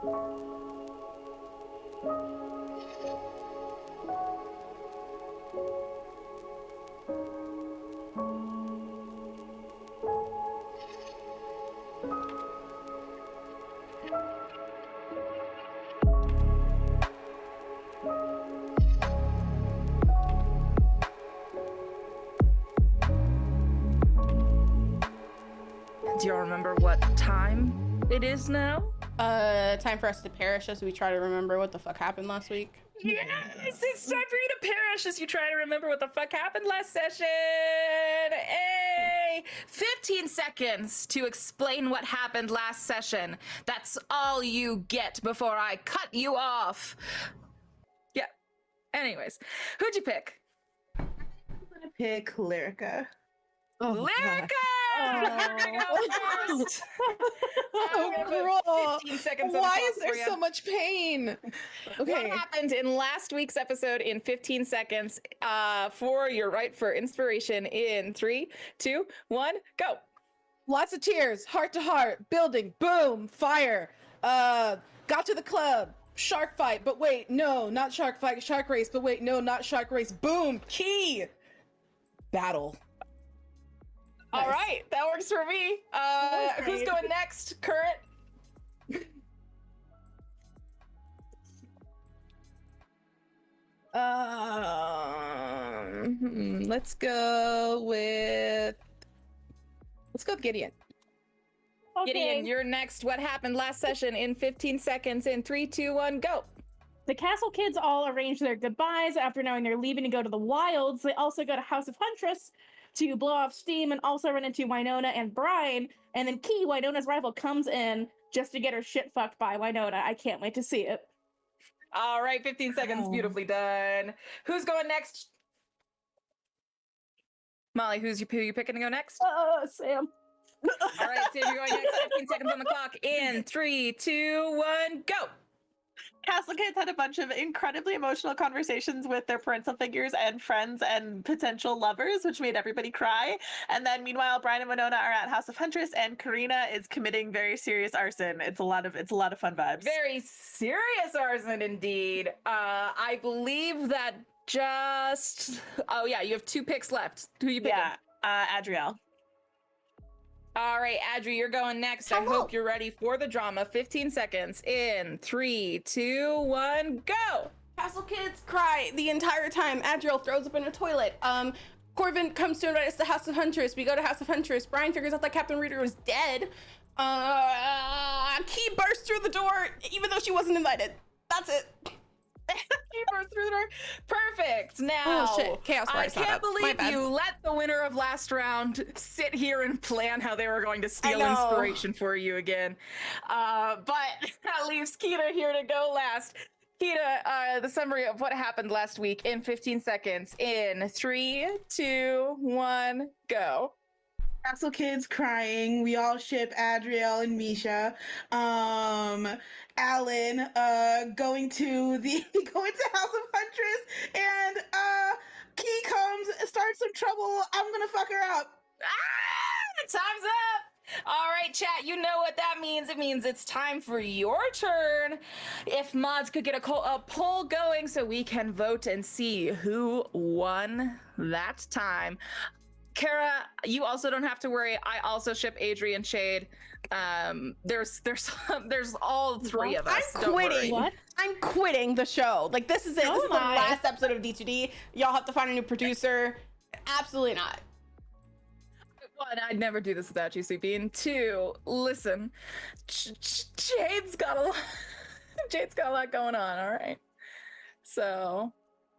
Do you all remember what time it is now? Time for us to perish as we try to remember what the fuck happened last week. Yes, it's time for you to perish as you try to remember what the fuck happened last session. Hey, 15 seconds to explain what happened last session. That's all you get before I cut you off. Yeah. Anyways, who'd you pick? I'm gonna pick Lyrica. Oh, Lyrica! Oh. Oh, 15 seconds. why is there so much pain? Okay. What happened in last week's episode in 15 seconds? For your right for inspiration in 3, 2, 1, go. Lots of tears, heart to heart, building, boom, fire. Got to the club, shark fight, but wait, no, not shark fight, shark race, but wait, no, not shark race, boom, key, battle. All right, that works for me. Who's going next? Current? Let's go with Gideon. Okay. Gideon, you're next. What happened last session in 15 seconds? In 3, 2, 1, go. The castle kids all arrange their goodbyes after knowing they're leaving to go to the wilds. They also go to House of Huntress to blow off steam and also run into Winona and Brian. And then Key, Winona's rival, comes in just to get her shit fucked by Winona. I can't wait to see it. All right, 15 seconds. Beautifully done. Who's going next? Molly, who you picking to go next? Sam. All right, Sam, you're going next. 15 seconds on the clock. In 3, 2, 1, go. Castle Kids had a bunch of incredibly emotional conversations with their parental figures and friends and potential lovers, which made everybody cry. And then meanwhile, Brian and Winona are at House of Huntress, and Karina is committing very serious arson. It's a lot of fun vibes. Very serious arson indeed. I believe that oh yeah, you have 2 picks left. Who you picking? Yeah, Adrielle. All right, Adri, you're going next. I hope you're ready for the drama. 15 seconds. In 3, 2, 1, go. Castle kids cry the entire time. Adriel throws up in a toilet. Corvin comes to invite us to House of Huntress. We go to House of Huntress. Brian figures out that Captain Reader was dead. Key bursts through the door, even though she wasn't invited. That's it. She burst through the door. Perfect. Now, Chaos I can't believe you let the winner of last round sit here and plan how they were going to steal inspiration for you again. But that leaves Kita here to go last. Kita, the summary of what happened last week in 15 seconds. In 3, 2, 1, go. Castle Kids crying. We all ship Adrielle and Misha. Alan going to House of Huntress, and Key comes, starts some trouble. I'm gonna fuck her up. Time's up. All right, chat, you know what that means. It means it's time for your turn. If mods could get a poll going so we can vote and see who won that time. Kara, you also don't have to worry. I also ship Adri and Shade. There's all 3 of us. I'm quitting. What? I'm quitting the show. Like, this is it. This is the last episode of D2D. Y'all have to find a new producer. Absolutely not. 1, I'd never do this without you, Sweepy. And 2, listen, Jade's got a lot going on. All right, so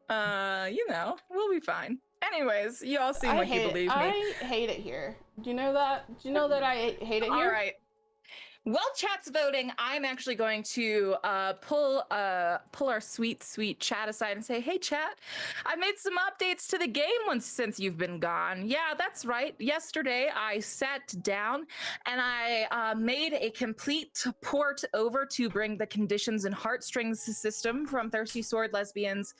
we'll be fine. Anyways, you all seem like you believe me. I hate it here. Do you know that? Do you know that I hate it here? All right. While chat's voting, I'm actually going to pull our sweet chat aside and say, hey, chat, I made some updates to the game since you've been gone. Yeah, that's right. Yesterday, I sat down and I made a complete port over to bring the Conditions and Heartstrings system from Thirsty Sword Lesbians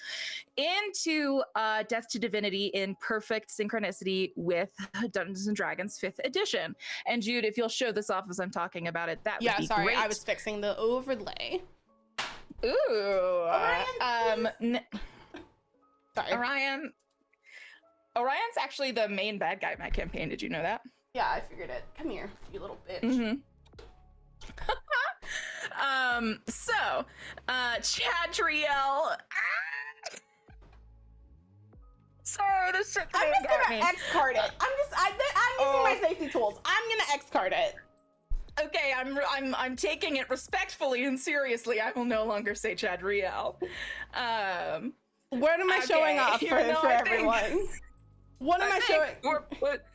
into Death2Divinity in perfect synchronicity with Dungeons & Dragons 5th edition. And Jude, if you'll show this off as I'm talking about it, That would Yeah, be sorry, great. I was fixing the overlay. Ooh. Orion, Sorry. Orion's actually the main bad guy in my campaign. Did you know that? Yeah, I figured it. Come here, you little bitch. Mm-hmm. So, Chadriel. Sorry, this shit I'm just got gonna me. X card it. I'm using my safety tools. I'm gonna X card it. Okay, I'm taking it respectfully and seriously. I will no longer say Chadriel. What am I showing off for everyone? What am I showing? What?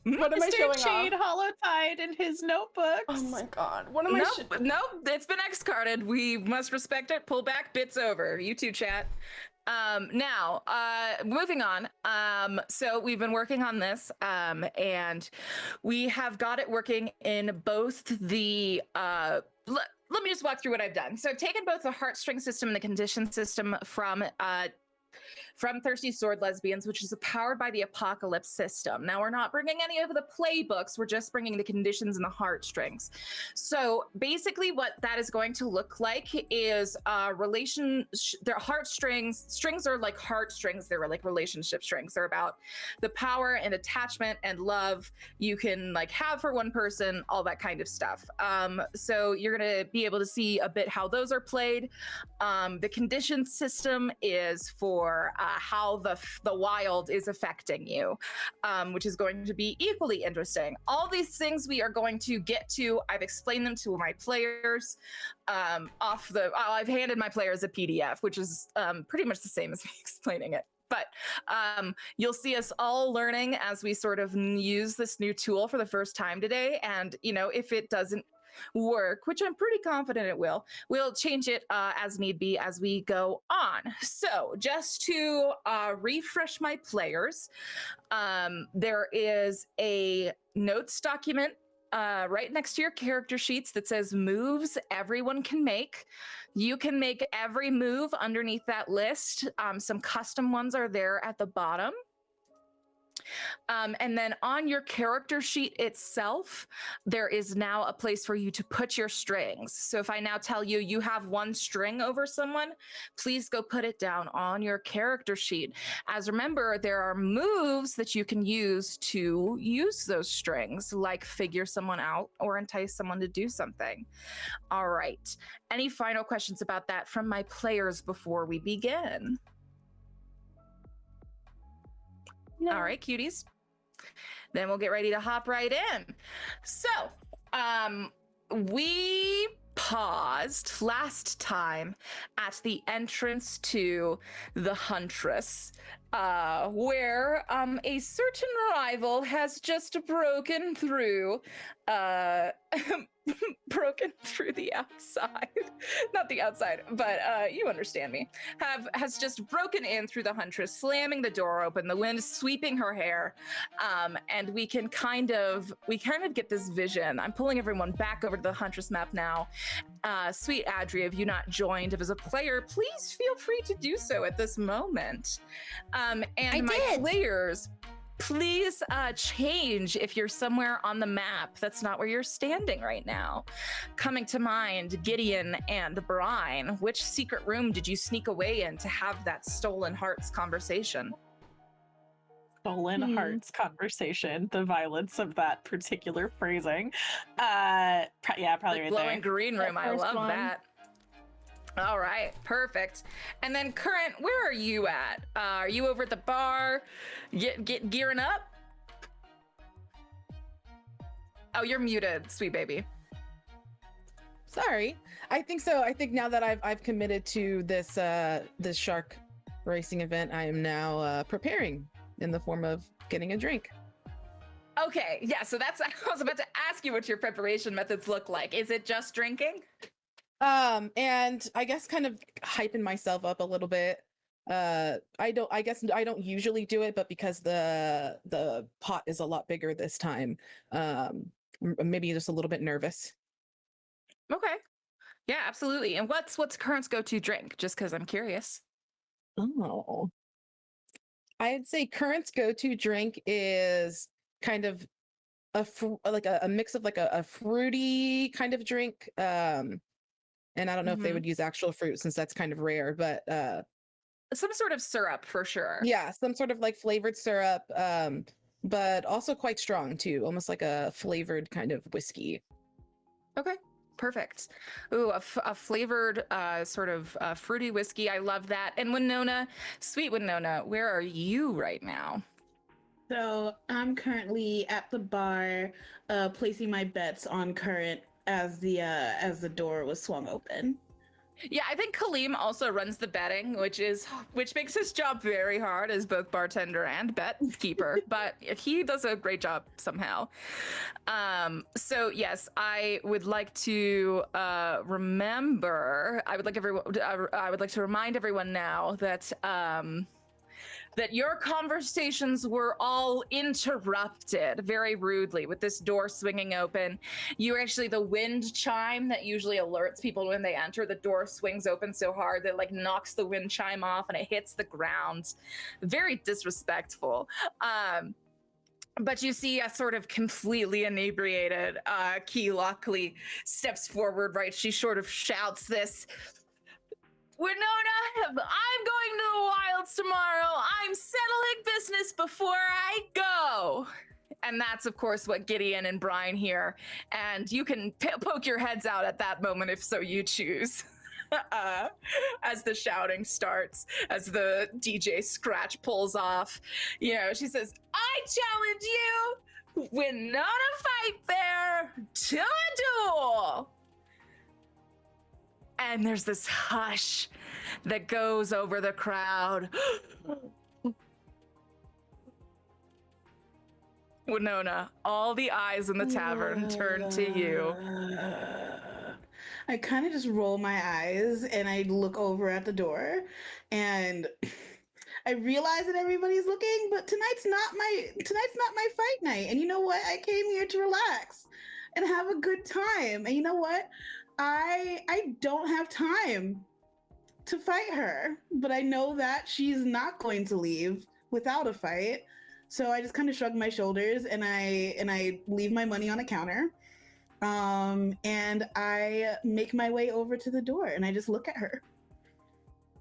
What am I Mr. showing Jade off? Hollow-Tide in his notebooks. Oh my god. What am I Nope, it's been X-carded. We must respect it. Pull back, bits over. You too, chat. Now, moving on. So we've been working on this, and we have got it working in both the, let me just walk through what I've done. So I've taken both the heartstring system and the condition system from Thirsty Sword Lesbians, which is powered by the Apocalypse system. Now, we're not bringing any of the playbooks, we're just bringing the conditions and the heartstrings. So basically what that is going to look like is their heartstrings. Strings are like heartstrings, they're like relationship strings. They're about the power and attachment and love you can like have for one person, all that kind of stuff. So you're gonna be able to see a bit how those are played. The condition system is for how the wild is affecting you, which is going to be equally interesting. All these things we are going to get to. I've explained them to my players. I've handed my players a PDF, which is pretty much the same as me explaining it. But you'll see us all learning as we sort of use this new tool for the first time today. And, you know, if it doesn't work, which I'm pretty confident it will, we'll change it as need be as we go on. So just to refresh my players, there is a notes document right next to your character sheets that says moves everyone can make. You can make every move underneath that list. Some custom ones are there at the bottom. And then on your character sheet itself, there is now a place for you to put your strings. So if I now tell you you have one string over someone, please go put it down on your character sheet. As remember, there are moves that you can use to use those strings, like figure someone out or entice someone to do something. All right. Any final questions about that from my players before we begin? No. All right, cuties. Then we'll get ready to hop right in. So, we paused last time at the entrance to the Huntress, where a certain rival has just broken through the outside. Not the outside, but you understand me. Has just broken in through the Huntress, slamming the door open, the wind sweeping her hair, and we kind of get this vision. I'm pulling everyone back over to the Huntress map now. Sweet Adria, if you not joined as a player, please feel free to do so at this moment. And my players, please change if you're somewhere on the map that's not where you're standing right now. Coming to mind, Gideon and Brine, which secret room did you sneak away in to have that stolen hearts conversation? Stolen hearts conversation, the violence of that particular phrasing. Yeah, probably The right glowing there. green room, I first love one. that. All right, perfect. And then Current, where are you at? Are you over at the bar, get gearing up? Oh, you're muted, sweet baby. Sorry. I think so. I think now that I've committed to this this shark racing event, I am now preparing in the form of getting a drink. Okay, yeah, so that's, I was about to ask you what your preparation methods look like. Is it just drinking? And I guess kind of hyping myself up a little bit. I don't usually do it, but because the pot is a lot bigger this time, maybe just a little bit nervous. Okay. Yeah, absolutely. And what's Current's go-to drink? Just because I'm curious. Oh. I'd say Current's go-to drink is kind of a mix of like a fruity kind of drink. And I don't know if they would use actual fruit since that's kind of rare, but some sort of syrup for sure. yeah, some sort of like flavored syrup, but also quite strong too, almost like a flavored kind of whiskey. Okay, perfect. Ooh, a flavored sort of fruity whiskey. I love that. And Winona, sweet Winona, where are you right now? So I'm currently at the bar, placing my bets on current as the door was swung open. Yeah, I think Kaleem also runs the betting, which makes his job very hard as both bartender and bet keeper, but he does a great job somehow. So yes, I would like to I would like to remind everyone now that that your conversations were all interrupted very rudely with this door swinging open. The wind chime that usually alerts people when they enter, the door swings open so hard that it like knocks the wind chime off and it hits the ground. Very disrespectful. But you see a sort of completely inebriated Key Lockley steps forward, right? She sort of shouts this, Winona, I'm going to the wilds tomorrow. I'm settling business before I go. And that's, of course, what Gideon and Brian hear. And you can poke your heads out at that moment if so you choose. As the shouting starts, as the DJ scratch pulls off, she says, I challenge you, Winona Fight Fair, to a duel. And there's this hush that goes over the crowd. Winona, all the eyes in the tavern turn to you. I kind of just roll my eyes and I look over at the door and I realize that everybody's looking, but tonight's not my fight night. And you know what? I came here to relax and have a good time. And you know what? I don't have time to fight her, but I know that she's not going to leave without a fight. So I just kind of shrug my shoulders and I leave my money on a counter. And I make my way over to the door and I just look at her.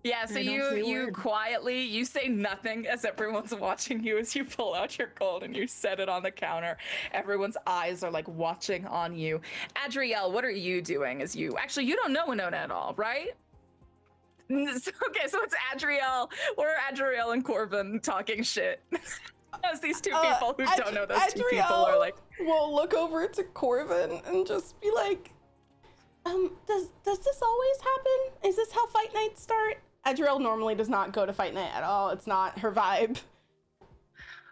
Yeah, so you quietly, you say nothing as everyone's watching you as you pull out your gold and you set it on the counter. Everyone's eyes are like watching on you. Adrielle, what are you doing as you don't know Winona at all, right? Okay, so it's Adrielle. Or Adrielle and Corbin talking shit. As these two people who don't know those two people are like... We'll look over to Corbin and just be like, does this always happen? Is this how fight nights start? Adrielle normally does not go to fight night at all. It's not her vibe.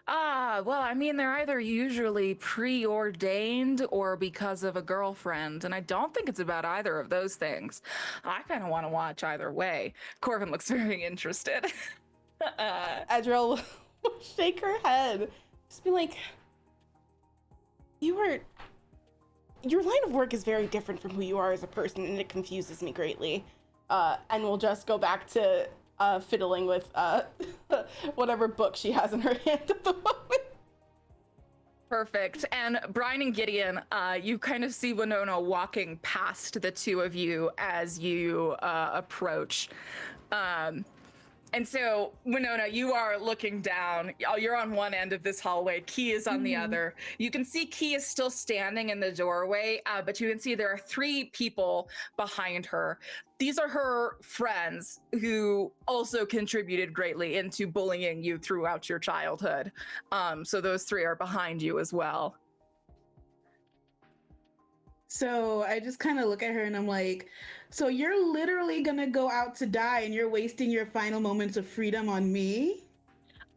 Well, I mean, they're either usually preordained or because of a girlfriend, and I don't think it's about either of those things. I kind of want to watch either way. Corbin looks very interested. Adrielle will shake her head. Just be like, your line of work is very different from who you are as a person, and it confuses me greatly. And we'll just go back to fiddling with whatever book she has in her hand at the moment. Perfect. And Brian and Gideon, you kind of see Winona walking past the two of you as you approach. And so, Winona, you are looking down. You're on one end of this hallway. Key is on the other. You can see Key is still standing in the doorway, but you can see there are three people behind her. These are her friends who also contributed greatly into bullying you throughout your childhood. So those three are behind you as well. So I just kind of look at her and I'm like, so you're literally gonna go out to die and you're wasting your final moments of freedom on me?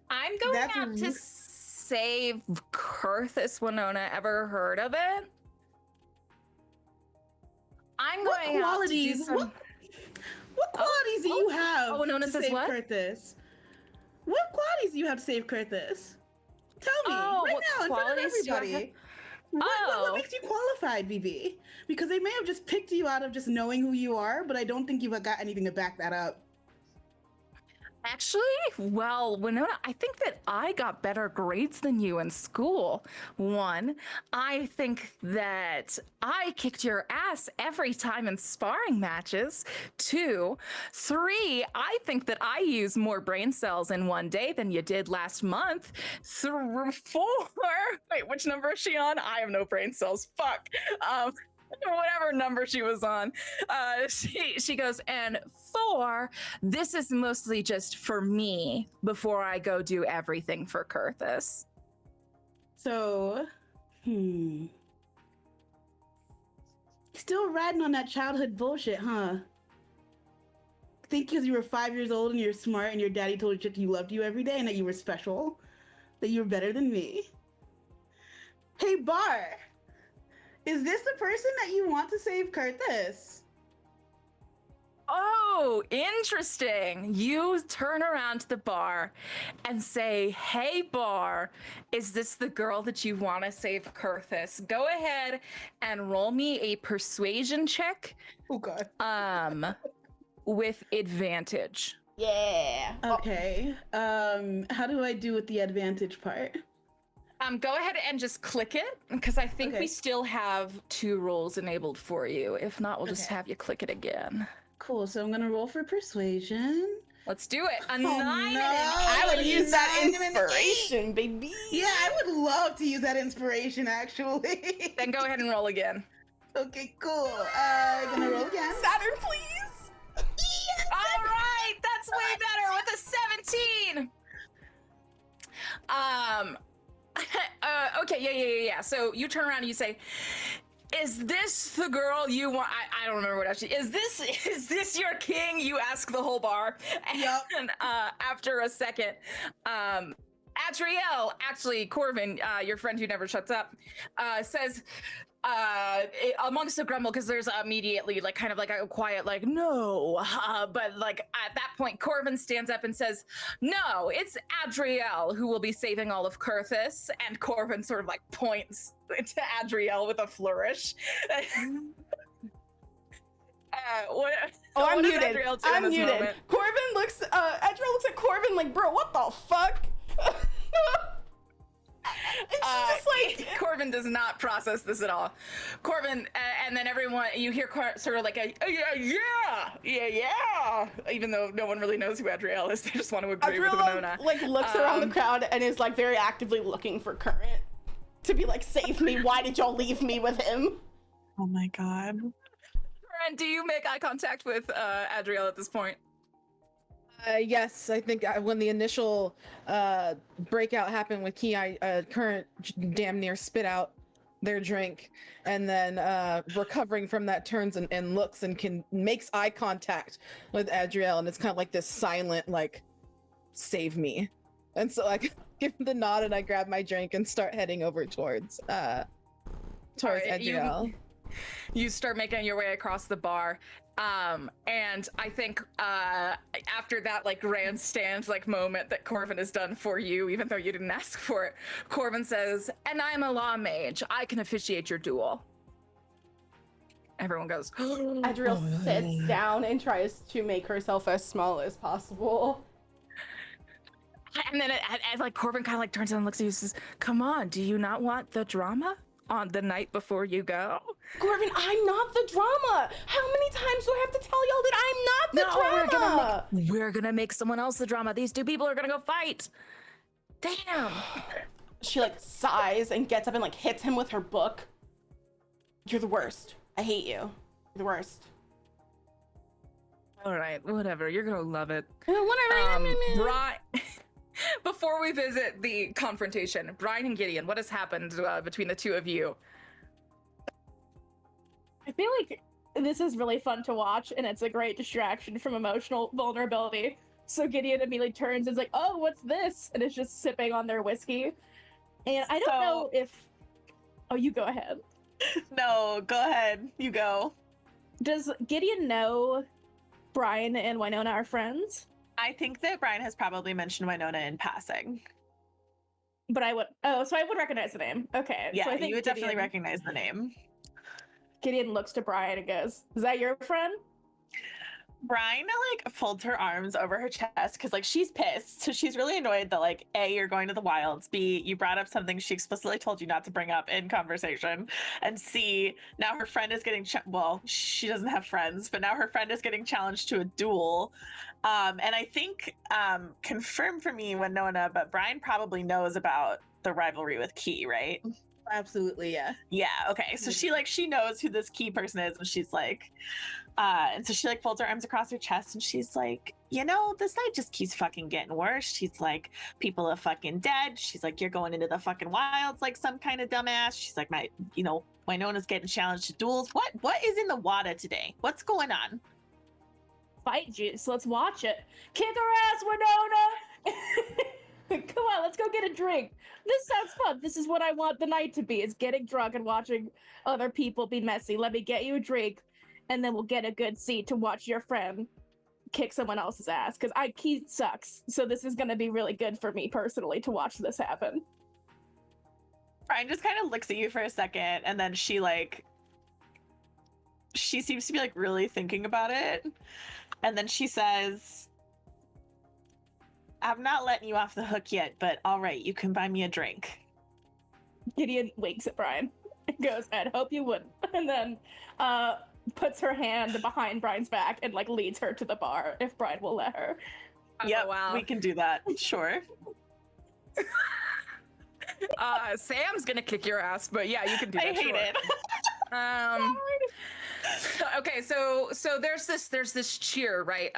I'm going out to save Kurthis. Winona, ever heard of it? I'm going out to do some... What qualities do you have Winona to says save what? Kurthis? What qualities do you have to save Kurthis? Tell me right now in front of everybody. What makes you qualified, BB? Because they may have just picked you out of just knowing who you are, but I don't think you've got anything to back that up. Actually, well, Winona, I think that I got better grades than you in school. One, I think that I kicked your ass every time in sparring matches. Two, three, I think that I use more brain cells in one day than you did last month. Four, wait, which number is she on? I have no brain cells. Fuck. Whatever number she was on. She goes, and four, this is mostly just for me before I go do everything for Kurthus. So, still riding on that childhood bullshit, huh? Think because you were 5 years old and you're smart and your daddy told you that you loved you every day and that you were special, that you were better than me. Hey, Bar, is this the person that you want to save Kurthus? Oh, interesting. You turn around to the bar and say, hey, Bar, is this the girl that you want to save Kurthus? Go ahead and roll me a persuasion check. Oh, God. With advantage. Yeah. Okay. How do I do with the advantage part? Go ahead and just click it, because I think Okay. we still have 2 rolls enabled for you. If not, we'll just Okay. have you click it again. Cool. So I'm gonna roll for persuasion. Let's do it. A 9 no. and an I would use that 9 and an inspiration, baby. Yeah, I would love to use that inspiration, actually. Then go ahead and roll again. Okay, cool. Gonna roll again. Saturn, please. All right, that's way better with a 17. Okay, yeah. So you turn around and you say, "Is this the girl you want?" I don't remember what actually. Is this your king? You ask the whole bar. Yep. And after a second, Adriel, actually Corvin, your friend who never shuts up, says, amongst the grumble, because there's immediately like kind of like a quiet like no, but like at that point Corvin stands up and says, no, it's Adriel who will be saving all of Kurthus, and Corvin sort of like points to Adriel with a flourish. What, Oh, I'm what does muted. Adriel do in I'm this muted. moment? Corvin looks. Adriel looks at Corvin like, bro, what the fuck? And she's just like, Corvin does not process this at all. Corvin, and then everyone, you hear sort of like a yeah, even though no one really knows who Adriel is, they just want to agree with Winona. like looks around the crowd and is like very actively looking for Current to be like, save me. Why did y'all leave me with him? Oh my god. And do you make eye contact with Adriel at this point? Yes, I think when the initial breakout happened with Key, Current damn near spit out their drink, and then recovering from that turns and looks and makes eye contact with Adriel, and it's kind of like this silent like, save me. And so I give him the nod and I grab my drink and start heading over towards Right, Adriel. You start making your way across the bar. And I think after that like grandstand like moment that Corvin has done for you, even though you didn't ask for it, Corvin says, and I'm a law mage. I can officiate your duel. Everyone goes, Adriel sits down and tries to make herself as small as possible. and then like Corvin kind of like turns and looks at you and says, come on, do you not want the drama on the night before you go? Corvin, I'm not the drama. How many times do I have to tell y'all that I'm not the drama? We're gonna make someone else the drama. These 2 people are gonna go fight. Damn. She like sighs and gets up and like hits him with her book. You're the worst. I hate you. You're the worst. All right, whatever. You're gonna love it. Whatever. Brian, before we visit the confrontation, Brian and Gideon, what has happened between the 2 of you? I feel like this is really fun to watch, and it's a great distraction from emotional vulnerability. So Gideon immediately turns and is like, oh, what's this? And is just sipping on their whiskey. And I don't know if... Oh, you go ahead. No, go ahead. You go. Does Gideon know Brian and Winona are friends? I think that Brian has probably mentioned Winona in passing. But I would... Oh, so I would recognize the name. Okay. Yeah, so I think you would definitely Gideon- recognize the name. Gideon looks to Brian and goes, is that your friend? Brian like folds her arms over her chest because like she's pissed. So she's really annoyed that like A, you're going to the wilds, B, you brought up something she explicitly told you not to bring up in conversation, and C, now her friend is getting well, she doesn't have friends, but now her friend is getting challenged to a duel. And I think confirm for me, Winona, but Brian probably knows about the rivalry with Key, right? Absolutely, yeah. Yeah, okay. So she knows who this Key person is, and she's like, and so she like folds her arms across her chest and she's like, you know, this night just keeps fucking getting worse. She's like, people are fucking dead. She's like, you're going into the fucking wilds like some kind of dumbass. She's like, Winona's getting challenged to duels. What is in the water today? What's going on? Fight juice. Let's watch it. Kick her ass, Winona! Come on, let's go get a drink. This sounds fun. This is what I want the night to be, is getting drunk and watching other people be messy. Let me get you a drink, and then we'll get a good seat to watch your friend kick someone else's ass. Because Key sucks, so this is going to be really good for me personally to watch this happen. Brian just kind of looks at you for a second, and then she seems to be like really thinking about it. And then she says, I'm not letting you off the hook yet, but all right, you can buy me a drink. Gideon winks at Brian and goes, I'd hope you wouldn't. And then puts her hand behind Brian's back and like leads her to the bar if Brian will let her. Yeah, wow. We can do that. Sure. Sam's gonna kick your ass, but yeah, you can do that. I hate it. Okay, so there's this cheer, right?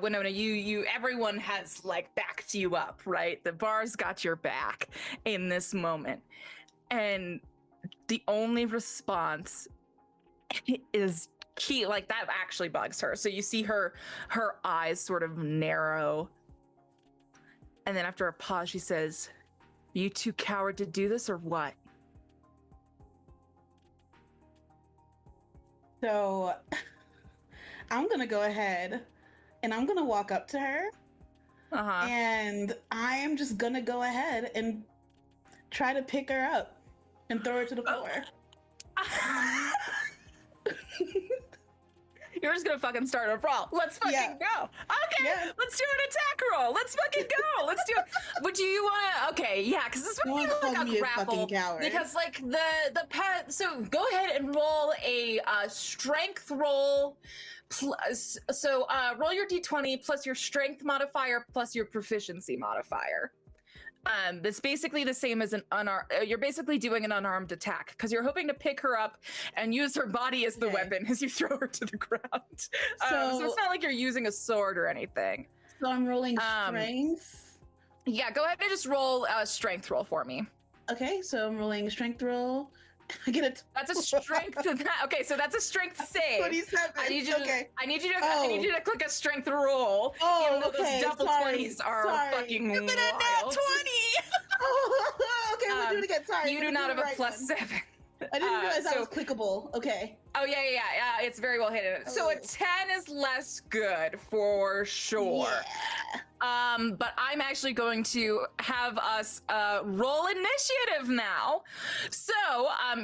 Winona, you everyone has like backed you up, right? The bar's got your back in this moment, and the only response is Key. Like that actually bugs her. So you see her eyes sort of narrow, and then after a pause, she says, "You too coward to do this, or what?" So I'm gonna go ahead and I'm gonna walk up to her, and I am just gonna go ahead and try to pick her up and throw her to the floor. You're just gonna fucking start a brawl. Let's fucking go. Okay, let's do an attack roll. Let's fucking go. Let's do it. But do you wanna? Okay, yeah, because this would be like a grapple. Because like the pet. So go ahead and roll a strength roll. Plus, so roll your d20 plus your strength modifier plus your proficiency modifier. It's basically the same as an unarmed. You're basically doing an unarmed attack because you're hoping to pick her up and use her body as the weapon as you throw her to the ground. So it's not like you're using a sword or anything. So I'm rolling strength. Yeah, go ahead and just roll a strength roll for me. Okay, so I'm rolling a strength roll. I get it. That's a strength. Okay, so that's a strength save. 27. I need you to. I need you to. Oh. I need you to click a strength roll. Oh, even though okay. those double 20s are fucking wild. Look at that 20. Okay, we'll do it again. Sorry. You do not have a plus 7. I didn't realize that was clickable. Okay. Oh yeah. It's very well hidden. So a 10 is less good for sure. Yeah. But I'm actually going to have us roll initiative now. So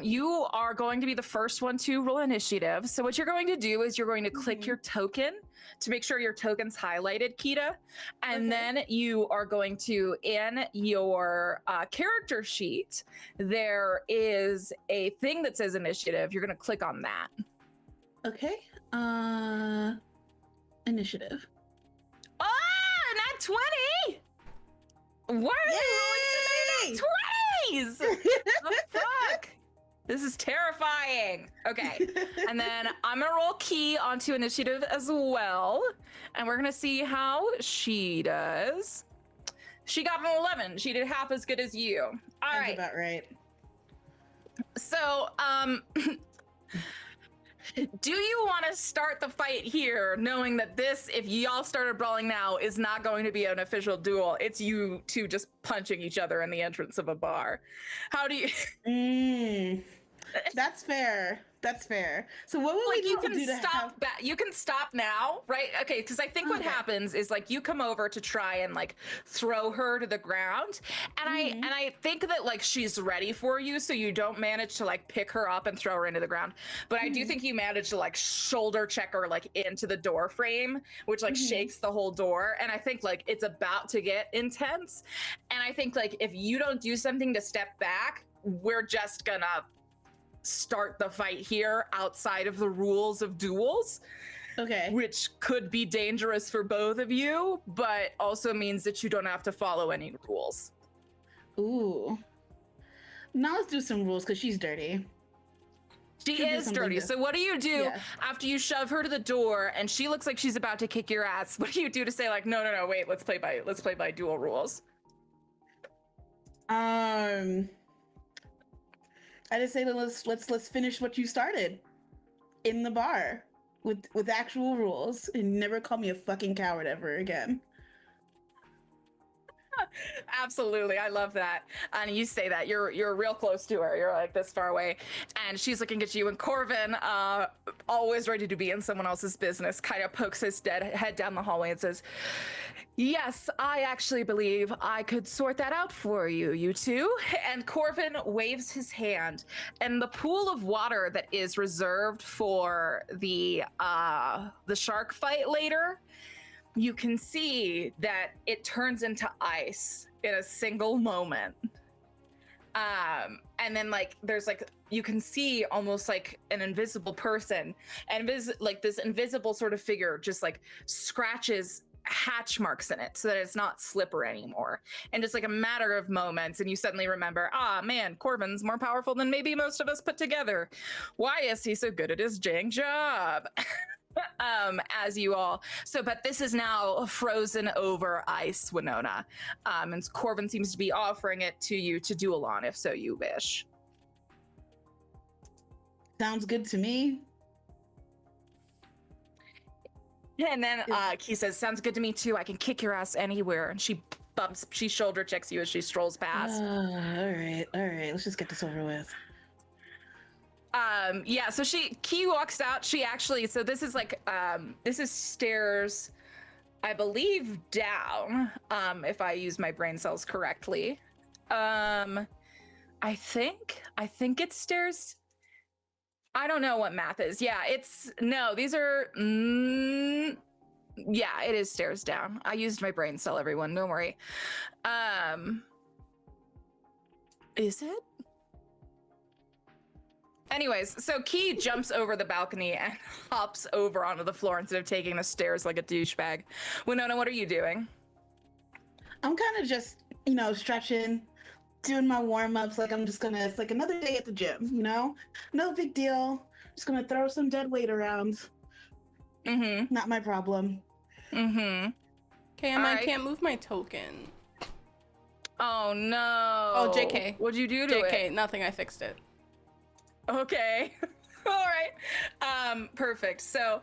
you are going to be the first one to roll initiative. So what you're going to do is you're going to click your token to make sure your token's highlighted, Kita. And then you are going to, in your character sheet, there is a thing that says initiative. You're going to click on that. Okay. Initiative. Oh, not 20! What are you rolling so many 20s? The fuck? This is terrifying. Okay. And then I'm gonna roll Key onto initiative as well. And we're gonna see how she does. She got an 11. She did half as good as you. All right. That's about right. So, do you want to start the fight here, knowing that this, if y'all started brawling now, is not going to be an official duel? It's you two just punching each other in the entrance of a bar. How do you... That's fair. That's fair. So what would Like we you need to can do to stop have... you can stop now, right? Okay, because I think what Okay. happens is like you come over to try and like throw her to the ground, and I think that like she's ready for you, so you don't manage to like pick her up and throw her into the ground. But I do think you manage to like shoulder check her like into the door frame, which like shakes the whole door. And I think like it's about to get intense. And I think like if you don't do something to step back, we're just gonna start the fight here outside of the rules of duels, Okay. which could be dangerous for both of you, but also means that you don't have to follow any rules. Ooh. Now let's do some rules because she's dirty. She Should do is something dirty. to- So what do you do Yeah. after you shove her to the door and she looks like she's about to kick your ass? What do you do to say like, no, wait, let's play by duel rules? I just say that let's finish what you started in the bar with actual rules and never call me a fucking coward ever again. Absolutely, I love that. And you say that you're real close to her. You're like this far away, and she's looking at you. And Corvin, always ready to be in someone else's business, kind of pokes his head down the hallway and says, "Yes, I actually believe I could sort that out for you, you two." And Corvin waves his hand, and the pool of water that is reserved for the shark fight later, you can see that it turns into ice in a single moment. And then like there's like you can see almost like an invisible person, and like this invisible sort of figure just like scratches hatch marks in it so that it's not slipper anymore. And just like a matter of moments, and you suddenly remember, man, Corvin's more powerful than maybe most of us put together. Why is he so good at his dang job? As you all, but this is now frozen over ice, Winona, and Corvin seems to be offering it to you to duel on, if so you wish. Sounds good to me. And then Key says, "Sounds good to me too. I can kick your ass anywhere." And she shoulder checks you as she strolls past. All right. Let's just get this over with. Yeah, so Key walks out. She actually, so this is like, this is stairs, I believe, down, if I use my brain cells correctly. I think it's stairs. I don't know what math is. Yeah, these are, yeah, it is stairs down. I used my brain cell, everyone, don't worry. Is it? Anyways, so Key jumps over the balcony and hops over onto the floor instead of taking the stairs like a douchebag. Winona, what are you doing? I'm kind of just, stretching, doing my warm-ups. Like it's like another day at the gym, No big deal. Just gonna throw some dead weight around. Mm-hmm. Not my problem. Mm-hmm. Okay, I can't move my token. Oh, no. Oh, JK. What'd you do to it? JK, nothing, I fixed it. Okay. All right. Perfect. So,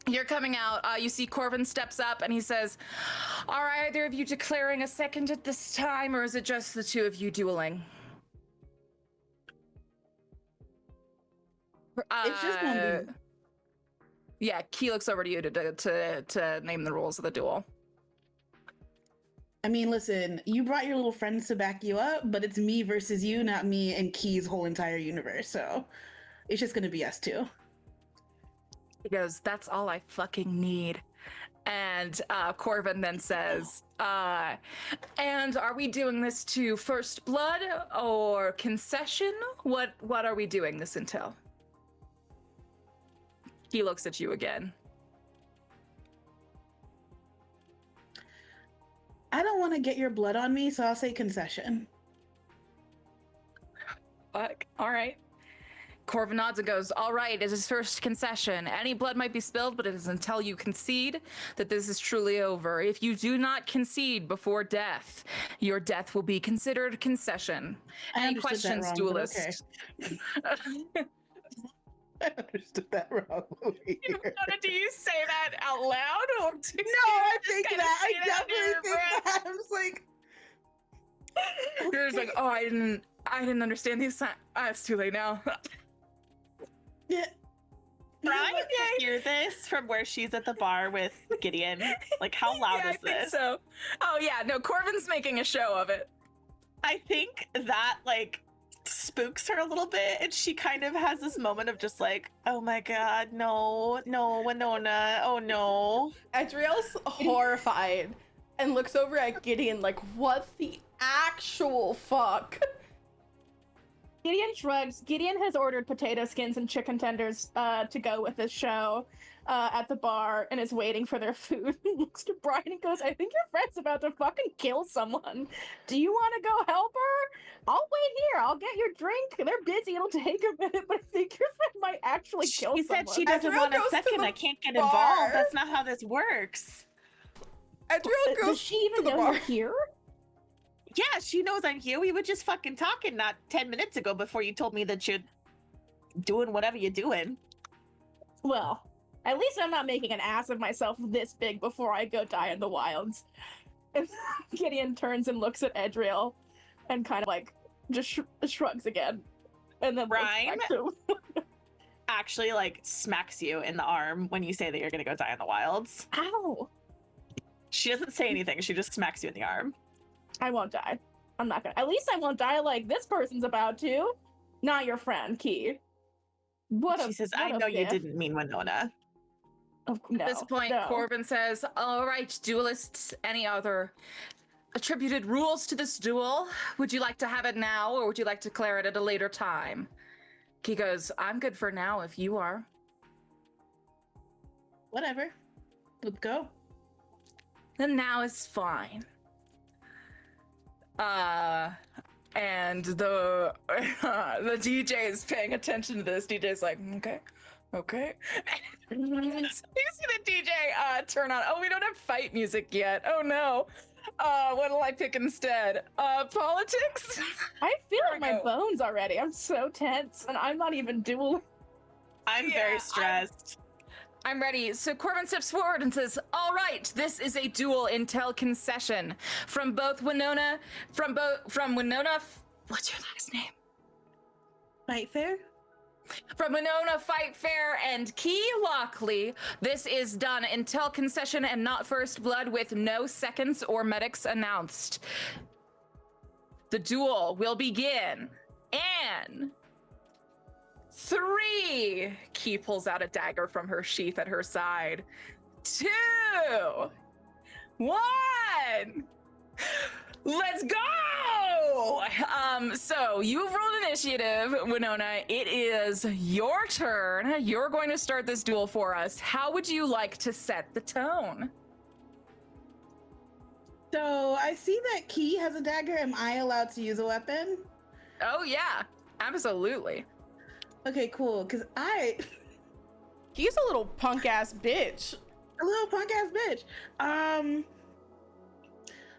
you're coming out. You see Corvin steps up and he says, "Are either of you declaring a second at this time, or is it just the two of you dueling?" It's just gonna be... Yeah, Key looks over to you to name the rules of the duel. I mean, listen, you brought your little friends to back you up, but it's me versus you, not me and Key's whole entire universe. So it's just gonna be us two. He goes, "That's all I fucking need." And Corvin then says, "And are we doing this to first blood or concession? What are we doing this until?" He looks at you again. I don't want to get your blood on me, so I'll say concession. Fuck. All right. Corvin nods and goes, "All right, it is first concession. Any blood might be spilled, but it is until you concede that this is truly over. If you do not concede before death, your death will be considered concession." Any questions, wrong, duelist? Okay. I understood that wrong over here. Do you say that out loud? Or do No, I think kinda that. I say that under your definitely think that. I was like... You're just like, "Oh, I didn't understand the assignment. It's too late now." Yeah. Brian can hear this from where she's at the bar with Gideon. Like, how loud Yeah, is I think this? so. Oh yeah, no, Corbin's making a show of it. I think that, like, spooks her a little bit, and she kind of has this moment of just like, oh my god, no, Winona, oh no. Edriel's horrified and looks over at Gideon like, what the actual fuck? Gideon shrugs. Gideon has ordered potato skins and chicken tenders to go with his show at the bar and is waiting for their food. He looks to Brian and goes, I think your friend's about to fucking kill someone. Do you want to go help her? I'll wait here. I'll get your drink. They're busy. It'll take a minute, but I think your friend might actually kill She someone. said she doesn't Edriel want a goes to second. the I can't get bar. involved. That's not how this works. Edriel goes Does she even to the know bar. you're here? Yeah, she knows I'm here. We were just fucking talking not 10 minutes ago before you told me that you're doing whatever you're doing. Well, at least I'm not making an ass of myself this big before I go die in the wilds. And Gideon turns and looks at Edriel and kind of like just shrugs again. And then looks Rhyme? back to him. Actually, like, smacks you in the arm when you say that you're gonna go die in the wilds. Ow! She doesn't say anything. She just smacks you in the arm. I won't die. I'm not gonna. At least I won't die like this person's about to. Not your friend, Key. She says, I know you didn't mean Winona. No, At this point, no. Corbin says, all right, duelists, any other attributed rules to this duel? Would you like to have it now, or would you like to declare it at a later time? He goes, I'm good for now if you are. Whatever. Let's go. Then now is fine. And the DJ is paying attention to this. DJ's like, okay. You see the DJ turn on. Oh, we don't have fight music yet. Oh no. What'll I pick instead? Politics? I feel There like we my go. bones already. I'm so tense, and I'm not even dueling. I'm Yeah, very stressed. I'm ready. So Corbin steps forward and says, all right, this is a duel intel concession from Winona, what's your last name? Fight fair? From Winona Fight Fair and Key Lockley, this is done intel concession and not first blood with no seconds or medics announced. The duel will begin in 3. Key pulls out a dagger from her sheath at her side. 2, 1. Let's go! So you've rolled initiative, Winona. It is your turn. You're going to start this duel for us. How would you like to set the tone? So I see that Key has a dagger. Am I allowed to use a weapon? Oh yeah, absolutely. Okay, cool. Cause He's a little punk ass bitch. a little punk ass bitch.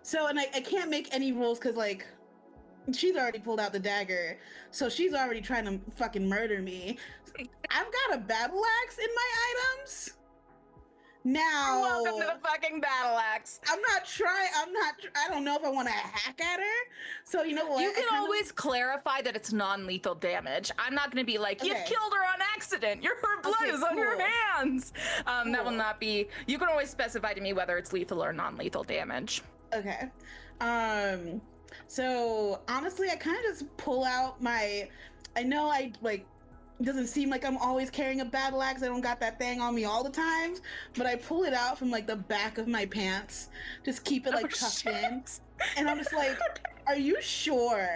So and I can't make any rules because like she's already pulled out the dagger, so she's already trying to fucking murder me. I've got a battle axe in my items. Now, Welcome to the fucking battle axe. I don't know if I want to hack at her. So you know what? You can always clarify that it's non-lethal damage. I'm not going to be like, you've Okay. killed her on accident. Her blood Okay, is on your cool. hands. That will Cool. not be. You can always specify to me whether it's lethal or non-lethal damage. Okay. So honestly, I kind of just pull out my. I know I like. It doesn't seem like I'm always carrying a battle axe. I don't got that thing on me all the times, but I pull it out from like the back of my pants. Just keep it like tucked in, and I'm just like, "Are you sure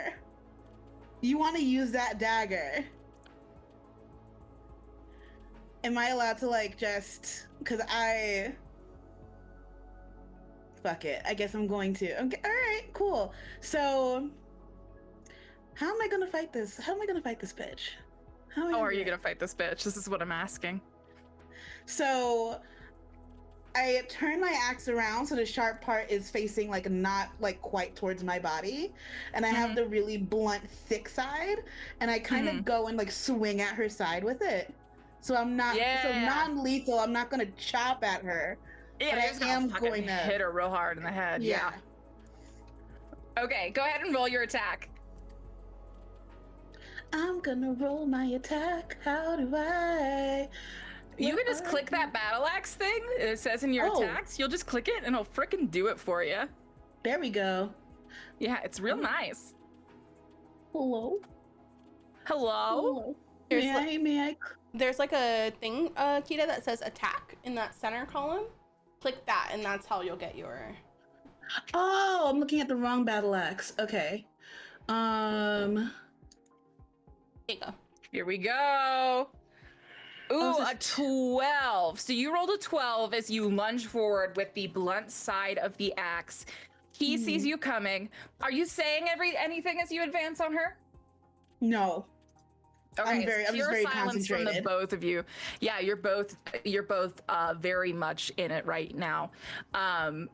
you want to use that dagger? Am I allowed to like just? Because I." Fuck it. I guess I'm going to. Okay. All right. Cool. So, how am I gonna fight this? How am I gonna fight this bitch? How are you going to fight this bitch? This is what I'm asking. So, I turn my axe around so the sharp part is facing like not like quite towards my body, and I have the really blunt, thick side, and I kind of go and like swing at her side with it. So I'm not. So non-lethal. I'm not gonna chop at her. Yeah, But you're I just gonna am fucking going to- hit her real hard in the head. Yeah. Okay, go ahead and roll your attack. I'm gonna roll my attack. How do I? You can just click that battle axe thing. It says in your Oh. attacks. You'll just click it and it'll frickin' do it for you. There we go. Yeah, it's real nice. Hello. Hello? There's May I? There's like a thing, Kita, that says attack in that center column. Click that, and that's how you'll get your. Oh, I'm looking at the wrong battle axe. Okay. There you go. Here we go. Ooh, Oh, a 12. So you rolled a 12 as you lunge forward with the blunt side of the axe. He sees you coming. Are you saying anything as you advance on her? No. Okay, I'm just pure very silence from the concentrated. both of you. Yeah, you're both very much in it right now.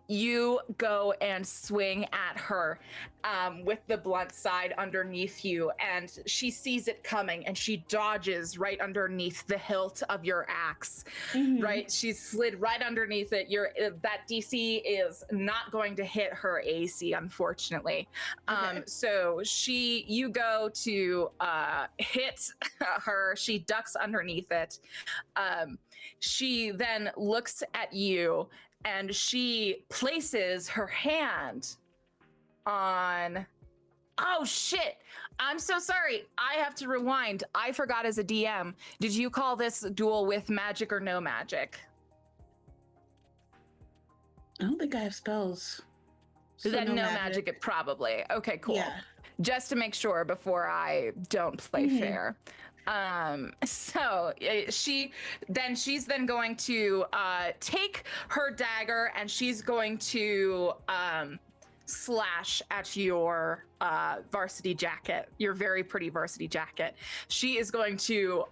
You go and swing at her with the blunt side underneath you, and she sees it coming, and she dodges right underneath the hilt of your axe. Right, she slid right underneath it. That DC is not going to hit her AC, unfortunately. Okay. So you go to hit her. She ducks underneath it. She then looks at you and she places her hand on. Oh shit! I'm so sorry. I have to rewind. I forgot as a DM. Did you call this duel with magic or no magic? I don't think I have spells. So Then no magic. It probably. Okay, cool. Yeah. Just to make sure before I don't play fair. So she's then going to take her dagger and she's going to slash at your varsity jacket, your very pretty varsity jacket. She is going to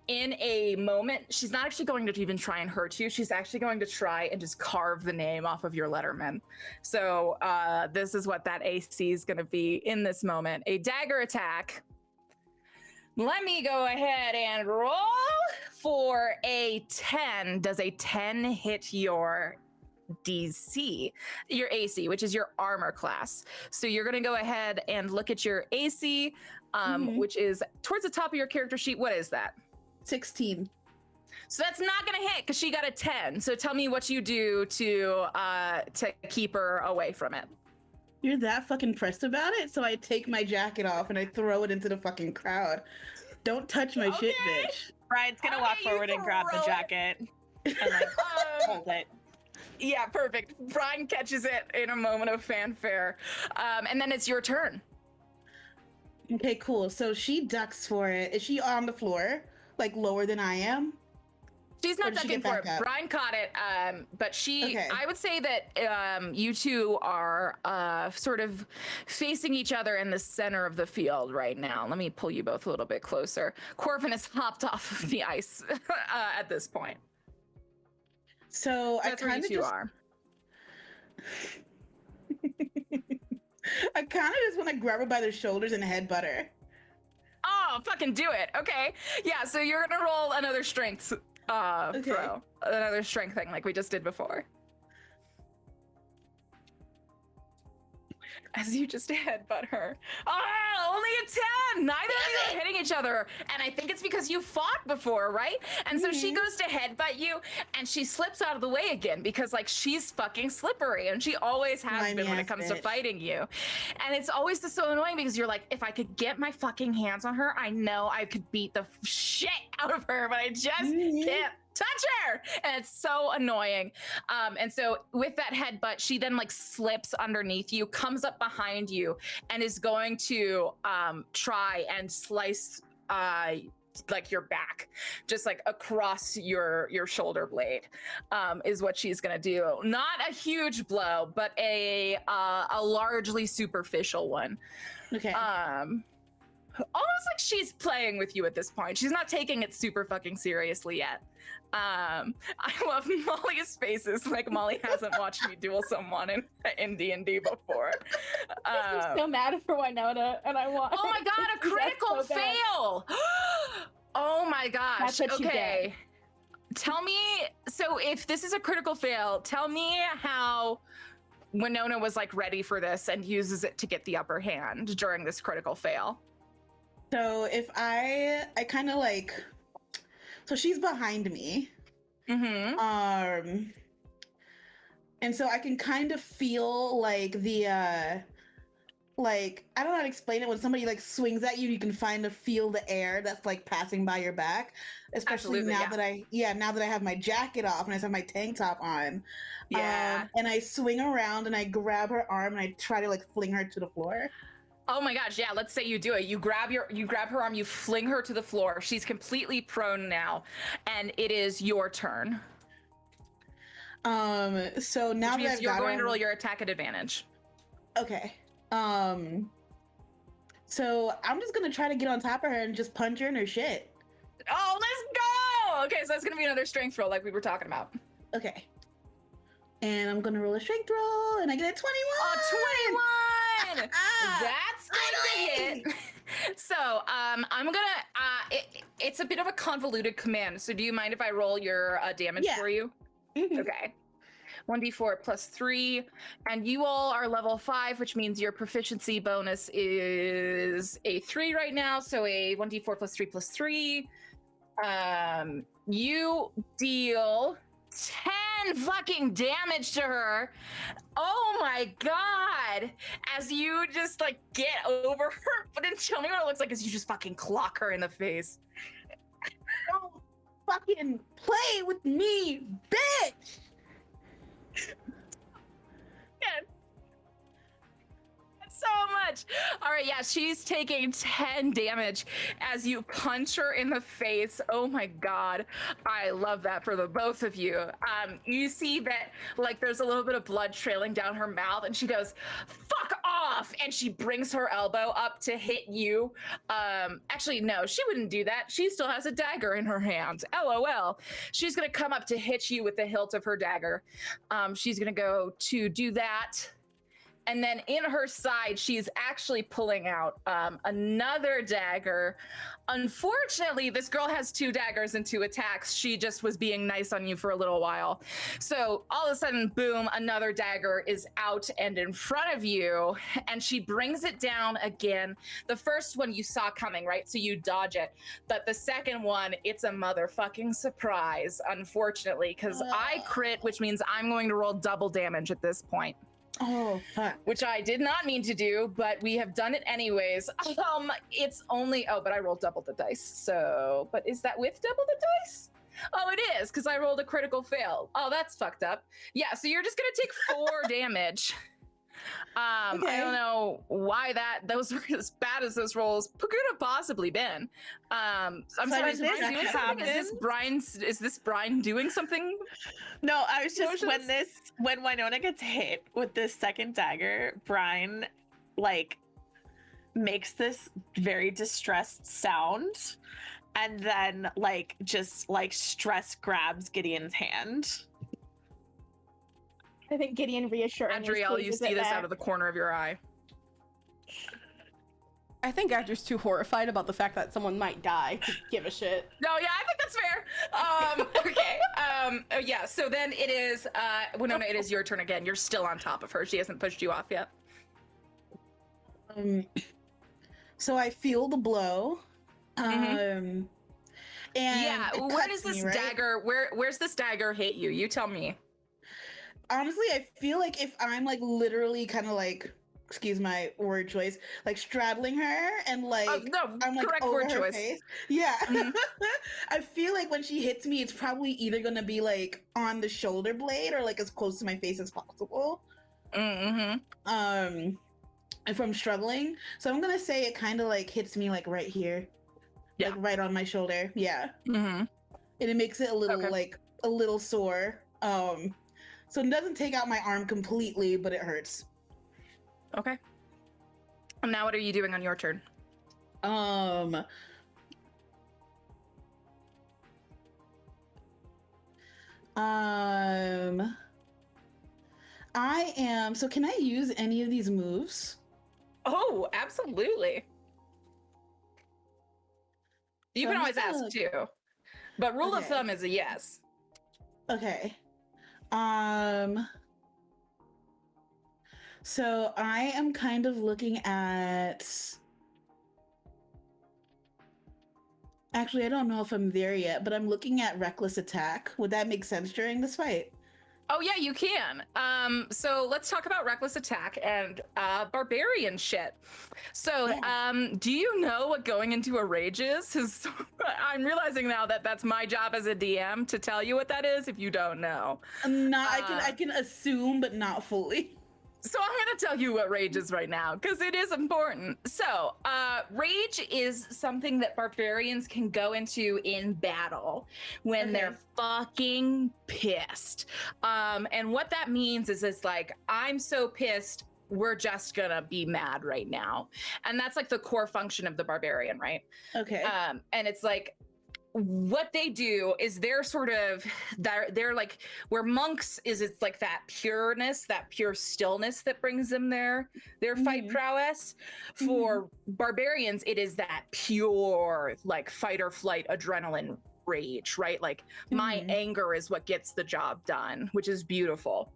in a moment, she's not actually going to even try and hurt you. She's actually going to try and just carve the name off of your letterman. So this is what that AC is going to be in this moment. A dagger attack. Let me go ahead and roll for a 10. Does a 10 hit your DC, your AC, which is your armor class? So you're going to go ahead and look at your AC, which is towards the top of your character sheet. What is that? 16. So that's not going to hit because she got a 10. So tell me what you do to keep her away from it. You're that fucking pressed about it? So I take my jacket off and I throw it into the fucking crowd. Don't touch my shit, bitch. Brian's gonna walk you forward and grab the throw it. jacket and like hold it. Yeah, perfect. Brian catches it in a moment of fanfare. And then it's your turn. Okay, cool. So she ducks for it. Is she on the floor? Like lower than I am? She's Or not did she ducking get for it. back up? Brian caught it, but Okay. I would say that you two are sort of facing each other in the center of the field right now. Let me pull you both a little bit closer. Corvin has hopped off of the ice at this point. So That's I where kind you of two just are. I kind of just want to grab her by the shoulders and headbutt her. Oh, fucking do it. Okay. Yeah, so you're going to roll another strength throw. Another strength thing like we just did before. As you just headbutt her. Oh, only a 10! Neither of you are hitting each other. And I think it's because you fought before, right? And so she goes to headbutt you and she slips out of the way again because like she's fucking slippery and she always has Slimy been when it ass comes to bitch. fighting you. And it's always just so annoying because you're like, if I could get my fucking hands on her, I know I could beat the shit out of her, but I just can't touch her, and it's so annoying. And so with that headbutt, she then like slips underneath you, comes up behind you, and is going to try and slice like your back, just like across your shoulder blade, is what she's gonna do. Not a huge blow, but a largely superficial one. Okay. Almost like she's playing with you at this point. She's not taking it super fucking seriously yet. I love Molly's faces, like Molly hasn't watched me duel someone in D&D before. I'm so mad for Winona, and I want. Oh my god, a critical so bad. fail! Oh my gosh. That's what you Okay. Tell me, so if this is a critical fail, tell me how Winona was like ready for this and uses it to get the upper hand during this critical fail. So if I kind of like, so she's behind me. Mm-hmm. And so I can kind of feel like the like I don't know how to explain it when somebody like swings at you, you can feel the air that's like passing by your back, especially Absolutely, now yeah. that I have my jacket off and I have my tank top on. Yeah. And I swing around and I grab her arm and I try to like fling her to the floor. Oh my gosh, yeah, let's say you do it. You grab her arm, you fling her to the floor. She's completely prone now, and it is your turn. So now Which that means I've you're got going her, to roll your attack at advantage. okay. So I'm just gonna try to get on top of her and just punch her in her shit. Oh, let's go! Okay, so that's gonna be another strength roll like we were talking about. Okay. And I'm gonna roll a strength roll and I get a 21! Oh, 21! Ah, That's going to hit. So, I'm gonna, it's a bit of a convoluted command, so do you mind if I roll your damage Yeah. for you? Mhm. Okay. 1d4 plus 3, and you all are level 5, which means your proficiency bonus is a 3 right now, so a 1d4 plus 3 plus 3. You deal 10 fucking damage to her. Oh my god! As you just like get over her, but then tell me what it looks like as you just fucking clock her in the face. Don't fucking play with me, bitch! Yeah. So much. All right, yeah, she's taking 10 damage as you punch her in the face. Oh my god, I love that for the both of you. You see that like there's a little bit of blood trailing down her mouth, and she goes, "Fuck off!" And she brings her elbow up to hit you. Actually, no, she wouldn't do that. She still has a dagger in her hand. LOL. She's gonna come up to hit you with the hilt of her dagger. She's gonna go to do that. And then in her side, she's actually pulling out another dagger. Unfortunately, this girl has 2 daggers and 2 attacks. She just was being nice on you for a little while. So all of a sudden, boom, another dagger is out and in front of you. And she brings it down again. The first one you saw coming, right? So you dodge it. But the second one, it's a motherfucking surprise, unfortunately, because I crit, which means I'm going to roll double damage at this point. Oh, fuck. Which I did not mean to do, but we have done it anyways. It's only, but I rolled double the dice. So, but is that with double the dice? Oh, it is, because I rolled a critical fail. Oh, that's fucked up. Yeah, so you're just gonna take 4 damage. Okay. I don't know why those were as bad as those rolls could have possibly been. I'm So sorry, is is Brian this doing something? Is this Brian doing something? No, I was just Motions? when Winona gets hit with this second dagger, Brian like makes this very distressed sound and then like just like stress grabs Gideon's hand. I think Gideon reassuring. Adriel, you see this out of the corner of your eye. I think Adriel's too horrified about the fact that someone might die to give a shit. No, yeah, I think that's fair. Okay. Yeah, so then it is Winona, it is your turn again. You're still on top of her. She hasn't pushed you off yet. So I feel the blow. Mhm. And Yeah, it where cuts does this me, right? dagger where's this dagger hit you? You tell me. Honestly, I feel like if I'm like literally kind of like, excuse my word choice, like straddling her and like No, I'm like correct over word her choice. face. Yeah. Mhm. I feel like when she hits me, it's probably either gonna be like on the shoulder blade or like as close to my face as possible. Mm-hmm. If I'm struggling. So I'm gonna say it kind of like hits me like right here. Yeah. Like right on my shoulder. Yeah. Mm-hmm. And it makes it a little Okay. like a little sore. So it doesn't take out my arm completely, but it hurts. Okay. And now what are you doing on your turn? I am, so can I use any of these moves? Oh, absolutely. You So can I'm always just ask gonna- too. But rule of Okay. thumb is a yes. Okay. So I am kind of looking at Actually, I don't know if I'm there yet, but I'm looking at reckless attack. Would that make sense during this fight? Oh yeah, you can. So let's talk about reckless attack and barbarian shit. So, do you know what going into a rage is? 'Cause I'm realizing now that that's my job as a DM to tell you what that is. If you don't know, Not. I can assume, but not fully. so I'm going to tell you what rage is right now because it is important. So, rage is something that barbarians can go into in battle when they're fucking pissed. And what that means is it's like, I'm so pissed, we're just going to be mad right now. And that's like the core function of the barbarian, right? Okay. And it's like, what they do is they're sort of they're like where monks is, it's like that pureness, that pure stillness that brings them their fight prowess. For barbarians, it is that pure like fight or flight adrenaline rage, right? Like my anger is what gets the job done, which is beautiful.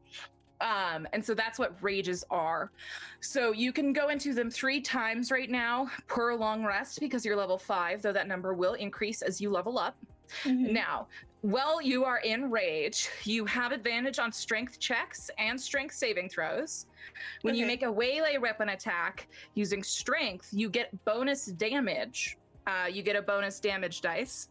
And so that's what rages are. So you can go into them 3 times right now per long rest because you're level 5, though that number will increase as you level up. Now, while you are in rage, you have advantage on strength checks and strength saving throws. When you make a melee weapon attack using strength, you get bonus damage. You get a bonus damage dice.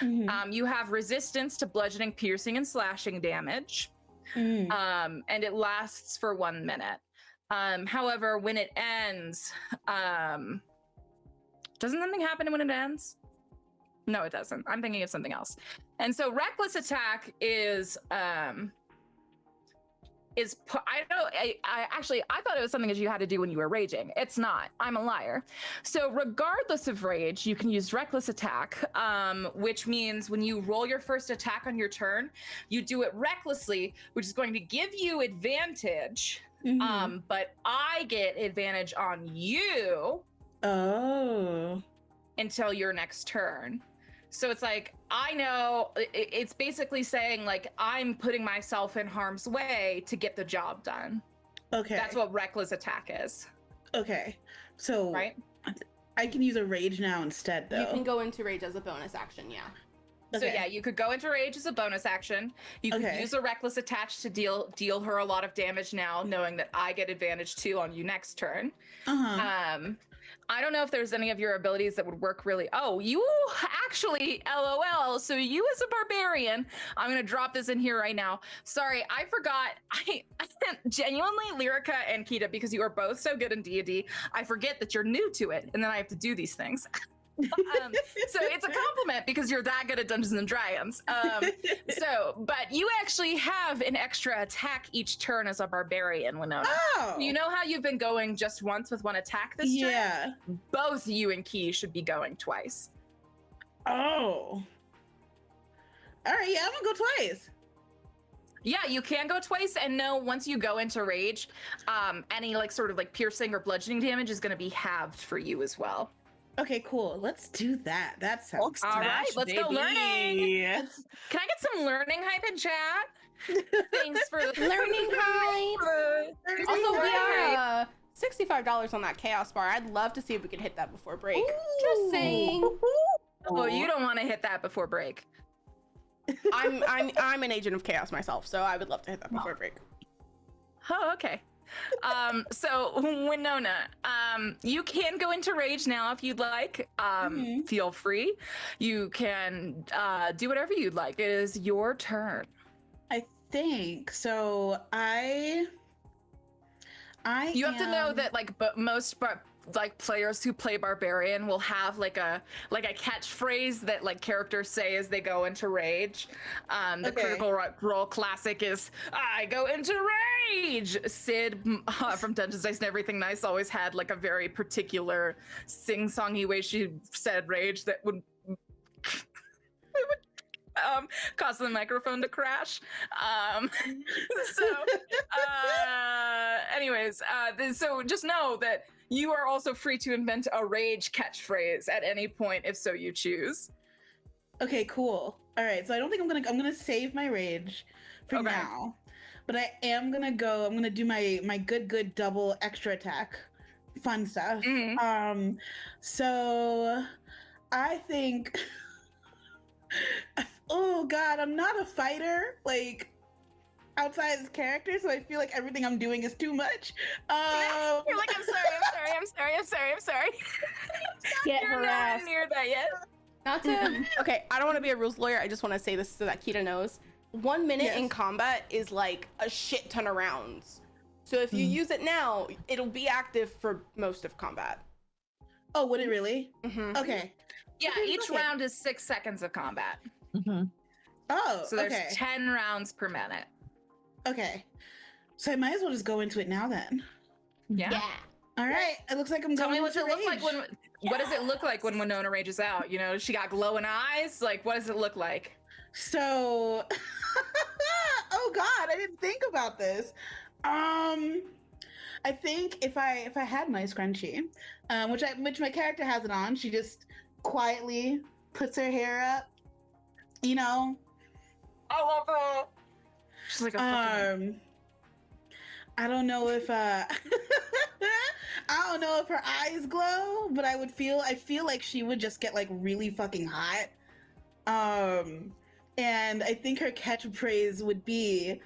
You have resistance to bludgeoning, piercing, and slashing damage. And it lasts for 1 minute. However, when it ends, doesn't something happen when it ends? No, it doesn't. I'm thinking of something else. And so reckless attack is I thought it was something that you had to do when you were raging. It's not. I'm a liar. So regardless of rage, you can use reckless attack, which means when you roll your first attack on your turn, you do it recklessly, which is going to give you advantage. But I get advantage on you until your next turn. So it's like, I know it's basically saying like, I'm putting myself in harm's way to get the job done. Okay. That's what reckless attack is. Okay. So right? I can use a rage now instead though. You can go into rage as a bonus action, yeah. So yeah, you could go into rage as a bonus action. You could use a reckless attack to deal her a lot of damage now, knowing that I get advantage too on you next turn. I don't know if there's any of your abilities that would work really. Oh, you actually, LOL. So you as a barbarian, I'm going to drop this in here right now. Sorry, I forgot. I genuinely, Lyrica and Kita, because you are both so good in D2D, I forget that you're new to it. And then I have to do these things. So it's a compliment because you're that good at Dungeons and Dragons. But you actually have an extra attack each turn as a barbarian, Winona. Oh. You know how you've been going just once with one attack this turn? Yeah. Both you and Key should be going twice. Oh. All right, yeah, I'm gonna go twice. Yeah, you can go twice, and no, once you go into rage, any like sort of like piercing or bludgeoning damage is gonna be halved for you as well. Okay, cool. Let's do that. That sounds all right. Let's go learning. Can I get some learning hype in chat? Thanks for learning hype. Also, we are $65 on that chaos bar. I'd love to see if we could hit that before break. Ooh. Just saying. Oh, you don't want to hit that before break. I'm an agent of chaos myself, so I would love to hit that before break. Oh, okay. So Winona, you can go into rage now if you'd like. Feel free. You can do whatever you'd like. It is your turn. I think so. You have to know that most players who play barbarian will have like a catchphrase that like characters say as they go into rage. The Critical Role classic is "I go into rage." Sid from Dungeons Dice and Everything Nice always had like a very particular sing-songy way she said rage that would cause the microphone to crash. So just know that you are also free to invent a rage catchphrase at any point if so you choose. Okay, cool. All right, so I don't think I'm gonna save my rage for now, but I am gonna go. I'm gonna do my good double extra attack, fun stuff. So I think Oh God, I'm not a fighter. Like outside this character, so I feel like everything I'm doing is too much. You're like, I'm sorry. Get You're nowhere harassed. near that yet. Not to. Okay, I don't want to be a rules lawyer. I just want to say this so that Kita knows. 1 minute in Yes. combat is like a shit ton of rounds. So if you use it now, it'll be active for most of combat. Oh, would it really? Mm-hmm. Okay. Yeah, Okay, each okay. round is 6 seconds of combat. Oh, So there's okay. 10 rounds per minute. Okay. So I might as well just go into it now then. Yeah. All right. It looks like I'm Tell going me what's into it look like rage. when. What does it look like when Winona rages out? You know, she got glowing eyes. Like, what does it look like? So, oh God, I didn't think about this. I think if I had my scrunchie, which my character has it on, she just quietly puts her hair up, you know. I love her. She's like a fucking. I don't know if I don't know if her eyes glow, but I feel like she would just get like really fucking hot. And I think her catchphrase would be,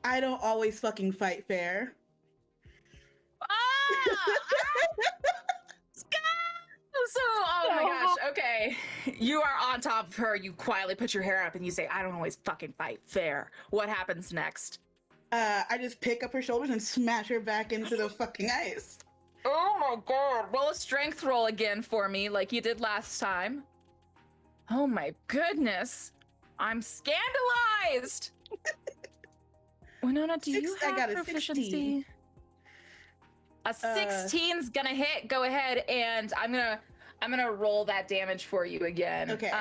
"I don't always fucking fight fair." So, oh my gosh, okay. You are on top of her, you quietly put your hair up and you say, I don't always fucking fight fair. What happens next? I just pick up her shoulders and smash her back into the fucking ice. Oh my god. Roll a strength roll again for me, like you did last time. Oh my goodness. I'm scandalized. Winona, do you I have got a proficiency? 16. A 16's gonna hit. Go ahead, and I'm gonna roll that damage for you again. Okay.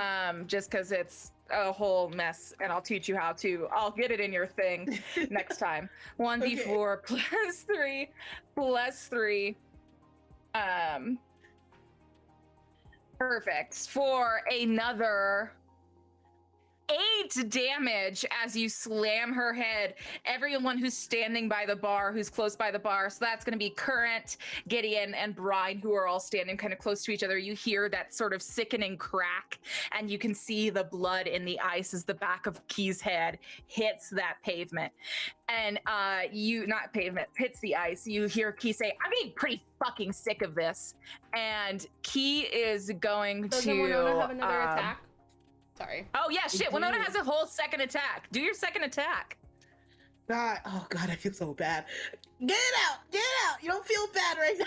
Just because it's a whole mess, and I'll teach you how to. I'll get it in your thing next time. 1d4 plus 3 plus 3. Perfect. For another 8 damage as you slam her head. Everyone who's standing by the bar, who's close by the bar. So that's going to be Current, Gideon, and Brine, who are all standing kind of close to each other. You hear that sort of sickening crack, and you can see the blood in the ice as the back of Key's head hits that pavement. And not pavement, hits the ice. You hear Key say, I'm getting pretty fucking sick of this. And Key is going Doesn't to Winona have another attack? Sorry. Oh yeah, shit. Winona has a whole second attack. Do your second attack. God, oh God, I feel so bad. Get it out! Get it out! You don't feel bad right now.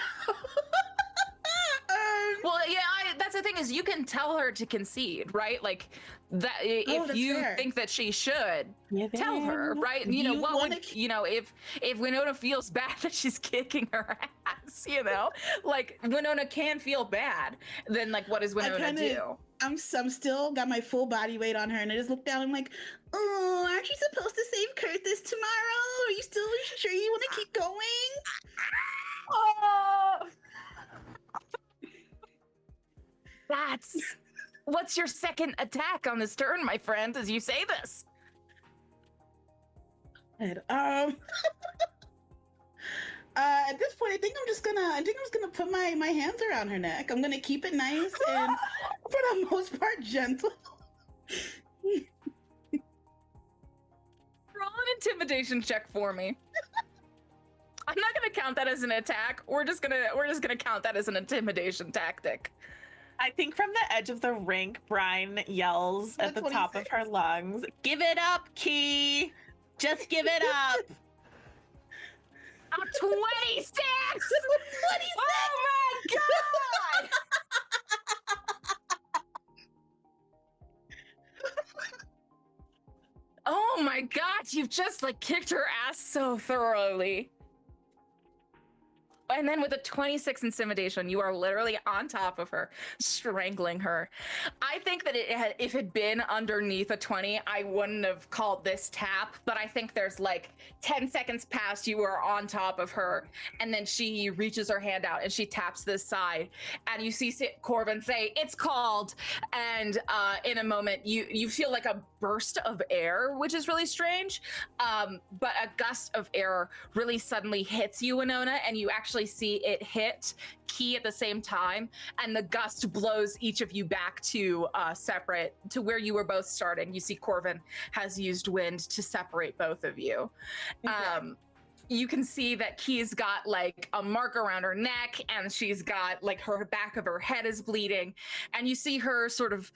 Well, yeah, that's the thing is you can tell her to concede, right? Like that if that's you fair. think that she should, tell her, right? You know You what wanna would you know if Winona feels bad that she's kicking her ass, you know, like Winona can feel bad. Then like, what does Winona do? I'm still got my full body weight on her, and I just look down. I'm like, oh, aren't you supposed to save Curtis tomorrow? Are you still sure you want to keep going? What's your second attack on this turn, my friend, as you say this? And, at this point, I think I'm just gonna put my hands around her neck. I'm gonna keep it nice and, for the most part, gentle. Roll an intimidation check for me. I'm not gonna count that as an attack. We're just gonna count that as an intimidation tactic. I think from the edge of the rink, Brine yells at That's the what he top of her says. lungs, "Give it up, Key! Just give it up!" A 26! Oh my god! Oh my god, you've just like kicked her ass so thoroughly. And then with a 26 intimidation, you are literally on top of her, strangling her. I think that if it had been underneath a 20, I wouldn't have called this tap, but I think there's like 10 seconds past you are on top of her, and then she reaches her hand out and she taps this side, and you see Corbin say, "It's called," and in a moment, you feel like a burst of air, which is really strange. But a gust of air really suddenly hits you, Winona, and you actually see it hit Key at the same time, and the gust blows each of you back to separate to where you were both starting. You see Corvin has used wind to separate both of you. Okay. You can see that Key's got like a mark around her neck, and she's got like her back of her head is bleeding, and you see her sort of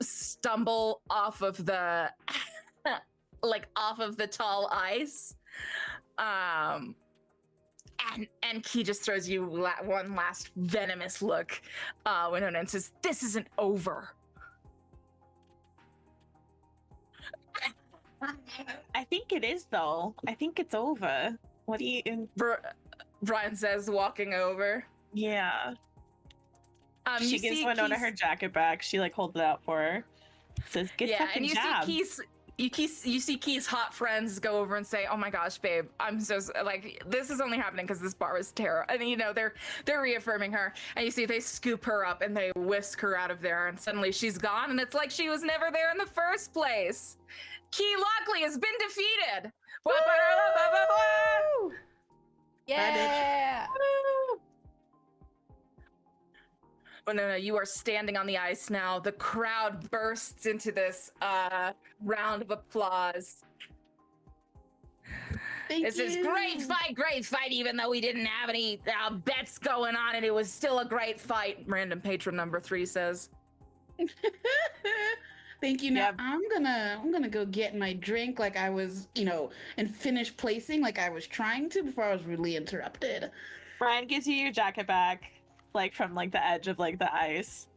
stumble off of the like off of the tall ice. And Key just throws you one last venomous look, Winona, and says, "This isn't over." I think it is, though. I think it's over. What do you? Brian says, walking over. Yeah. She You gives see Winona Key's- her jacket back. She like holds it out for her. Says, "Good yeah, fucking and you job." see you see Key's hot friends go over and say, "Oh my gosh, babe, I'm so like this is only happening because this bar is terrible." And you know they're reaffirming her, and you see they scoop her up and they whisk her out of there, and suddenly she's gone, and it's like she was never there in the first place. Key Lockley has been defeated. Woo! Yeah. Winona, you are standing on the ice now. The crowd bursts into this round of applause. Thank This is you. great fight, even though we didn't have any bets going on, and it was still a great fight, random patron number 3 says. Thank you. Now Yep. I'm gonna go get my drink like I was, and finish placing like I was trying to before I was rudely interrupted. Brian gives you your jacket back, like from like the edge of like the ice,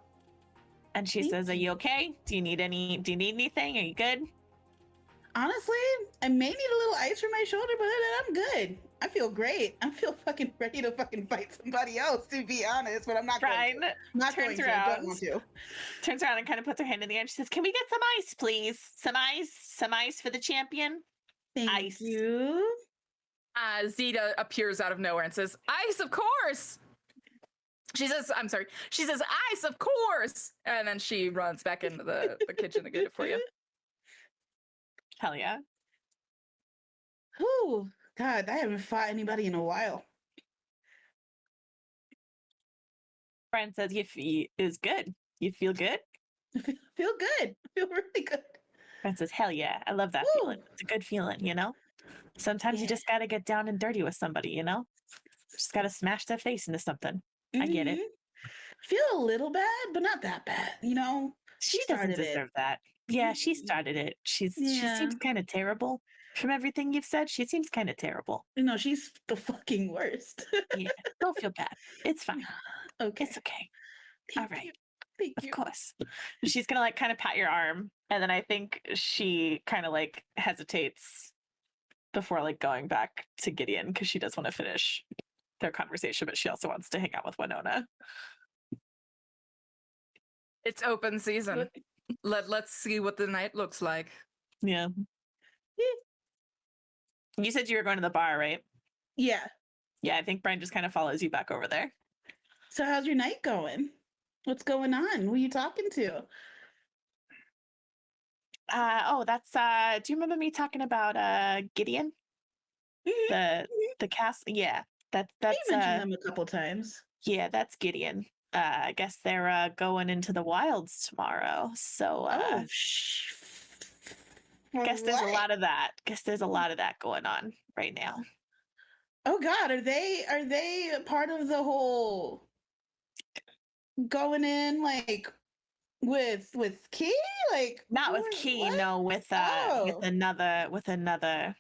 and she Thank says, "Are you okay? Do you need anything? Are you good?" Honestly, I may need a little ice for my shoulder, but I'm good. I feel great. I feel fucking ready to fucking fight somebody else, to be honest. But I'm not Brian going to. Not turns going to. I around. don't want to. turns around and kind of puts her hand in the air. And she says, "Can we get some ice, please? Some ice for the champion." Thank Ice. you. Zeta appears out of nowhere and says, "Ice, of course." She says, "Ice, of course." And then she runs back into the kitchen to get it for you. Hell yeah. Whew. God, I haven't fought anybody in a while. Brian says, is good. You feel good?" I feel good. I feel really good. Brian says, "Hell yeah. I love that Woo. feeling. It's a good feeling, you know? Sometimes you Yeah. just got to get down and dirty with somebody, you know? Just got to smash their face into something." I get it. Mhm. Feel a little bad, but not that bad, She doesn't started it. deserve that. Yeah, she Mhm. started it. She Yeah. seems kind of terrible. From everything you've said, she seems kind of terrible. She's the fucking worst. Yeah, don't feel bad. It's fine. Okay. It's okay. Thank all right. you. Thank Of you. course. She's gonna like kind of pat your arm, and then I think she kind of like hesitates before like going back to Gideon because she does want to finish their conversation, but she also wants to hang out with Winona. It's open season. Let's see what the night looks like. Yeah. You said you were going to the bar, right? Yeah. Yeah, I think Brian just kind of follows you back over there. So how's your night going? What's going on? Who are you talking to? That's do you remember me talking about Gideon? The castle? Yeah. That's You mentioned them a couple times. yeah, that's Gideon. I guess they're going into the wilds tomorrow. So guess there's a lot of that. Guess there's a lot of that going on right now. Oh God, are they a part of the whole going in like with Key? Like Not with what- Key, what? no, with Oh. another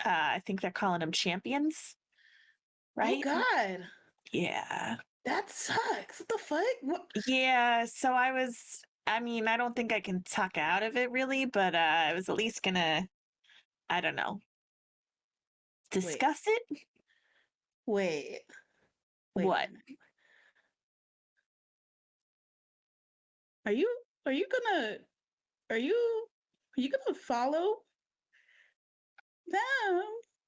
I think they're calling them champions. Right? Oh God, Yeah. that sucks. What the fuck? What? Yeah, so I don't think I can tuck out of it really, but I was at least gonna, I don't know, discuss it. Wait. a What? minute. Are you gonna follow them?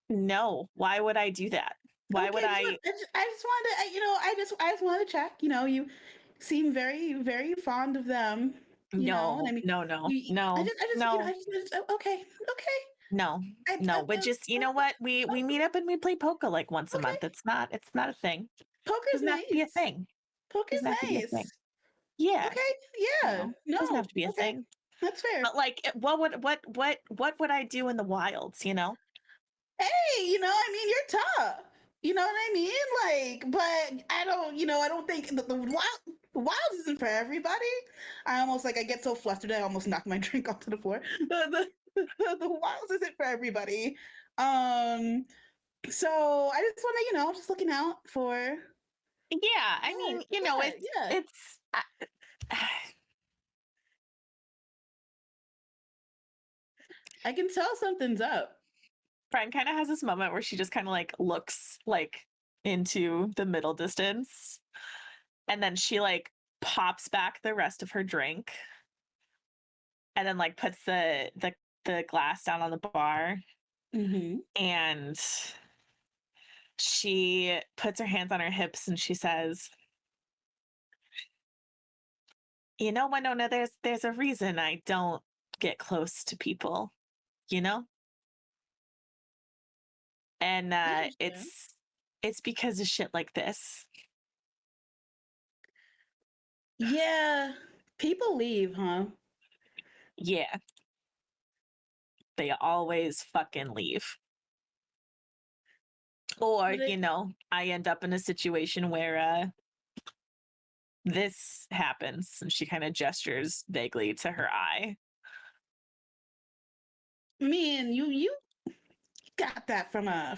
No, why would I do that? Why would Okay, I? I just wanted to, I just wanted to check. You seem very, very fond of them. You know, and No, I mean, no, no, you, no, you know, no, okay, okay. no, no. But just, you know what? We meet up and we play poker like once a Okay. month. It's not a thing. Poker's Doesn't have to be a nice. thing. Poker's Doesn't have to be a thing. nice. Yeah, Okay, you yeah, know, doesn't have no, to be a okay, thing. that's fair. But like, what would I do in the wilds? You know? Hey, you know, I mean, you're tough. You know what I mean? Like, but I don't, you know, I don't think the wild isn't for everybody. I almost like I get so flustered I almost knock my drink onto the floor. The wilds isn't for everybody. Um, so I just want to, you know, just looking out for. Yeah, I mean, you know, yeah. it's. I can tell something's up. Brian kind of has this moment where she just kind of like looks like into the middle distance, and then she like pops back the rest of her drink, and then like puts the glass down on the bar, Mm-hmm. and she puts her hands on her hips and she says, "You know, Winona, there's a reason I don't get close to people, you know? And it's because of shit like this." Yeah, people leave, huh? Yeah. They always fucking leave. Or, They- you know, I end up in a situation where this happens, and she kind of gestures vaguely to her eye. I mean, you got that from a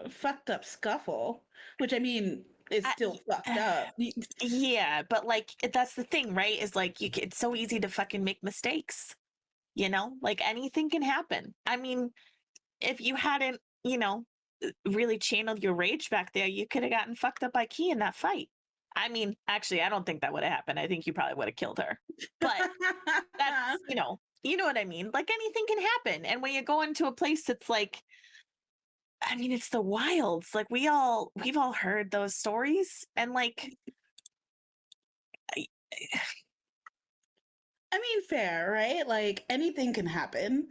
fucked up scuffle, which I mean is still fucked up. Yeah, but like that's the thing, right? Is like it's so easy to fucking make mistakes. You know, like anything can happen. I mean, if you hadn't, you know, really channeled your rage back there, you could have gotten fucked up by Key in that fight. I mean, actually, I don't think that would have happened. I think you probably would have killed her. But that's, you know what I mean? Like anything can happen. And when you go into a place that's like, I mean, it's the wilds. Like we've all heard those stories, and like I mean, fair, right? Like anything can happen,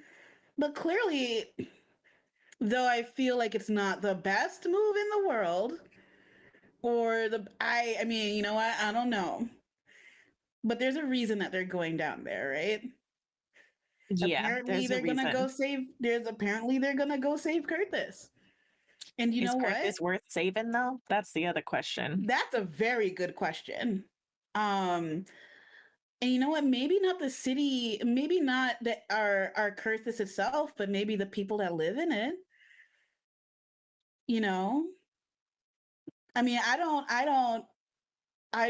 but clearly, though, I feel like it's not the best move in the world, or I mean, you know what? I don't know, but there's a reason that they're going down there, right? yeah, Apparently, there's a they're gonna go reason. save. Apparently they're gonna go save Curtis. And you Is know what? Curtis worth saving though? That's the other question. That's a very good question. And you know what? Maybe not the city, maybe not our Curtis itself, but maybe the people that live in it. You know? I mean, I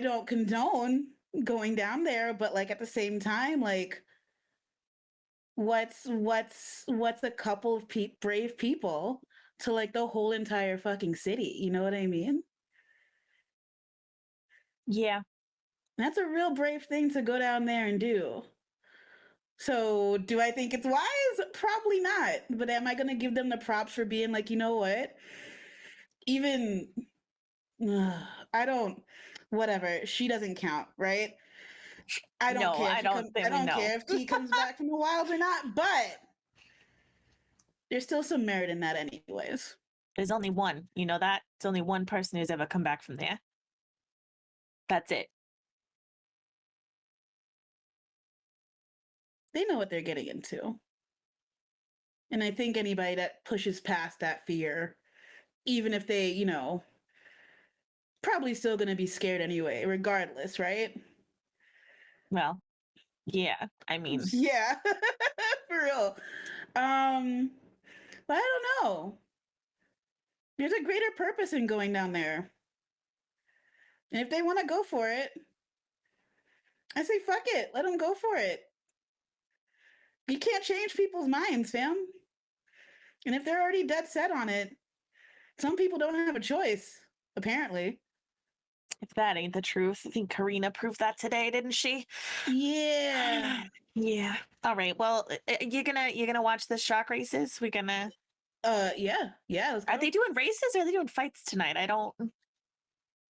don't condone going down there, but like at the same time, like what's a couple of brave people to like the whole entire fucking city? You know what I mean? Yeah. That's a real brave thing to go down there and do. So, do I think it's wise? Probably not. But am I going to give them the props for being like, you know what? Even, I don't, whatever. She doesn't count, right? I don't No, care. I don't think I don't no. care if T comes back from the wilds or not, but there's still some merit in that, anyways. There's only one. You know that? It's only one person who's ever come back from there. That's it. They know what they're getting into. And I think anybody that pushes past that fear, even if they, you know, probably still going to be scared anyway, regardless, right? Well, yeah. I mean, Yeah, for real. But I don't know. There's a greater purpose in going down there. And if they want to go for it, I say fuck it. Let them go for it. You can't change people's minds, fam. And if they're already dead set on it, some people don't have a choice, apparently. if that ain't the truth, I think Karina proved that today, didn't she? Yeah. Yeah. All right. Well, you're gonna watch the shock races. We're gonna. Yeah. Let's go. Are they doing races or are they doing fights tonight? I don't.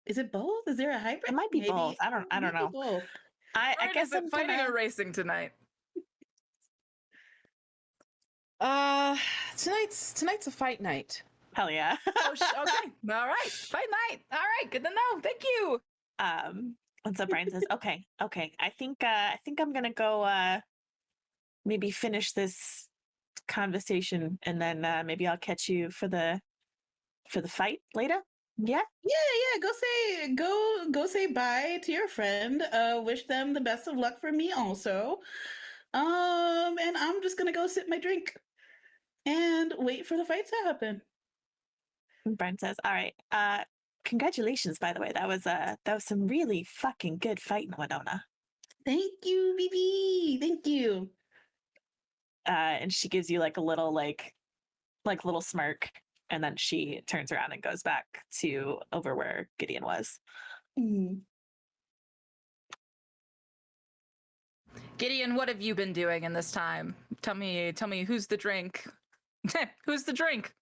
Is it both? Is there a hybrid? It might be both. I don't Maybe know. both. I Alright, guess is it I'm fighting gonna... or racing tonight? Tonight's a fight night. Hell yeah. Oh, okay. All right. Fight night. All right. Good to know. Thank you. And so Brian says, okay, I think I'm gonna go maybe finish this conversation, and then maybe I'll catch you for the fight later. Yeah. Yeah. Go say bye to your friend. Wish them the best of luck for me also. And I'm just gonna go sip my drink and wait for the fight to happen. And Brian says, all right. Congratulations, by the way. That was some really fucking good fighting, Winona. Thank you, BB. Thank you. And she gives you like a little like little smirk, and then she turns around and goes back to over where Gideon was. Mm. Gideon, what have you been doing in this time? Tell me who's the drink? Who's the drink?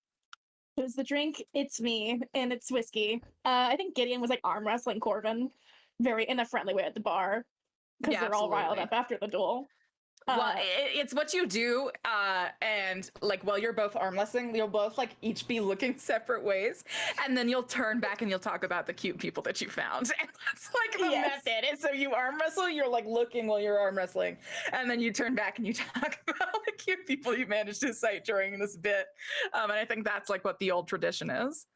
Who's the drink? It's me, and it's whiskey. I think Gideon was like arm wrestling Corbin, very in a friendly way at the bar, because Yeah, they're all riled absolutely. up after the duel. Well, it's what you do, and like while you're both arm wrestling, you'll both like each be looking separate ways, and then you'll turn back and you'll talk about the cute people that you found. And that's like the Yes. method. And so you arm wrestle, you're like looking while you're arm wrestling, and then you turn back and you talk about the cute people you managed to sight during this bit. And I think that's like what the old tradition is.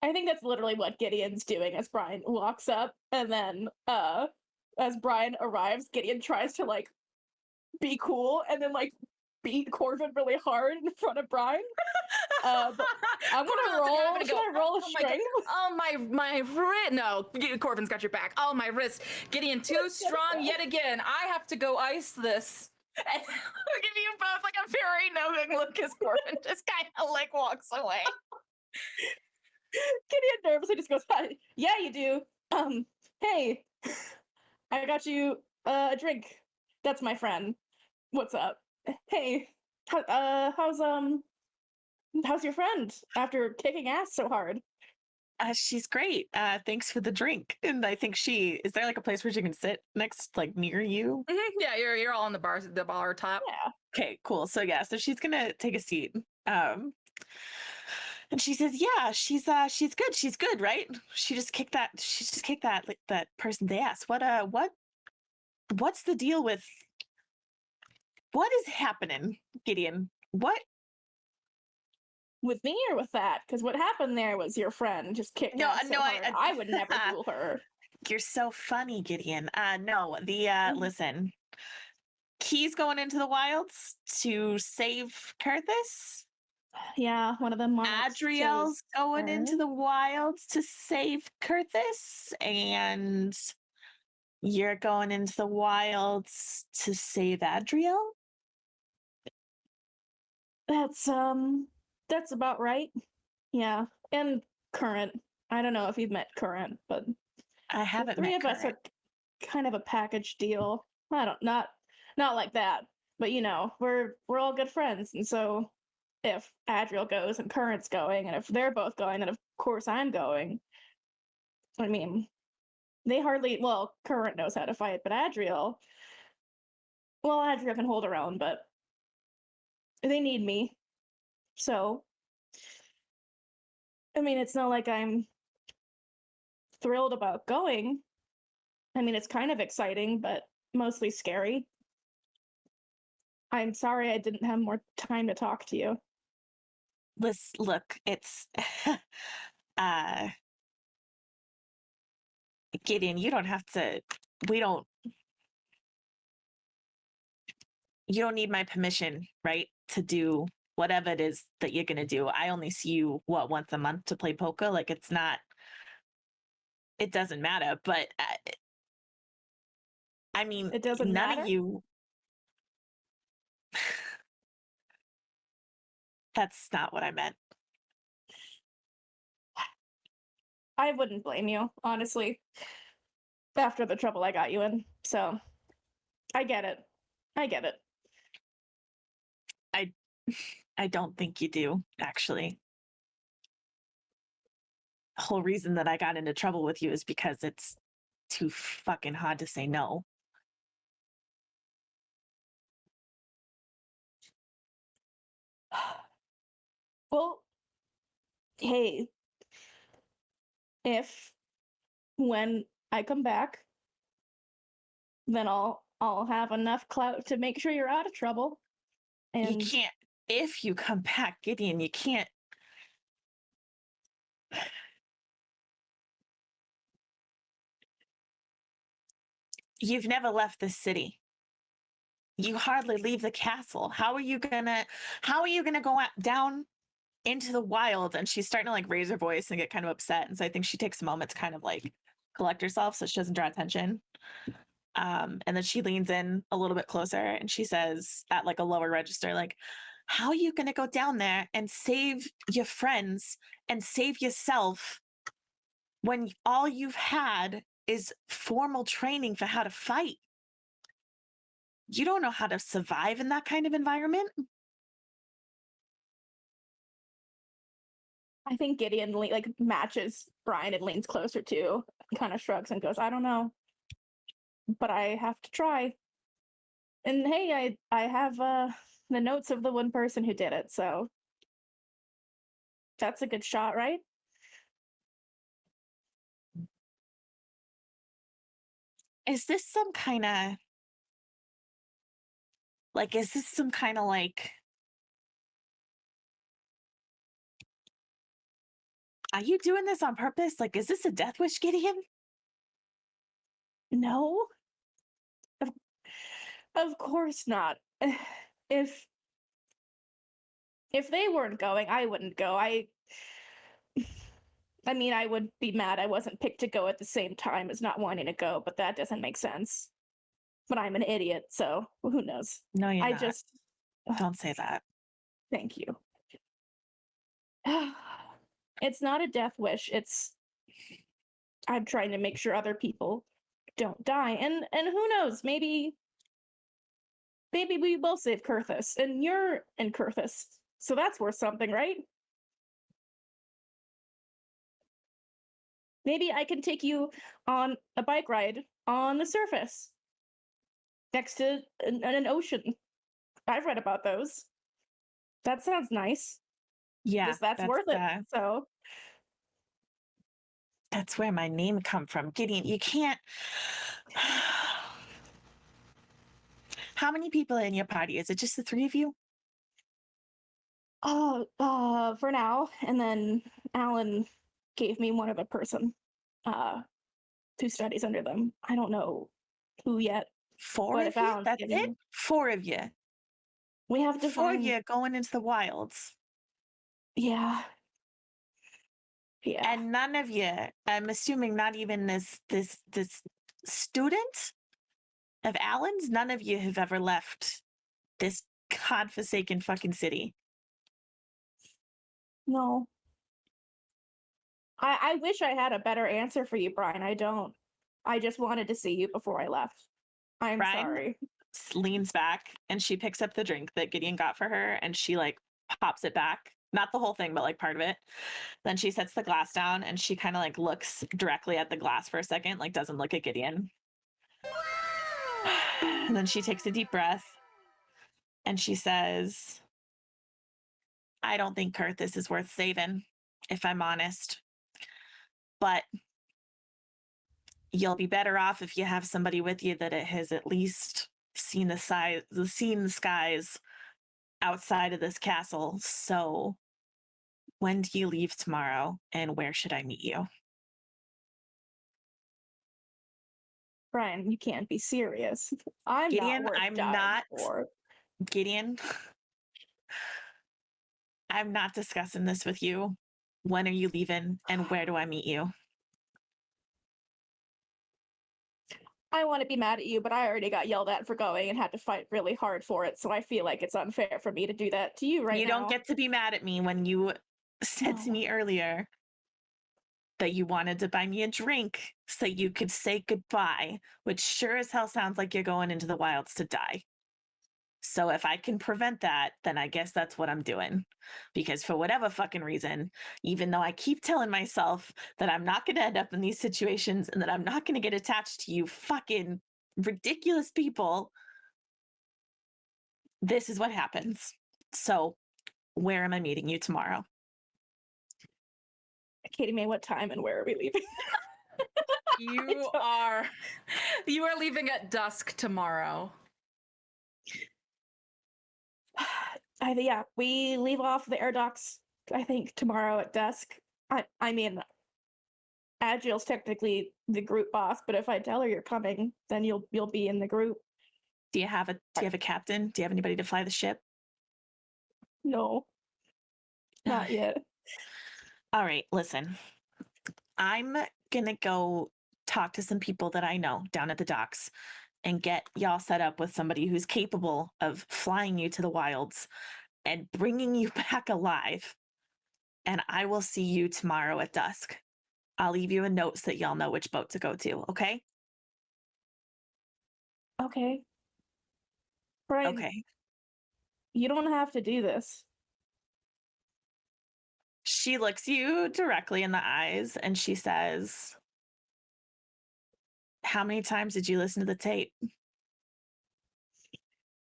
I think that's literally what Gideon's doing as Brian walks up, and then as Brian arrives, Gideon tries to like be cool and then like beat Corvin really hard in front of Brian. But I'm gonna roll. Should I roll a strength? My wrist. No, Corvin's got your back. Oh, my wrist. Gideon, too strong yet again. I have to go ice this. And I'll give you both like a very knowing look as Corbin just kind of like walks away. Gideon nervously just goes, "Yeah, you do. Hey, I got you a drink. That's my friend. What's up? Hey, how's your friend after kicking ass so hard?" She's great. Thanks for the drink. And I think is there like a place where she can sit next, like near you? Mm-hmm. Yeah, you're all on the bar top. Yeah. Okay, cool. So yeah, so she's gonna take a seat. And she says, "Yeah, she's good. She's good, right? She just kicked that like that person's ass. What's the deal with what is happening, Gideon? What?" With me or with that? Because what happened there was your friend just kicked ass so hard. I would never fool her. You're so funny, Gideon. No, listen. Key's going into the wilds to save Kurthis. Yeah, one of them. Adriel's going into the wilds to save Kurthis, and you're going into the wilds to save Adriel? That's about right. Yeah, and Current. I don't know if you've met Current, but I haven't the three met of us are kind of a package deal. Not like that, but you know, we're all good friends, and so if Adriel goes and Current's going, and if they're both going, then of course I'm going. I mean, they hardly, well, Current knows how to fight, but Adriel can hold her own, but they need me. So, I mean, it's not like I'm thrilled about going. I mean, it's kind of exciting, but mostly scary. I'm sorry I didn't have more time to talk to you. Look, it's Gideon, you don't have to you don't need my permission, right? To do whatever it is that you're gonna do. I only see you once a month to play poker. Like it doesn't matter, but I mean, It doesn't none matter? of you. That's not what I meant. I wouldn't blame you, honestly, after the trouble I got you in. So, I get it. I don't think you do, actually. The whole reason that I got into trouble with you is because it's too fucking hard to say no. Well, hey, if when I come back, then I'll have enough clout to make sure you're out of trouble. You And can't, if you come back, Gideon, you can't. You've never left the city. You hardly leave the castle. How are you gonna go down into the wild? And she's starting to like raise her voice and get kind of upset. And so I think she takes a moment to kind of like collect herself so she doesn't draw attention. And then she leans in a little bit closer and she says at like a lower register, like, how are you gonna go down there and save your friends and save yourself when all you've had is formal training for how to fight? You don't know how to survive in that kind of environment. I think Gideon like matches Brian and leans closer too, kind of shrugs and goes, I don't know, but I have to try. And hey, I have the notes of the one person who did it, so that's a good shot, right? Is this some kind of like, are you doing this on purpose? Like, is this a death wish, Gideon? No. Of course not. If they weren't going, I wouldn't go. I mean, I would be mad I wasn't picked to go at the same time as not wanting to go, but that doesn't make sense. But I'm an idiot, so who knows? No, you're I not. just Don't say that. thank you. It's not a death wish. I'm trying to make sure other people don't die. And who knows, maybe we will save Kurthus, and you're in Kurthus. So that's worth something, right? Maybe I can take you on a bike ride on the surface next to an ocean. I've read about those. That sounds nice. Yeah, That's worth it. So that's where my name come from, Gideon. You can't. How many people are in your party? Is it just the three of you? for now. And then Alan gave me one other person who studies under them. I don't know who yet. Four But of if you? Alan's That's giving it? me- 4 of you. We have to 4 of find. you going into the wilds. Yeah. Yeah. And none of you, I'm assuming not even this student of Alan's, none of you have ever left this godforsaken fucking city. No. I wish I had a better answer for you, Brian. I don't. I just wanted to see you before I left. I'm Brian? sorry. Leans back and she picks up the drink that Gideon got for her and she like pops it back. Not the whole thing, but like part of it. Then she sets the glass down and she kind of like looks directly at the glass for a second, like doesn't look at Gideon. And then she takes a deep breath and she says, I don't think Kurthus is worth saving, if I'm honest. But you'll be better off if you have somebody with you that it has at least seen the skies outside of this castle. So when do you leave tomorrow and where should I meet you? Brian, you can't be serious. I'm Gideon, not worth I'm dying not. for. Gideon, I'm not discussing this with you. When are you leaving and where do I meet you? I want to be mad at you, but I already got yelled at for going and had to fight really hard for it, so I feel like it's unfair for me to do that to you right now. You don't get to be mad at me when you said to me earlier that you wanted to buy me a drink so you could say goodbye, which sure as hell sounds like you're going into the wilds to die. So if I can prevent that, then I guess that's what I'm doing. Because for whatever fucking reason, even though I keep telling myself that I'm not going to end up in these situations and that I'm not going to get attached to you fucking ridiculous people, this is what happens. So where am I meeting you tomorrow? Katie May, what time and where are we leaving? You are leaving at dusk tomorrow. Yeah, we leave off the air docks, I think, tomorrow at dusk. I mean, Agil's technically the group boss, but if I tell her you're coming, then you'll be in the group. Do you have a captain? Do you have anybody to fly the ship? No, not yet. All right, listen. I'm gonna go talk to some people that I know down at the docks and get y'all set up with somebody who's capable of flying you to the wilds and bringing you back alive. And I will see you tomorrow at dusk. I'll leave you a note so that y'all know which boat to go to, okay? Okay. Brian, Okay. you don't have to do this. She looks you directly in the eyes and she says, how many times did you listen to the tape?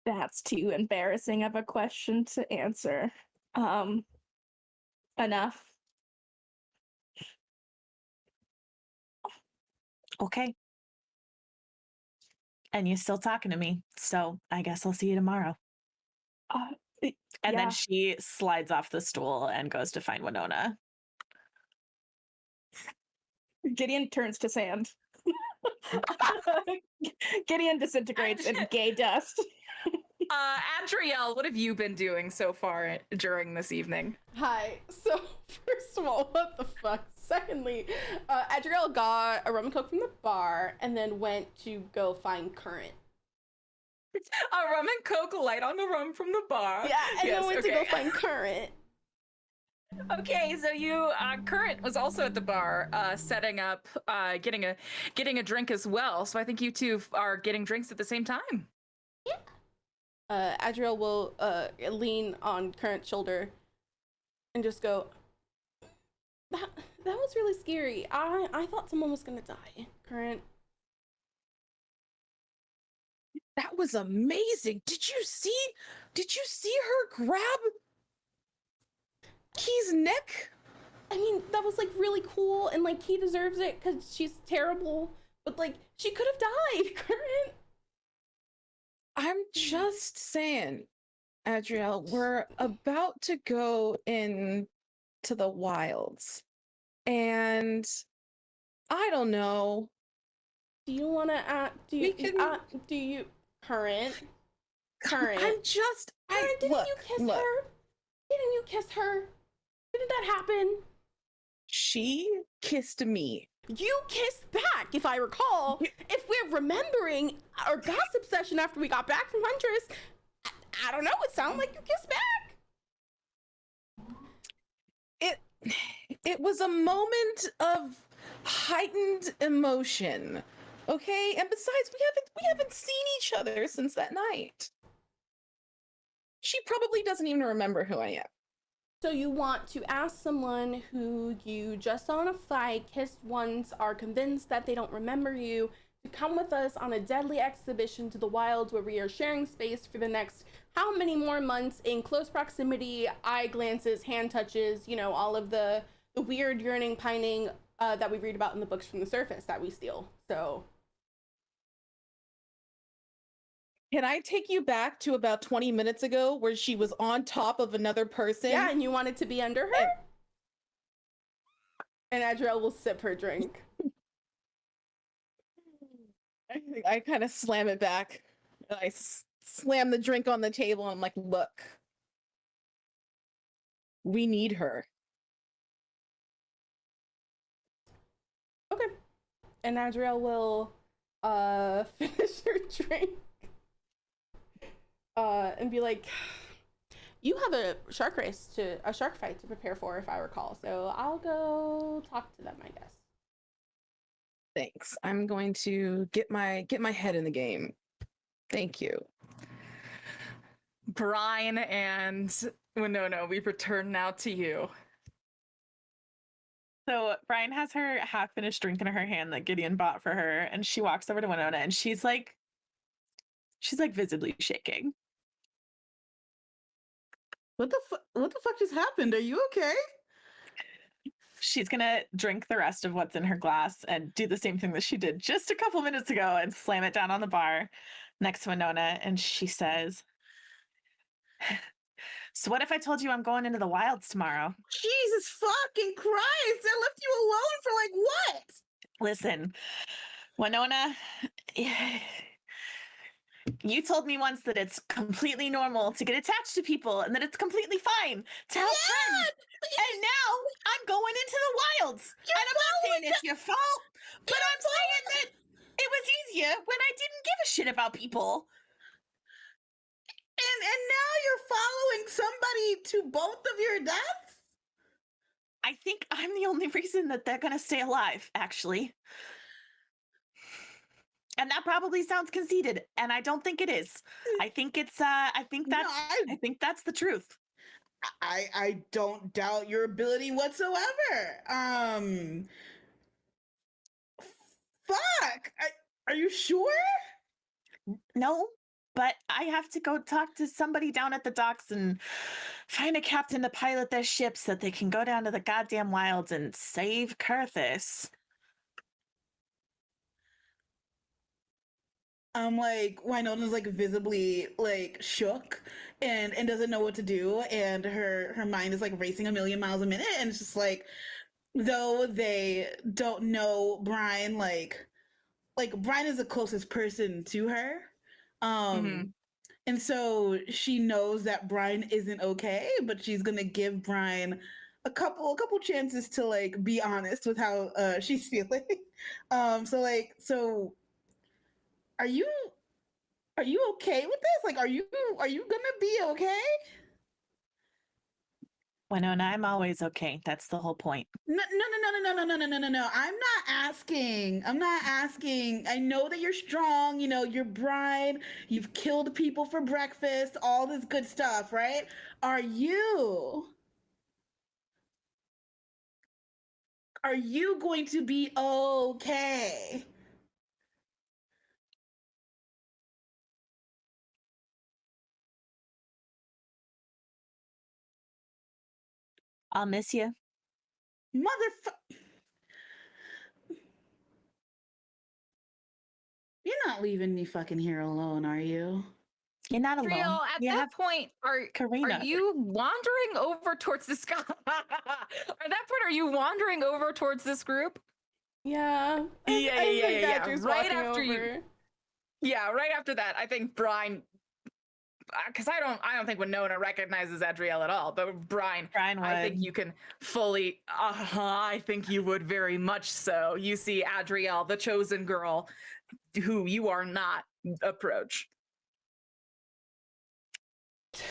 That's too embarrassing of a question to answer. Enough. Okay. And you're still talking to me, so I guess I'll see you tomorrow. And Yeah. then she slides off the stool and goes to find Winona. Gideon turns to sand. Gideon disintegrates in gay dust. Adriel, what have you been doing so far during this evening? Hi. So, first of all, what the fuck? Secondly, Adriel got a rum and coke from the bar and then went to go find Current. A rum and coke light on the rum from the bar. Yeah, and then went to go find Current. Okay, so you Current was also at the bar, setting up, getting a drink as well. So I think you two are getting drinks at the same time. Yeah. Adriel will lean on Current's shoulder and just go, that was really scary. I thought someone was gonna die. Current. That was amazing. Did you see her grab Key's neck? I mean, that was like really cool, and like Key deserves it because she's terrible, but like she could have died. Current. I'm just saying, Adriel, we're about to go into the wilds. And I don't know. Do you want to do you Current? Current. Current, didn't you kiss her? Didn't you kiss her? Didn't that happen? She kissed me. You kissed back, if I recall. If we're remembering our gossip session after we got back from Huntress, I don't know, it sounded like you kissed back. It was a moment of heightened emotion. Okay? And besides, we haven't seen each other since that night. She probably doesn't even remember who I am. So you want to ask someone who you just saw in a fight, kissed once, are convinced that they don't remember you, to come with us on a deadly exhibition to the wilds where we are sharing space for the next how many more months in close proximity, eye glances, hand touches, you know, all of the weird yearning, pining that we read about in the books from the surface that we steal. So can I take you back to about 20 minutes ago where she was on top of another person? yeah, and you wanted to be under her? And Adriel will sip her drink. I kind of slam it back. I slam the drink on the table and I'm like, look, we need her. Okay. And Adriel will finish her drink. And be like, you have a shark fight to prepare for, if I recall. So I'll go talk to them, I guess. Thanks. I'm going to get my head in the game. Thank you. Brine and Winona, we return now to you. So Brian has her half-finished drink in her hand that Gideon bought for her, and she walks over to Winona, and she's like visibly shaking. What the fuck just happened? Are you okay? She's gonna drink the rest of what's in her glass and do the same thing that she did just a couple minutes ago and slam it down on the bar next to Winona, and she says, "So what if I told you I'm going into the wilds tomorrow?" Jesus fucking Christ! I left you alone for like what? Listen, Winona, you told me once that it's completely normal to get attached to people and that it's completely fine to help friends. And now I'm going into the wilds. And I'm not saying it's your fault, but I'm saying that it was easier when I didn't give a shit about people. And now you're following somebody to both of your deaths? I think I'm the only reason that they're gonna stay alive, actually. And that probably sounds conceited, and I don't think it is. I think it's I think that's the truth. I don't doubt your ability whatsoever. Fuck. Are you sure? No, but I have to go talk to somebody down at the docks and find a captain to pilot their ship so that they can go down to the goddamn wilds and save Kurthus. Like Winona's like visibly like shook and doesn't know what to do, and her mind is like racing a million miles a minute, and it's just like, though they don't know Brian, like Brian is the closest person to her. And so she knows that Brian isn't okay, but she's gonna give Brian a couple chances to like be honest with how she's feeling. So are you okay with this? Like, are you gonna be okay? Winona, I'm always okay. That's the whole point. No. I'm not asking. I know that you're strong. You know, you're Brian. You've killed people for breakfast. All this good stuff, right? Are you going to be okay? I'll miss you. Motherfucker. You're not leaving me fucking here alone, are you? You're not alone. Adriel, at that point, are Karina. you wandering over towards this guy? At that point, are you wandering over towards this group? Yeah. Yeah. Andrew's Right walking after you. over. Yeah, right after that, I think Brian, because I don't think Winona recognizes Adriel at all, but Brian would. I think you can fully, I think you would very much so. You see Adriel, the chosen girl, who you are not, approach.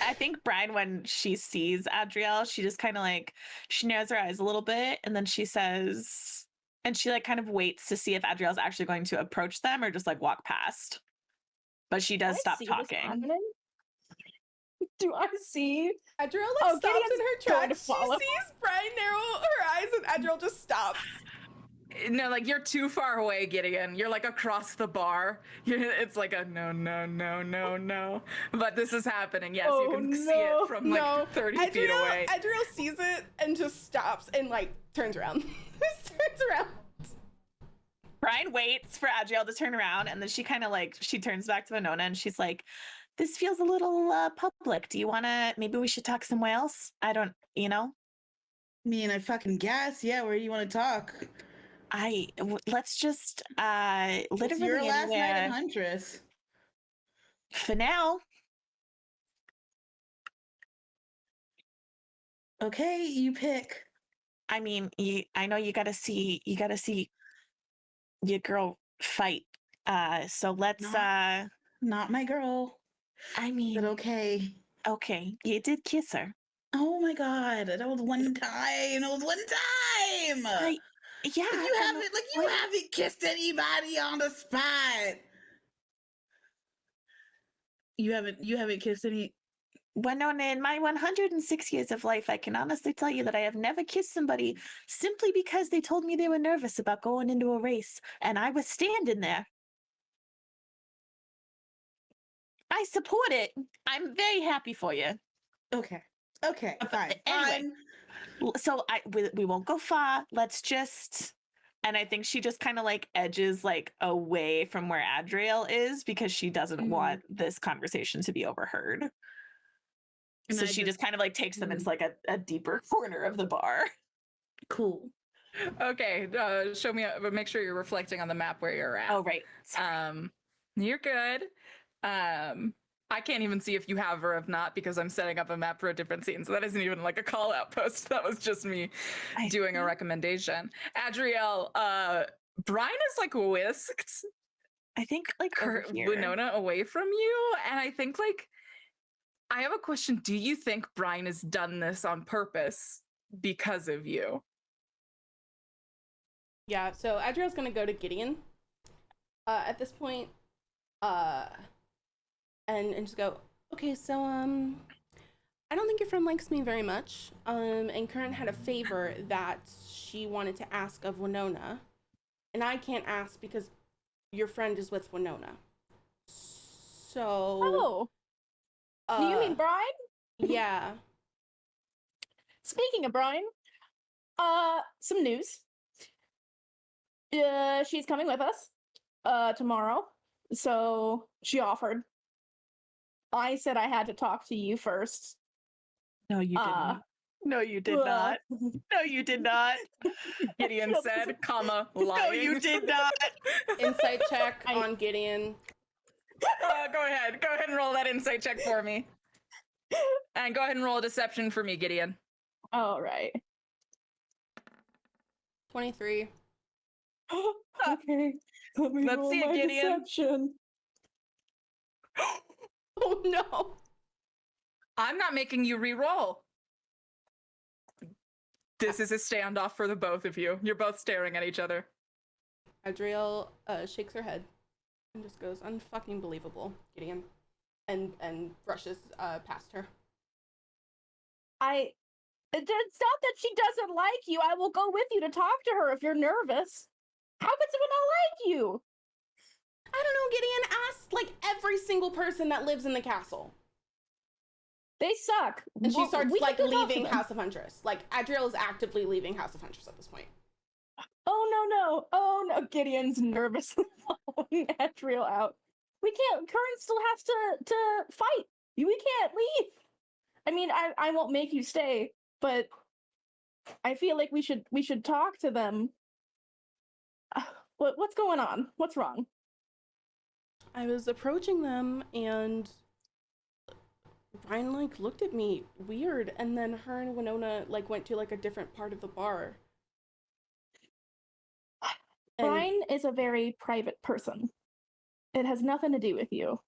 I think Brian, when she sees Adriel, she just kind of like, she narrows her eyes a little bit, and then she says, and she like kind of waits to see if Adriel's actually going to approach them or just like walk past. But she does stop talking. Do I see? Adriel like stops Gideon's in her going to tracks. She follow. sees Brian narrow her eyes, and Adriel just stops. No, like you're too far away, Gideon. You're like across the bar. It's like a no. But this is happening. Yes, you can see it from like 30 feet away. Adriel sees it and just stops and like turns around. Turns around. Brian waits for Adriel to turn around, and then she kind of like, she turns back to Winona and she's like, this feels a little public. Do you want to, maybe we should talk somewhere else? I don't, you know? I mean, I fucking guess. Yeah, where do you want to talk? Let's just It's literally your last anywhere. night at Huntress. For now. Okay, you pick. I mean, I know you gotta see your girl fight. So let's Not my girl. I mean, But okay. okay, you did kiss her. Oh my god, that was one time. Yeah. You haven't kissed anybody on the spot. You haven't kissed any. Winona, in my 106 years of life, I can honestly tell you that I have never kissed somebody simply because they told me they were nervous about going into a race, and I was standing there. I support it. I'm very happy for you. Okay. But Fine. anyway, so we won't go far. Let's just. And I think she just kind of like edges like away from where Adriel is because she doesn't want this conversation to be overheard. And So I she just kind of like takes them into like a deeper corner of the bar. Cool. Okay, show me. Make sure you're reflecting on the map where you're at. Oh, right. Sorry. You're good. I can't even see if you have or have not because I'm setting up a map for a different scene. So that isn't even like a call out post. That was just me doing a recommendation. Adriel, Brian is like whisked I think like Winona away from you. And I think like, I have a question. Do you think Brian has done this on purpose because of you? Yeah, so Adriel's gonna go to Gideon at this point, and just go, okay, so I don't think your friend likes me very much. And Current had a favor that she wanted to ask of Winona, and I can't ask because your friend is with Winona. So Do you mean Brian? yeah. Speaking of Brian, some news. She's coming with us tomorrow. So she offered. I said I had to talk to you first. No, you didn't. No, you did not. No, you did not. Gideon said, comma, lying. No, you did not. Insight check on Gideon. Go ahead and roll that insight check for me. And go ahead and roll a deception for me, Gideon. All right. 23. Okay. Let me Let's roll see it, my Gideon. deception. Oh no. I'm not making you re-roll. This is a standoff for the both of you. You're both staring at each other. Adriel shakes her head and just goes, unfucking believable, Gideon, and brushes past her. It's not that she doesn't like you. I will go with you to talk to her if you're nervous. How could someone not like you? I don't know, Gideon. Ask like every single person that lives in the castle. They suck. And she Well, starts we can like go talk to leaving them. House of Huntress. Like Adriel is actively leaving House of Huntress at this point. Oh no, Gideon's nervously following Adriel out. We can't, Current still has to fight. We can't leave. I mean, I won't make you stay, but I feel like we should talk to them. What's going on? What's wrong? I was approaching them and Brian like looked at me weird, and then her and Winona like went to like a different part of the bar. And Brian is a very private person. It has nothing to do with you.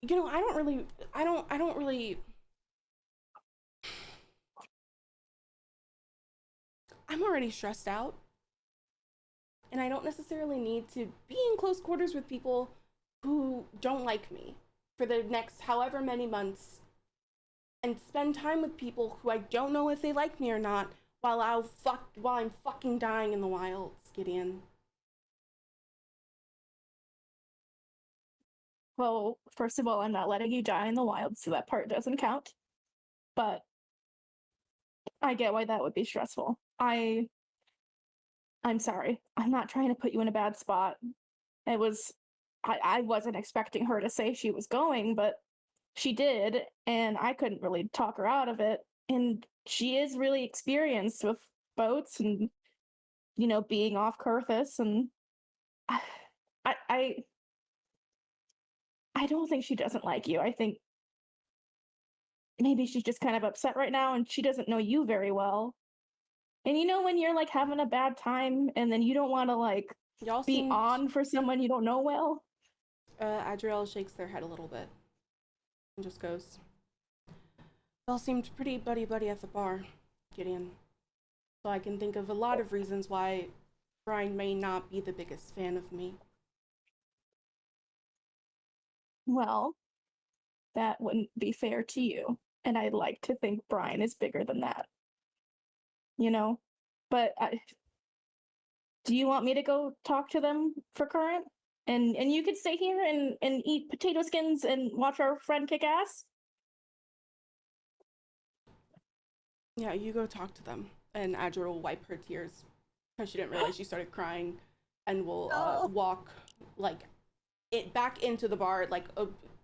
you know, I don't really I'm already stressed out. And I don't necessarily need to be in close quarters with people who don't like me for the next however many months and spend time with people who I don't know if they like me or not while I'm fucking dying in the wilds, Gideon. Well, first of all, I'm not letting you die in the wild, so that part doesn't count. But I get why that would be stressful. I'm sorry. I'm not trying to put you in a bad spot. I wasn't expecting her to say she was going, but she did, and I couldn't really talk her out of it. And she is really experienced with boats and, you know, being off Kurthus, and I don't think she doesn't like you. I think maybe she's just kind of upset right now and she doesn't know you very well. And you know when you're like having a bad time and then you don't want to like Y'all be seemed, on for someone you don't know well? Adriel shakes their head a little bit and just goes, y'all seemed pretty buddy-buddy at the bar, Gideon. So I can think of a lot of reasons why Brian may not be the biggest fan of me. Well, that wouldn't be fair to you. And I'd like to think Brian is bigger than that. You know? But do you want me to go talk to them for current? And you could stay here and eat potato skins and watch our friend kick ass? Yeah, you go talk to them. And Adra will wipe her tears because she didn't realize she started crying, and will walk like it back into the bar, like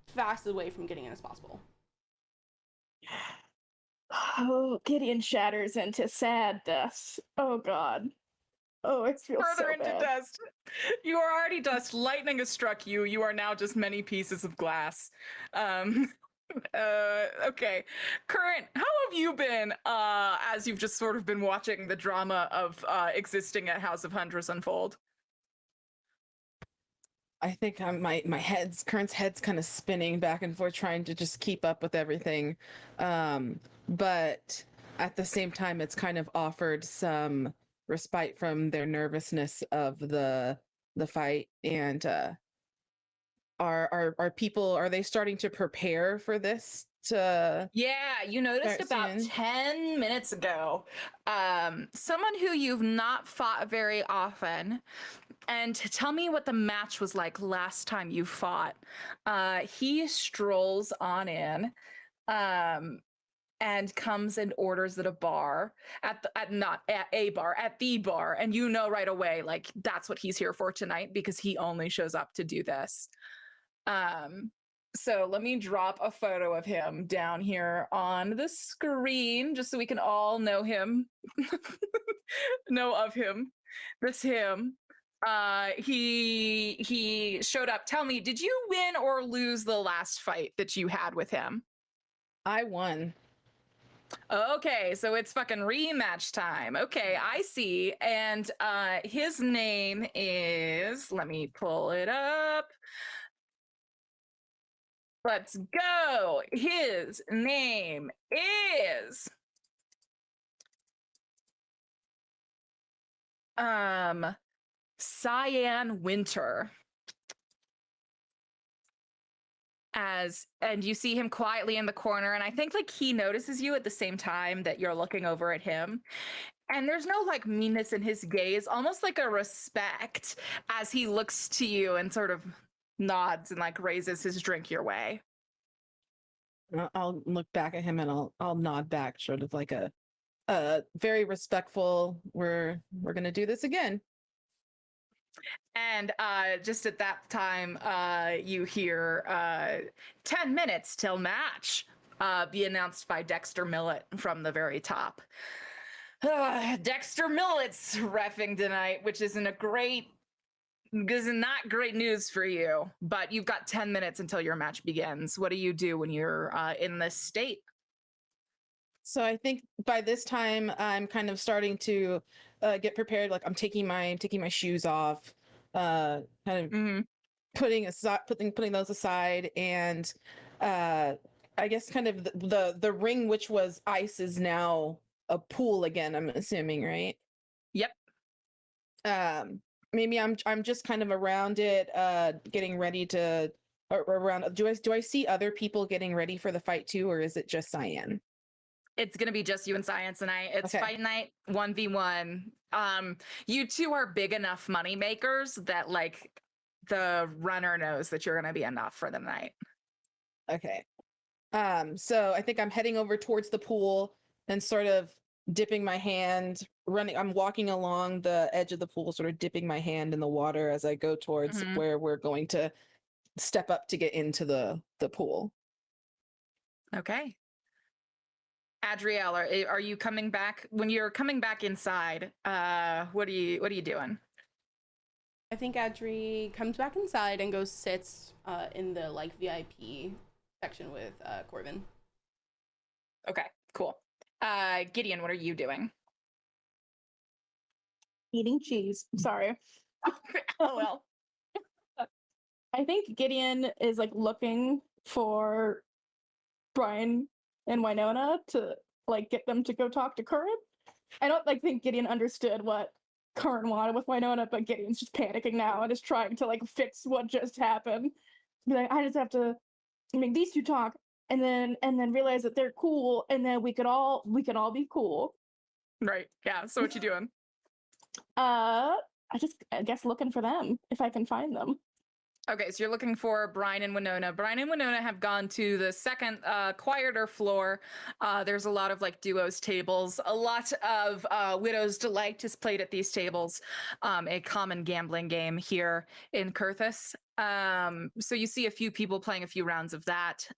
fast away from getting in as possible. Oh, Gideon shatters into sad dust. Oh God. Oh, it feels Further so into bad. dust. You are already dust. Lightning has struck you. You are now just many pieces of glass. Okay. Current, how have you been as you've just sort of been watching the drama of existing at House of Huntress unfold? I think Current's head's kind of spinning back and forth, trying to just keep up with everything. But at the same time, it's kind of offered some respite from their nervousness of the fight. And are people, are they starting to prepare for this? Yeah, you noticed about 10 minutes ago, someone who you've not fought very often, and to tell me what the match was like last time you fought. He strolls on in, and comes and orders at a bar, at the bar, and you know right away, like, that's what he's here for tonight, because he only shows up to do this. So let me drop a photo of him down here on the screen, just so we can all know him, know of him. This him. He showed up. Tell me, did you win or lose the last fight that you had with him? I won. Okay, so it's fucking rematch time. Okay, I see. And his name is, let me pull it up. Let's go. His name is Cyan Winter. And you see him quietly in the corner, and I think like he notices you at the same time that you're looking over at him. And there's no like meanness in his gaze, almost like a respect as he looks to you and sort of nods and like raises his drink your way. I'll look back at him and I'll nod back, sort of like a very respectful, we're gonna do this again. And just at that time, you hear 10 minutes till match be announced by Dexter Millett from the very top. Dexter Millett's reffing tonight, which isn't not great news for you, but you've got 10 minutes until your match begins. What do you do when you're in this state? So I think by this time I'm kind of starting to get prepared. Like I'm taking my shoes off, kind of putting those aside, and I guess kind of the ring, which was ice, is now a pool again, I'm assuming, right? Yep. Maybe I'm just kind of around it, getting ready to around. Do I see other people getting ready for the fight too, or is it just Cyan? It's gonna be just you and Science tonight. It's Okay. fight night 1v1. You two are big enough money makers that like the runner knows that you're gonna be enough for the night. Okay. So I think I'm heading over towards the pool and sort of dipping my hand, running. I'm walking along the edge of the pool, sort of dipping my hand in the water as I go towards where we're going to step up to get into the pool. Okay. Adrielle, are you coming back? When you're coming back inside, what are you doing? I think Adri comes back inside and goes sits in the like VIP section with Corbin. Okay, cool. Gideon, what are you doing? Eating cheese. Sorry. Oh well. I think Gideon is like looking for Brian and Winona to like get them to go talk to Curran. I don't like think Gideon understood what Curran wanted with Winona, but Gideon's just panicking now and is trying to like fix what just happened. Be like, I just have to make these two talk. and then realize that they're cool, and then we could all be cool. Right. Yeah. So what you doing? I guess looking for them if I can find them. Okay, so you're looking for Brian and Winona. Brian and Winona have gone to the second, quieter floor. There's a lot of like duos tables. A lot of Widow's Delight is played at these tables, a common gambling game here in Kurthus. So you see a few people playing a few rounds of that.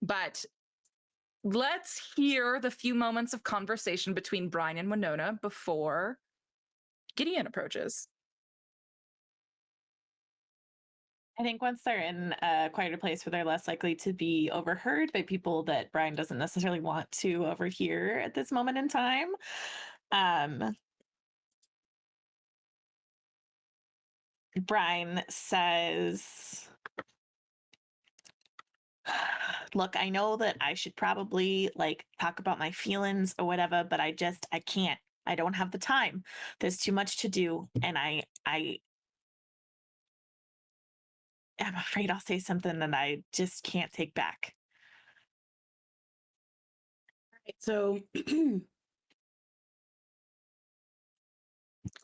But let's hear the few moments of conversation between Brian and Winona before Gideon approaches. I think once they're in a quieter place where they're less likely to be overheard by people that Brian doesn't necessarily want to overhear at this moment in time, Brian says, look, I know that I should probably like talk about my feelings or whatever, but I can't. I don't have the time. There's too much to do, and I'm afraid I'll say something that I just can't take back. So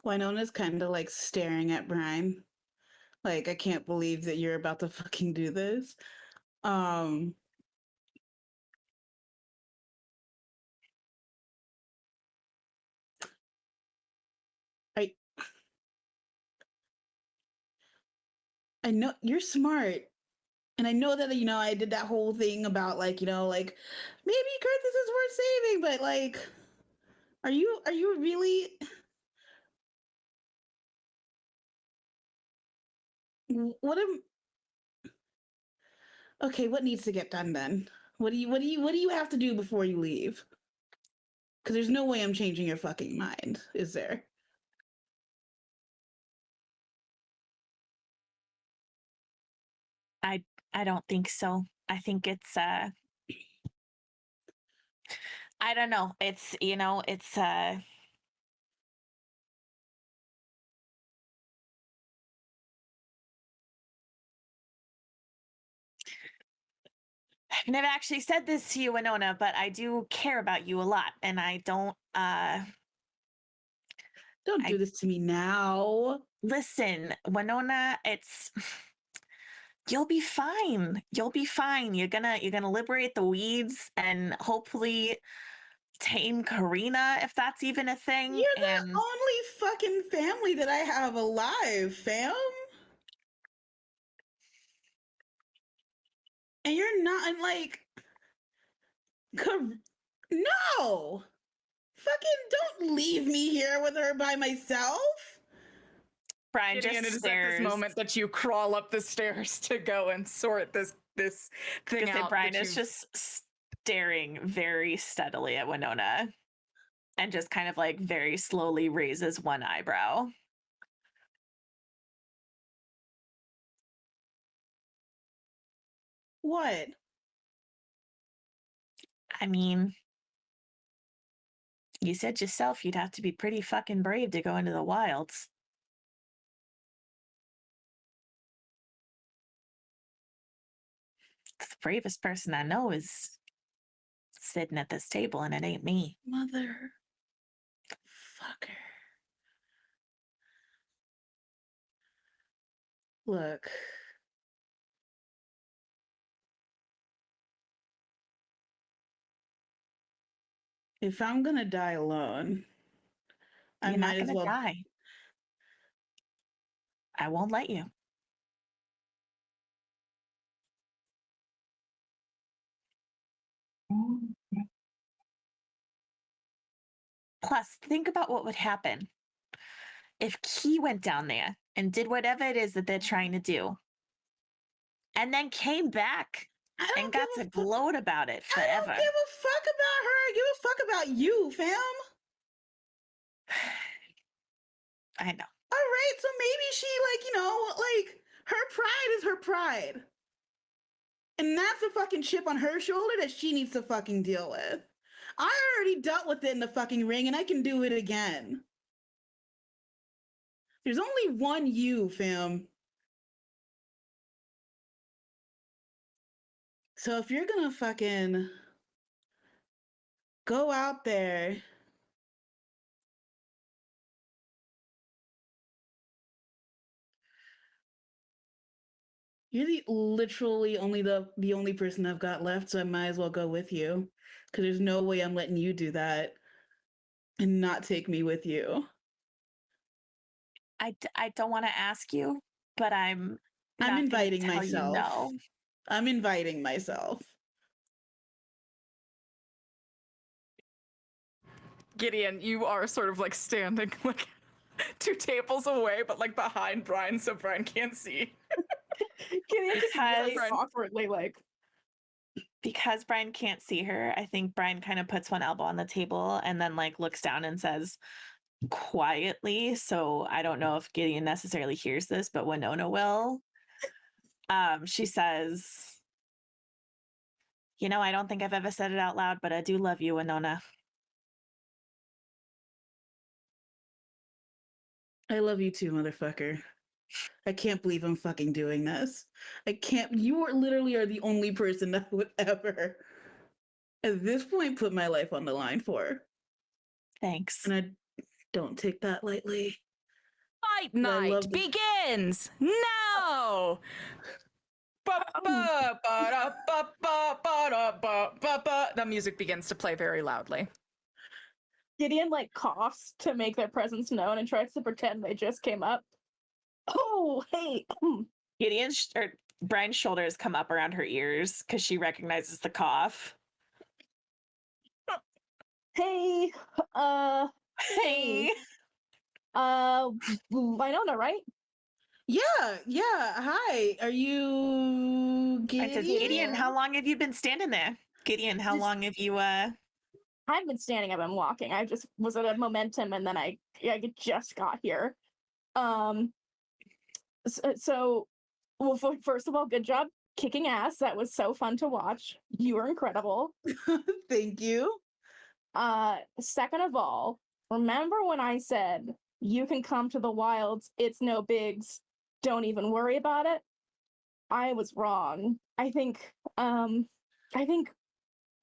Winona's kind of like staring at Brian. Like, I can't believe that you're about to fucking do this. I know you're smart. And I know that, I did that whole thing about like, like maybe Curtis is worth saving, but like, are you really? What am? Okay, what needs to get done then? What do you have to do before you leave? Because there's no way I'm changing your fucking mind, is there? I don't think so. I think it's I don't know. It's it's I've never actually said this to you, Winona, but I do care about you a lot, and I don't Don't do this to me now. listen, Winona, it's you'll be fine. You'll be fine. You're gonna liberate the weeds and hopefully tame Karina, if that's even a thing. You're the only fucking family that I have alive, fam. And you're not like no. Fucking don't leave me here with her by myself. Brian Gideon, just it is stares. at this moment that you crawl up the stairs to go and sort this thing out. Brian is just staring very steadily at Winona and just kind of like very slowly raises one eyebrow. What? I mean, you said yourself you'd have to be pretty fucking brave to go into the wilds. The bravest person I know is sitting at this table, and it ain't me. Mother fucker. Look. If I'm gonna die alone, You're I not might as gonna well die. I won't let you. Plus, think about what would happen if Key went down there and did whatever it is that they're trying to do, and then came back and got to gloat about it forever. I don't give a fuck about her. I give a fuck about you, fam. I know. All right, so maybe she her pride is her pride. And that's a fucking chip on her shoulder that she needs to fucking deal with. I already dealt with it in the fucking ring, and I can do it again. There's only one you, fam. So if you're gonna fucking go out there, you're literally the only person I've got left, so I might as well go with you. Because there's no way I'm letting you do that and not take me with you. I don't want to ask you, but I'm not gonna inviting tell myself. You no. I'm inviting myself. Gideon, you are sort of like standing like 2 tables away, but like behind Brian, so Brian can't see. Gideon just Because- really awkwardly like. Because Brian can't see her, I think Brian kind of puts one elbow on the table and then like looks down and says quietly. So I don't know if Gideon necessarily hears this, but Winona will. She says, "You know, I don't think I've ever said it out loud, but I do love you, Winona." I love you too, motherfucker. I can't believe I'm fucking doing this. I can't. You literally are the only person I would ever, at this point, put my life on the line for. Thanks. And I don't take that lightly. Fight I night love the- begins now. The music begins to play very loudly. Gideon like coughs to make their presence known and tries to pretend they just came up. Oh, hey. Or Brian's shoulders come up around her ears because she recognizes the cough. Hey. Hey. Winona, right? Yeah. Hi. Are you I says, Gideon? Gideon, how long have you been standing there? Gideon, how long have you I've been standing, I've been walking. I just was at a momentum and then I just got here. So well, first of all, good job kicking ass. That was so fun to watch. You were incredible. Thank you. Second of all, remember when I said you can come to the wilds, it's no bigs, don't even worry about it? I was wrong. I think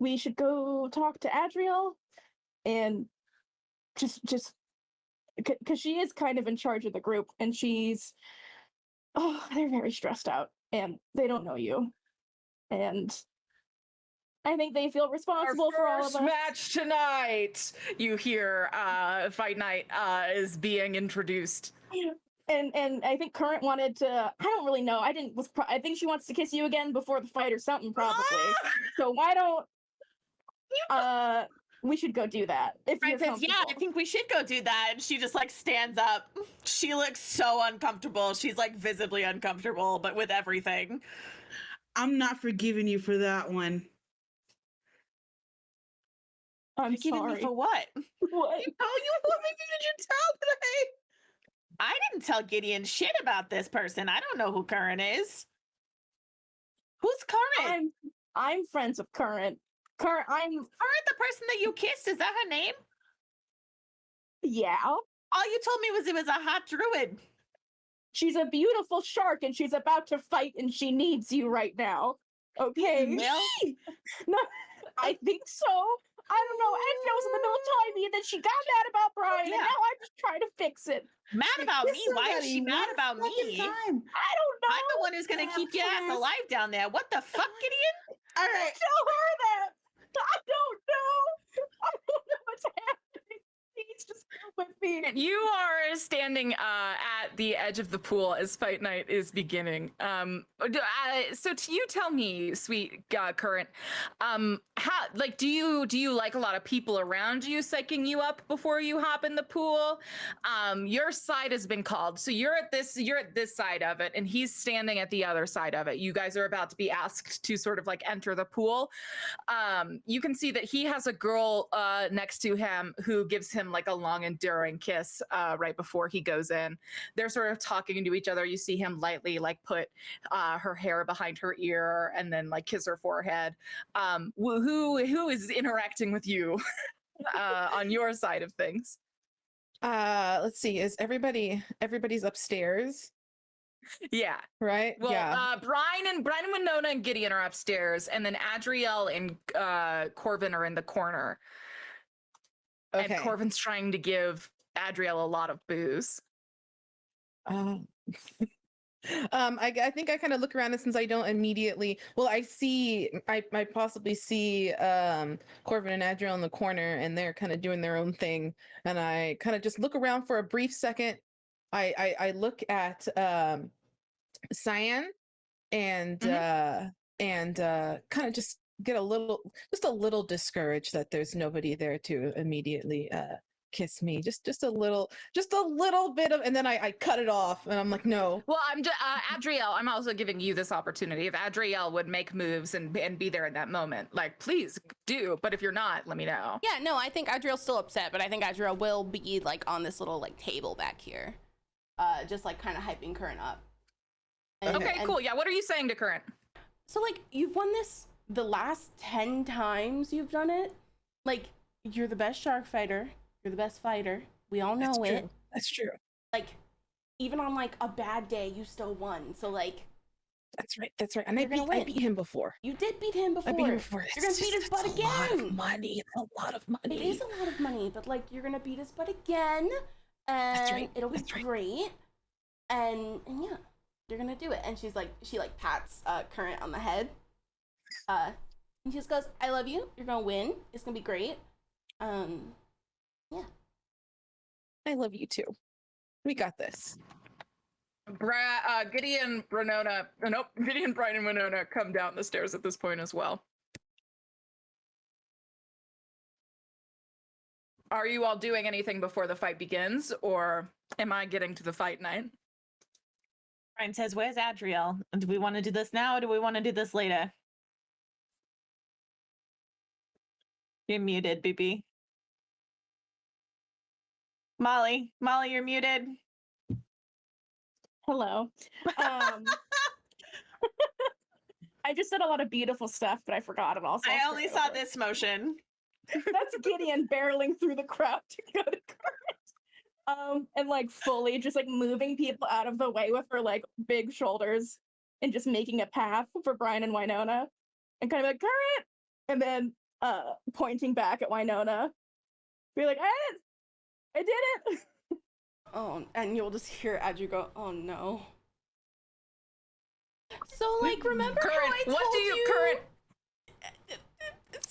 we should go talk to Adriel and just because she is kind of in charge of the group and they're very stressed out and they don't know you. And I think they feel responsible for all of us. Our first match tonight. You hear Fight Night is being introduced. And I think Current wanted to. I don't really know. I think she wants to kiss you again before the fight or something, probably. So why don't we should go do that? If Brian you're says, yeah, I comfortable. think we should go do that. And she just like stands up. She looks so uncomfortable. She's like visibly uncomfortable, but with everything. I'm not forgiving you for that one. I'm Forgiving sorry. me for what? What? Oh, you let me did you tell today? I didn't tell Gideon shit about this person. I don't know who Current is. Who's Current? I'm friends with Current. Current, the person that you kissed, is that her name? Yeah. All you told me was it was a hot druid. She's a beautiful shark and she's about to fight and she needs you right now. Okay? Well, No, I think so. I don't know. Edna was in the middle of telling me and then she got mad about Brian and Yeah. now I'm just trying to fix it. mad about me? Why is she Somebody, mad one about me? fucking time. I don't know. I'm the one who's gonna keep your ass Yes. alive down there. What the fuck, Gideon? All right. Tell her that. I don't know. I don't know what's happening. Please just come with me. You are standing at the edge of the pool as Fight Night is beginning. So you tell me, sweet Current, how do you like a lot of people around you psyching you up before you hop in the pool? Your side has been called, so you're at this side of it, and he's standing at the other side of it. You guys are about to be asked to sort of like enter the pool. You can see that he has a girl next to him who gives him like a long enduring kiss right before he goes in. They're sort of talking to each other. You see him lightly like put her hair behind her ear and then like kiss her forehead. Who is interacting with you on your side of things? Let's see. Is everybody's upstairs? Yeah. right? Well, yeah. Brian and Winona and Gideon are upstairs, and then Adriel and Corvin are in the corner. Okay. And Corvin's trying to give Adriel a lot of booze. I think I kind of look around, and since I don't immediately, well, I possibly see Corvin and Adriel in the corner, and they're kind of doing their own thing, and I kind of just look around for a brief second. I look at Cyan and kind of just get a little discouraged that there's nobody there to immediately kiss me, just a little bit of, and then I cut it off, and I'm like, no. Well, I'm just Adriel, I'm also giving you this opportunity. If Adriel would make moves and be there in that moment, like, please do. But if you're not, let me know. Yeah, no, I think Adriel's still upset, but I think Adriel will be like on this little like table back here, just like kind of hyping Current up. Okay, cool. Yeah, what are you saying to Current? So like, you've won this the last 10 times you've done it. Like, you're the best shark fighter. You're the best fighter. We all know it. True. That's true. Like, even on like a bad day, you still won. So like, That's right. And I win. beat him before. You did beat him before. I beat him before. You're gonna beat his butt again. It's a lot of money. It's a lot of money. It is a lot of money, but like, you're gonna beat his butt again, and it'll be great. And yeah, you're gonna do it. And she pats Current on the head. And she just goes, "I love you. You're gonna win. It's gonna be great." Yeah. I love you too. We got this. Gideon, Gideon, Brian, and Winona come down the stairs at this point as well. Are you all doing anything before the fight begins, or am I getting to the fight night? Brian says, "Where's Adriel? Do we want to do this now, or do we want to do this later?" You're muted, BB. Molly, you're muted. Hello. I just said a lot of beautiful stuff, but I forgot it all. So I only saw this motion. That's Gideon barreling through the crowd to go to Current. And like fully just like moving people out of the way with her like big shoulders and just making a path for Brian and Winona and kind of like, Current! And then pointing back at Winona. Be like, I did it! Oh, and you'll just hear Adriel go, "Oh no." So like, remember Current, how I told what do you Current?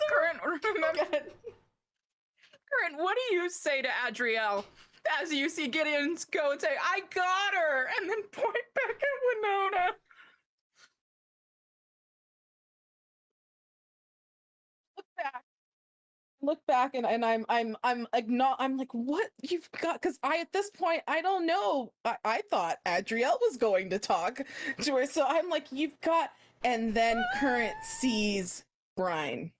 Current, remember? Current, what do you say to Adriel as you see Gideon go and say, "I got her," and then point back at Winona? Look back and I'm like, what you've got? Because at this point I don't know. I thought Adriel was going to talk to her, so I'm like, you've got. And then Current sees Brian,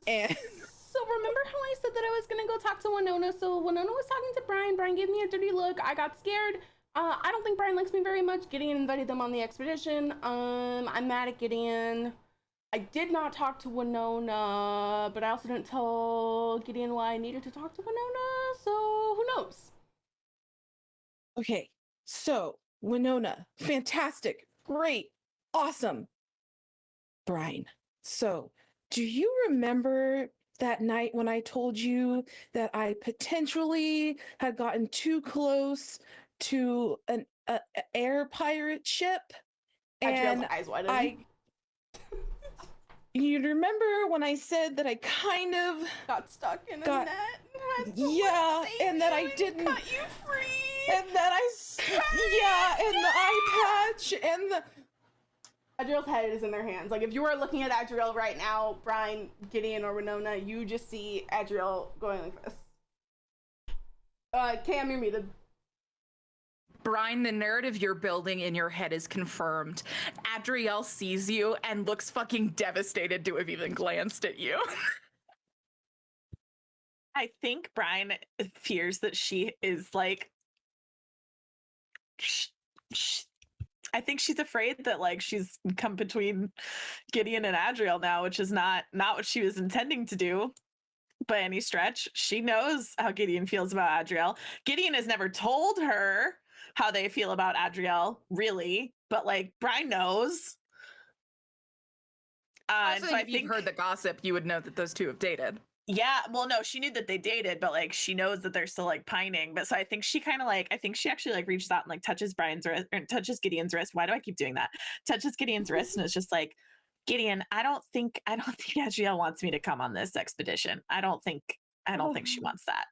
and So remember how I said that I was gonna go talk to Winona? So Winona was talking to Brian. Brian gave me a dirty look. I got scared. I don't think Brian likes me very much. Gideon invited them on the expedition. I'm mad at Gideon. I did not talk to Winona, but I also didn't tell Gideon why I needed to talk to Winona, so who knows? okay, so Winona, fantastic, great, awesome. Brian, so do you remember that night when I told you that I potentially had gotten too close to an air pirate ship? And eyes wide open. You remember when I said that I kind of got stuck in a net? Yeah, and that I didn't cut you free. And that and the eye patch and the Adriel's head is in their hands. Like, if you were looking at Adriel right now, Brian, Gideon, or Winona, you just see Adriel going like this. Cam, you're muted. Brian, the narrative you're building in your head is confirmed. Adriel sees you and looks fucking devastated to have even glanced at you. I think Brian fears that she is like... I think she's afraid that like she's come between Gideon and Adriel now, which is not what she was intending to do by any stretch. She knows how Gideon feels about Adriel. Gideon has never told her how they feel about Adriel, really, but like Brian knows. Also, And so I if you've think heard the gossip, you would know that those two have dated. yeah, well, no, she knew that they dated, but like she knows that they're still like pining. But so I think she kind of like, I think she actually like reaches out and like touches Brian's wrist, or touches Gideon's wrist. Why do I keep doing that? Touches Gideon's wrist, and it's just like, Gideon, I don't think Adriel wants me to come on this expedition. I don't think she wants that.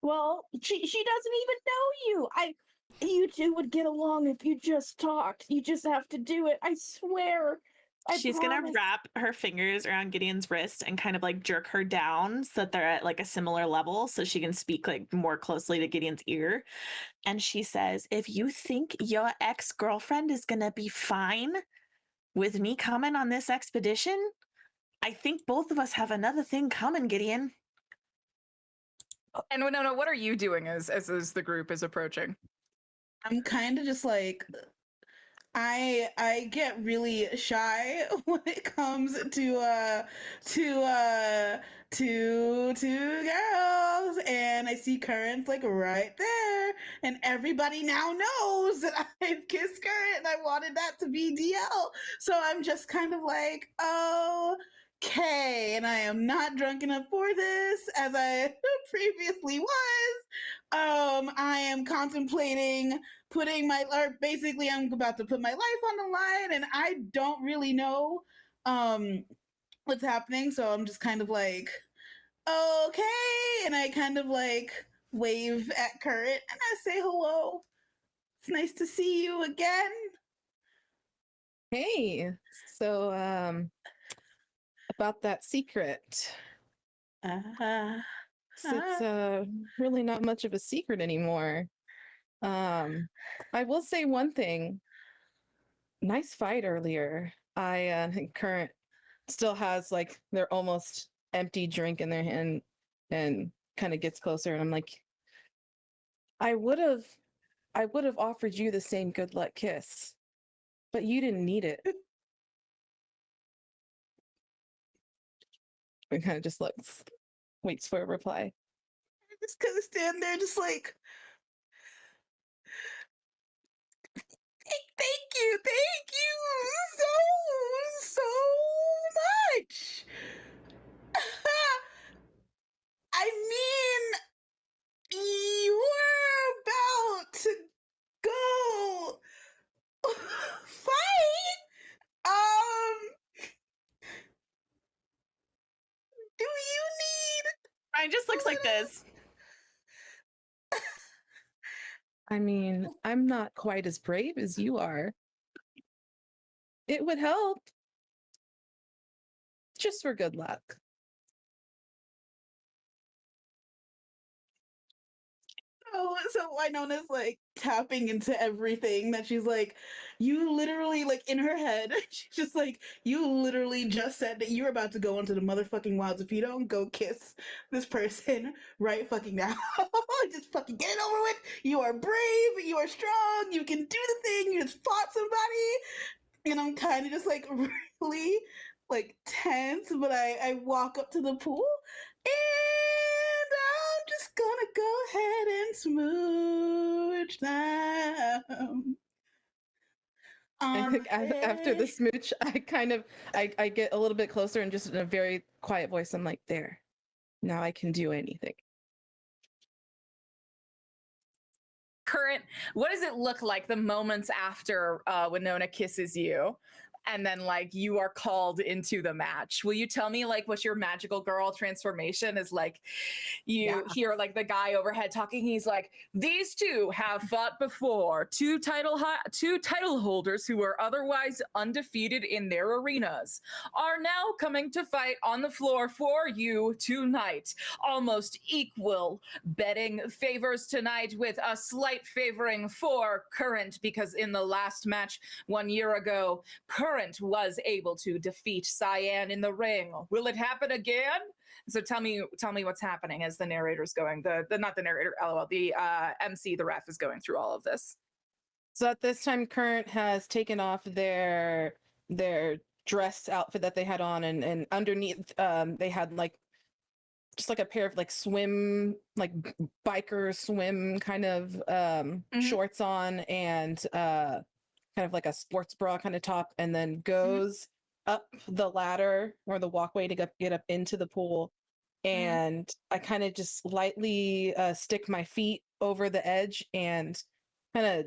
Well, she doesn't even know you. You two would get along if you just talked. You just have to do it. I swear. She's gonna wrap her fingers around Gideon's wrist and kind of like jerk her down so that they're at like a similar level so she can speak like more closely to Gideon's ear. And she says, if you think your ex-girlfriend is gonna be fine with me coming on this expedition, I think both of us have another thing coming, Gideon. And Winona, what are you doing as the group is approaching? I'm kind of just like, I get really shy when it comes to two girls, and I see Current like right there, and everybody now knows that I've kissed Current, and I wanted that to be DL. So I'm just kind of like, okay, and I am not drunk enough for this, as I previously was. I am contemplating basically I'm about to put my life on the line, and I don't really know what's happening, so I'm just kind of like, okay, and I kind of like wave at Current and I say hello. It's nice to see you again. Hey, so about that secret. It's really not much of a secret anymore. I will say one thing. Nice fight earlier. I think Current still has like their almost empty drink in their hand and kind of gets closer, and I'm like, I would have offered you the same good luck kiss, but you didn't need it. And kind of just looks, waits for a reply. I just kind of stand there just like, thank you so much. I mean, you were about to go fight. Do you need? Brian just looks like this. I mean, I'm not quite as brave as you are. It would help. Just for good luck. Oh, so Winona's like tapping into everything that she's like, you literally, like in her head, she's just like, you literally just said that you were about to go into the motherfucking wilds if you don't go kiss this person right fucking now. Just fucking get it over with. You are brave, you are strong, you can do the thing, you just fought somebody. And I'm kind of just like really like tense, but I walk up to the pool and I'm just gonna go ahead and smooch them. I think after the smooch, I get a little bit closer and just in a very quiet voice, I'm like, there. Now I can do anything. Current, what does it look like the moments after Winona kisses you? And then like you are called into the match. Will you tell me like what your magical girl transformation is like? You hear like the guy overhead talking. He's like, these two have fought before. Two title holders who were otherwise undefeated in their arenas are now coming to fight on the floor for you tonight. Almost equal betting favors tonight, with a slight favoring for Current, because in the last match 1 year ago, Current was able to defeat Cyan in the ring. Will it happen again? So tell me what's happening as the narrator's going. The not the narrator, LOL, the MC, the ref is going through all of this. So at this time, Current has taken off their dress outfit that they had on, and underneath they had like just like a pair of like swim, like biker swim kind of shorts on, and kind of like a sports bra kind of top, and then goes up the ladder or the walkway to get up into the pool. And I kind of just lightly stick my feet over the edge and kind of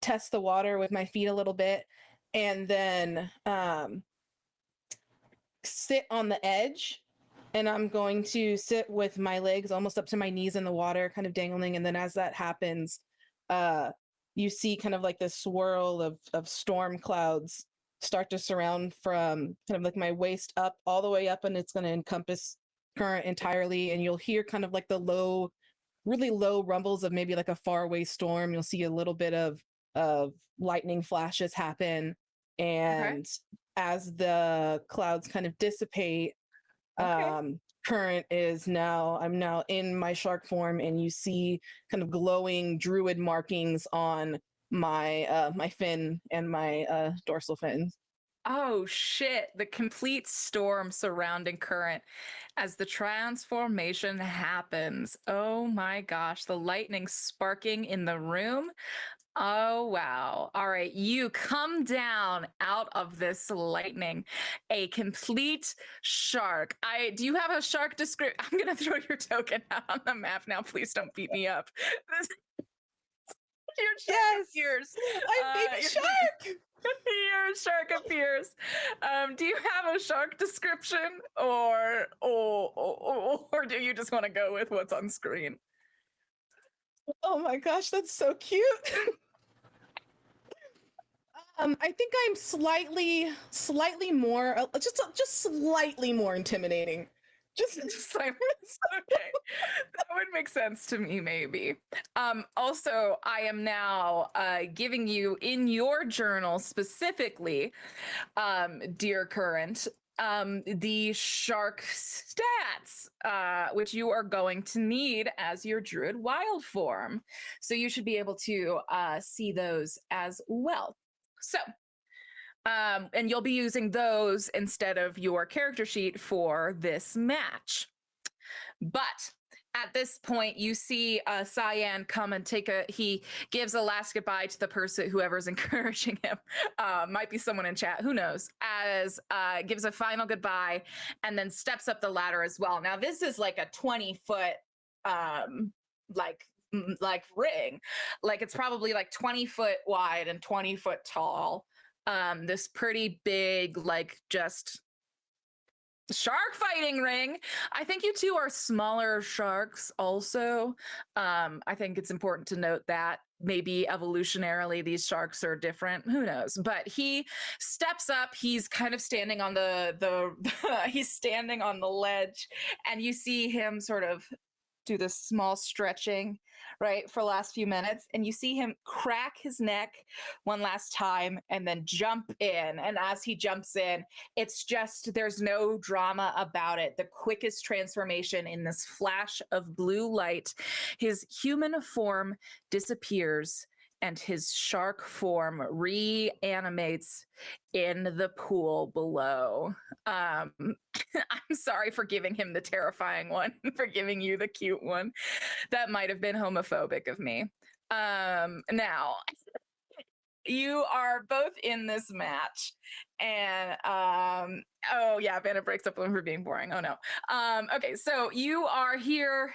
test the water with my feet a little bit, and then sit on the edge. And I'm going to sit with my legs almost up to my knees in the water, kind of dangling. And then as that happens, you see kind of like this swirl of storm clouds start to surround from kind of like my waist up all the way up, and it's going to encompass current entirely. And you'll hear kind of like the low, really low rumbles of maybe like a faraway storm. You'll see a little bit of lightning flashes happen. And as the clouds kind of dissipate, current is now, I'm now in my shark form, and you see kind of glowing druid markings on my my fin and my dorsal fins. Oh shit, the complete storm surrounding Current as the transformation happens. Oh my gosh, the lightning sparking in the room. Oh wow. All right, you come down out of this lightning, a complete shark. Do you have a shark description? I'm gonna throw your token out on the map now. Please don't beat me up. Your shark appears. I'm baby shark. Your shark appears. Do you have a shark description, or do you just want to go with what's on screen? Oh my gosh, that's so cute. I think I'm slightly more, just slightly more intimidating. Just like, okay, that would make sense to me, maybe. Also, I am now giving you in your journal specifically, dear Current, the shark stats, which you are going to need as your druid wild form. So you should be able to see those as well. So, and you'll be using those instead of your character sheet for this match. But at this point, you see Cyan come and he gives a last goodbye to the person, whoever's encouraging him. Might be someone in chat, who knows, as gives a final goodbye and then steps up the ladder as well. Now, this is like a 20-foot, like ring. Like it's probably like 20 foot wide and 20 foot tall. This pretty big, like just shark fighting ring. I think you two are smaller sharks also. I think it's important to note that maybe evolutionarily these sharks are different, who knows. But he steps up, he's kind of standing on the he's standing on the ledge, and you see him sort of do this small stretching, right, for the last few minutes, and you see him crack his neck one last time and then jump in. And as he jumps in, it's just, there's no drama about it. The quickest transformation in this flash of blue light, his human form disappears and his shark form reanimates in the pool below. I'm sorry for giving him the terrifying one, for giving you the cute one. That might have been homophobic of me. Now, you are both in this match, and oh yeah, Vanna breaks up for being boring. Oh no. Okay, so you are here.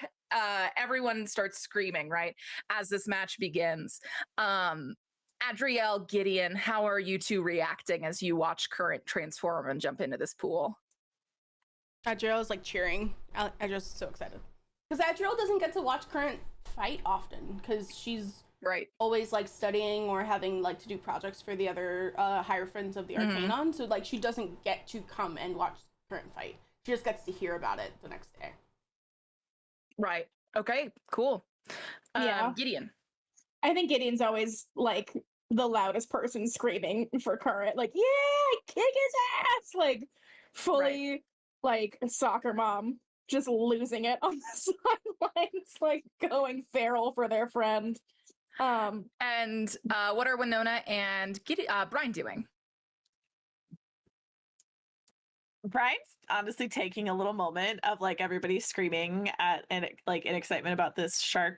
Everyone starts screaming, right, as this match begins. Adrielle, Gideon, how are you two reacting as you watch Current transform and jump into this pool? Adrielle is like cheering. Adrielle's so excited because Adrielle doesn't get to watch Current fight often because she's right always like studying or having like to do projects for the other Hierophants of the Arcanon. So like she doesn't get to come and watch Current fight. She just gets to hear about it the next day. Right. Okay, cool. Yeah. Gideon. I think Gideon's always like the loudest person screaming for Current, like, yeah, kick his ass, like fully like a soccer mom, just losing it on the sidelines, like going feral for their friend. And what are Winona and Brian doing? Brian's honestly taking a little moment of like everybody screaming at and like in excitement about this shark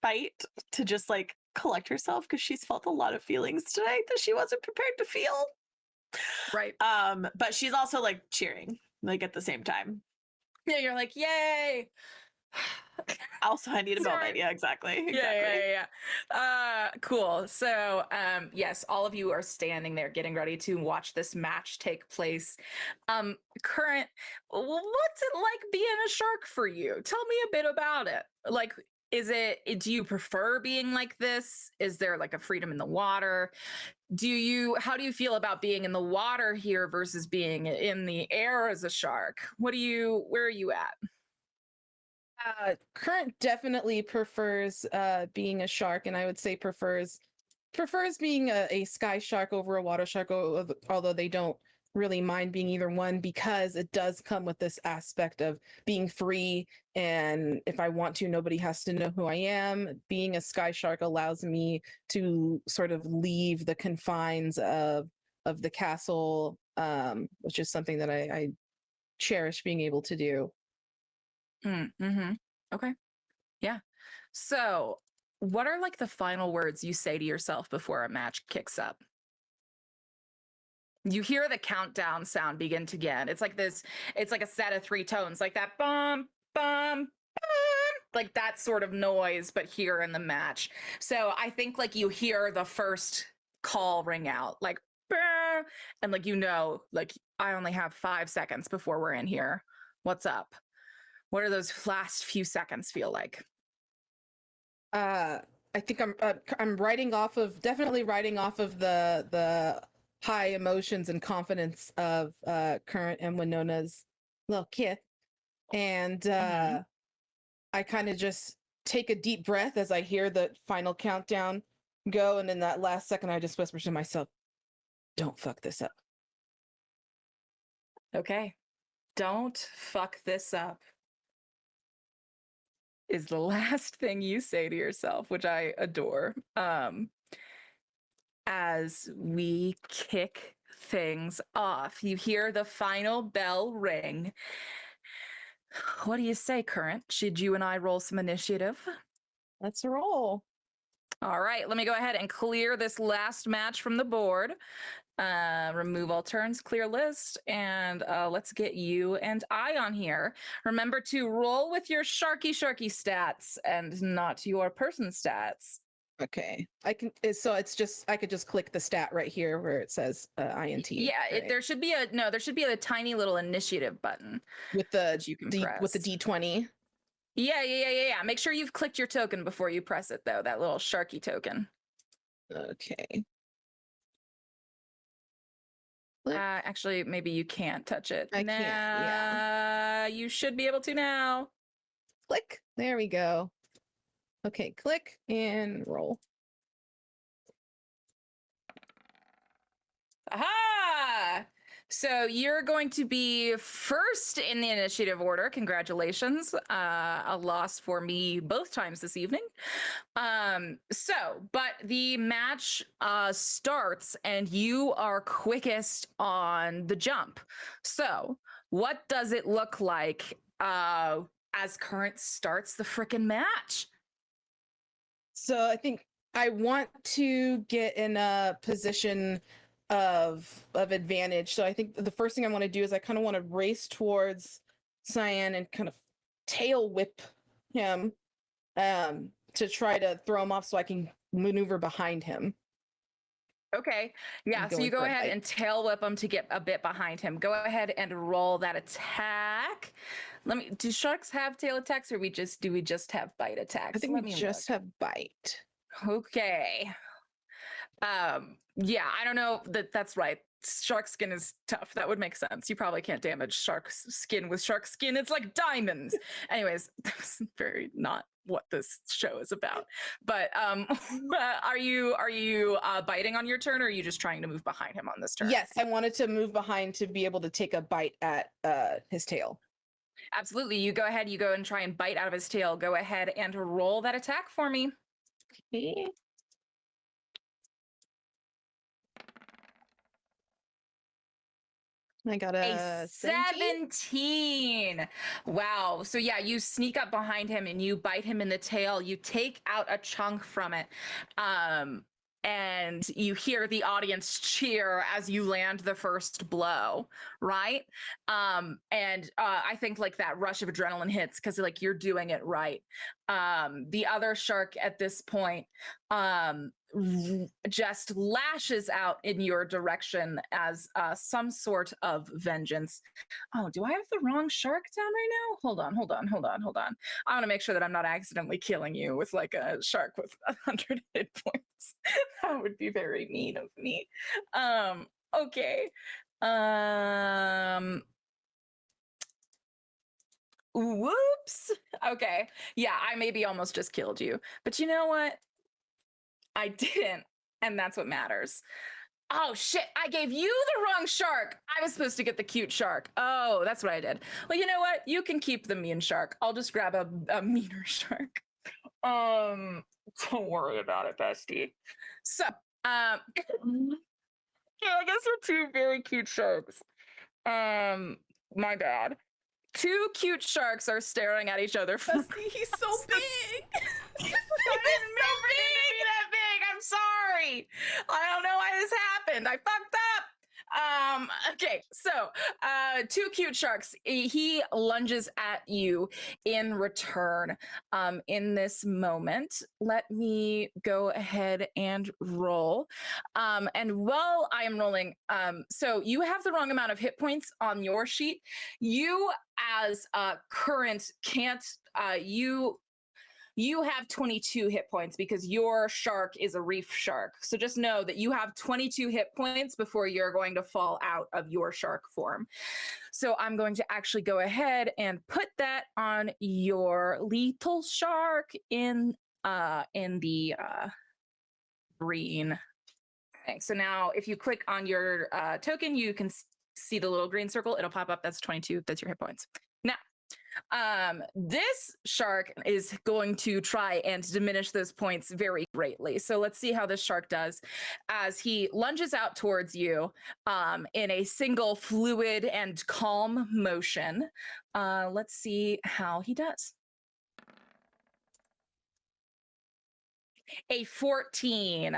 fight to just like collect herself because she's felt a lot of feelings tonight that she wasn't prepared to feel. Right. But she's also like cheering like at the same time. Yeah, you're like, yay. Also, I need a Sorry. moment. Yeah, exactly. Yeah. Cool. So, yes, all of you are standing there getting ready to watch this match take place. Current, what's it like being a shark for you? Tell me a bit about it. Like, do you prefer being like this? Is there like a freedom in the water? How do you feel about being in the water here versus being in the air as a shark? Where are you at? Current definitely prefers being a shark, and I would say prefers being a sky shark over a water shark, although they don't really mind being either one, because it does come with this aspect of being free, and if I want to, nobody has to know who I am. Being a sky shark allows me to sort of leave the confines of the castle, which is something that I cherish being able to do. Mm-hmm. Okay. Yeah. So, what are like the final words you say to yourself before a match kicks up? You hear the countdown sound begin to again. It's like a set of 3 tones, like that bum, bum, bum, like that sort of noise, but here in the match. So I think like you hear the first call ring out, like, "Brr," and like, like I only have 5 seconds before we're in here. What's up? What do those last few seconds feel like? I think I'm definitely writing off of the high emotions and confidence of Current and Winona's little kid, and I kind of just take a deep breath as I hear the final countdown go, and in that last second, I just whisper to myself, "Don't fuck this up." Okay, don't fuck this up is the last thing you say to yourself, which I adore. As we kick things off, you hear the final bell ring. What do you say, Current? Should you and I roll some initiative? Let's roll. All right, let me go ahead and clear this last match from the board. Remove all turns, clear list, and let's get you and I on here. Remember to roll with your sharky stats and not your person stats. Okay, I can. So it's just I could just click the stat right here where it says INT. Yeah, right? there should be a tiny little initiative button with the that you can press. with the D20. Yeah. Make sure you've clicked your token before you press it, though. That little sharky token. Okay. Actually, maybe you can't touch it. I can't. Yeah. You should be able to now. Click. There we go. Okay, click and roll. Aha! So you're going to be first in the initiative order. Congratulations. A loss for me both times this evening. But the match starts and you are quickest on the jump. So what does it look like as Current starts the frickin' match? So I think I want to get in a position of advantage. So I think the first thing I want to do is I kind of want to race towards Cyan and kind of tail whip him to try to throw him off so I can maneuver behind him. Okay. Yeah, so you go ahead and tail whip him to get a bit behind him. Go ahead and roll that attack. Do sharks have tail attacks or do we just have bite attacks? I think we just have bite. Okay. Yeah, I don't know that's right. Shark skin is tough. That would make sense. You probably can't damage shark skin with shark skin. It's like diamonds. Anyways, that's very not what this show is about. But are you biting on your turn, or are you just trying to move behind him on this turn? Yes, I wanted to move behind to be able to take a bite at his tail. Absolutely. You go ahead. You go and try and bite out of his tail. Go ahead and roll that attack for me. Okay. I got A a 17. 17. Wow. So yeah, you sneak up behind him and you bite him in the tail. You take out a chunk from it. And you hear the audience cheer as you land the first blow, right? I think like that rush of adrenaline hits because like you're doing it right. The other shark at this point just lashes out in your direction as some sort of vengeance. Oh, do I have the wrong shark down right now? Hold on. I want to make sure that I'm not accidentally killing you with like a shark with 100 hit points. That would be very mean of me. Okay. Whoops. Okay. Yeah, I maybe almost just killed you. But you know what? I didn't, and that's what matters. Oh shit, I gave you the wrong shark. I was supposed to get the cute shark. Oh, that's what I did. Well, you know what? You can keep the mean shark. I'll just grab a meaner shark. Don't worry about it, bestie. So, yeah, I guess we're two very cute sharks. My bad. Two cute sharks are staring at each other. He's so big. I didn't mean for him to be that big. I'm sorry. I don't know why this happened. I fucked up. Okay, so two cute sharks. He lunges at you in return. In this moment, let me go ahead and roll. And while I am rolling, so you have the wrong amount of hit points on your sheet. You as current can't you have 22 hit points because your shark is a reef shark. So just know that you have 22 hit points before you're going to fall out of your shark form. So I'm going to actually go ahead and put that on your little shark in the green. Okay, so now if you click on your token, you can see the little green circle. It'll pop up. That's 22. That's your hit points. Now, this shark is going to try and diminish those points very greatly. So let's see how this shark does as he lunges out towards you in a single fluid and calm motion. Let's see how he does. A 14.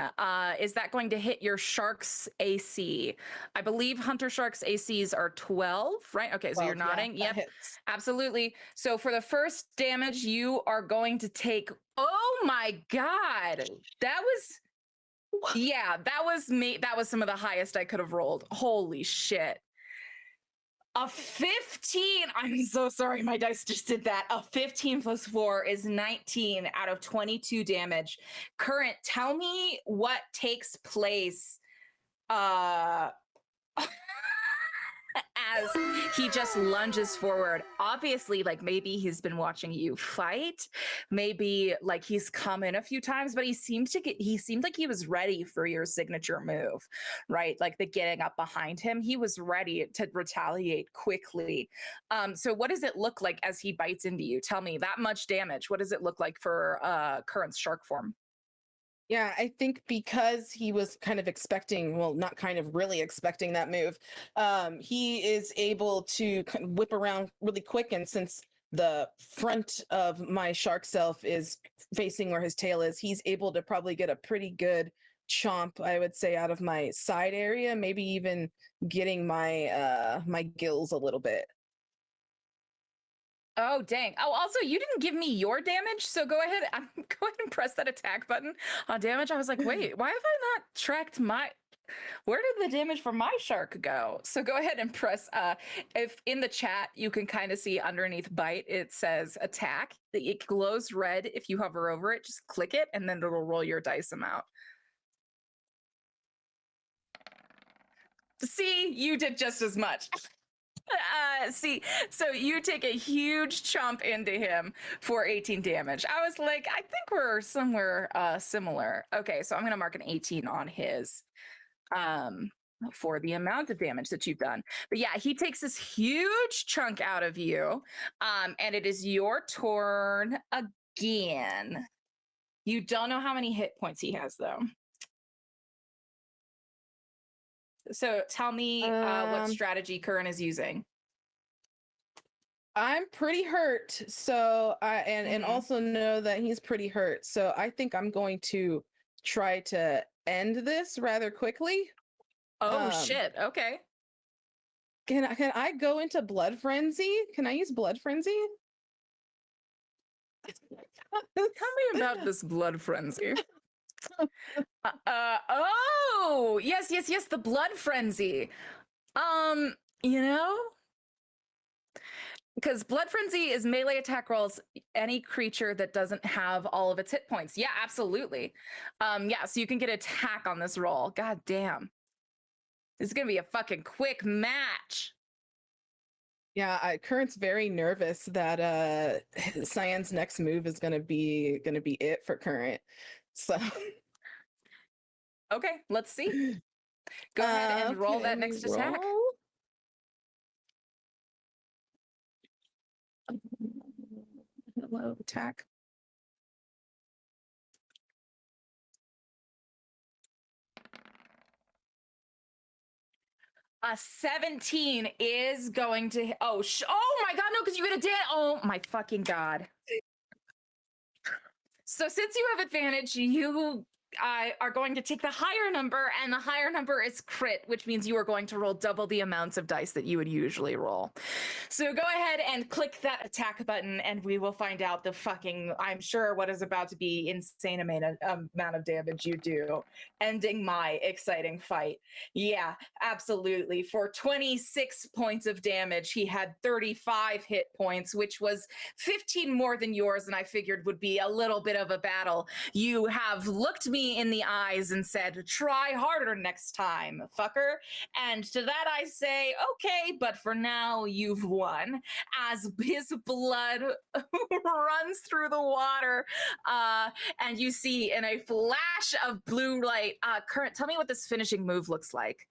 Is that going to hit your shark's AC? I believe hunter sharks ACs are 12, right? Okay, so 12, you're nodding. yeah, Yep, absolutely. So for the first damage, you are going to take, oh my God, that was, yeah, that was me. That was some of the highest I could have rolled. Holy shit. A 15, I'm so sorry, my dice just did that. A 15 plus 4 is 19 out of 22 damage. Current, tell me what takes place as he just lunges forward. Obviously, like maybe he's been watching you fight, maybe like he's come in a few times, but he seemed like he was ready for your signature move, right? Like the getting up behind him, he was ready to retaliate quickly. So what does it look like as he bites into you? Tell me, that much damage, what does it look like for Current's shark form? Yeah, I think because he was kind of expecting, well, not kind of, really expecting that move, he is able to kind of whip around really quick. And since the front of my shark self is facing where his tail is, he's able to probably get a pretty good chomp, I would say, out of my side area, maybe even getting my my gills a little bit. Oh, dang. Oh, also, you didn't give me your damage, so go ahead and press that attack button on damage. I was like, wait, why have I not tracked my... Where did the damage for my shark go? So go ahead and press, if in the chat, you can kind of see underneath bite, it says attack. It glows red if you hover over it. Just click it, and then it'll roll your dice amount. See, you did just as much. See, so you take a huge chomp into him for 18 damage. I was like, I think we're somewhere similar. Okay, so I'm gonna mark an 18 on his for the amount of damage that you've done. But yeah, he takes this huge chunk out of you, and it is your turn again. You don't know how many hit points he has, though. So tell me what Um, strategy Curran is using. I'm pretty hurt, so and Mhm. also know that he's pretty hurt. So I think I'm going to try to end this rather quickly. Oh Um, shit. Okay. can I go into blood frenzy? Can I use blood frenzy? Tell me about this blood frenzy. Oh, yes, yes, yes, the blood frenzy. You know, because blood frenzy is melee attack rolls any creature that doesn't have all of its hit points. Yeah, absolutely. Yeah, so you can get attack on this roll. God damn. This is gonna be a fucking quick match. Yeah, Current's very nervous that Cyan's next move is gonna be it for Current. So Okay, let's see. Go ahead and roll that okay, next attack. roll. Hello, attack. A 17 is going to hit. Oh, oh my god, no, because you get a dan. Oh my fucking god. So since you have advantage, you are going to take the higher number, and the higher number is crit, which means you are going to roll double the amounts of dice that you would usually roll. So go ahead and click that attack button, and we will find out the fucking, I'm sure, what is about to be insane amount of damage you do, ending my exciting fight. Yeah, absolutely. For 26 points of damage, he had 35 hit points, which was 15 more than yours, and I figured would be a little bit of a battle. You have looked me in the eyes and said, try harder next time, fucker. And to that I say, okay, but for now you've won. As his blood runs through the water, and you see in a flash of blue light, Current, tell me what this finishing move looks like.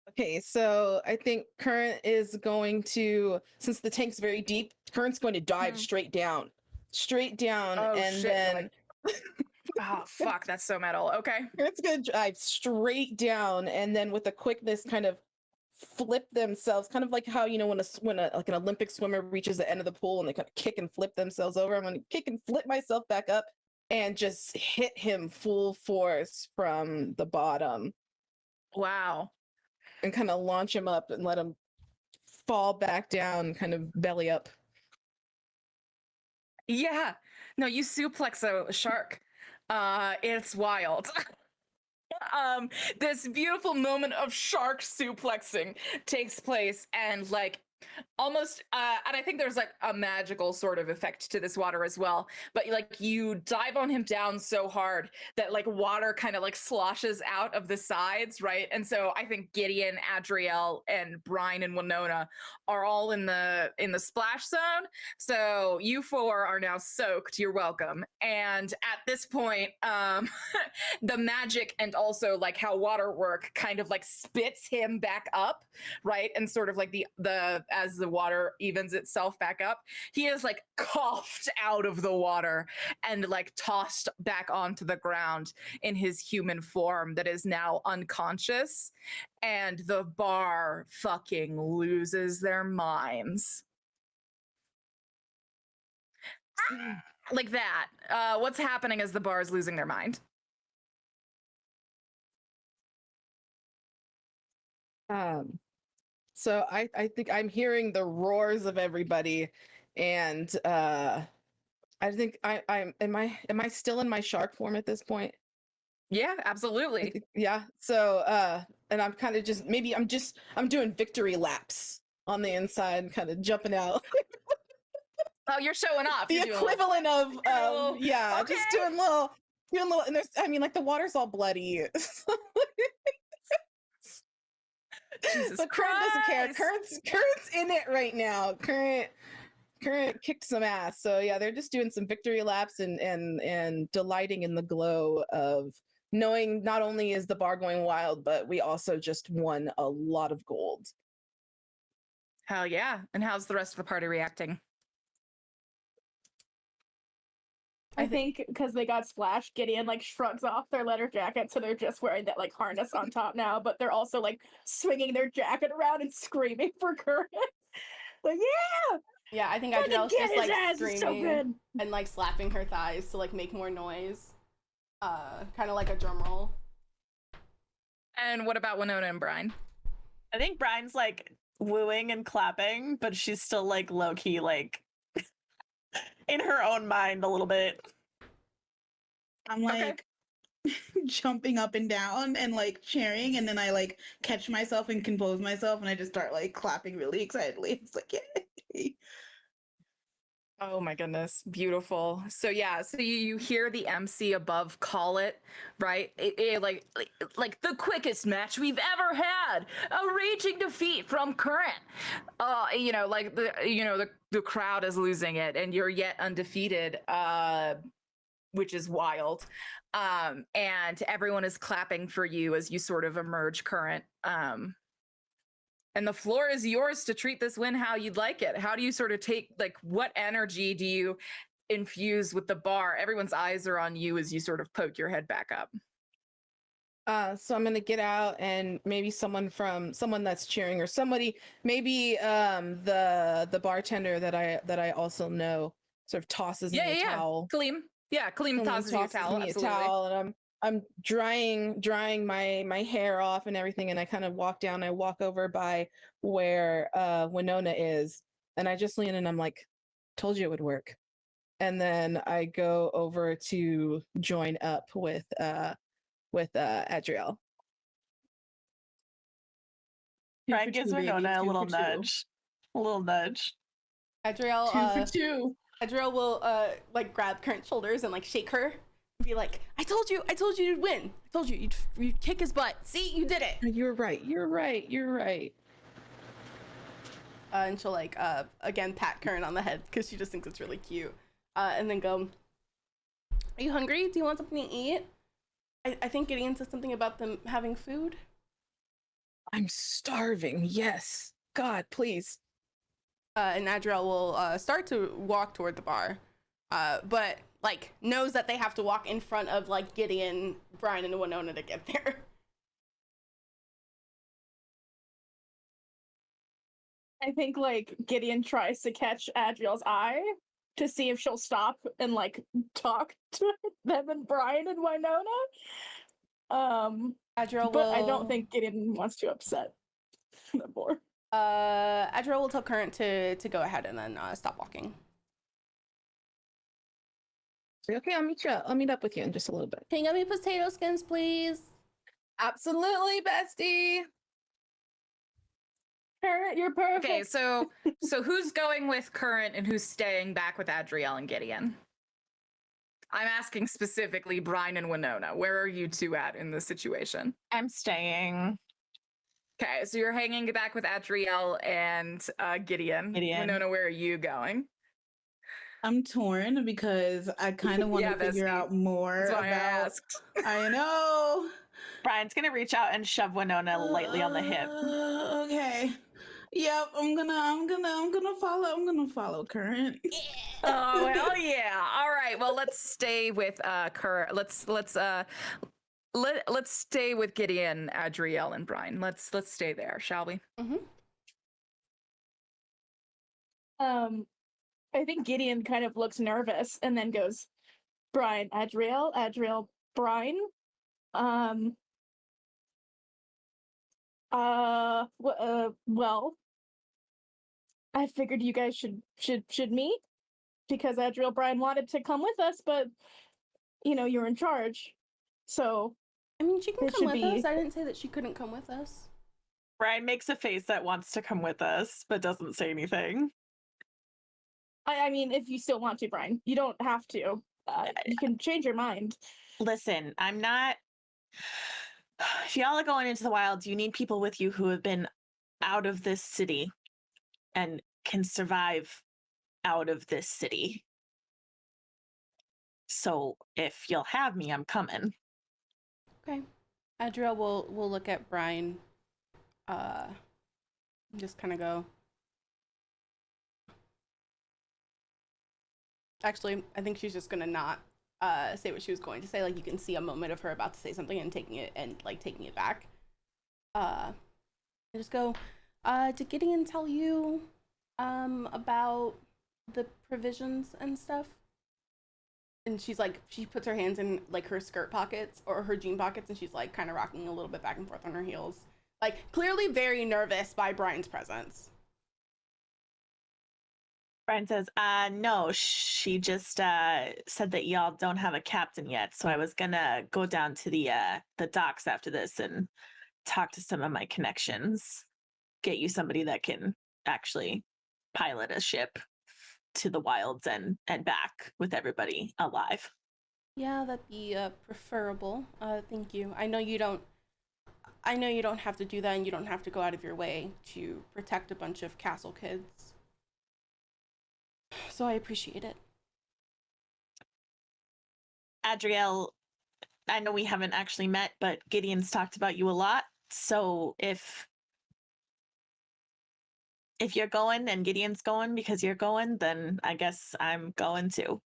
Okay, so I think Current is going to, since the tank's very deep, Current's going to dive straight down, Oh and shit, then oh fuck, that's so metal. Okay. Current's going to dive straight down, and then with a quickness, kind of flip themselves, kind of like how when like an Olympic swimmer reaches the end of the pool and they kind of kick and flip themselves over. I'm going to kick and flip myself back up and just hit him full force from the bottom Wow. and kind of launch him up and let him fall back down, kind of belly up. Yeah. No, you suplex a shark. It's wild. This beautiful moment of shark suplexing takes place, and like almost and I think there's like a magical sort of effect to this water as well, but like you dive on him down so hard that like water kind of like sloshes out of the sides, right? And so I think Gideon, Adriel, and Brian and Winona are all in the splash zone, so you four are now soaked. You're welcome. And at this point, the magic and also like how water work kind of like spits him back up, right? And sort of like the as the water evens itself back up, he is like coughed out of the water and like tossed back onto the ground in his human form that is now unconscious, and the bar fucking loses their minds. Like that. What's happening as the bar is losing their mind? So I think I'm hearing the roars of everybody, and I think I'm am I still in my shark form at this point? Yeah, I absolutely. think, yeah. So and I'm kind of just maybe I'm doing victory laps on the inside, kind of jumping out. Oh, you're showing off. The You're doing a little- equivalent of little- yeah, okay. just doing little, and there's I mean like the water's all bloody. Jesus But Current doesn't care. Christ. Current's in it right now. Current kicked some ass. So yeah, they're just doing some victory laps and delighting in the glow of knowing not only is the bar going wild, but we also just won a lot of gold. Hell yeah. And how's the rest of the party reacting? I think because they got splashed, Gideon like shrugs off their leather jacket, so they're just wearing that like harness on top now, but they're also like swinging their jacket around and screaming for Current. Like, yeah, Yeah, I think fucking Adriel's get just his like ass, it's so screaming good. and like slapping her thighs to like make more noise. Kind of like a drum roll. And what about Winona and Brian? I think Brian's like wooing and clapping, but she's still like low key, like in her own mind a little bit. I'm like jumping up and down and like cheering, and then I like catch myself and compose myself, and I just start like clapping really excitedly. It's like, yay. Oh my goodness, beautiful. So yeah, so you hear the MC above call it, right? Like the quickest match we've ever had, a raging defeat from Current. Like the crowd is losing it, and you're yet undefeated, which is wild. And everyone is clapping for you as you sort of emerge Current. And the floor is yours to treat this win how you'd like it. How do you sort of take, like, what energy do you infuse with the bar? Everyone's eyes are on you as you sort of poke your head back up. So I'm gonna get out, and maybe someone that's cheering, or somebody, maybe the bartender that I also know sort of tosses me a towel. Kaleem. Yeah, Kaleem tosses you a towel. Me Absolutely. a towel, and I'm drying my hair off and everything, and I kind of walk down. I walk over by where Winona is, and I just lean in and I'm like, told you it would work. And then I go over to join up with Adriel. Brian gives Winona a little nudge. A little nudge. Adriel, 2 for 2. Adriel will like grab Current's shoulders and like shake her and be like, I told you you'd win. I told you you'd kick his butt. See, you did it. You're right. And she'll like again pat Current on the head because she just thinks it's really cute. And then go, are you hungry? Do you want something to eat? I think Gideon said something about them having food. I'm starving. Yes. God, please. And Adriel will start to walk toward the bar, but like knows that they have to walk in front of like Gideon, Brian, and Winona to get there. I think like Gideon tries to catch Adriel's eye to see if she'll stop and like talk to them and Brian and Winona. Adriel but will... I don't think Gideon wants to upset them more. Adriel will tell Current to go ahead and then stop walking. Okay, I'll meet up with you in just a little bit. Can you get me potato skins, please? Absolutely, bestie. Current, you're perfect. Okay, so who's going with Current and who's staying back with Adriel and Gideon? I'm asking specifically Brian and Winona. Where are you two at in this situation? I'm staying. Okay, so you're hanging back with Adriel and Gideon. Winona, where are you going? I'm torn because I kind of want to figure out more That's why about. I asked. I know. Brian's gonna reach out and shove Winona lightly on the hip. Okay. Yep, I'm gonna follow Current. Oh hell yeah! All right, well let's stay with Current. Let's stay with Gideon, Adriel, and Brian. Let's stay there, shall we? Mm-hmm. I think Gideon kind of looks nervous and then goes, Brian, Adriel, Brian. Well, I figured you guys should meet because Adriel Brian wanted to come with us, but you know, you're in charge. So I mean, she can come with us. I didn't say that she couldn't come with us. Brian makes a face that wants to come with us, but doesn't say anything. I mean, if you still want to, Brian, you don't have to. You can change your mind. Listen, I'm not... If y'all are going into the wilds, you need people with you who have been out of this city and can survive out of this city. So if you'll have me, I'm coming. Okay. Adriel will look at Brian, just kind of go, Actually, I think she's just gonna not say what she was going to say. Like, you can see a moment of her about to say something and taking it back. I just go, did Gideon tell you about the provisions and stuff? And she's like, she puts her hands in like her skirt pockets or her jean pockets, and she's like kind of rocking a little bit back and forth on her heels, like clearly very nervous by Brian's presence. Brian says, no, she just said that y'all don't have a captain yet, so I was gonna go down to the docks after this and talk to some of my connections, get you somebody that can actually pilot a ship to the wilds and back with everybody alive. Yeah, that'd be preferable. Thank you. I know you don't have to do that, and you don't have to go out of your way to protect a bunch of castle kids. So I appreciate it. Adriel, I know we haven't actually met, but Gideon's talked about you a lot. So if you're going and Gideon's going because you're going, then I guess I'm going too.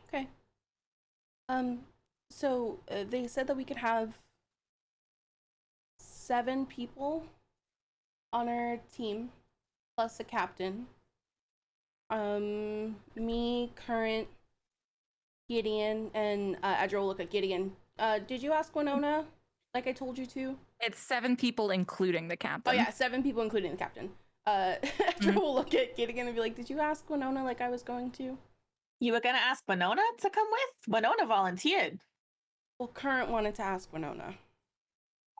Okay. So they said that we could have 7 people on our team, plus a captain. Me, Current, Gideon, and Adra will look at Gideon. Did you ask Winona, like I told you to? It's 7 people, including the captain. Oh yeah, 7 people, including the captain. Adra will look at Gideon and be like, did you ask Winona like I was going to? You were gonna ask Winona to come with? Winona volunteered. Well, Current wanted to ask Winona.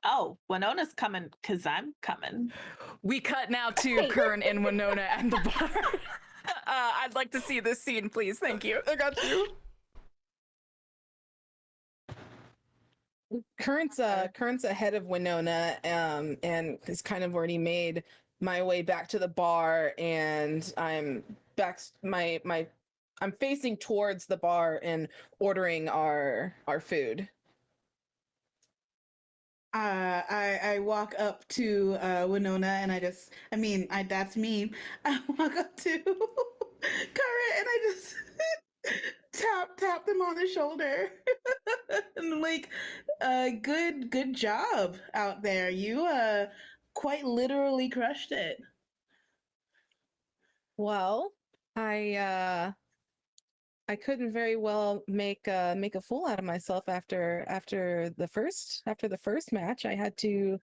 Oh, Winona's coming because I'm coming. We cut now to Kern and Winona and the bar. I'd like to see this scene, please. Thank you. I got you. Current's ahead of Winona, and has kind of already made my way back to the bar, and I'm I'm facing towards the bar and ordering our food. I walk up to Winona, and that's me. I walk up to Current, and I just tap them on the shoulder. And like, good job out there. You quite literally crushed it. Well, I couldn't very well make a fool out of myself after the first match. I had to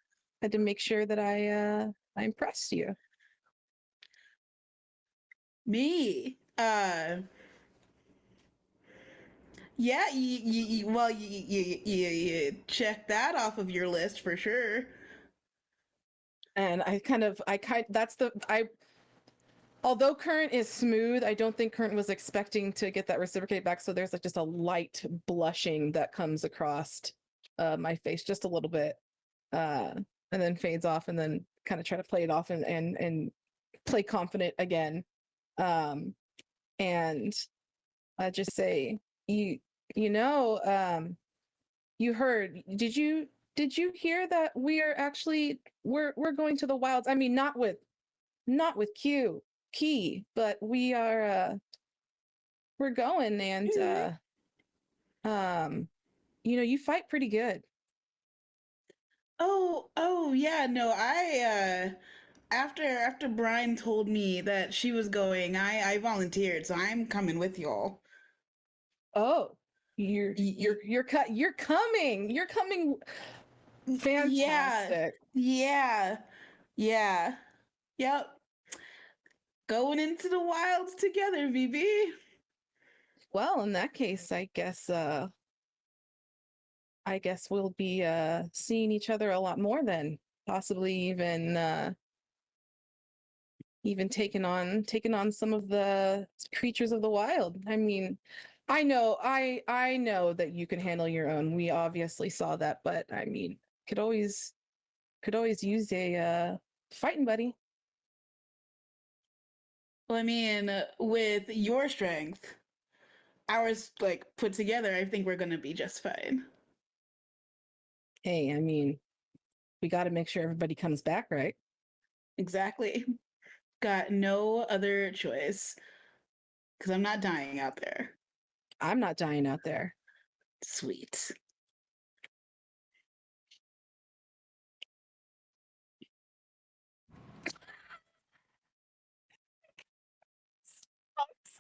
make sure that I impressed you. Me, yeah, you check that off of your list for sure. And although Current is smooth, I don't think Current was expecting to get that reciprocate back. So there's like just a light blushing that comes across my face just a little bit, and then fades off, and then kind of try to play it off and play confident again. And I just say, you heard, did you hear that we're going to the wilds? I mean, not with Key, but we're going, and you fight pretty good. Oh yeah, no, I after Brian told me that she was going, I volunteered, so I'm coming with y'all. Oh, you're coming. You're coming. Fantastic. Yeah. Yep. Going into the wilds together, VB. Well, in that case, I guess we'll be seeing each other a lot more then. Possibly even taking on some of the creatures of the wild. I mean, I know that you can handle your own. We obviously saw that, but I mean, could always use a fighting buddy. Well, I mean, with your strength, ours like put together, I think we're gonna be just fine. Hey, I mean, we got to make sure everybody comes back, right? Exactly. Got no other choice. because I'm not dying out there. I'm not dying out there. Sweet.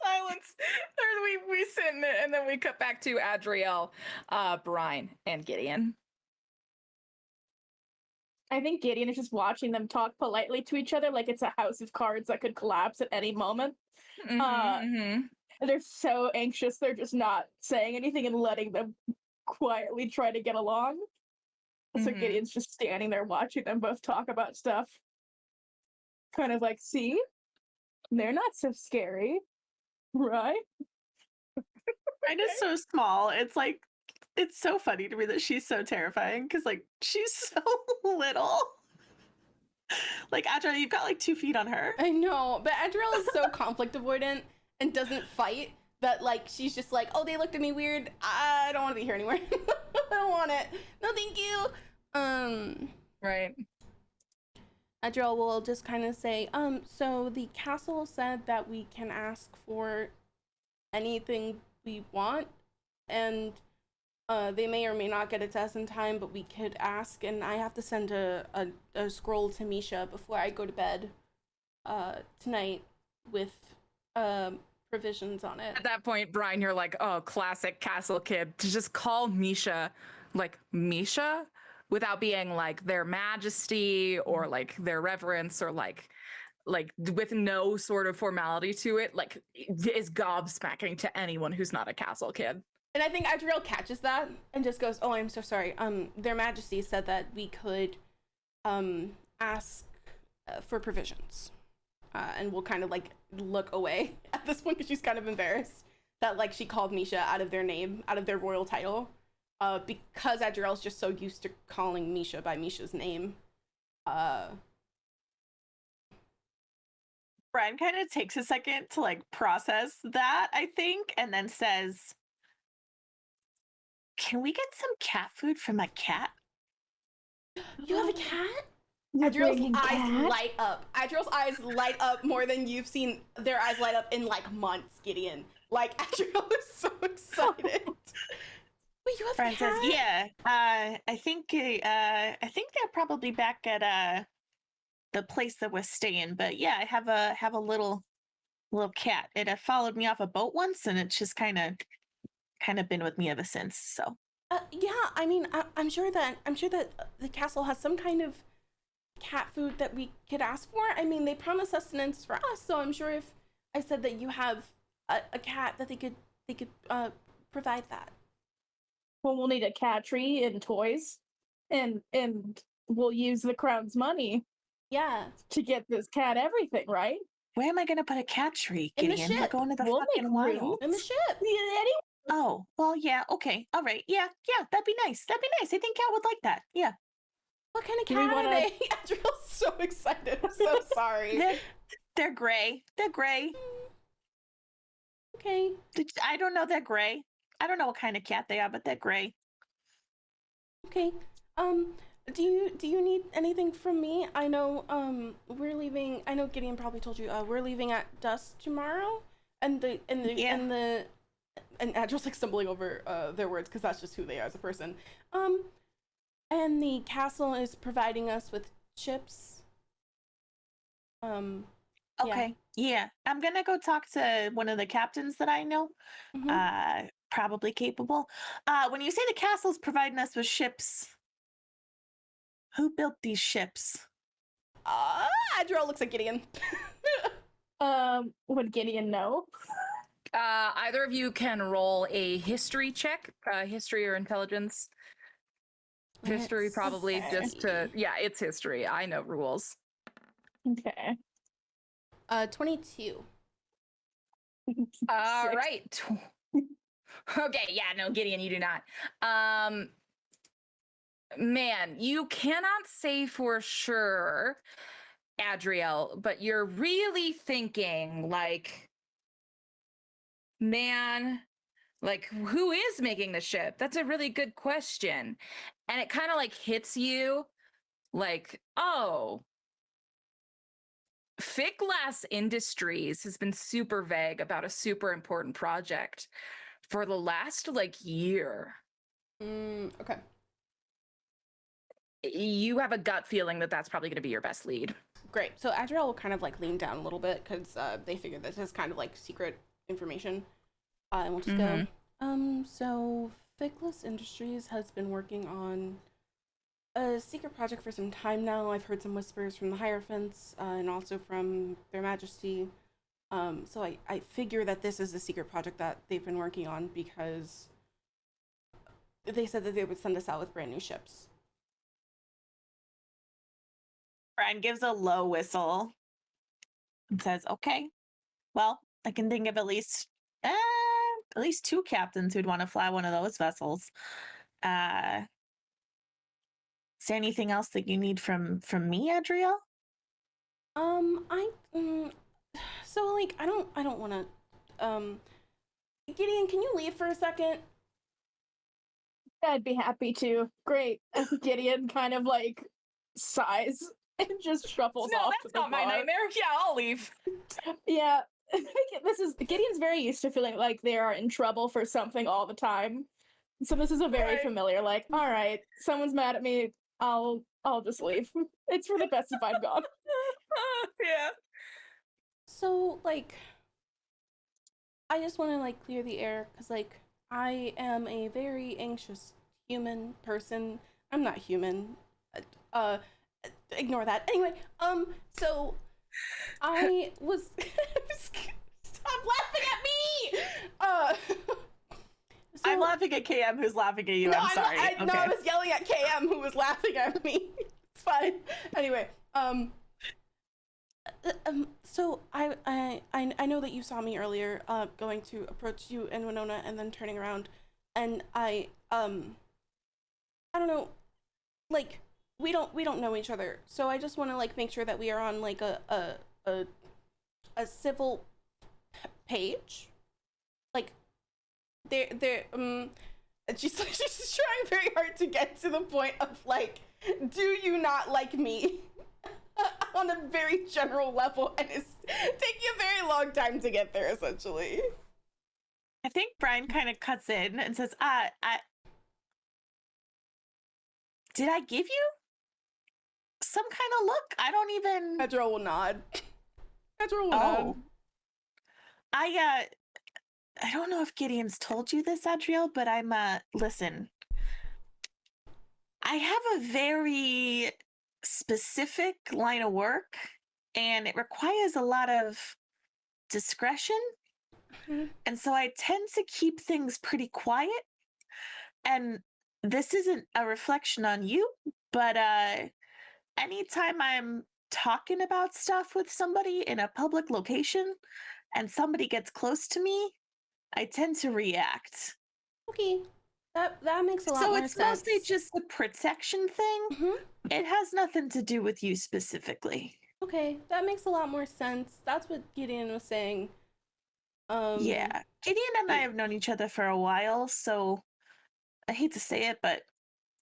Silence. Or we sit in it, and then we cut back to Adriel, Brian, and Gideon. I think Gideon is just watching them talk politely to each other like it's a house of cards that could collapse at any moment. And they're so anxious, they're just not saying anything and letting them quietly try to get along. So Gideon's just standing there watching them both talk about stuff. Kind of like, see? They're not so scary, right? Mine is so small. It's like, it's so funny to me that she's so terrifying because, like, she's so little. Like, Adriel, you've got like 2 feet on her. I know, but Adriel is so conflict avoidant and doesn't fight that, like, she's just like, oh, they looked at me weird. I don't want to be here anymore. I don't want it. No, thank you. Right. Adriel will just kind of say, so the castle said that we can ask for anything we want, and they may or may not get it to us in time, but we could ask, and I have to send a scroll to Misha before I go to bed tonight with provisions on it. At that point, Brian, you're like, oh, classic castle kid. To just call Misha, like, Misha, without being like their majesty or like their reverence or like with no sort of formality to it, like, is gobsmacking to anyone who's not a castle kid. And I think Adriel catches that and just goes, oh, I'm so sorry. Their majesty said that we could ask for provisions. And we'll kind of like look away at this point because she's kind of embarrassed that like she called Misha out of their name, out of their royal title. Because Adriel's just so used to calling Misha by Misha's name. Brian kind of takes a second to like process that, I think, and then says, can we get some cat food for my cat? You have a cat? You're Adriel's bringing eyes cat? light up. Adriel's eyes light up more than you've seen their eyes light up in like months, Gideon. Like, Adriel is so excited. Wait, you have Brian a cat? says, yeah, I think they're probably back at the place that we're staying, but yeah, I have a little cat. It followed me off a boat once, and it's just kind of been with me ever since. So Yeah, I mean, I'm sure that the castle has some kind of cat food that we could ask for. I mean, they promised sustenance for us, so I'm sure if I said that you have a cat, that they could provide that. Well, we'll need a cat tree and toys, and we'll use the crown's money Yeah, to get this cat everything, right? where am I gonna put a cat tree, In the Gideon? We're ship. going to the We'll fucking make wild. room. in the ship. Oh, well, yeah, okay, all right, yeah, that'd be nice. I think Cat would like that. Yeah, What kind of Do we cat are wanna- they? Adriel's so excited. I'm so sorry. they're gray. They're gray. Okay. I don't know. They're gray. I don't know what kind of cat they are, but they're gray. Okay. Do you need anything from me? I know we're leaving. I know Gideon probably told you we're leaving at dusk tomorrow, and Adriel's like stumbling over their words because that's just who they are as a person. And the castle is providing us with chips. Okay. Yeah. I'm gonna go talk to one of the captains that I know. Mhm. Probably capable. When you say the castle's providing us with ships, who built these ships? Adriel looks at Gideon. Would Gideon know? Either of you can roll a history check, history or intelligence. History, Let's probably, just to, see. yeah, it's history. I know rules. Okay. 22. All Six. right. Okay, yeah, no, Gideon, you do not. Man, you cannot say for sure, Adriel, but you're really thinking like, man, like, who is making the ship? That's a really good question. And it kind of like hits you like, oh, Figlass Industries has been super vague about a super important project for the last like year. Okay. You have a gut feeling that that's probably going to be your best lead. Great. So Adriel will kind of like lean down a little bit because they figured this is kind of like secret information. And we'll just go. So Figlass Industries has been working on a secret project for some time now. I've heard some whispers from the Hierophants and also from Their Majesty. So I figure that this is the secret project that they've been working on because they said that they would send us out with brand new ships. Brian gives a low whistle and says, "Okay, well, I can think of at least 2 captains who'd want to fly one of those vessels. Is there anything else that you need from me, Adriel?" So like I don't want to. Gideon, can you leave for a second? I'd be happy to. Great. Gideon kind of like sighs and just shuffles No, off that's to the not my bar. nightmare. Yeah, I'll leave. Yeah. I think this is Gideon's very used to feeling like they are in trouble for something all the time. So this is a very Right. familiar, like, all right, someone's mad at me, I'll just leave. It's for the best if I'm gone. Yeah. So like, I just want to like clear the air because like I am a very anxious human person. I'm not human. Ignore that. Anyway, so I was stop laughing at me. So, I'm laughing at KM, who's laughing at you. no, I'm sorry. No, I was yelling at KM, who was laughing at me. It's fine. Anyway, so I know that you saw me earlier, going to approach you and Winona, and then turning around, and I don't know, like we don't know each other, so I just want to like make sure that we are on like a civil page, like they're she's trying very hard to get to the point of like, do you not like me? On a very general level, and it's taking a very long time to get there, essentially. I think Brian kind of cuts in and says, did I give you some kind of look? I don't even... Pedro will nod. Pedro will nod. I don't know if Gideon's told you this, Adriel, but I'm, listen. I have a very specific line of work, and it requires a lot of discretion. Mm-hmm. And so I tend to keep things pretty quiet. And this isn't a reflection on you, but anytime I'm talking about stuff with somebody in a public location and somebody gets close to me, I tend to react. Okay, that makes a lot so more it's sense. mostly just a protection thing. Mm-hmm. It has nothing to do with you specifically. Okay, that makes a lot more sense. That's what Gideon was saying. Yeah, Gideon and I have known each other for a while, so I hate to say it, but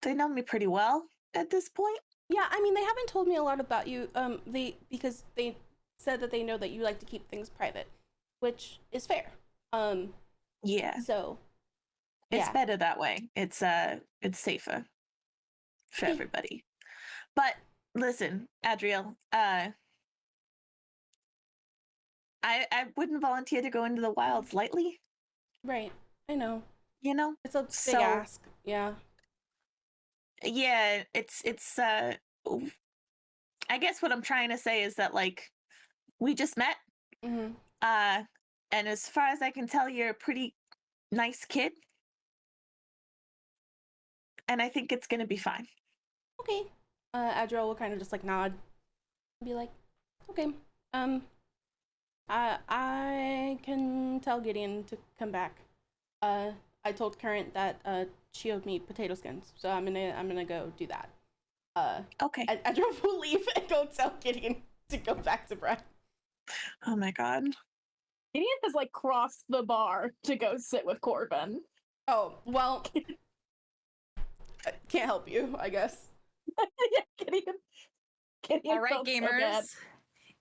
they know me pretty well at this point. Yeah, I mean, they haven't told me a lot about you, because they said that they know that you like to keep things private, which is fair. Yeah. So It's yeah. better that way. It's safer for Okay. everybody. But listen, Adriel, I wouldn't volunteer to go into the wilds lightly. Right, I know. You know? It's a big So- ask. Yeah. Yeah, it's I guess what I'm trying to say is that like we just met. Mm-hmm. And as far as I can tell, you're a pretty nice kid. And I think it's gonna be fine. Okay. Adriel will kind of just like nod and be like, okay. I can tell Gideon to come back. I told Current that she owed me potato skins, so I'm gonna go do that. Okay. Adriel will leave and go tell Gideon to go back to Brad. Oh my god. Gideon has like crossed the bar to go sit with Corbin. Oh, well, I can't help you, I guess. Yeah, Gideon All right, felt so bad. gamers.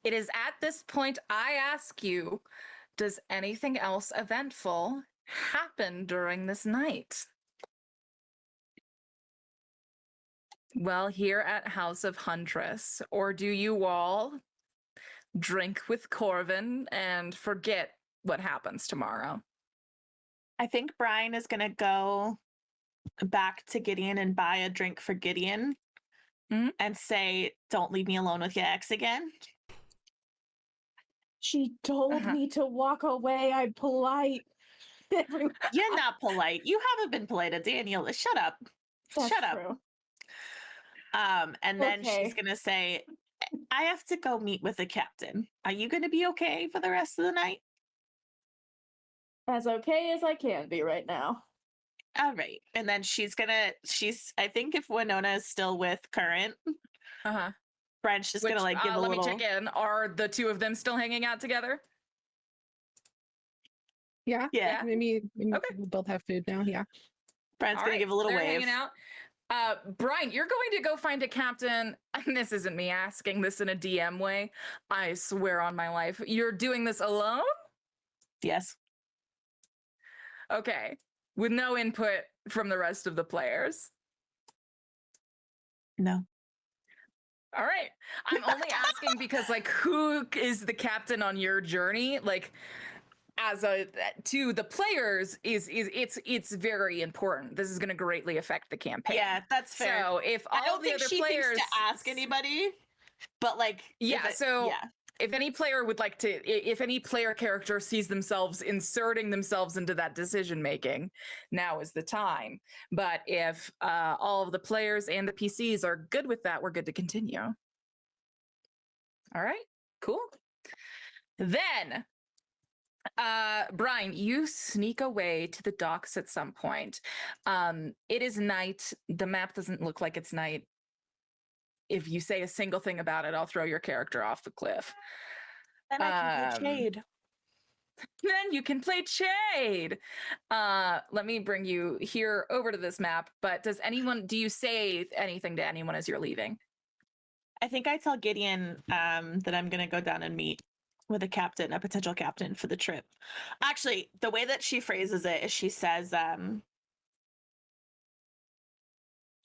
it is at this point I ask you, does anything else eventful happen during this night? Well, here at House of Huntress, or do you all drink with Corvin and forget what happens tomorrow? I think Brian is going to go back to Gideon and buy a drink for Gideon and say, don't leave me alone with your ex again. She told me to walk away. I'm polite. You're not polite. You haven't been polite to Daniel. Shut up. That's Shut up. true. And then Okay. she's going to say, I have to go meet with the captain. Are you going to be okay for the rest of the night? As okay as I can be right now. All right. And then I think if Winona is still with Current, Brent's just going to like give a let little. me check in. Are the two of them still hanging out together? Yeah. Yeah. Maybe Okay. we both have food now. Yeah. Brent's going to give a little they're wave. hanging out. Brian, you're going to go find a captain, and this isn't me asking this in a DM way. I swear on my life. You're doing this alone? Yes. Okay. With no input from the rest of the players? No. All right. I'm only asking because, like, who is the captain on your journey? Like, to the players it's very important. This is going to greatly affect the campaign. Yeah, that's fair. So if I all don't the think other she players thinks to ask anybody, but like, if any player would like to, if any player character sees themselves inserting themselves into that decision making, now is the time. But if all of the players and the PCs are good with that, we're good to continue. All right, cool. Then Brian, you sneak away to the docks at some point. It is night. The map doesn't look like it's night. If you say a single thing about it, I'll throw your character off the cliff. Then I can play Shade. Then you can play Shade. Let me bring you here over to this map. But do you say anything to anyone as you're leaving? I think I tell Gideon that I'm going to go down and meet with a potential captain for the trip. Actually, the way that she phrases it is she says,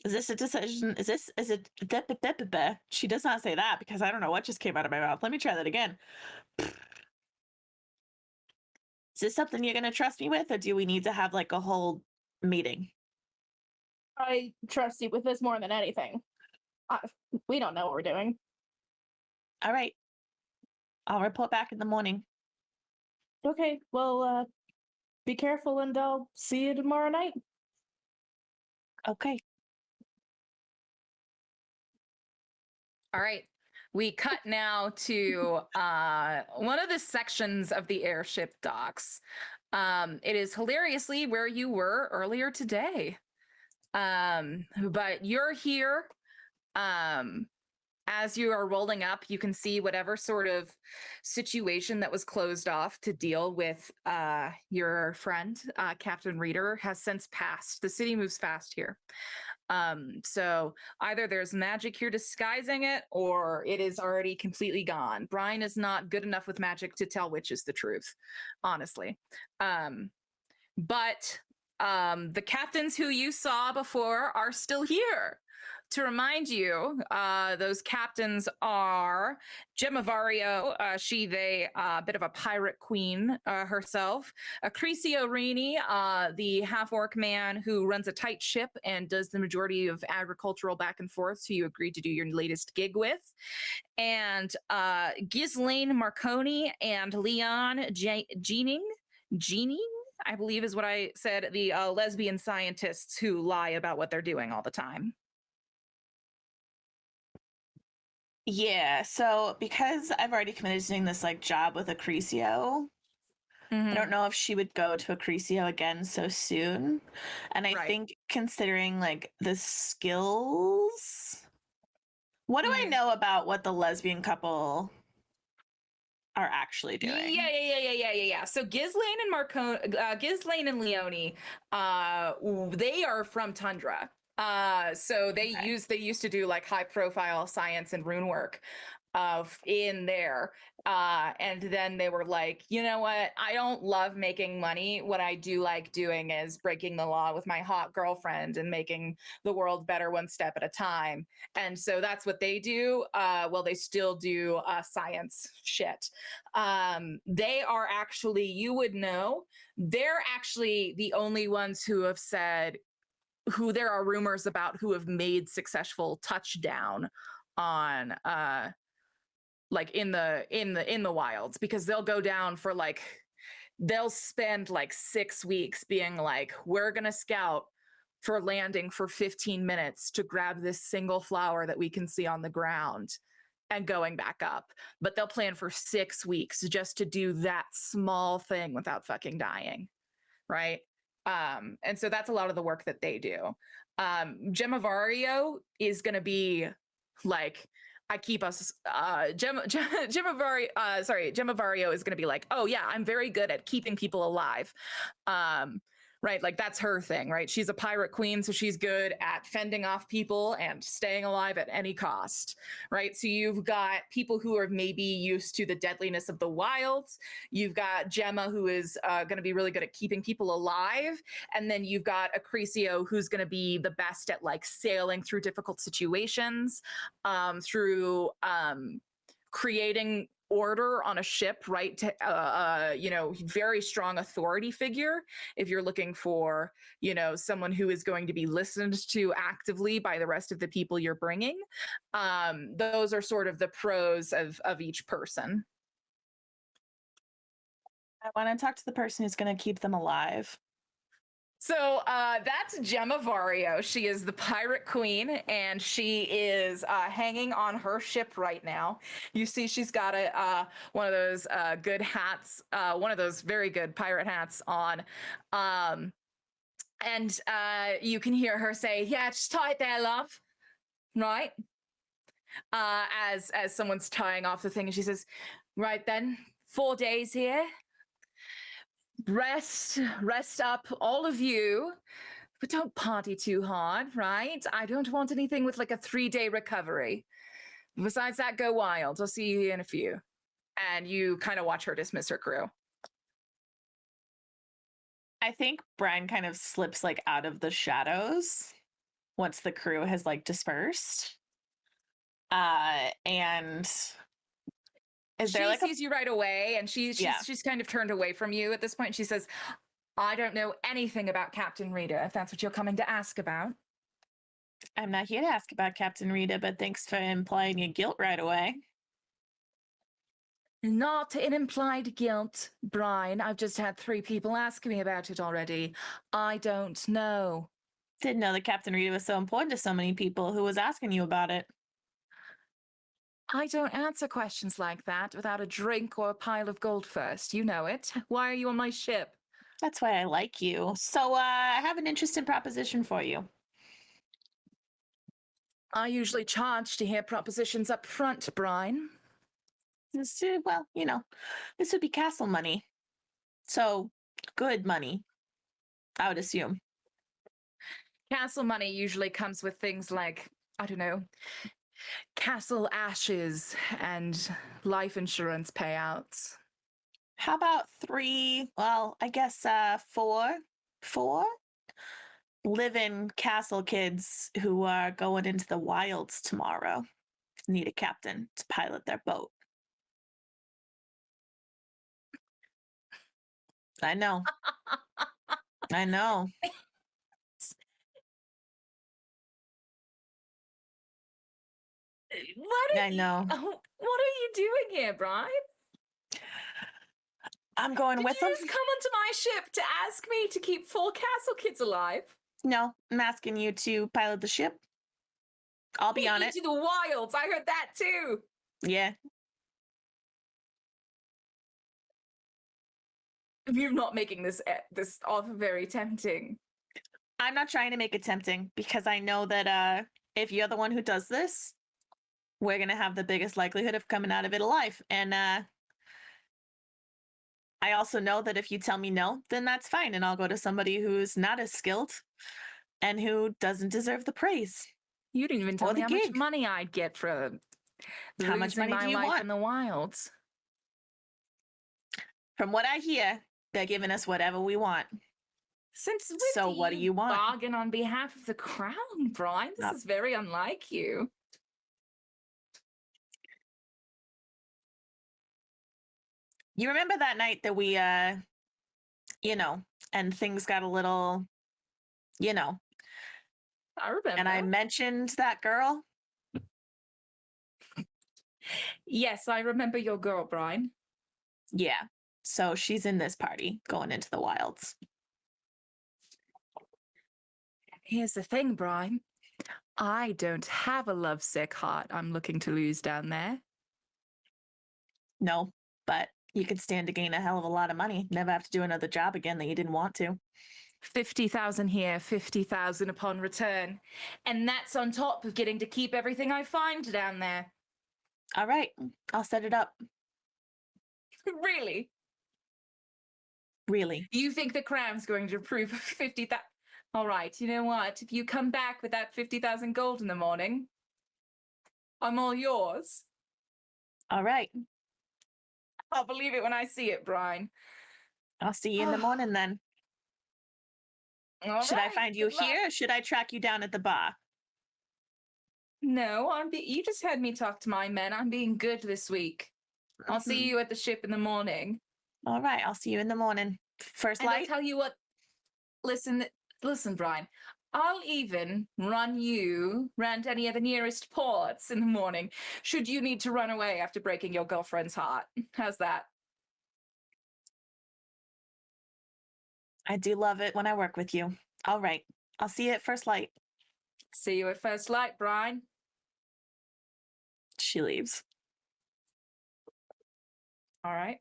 is this a decision? Is it, she does not say that because I don't know what just came out of my mouth. Let me try that again. Is this something you're going to trust me with, or do we need to have like a whole meeting? I trust you with this more than anything. We don't know what we're doing. All right. I'll report back in the morning. Okay, well, be careful and I'll see you tomorrow night. Okay. All right. We cut now to one of the sections of the airship docks. It is hilariously where you were earlier today. But you're here. As you are rolling up, you can see whatever sort of situation that was closed off to deal with your friend, Captain Reader, has since passed. The city moves fast here. So either there's magic here disguising it, or it is already completely gone. Brian is not good enough with magic to tell which is the truth, honestly. But the captains who you saw before are still here. To remind you, those captains are Gemma Vario, they bit of a pirate queen herself. Acrisio Rini, the half-orc man who runs a tight ship and does the majority of agricultural back and forth, who you agreed to do your latest gig with. And Ghislaine Marconi and Leon Jeaning, I believe is what I said, the lesbian scientists who lie about what they're doing all the time. Yeah, so because I've already committed to doing this like job with Acrisio, I don't know if she would go to Acrisio again so soon. And I think considering like the skills, what do I know about what the lesbian couple are actually doing? Yeah. So Ghislaine and Leonie, they are from Tundra. So they used to do like high profile science and rune work. in there. And then they were like, you know what? I don't love making money. What I do like doing is breaking the law with my hot girlfriend and making the world better one step at a time. And so that's what they do. Well, they still do science shit. They are actually, you would know, they're actually the only ones who have said, who there are rumors about, who have made successful touchdown on like in the wilds, because they'll go down for like, they'll spend like 6 weeks being like, we're gonna scout for landing for 15 minutes to grab this single flower that we can see on the ground and going back up. But they'll plan for 6 weeks just to do that small thing without fucking dying, right? And so that's a lot of the work that they do. Gemavario is going to be like, I keep us, Gemavario is going to be like, oh yeah, I'm very good at keeping people alive. Right, like that's her thing, right? She's a pirate queen, so she's good at fending off people and staying alive at any cost, right? So you've got people who are maybe used to the deadliness of the wilds. You've got Gemma, who is going to be really good at keeping people alive. And then you've got Acrecio, who's going to be the best at like sailing through difficult situations, through creating order on a ship, right? To, very strong authority figure. If you're looking for, someone who is going to be listened to actively by the rest of the people you're bringing, those are sort of the pros of each person. I want to talk to the person who's going to keep them alive. So that's Gemavario. She is the pirate queen, and she is hanging on her ship right now. You see she's got one of those good hats, one of those very good pirate hats on. And you can hear her say, yeah, just tie it there, love. Right? As someone's tying off the thing, and she says, right then, 4 days here. Rest up, all of you, but don't party too hard, right? I don't want anything with like a 3-day recovery. Besides that, go wild. I'll see you in a few. And you kind of watch her dismiss her crew. I think Brian kind of slips like out of the shadows once the crew has like dispersed. And is there she sees you right away, and she's kind of turned away from you at this point. She says, I don't know anything about Captain Rita, if that's what you're coming to ask about. I'm not here to ask about Captain Rita, but thanks for implying your guilt right away. Not an implied guilt, Brian. I've just had 3 people ask me about it already. I don't know. Didn't know that Captain Rita was so important to so many people. Who was asking you about it? I don't answer questions like that without a drink or a pile of gold first. You know it. Why are you on my ship? That's why I like you. So I have an interesting proposition for you. I usually charge to hear propositions up front, Brian. Well, this would be castle money. So good money, I would assume. Castle money usually comes with things like, I don't know, castle ashes and life insurance payouts. How about 3, well, I guess 4 live-in castle kids who are going into the wilds tomorrow need a captain to pilot their boat. I know. I know. I know. What are you doing here, Brian? I'm going with them. Did you just come onto my ship to ask me to keep 4 castle kids alive? No, I'm asking you to pilot the ship. I'll be on it. To the wilds. I heard that too. Yeah. You're not making this offer very tempting. I'm not trying to make it tempting because I know that if you're the one who does this, we're going to have the biggest likelihood of coming out of it alive. And I also know that if you tell me no, then that's fine. And I'll go to somebody who's not as skilled and who doesn't deserve the praise. You didn't even tell me how much money I'd get for How much Losing money my do you life want? in the wilds. From what I hear, they're giving us whatever we want. Since when So what do you want? bargain on behalf of the crown, Brian? This is very unlike you. You remember that night that we, and things got a little, I remember. and I mentioned that girl? Yes, I remember your girl, Brian. Yeah. So she's in this party going into the wilds. Here's the thing, Brian. I don't have a lovesick heart I'm looking to lose down there. No, but you could stand to gain a hell of a lot of money. Never have to do another job again that you didn't want to. 50,000 here, 50,000 upon return. And that's on top of getting to keep everything I find down there. All right, I'll set it up. Really? Really? You think the crown's going to approve of 50,000? All right, you know what? If you come back with that 50,000 gold in the morning, I'm all yours. All right. I'll believe it when I see it, Brian. I'll see you in the morning then. All Should I right, find you good luck. here or should I track you down at the bar? No, you just had me talk to my men. I'm being good this week. I'll see you at the ship in the morning. All right, I'll see you in the morning. First And I light? tell you what, listen, Brian. I'll even run you round any of the nearest ports in the morning, should you need to run away after breaking your girlfriend's heart. How's that? I do love it when I work with you. All right, I'll see you at first light. See you at first light, Brian. She leaves. All right.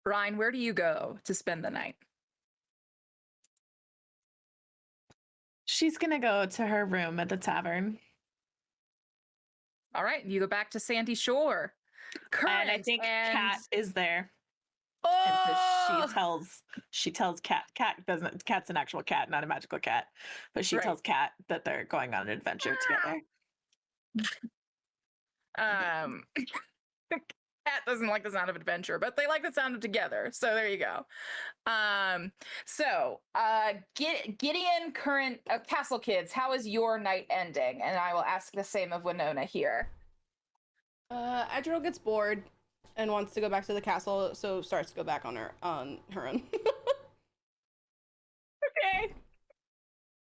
Brian, where do you go to spend the night? She's gonna go to her room at the tavern. All right, you go back to Sandy Shore. Current And I think and... Kat is there. Oh! And she tells Kat. Kat's an actual cat, not a magical cat. But she Right. tells Kat that they're going on an adventure together. Cat doesn't like the sound of adventure, but they like the sound of together. So there you go. Gideon, current Castle Kids, how is your night ending? And I will ask the same of Winona here. Adriel gets bored and wants to go back to the castle, so starts to go back on her own. Okay.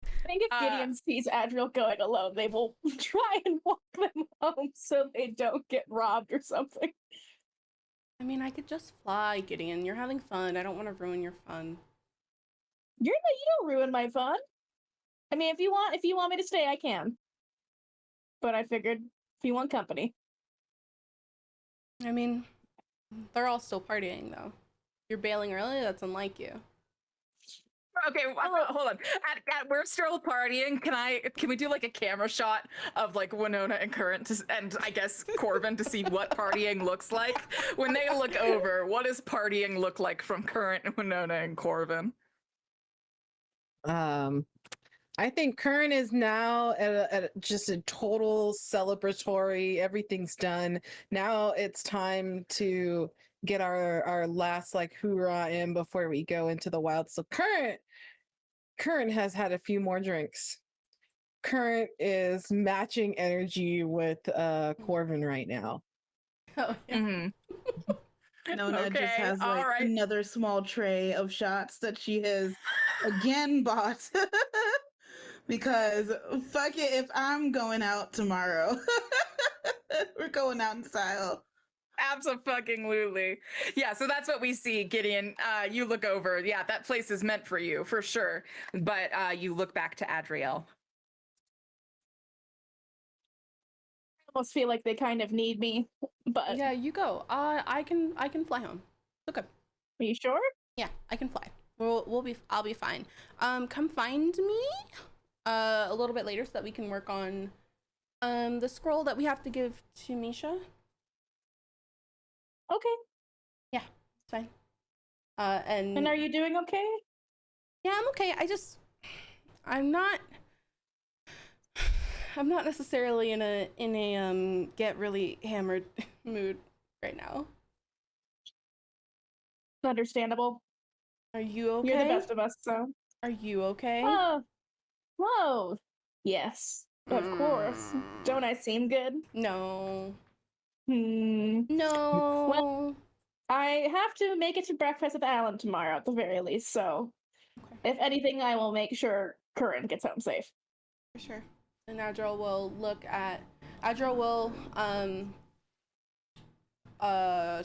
I think if Gideon sees Adriel going alone, they will try and walk them home so they don't get robbed or something. I mean, I could just fly, Gideon. You're having fun. I don't want to ruin your fun. You don't ruin my fun. I mean, if you want me to stay, I can. But I figured if you want company. I mean, they're all still partying, though. You're bailing early? That's unlike you. Okay, hold on. We're still partying. Can we do like a camera shot of like Winona and Current and I guess Corvin to see what partying looks like? When they look over, what does partying look like from Current, Winona, and Corvin? I think Kern is now at just a total celebratory. Everything's done. Now it's time to get our last like hoorah in before we go into the wild. So Current has had a few more drinks. Current is matching energy with Corvin right now. Oh, yeah. Mm-hmm. Nona just Okay, has all like right. another small tray of shots that she has again bought. Because fuck it, if I'm going out tomorrow, we're going out in style. Absolutely. Yeah, so that's what we see, Gideon. You look over. Yeah, that place is meant for you, for sure. But you look back to Adriel. I almost feel like they kind of need me. But Yeah, you go. I can fly home. Okay. are you sure? Yeah, I can fly. I'll be fine. Come find me a little bit later so that we can work on the scroll that we have to give to Misha. Okay. Yeah, it's fine. And are you doing okay? yeah, I'm okay. I'm not I'm not necessarily in a get really hammered mood right now. Understandable. Are you okay? You're the best of us, so. Are you okay? Oh, whoa. Yes, of course. Don't I seem good? No. Hmm. No. Well, I have to make it to breakfast with Alan tomorrow at the very least, so if anything, I will make sure Curran gets home safe. For sure. And Adriel will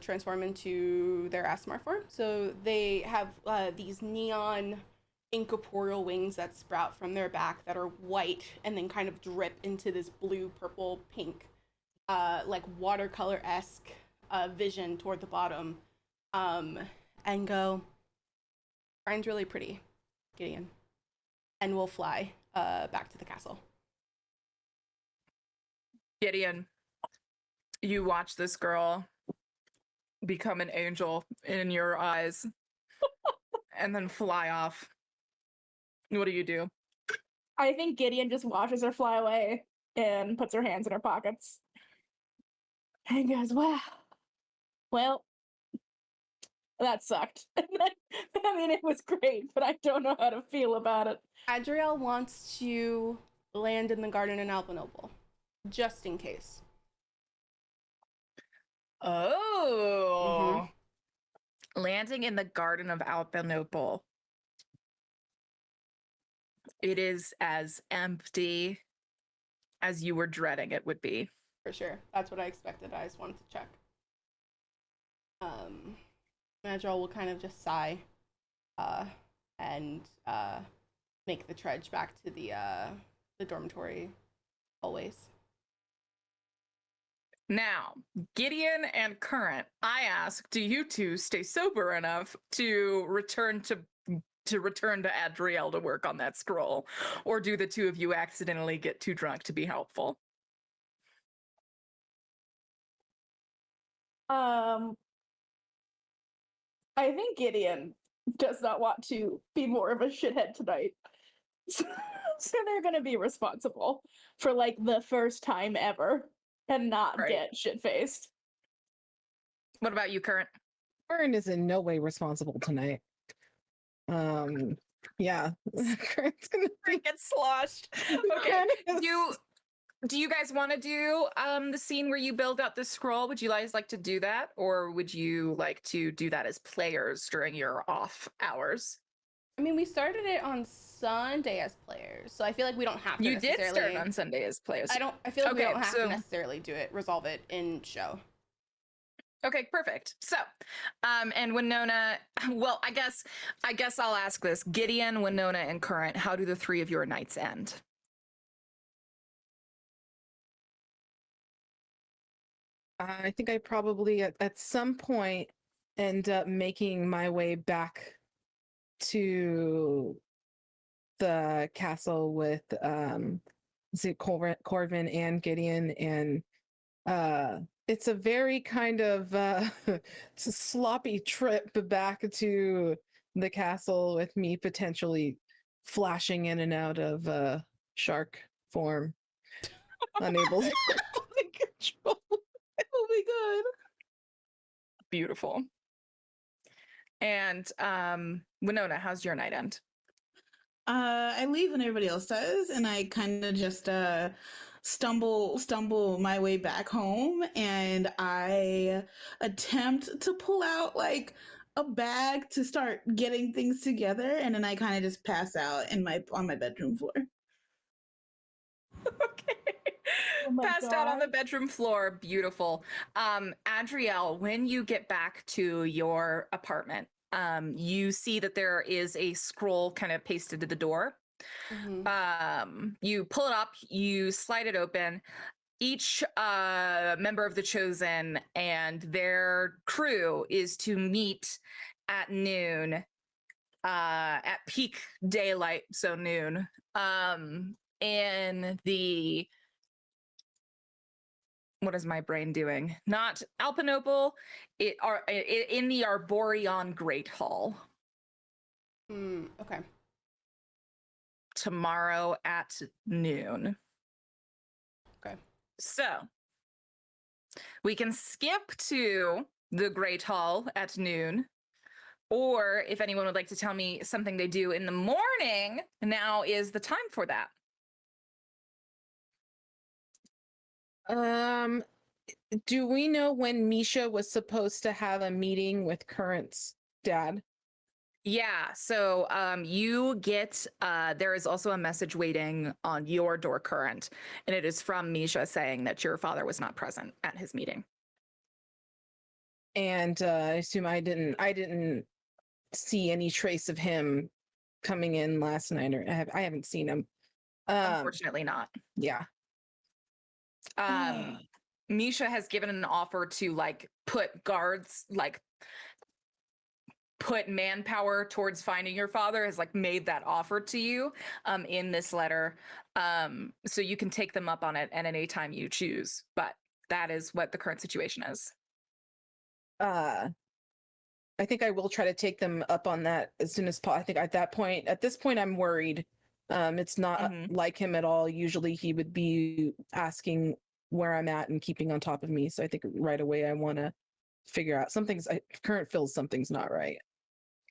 transform into their Asmar form. So they have these neon incorporeal wings that sprout from their back that are white and then kind of drip into this blue, purple, pink, like watercolor-esque vision toward the bottom, and go, Brian's really pretty, Gideon, and we'll fly back to the castle. Gideon, you watch this girl become an angel in your eyes and then fly off. What do you do? I think Gideon just watches her fly away and puts her hands in her pockets. And goes, wow. Well, that sucked. I mean, it was great, but I don't know how to feel about it. Adriel wants to land in the garden in Alpenople, just in case. Oh. Landing in the Garden of Alpenople. It is as empty as you were dreading it would be. For sure. That's what I expected. I just wanted to check. Adriel will kind of just sigh and make the trudge back to the dormitory hallways. Now, Gideon and Current, I ask, do you two stay sober enough to return to Adriel to work on that scroll? Or do the two of you accidentally get too drunk to be helpful? I think Gideon does not want to be more of a shithead tonight. So they're gonna be responsible for like the first time ever and not get shit-faced. What about you, Current? Current is in no way responsible tonight. Yeah. Current's gonna Get sloshed. Okay. Do you guys want to do the scene where you build out the scroll? Would you guys like to do that? Or would you like to do that as players during your off hours? I mean, we started it on Sunday as players, so I feel like we don't have to You did necessarily... start on Sunday as players. I feel like we Okay, don't have so- to necessarily resolve it in show. Okay, perfect. So, and Winona, well, I guess I'll ask this. Gideon, Winona, and Current, how do the three of your nights end? I think I probably at some point end up making my way back to the castle with Corvin and Gideon, and it's a very kind of it's a sloppy trip back to the castle with me potentially flashing in and out of shark form, unable to control. Oh my god. Beautiful. And Winona, how's your night end? I leave when everybody else does, and I kind of just stumble my way back home, and I attempt to pull out like a bag to start getting things together, and then I kind of just pass out on my bedroom floor. Okay. Oh my Passed out on God. the bedroom floor. Beautiful. Adriel, when you get back to your apartment, you see that there is a scroll kind of pasted to the door. You pull it up, you slide it open. Each member of the Chosen and their crew is to meet at noon, at peak daylight, so noon, in the... What is my brain doing? Not Alpenople, in the Arborion Great Hall. Okay. Tomorrow at noon. So we can skip to the Great Hall at noon. Or if anyone would like to tell me something they do in the morning, now is the time for that. Do we know when Misha was supposed to have a meeting with Current's dad? Yeah, so you get, there is also a message waiting on your door current, and it is from Misha saying that your father was not present at his meeting. And I assume I didn't see any trace of him coming in last night, or I haven't seen him. Unfortunately not. Yeah. Misha has given an offer to like put guards, like put manpower towards finding your father, has like made that offer to you in this letter. So you can take them up on it at any time you choose, but that is what the current situation is. I think I will try to take them up on that as soon as possible. I think at this point, I'm worried. It's not like him at all. Usually he would be asking where I'm at and keeping on top of me. So I think right away I want to figure out Current feels something's not right.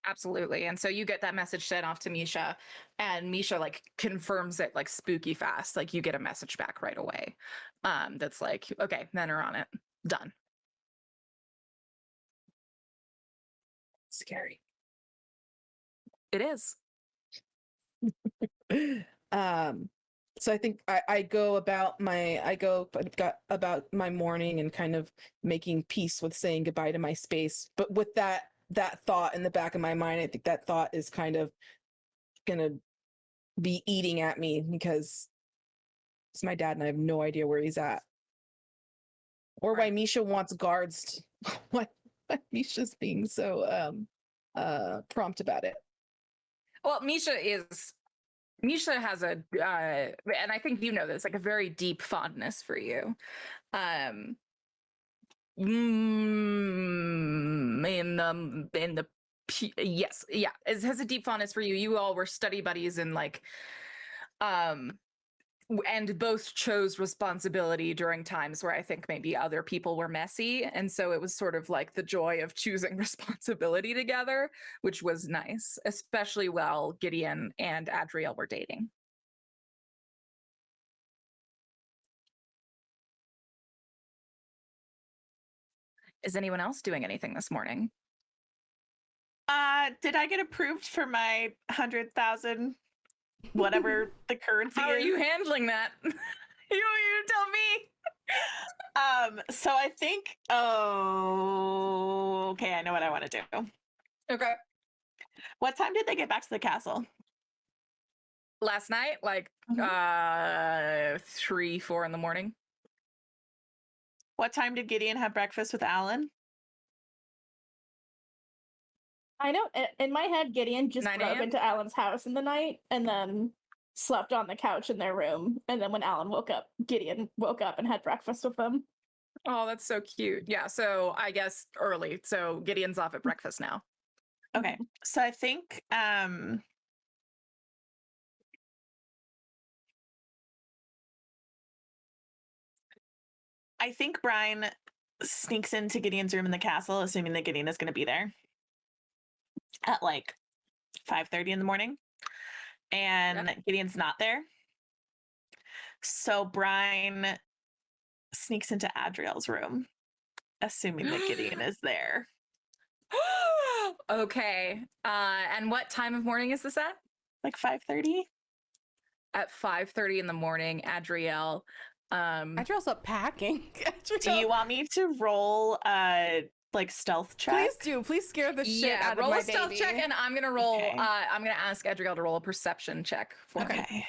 Absolutely. And so you get that message sent off to Misha, and Misha like confirms it like spooky fast. Like you get a message back right away. That's like, okay, men are on it. Done. Scary. It is. So I think I go about my morning and kind of making peace with saying goodbye to my space. But with that thought in the back of my mind, I think that thought is kind of gonna be eating at me because it's my dad and I have no idea where he's at. Or why Misha wants guards. Why Misha's being so prompt about it. Well, Misha has a, and I think you know this, like a very deep fondness for you. Yes, yeah, it has a deep fondness for you. You all were study buddies and like, and both chose responsibility during times where I think maybe other people were messy. And so it was sort of like the joy of choosing responsibility together, which was nice, especially while Gideon and Adriel were dating. Is anyone else doing anything this morning? Did I get approved for my 100,000 whatever the currency How are is? you handling that? you tell me. So I think, okay, I know what I want to do. Okay. What time did they get back to the castle? Last night, like 3, 4 in the morning. What time did Gideon have breakfast with Alan? I know in my head, Gideon just 9 drove a.m.? into Alan's house in the night and then slept on the couch in their room. And then when Alan woke up, Gideon woke up and had breakfast with them. Oh, that's so cute. Yeah, so I guess early. So Gideon's off at breakfast now. Okay, so I think Brian sneaks into Gideon's room in the castle, assuming that Gideon is going to be there at like 5:30 in the morning, and Gideon's not there. So Brian sneaks into Adriel's room, assuming that Gideon is there. Okay. And what time of morning is this at? Like 5:30? At 5:30 in the morning, Adriel. Adriel's up packing. Do you want me to roll like stealth check? Please do. Please scare the shit out of roll my a stealth baby. check, and I'm gonna roll. Okay. I'm gonna ask Adriel to roll a perception check for me. Okay.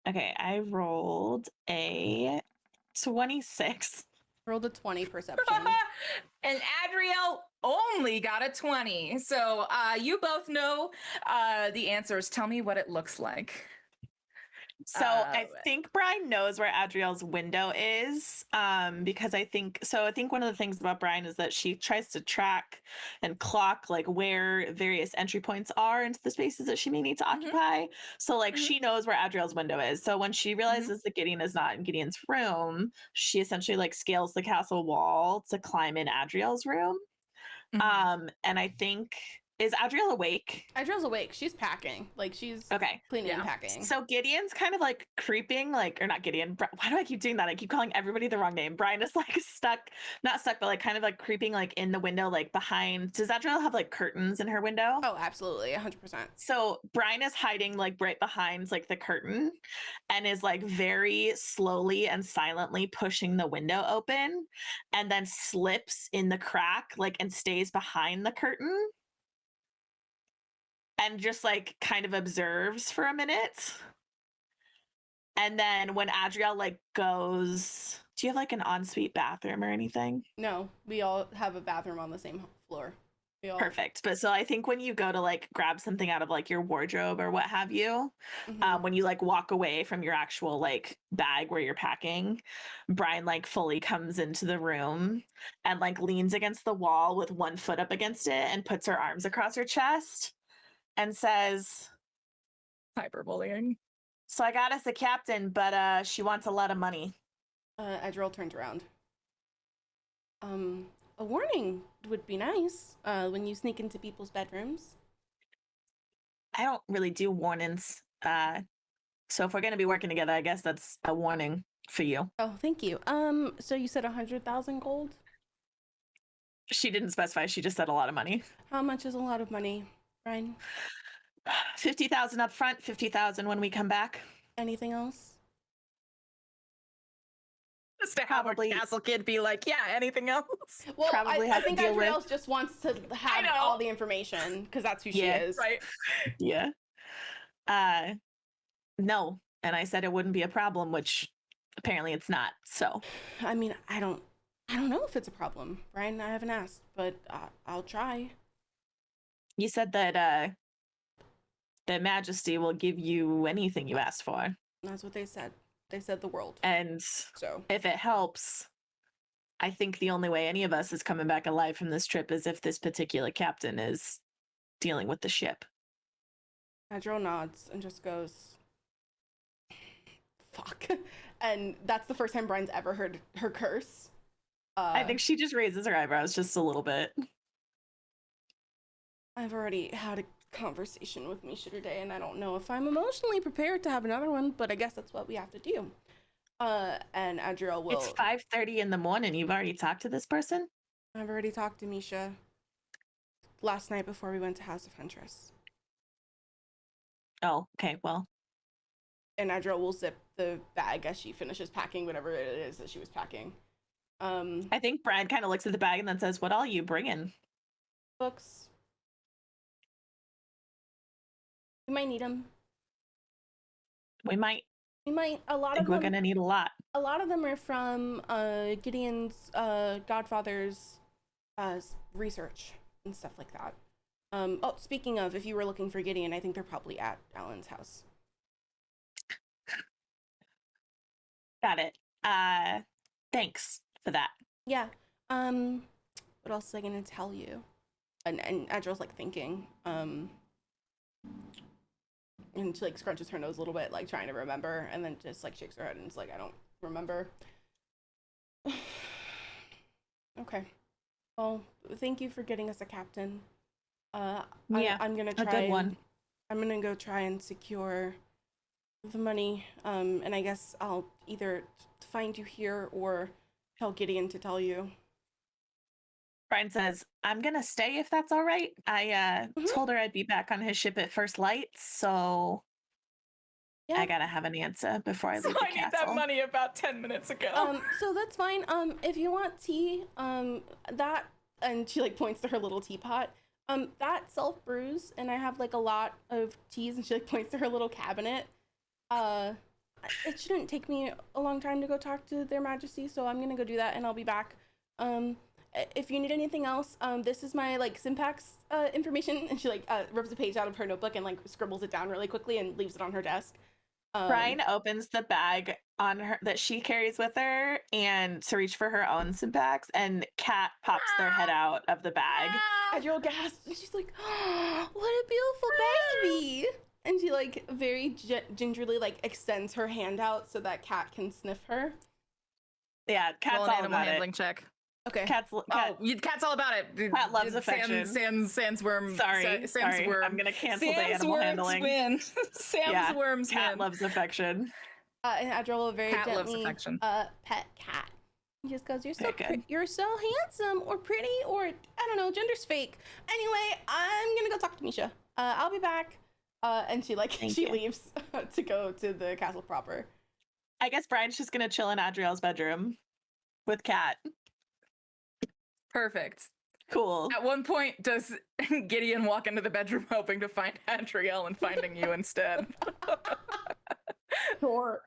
Okay, I rolled a 26. Rolled a 20 perception. And Adriel only got a 20. So you both know the answers. Tell me what it looks like. So I think Brian knows where Adriel's window is, because I think one of the things about Brian is that she tries to track and clock like where various entry points are into the spaces that she may need to occupy. So like she knows where Adriel's window is. So when she realizes that Gideon is not in Gideon's room, she essentially like scales the castle wall to climb in Adriel's room. And I think, is Adriel awake? Adriel's awake. She's packing. Like she's Okay. cleaning and packing. So Gideon's kind of like creeping, like, or not Gideon. Why do I keep doing that? I keep calling everybody the wrong name. Brian is like not stuck, but like kind of like creeping like in the window, like behind. Does Adriel have like curtains in her window? Oh, absolutely. 100%. So Brian is hiding like right behind like the curtain and is like very slowly and silently pushing the window open and then slips in the crack, like, and stays behind the curtain. And just like kind of observes for a minute. And then when Adriel like goes, do you have like an ensuite bathroom or anything? No, we all have a bathroom on the same floor. Perfect. But so I think when you go to like grab something out of like your wardrobe or what have you, when you like walk away from your actual like bag where you're packing, Brian like fully comes into the room and like leans against the wall with one foot up against it and puts her arms across her chest. And says, hyperbullying. So I got us a captain, but she wants a lot of money. Adriel turns around. A warning would be nice when you sneak into people's bedrooms. I don't really do warnings. So if we're going to be working together, I guess that's a warning for you. Oh, thank you. So you said 100,000 gold? She didn't specify. She just said a lot of money. How much is a lot of money? 50,000 up front, 50,000 when we come back. Anything else? Just to have a castle kid be like, yeah, anything else? Well, Probably I think Adriel just wants to have all the information because that's who she is. Right. Yeah. No. And I said it wouldn't be a problem, which apparently it's not. So I mean, I don't know if it's a problem, Brian. I haven't asked, but I'll try. You said that that Majesty will give you anything you asked for. That's what they said. They said the world. And so if it helps, I think the only way any of us is coming back alive from this trip is if this particular captain is dealing with the ship. Adriel nods and just goes, fuck. And that's the first time Brian's ever heard her curse. I think she just raises her eyebrows just a little bit. I've already had a conversation with Misha today, and I don't know if I'm emotionally prepared to have another one, but I guess that's what we have to do. And Adriel will... It's 5:30 in the morning. You've already talked to this person? I've already talked to Misha last night before we went to House of Huntress. Oh, okay, well. And Adriel will zip the bag as she finishes packing whatever it is that she was packing. I think Brad kind of looks at the bag and then says, what all you bringing? Books. We might need them. We might. A lot of them. We're gonna need a lot. A lot of them are from Gideon's godfather's research and stuff like that. Oh, speaking of, if you were looking for Gideon, I think they're probably at Alan's house. Got it. Thanks for that. Yeah. What else was I gonna tell you? And Adriel's like thinking. And she like scrunches her nose a little bit, like trying to remember, and then just like shakes her head and is like, I don't remember. Okay. Well, thank you for getting us a captain. I'm gonna try. A good one. I'm gonna go try and secure the money. And I guess I'll either find you here or tell Gideon to tell you. Brian says, I'm gonna stay if that's all right. I told her I'd be back on his ship at first light, so yeah. I gotta have an answer before I leave the castle. I need that money about 10 minutes ago. So that's fine. If you want tea, that, and she like points to her little teapot. That self brews, and I have like a lot of teas, and she like points to her little cabinet. It shouldn't take me a long time to go talk to their majesty, so I'm gonna go do that, and I'll be back. If you need anything else, this is my like Sympax information, and she like rips a page out of her notebook and like scribbles it down really quickly and leaves it on her desk. Brian opens the bag on her that she carries with her and to reach for her own Sympax, and Cat pops their head out of the bag. Adriel gasps, and she's like, oh, what a beautiful baby. And she like very gingerly like extends her hand out so that Cat can sniff her. Yeah, Cat's Roll an all animal about handling it. check. Okay. Cat's Cat's all about it. Cat loves affection. Sans worm. Sorry, Sans worm. I'm gonna cancel the Sans animal worms handling. win. Sam's Yeah, worms Cat win. loves affection. And Adriel will very Cat loves gently affection. pet Cat. He just goes, Very good. you're so handsome or pretty or I don't know, gender's fake. Anyway, I'm gonna go talk to Misha. I'll be back. And she you. leaves to go to the castle proper. I guess Brian's just gonna chill in Adriel's bedroom with Cat. Perfect. Cool. At one point, does Gideon walk into the bedroom hoping to find Adriel and finding you instead? Sure.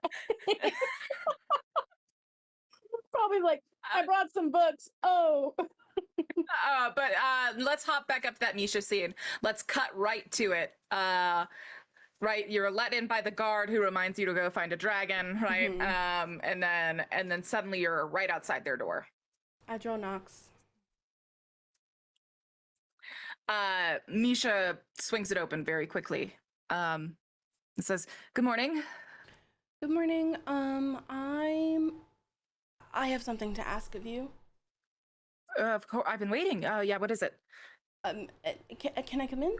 Probably like, I brought some books. Oh. But let's hop back up to that Misha scene. Let's cut right to it. Right, you're let in by the guard who reminds you to go find a dragon, right? Mhm. And then suddenly you're right outside their door. Adriel knocks. Misha swings it open very quickly. It says, "Good morning." Good morning. I have something to ask of you. Of course, I've been waiting. Yeah, what is it? Can I come in?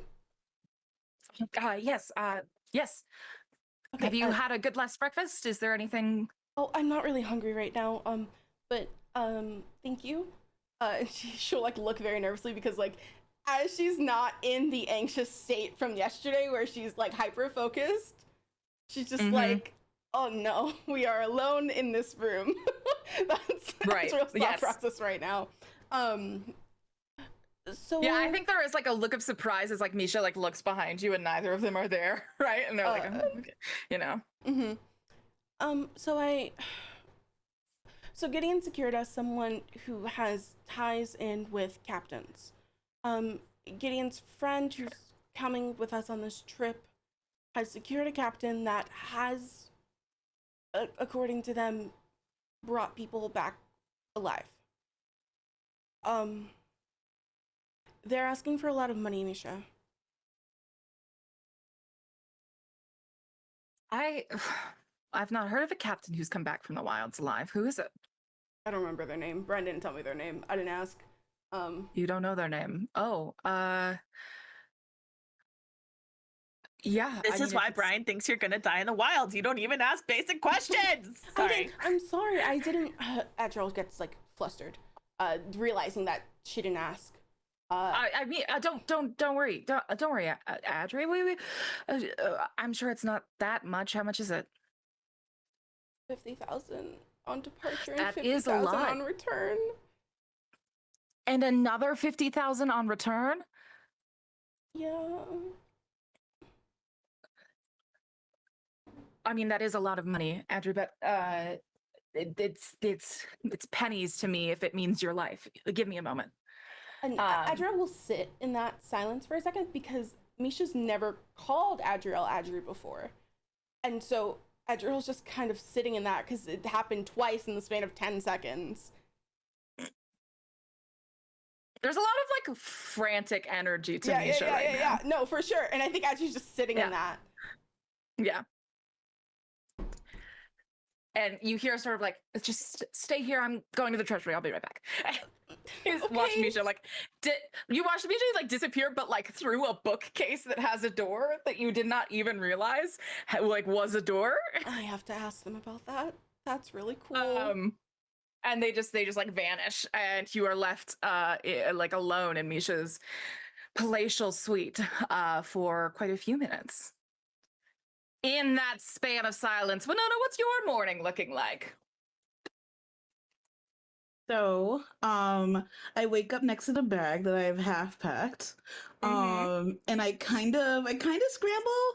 Yes. Yes. Okay, Have you had a good last breakfast? Is there anything? Oh, I'm not really hungry right now. But thank you. And she'll like look very nervously because like as she's not in the anxious state from yesterday where she's like hyper focused, she's just like, oh no, we are alone in this room. That's Right. real thought Yes. process right now. So Yeah, I think there is like a look of surprise as like Misha like looks behind you and neither of them are there, right? And they're like, oh, okay. You know. So Gideon secured us someone who has ties in with captains. Gideon's friend who's coming with us on this trip has secured a captain that has, according to them, brought people back alive. They're asking for a lot of money, Misha. I've not heard of a captain who's come back from the wilds alive. Who is it? I don't remember their name. Brian didn't tell me their name. I didn't ask. You don't know their name. Oh, yeah. This is why Brian thinks you're gonna die in the wilds. You don't even ask basic questions. Sorry. I'm sorry. I didn't. Adriel gets like flustered, realizing that she didn't ask. I mean, don't worry. Don't worry, Adri. I'm sure it's not that much. How much is it? 50,000 on departure and That is a 50,000 lot. on return. And another 50,000 on return? Yeah. I mean, that is a lot of money, Adri, but it's pennies to me if it means your life. Give me a moment. And Adriel will sit in that silence for a second because Misha's never called Adriel Adri before. And so Adriel's just kind of sitting in that because it happened twice in the span of 10 seconds. There's a lot of like frantic energy to Misha right now. Yeah. No, for sure. And I think Adriel's just sitting in that. Yeah. And you hear sort of like, just stay here. I'm going to the treasury. I'll be right back. Watch Misha like, you watch Misha like disappear, but like through a bookcase that has a door that you did not even realize like was a door. I have to ask them about that. That's really cool. And they just like vanish, and you are left like alone in Misha's palatial suite for quite a few minutes. In that span of silence, Winona, what's your morning looking like? So, I wake up next to the bag that I've half packed. And I kind of scramble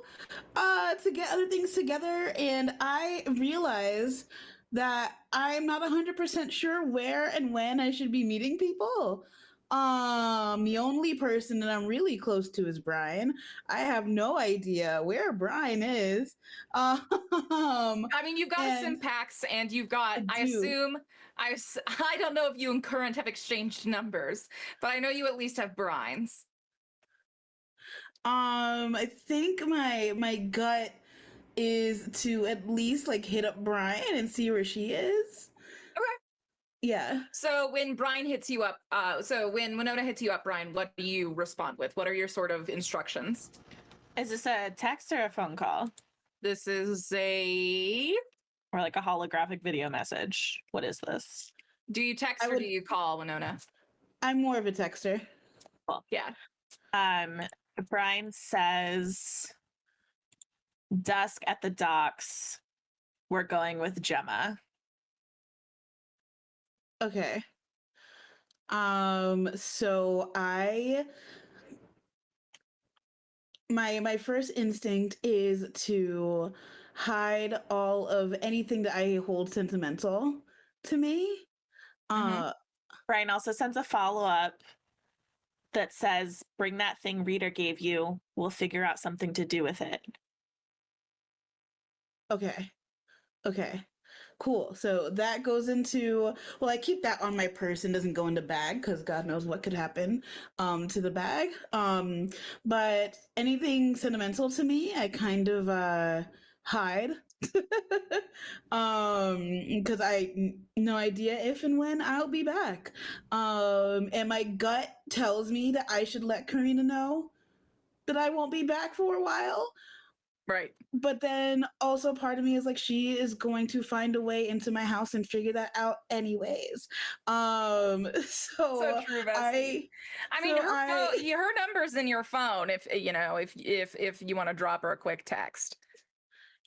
to get other things together, and I realize that I'm not 100% sure where and when I should be meeting people. The only person that I'm really close to is Brian. I have no idea where Brian is. Um, I mean, you've got a and Sympax, and you've got, I I do. assume, I don't know if you and Current have exchanged numbers, but I know you at least have Brian's. I think my gut is to at least like hit up Brian and see where she is. Okay. Yeah. So when Brian hits you up, so when Winona hits you up, Brian, what do you respond with? What are your sort of instructions? Is this a text or a phone call? This is a. Or like a holographic video message? What is this? Do you text or do you call Winona? I'm more of a texter. Cool. Yeah. Brian says, dusk at the docks. We're going with Gemma. Okay. So my first instinct is to hide all of anything that I hold sentimental to me. Brian also sends a follow-up that says, bring that thing Reader gave you. We'll figure out something to do with it. Okay. Cool. So that goes into, well, I keep that on my person, doesn't go in the bag because God knows what could happen to the bag. But anything sentimental to me, I kind of hide. Because no idea if and when I'll be back. And my gut tells me that I should let Karina know that I won't be back for a while. Right. But then also part of me is like, she is going to find a way into my house and figure that out anyways. So true, Bessie. I mean, her number's in your phone if you know, if you want to drop her a quick text.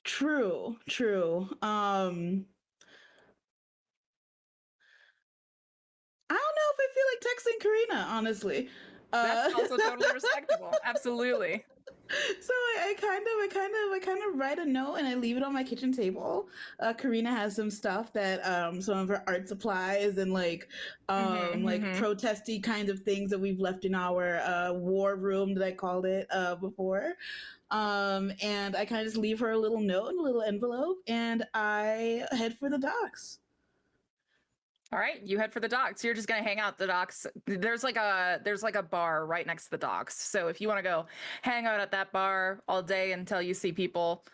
True. I don't know if I feel like texting Karina, honestly. That's also totally respectable. Absolutely. So I kind of write a note and I leave it on my kitchen table. Karina has some stuff that some of her art supplies and like protesty kind of things that we've left in our war room that I called it before. And I kind of just leave her a little note and a little envelope and I head for the docks. All right, you head for the docks. You're just gonna hang out at the docks. There's like a bar right next to the docks. So if you want to go hang out at that bar all day until you see people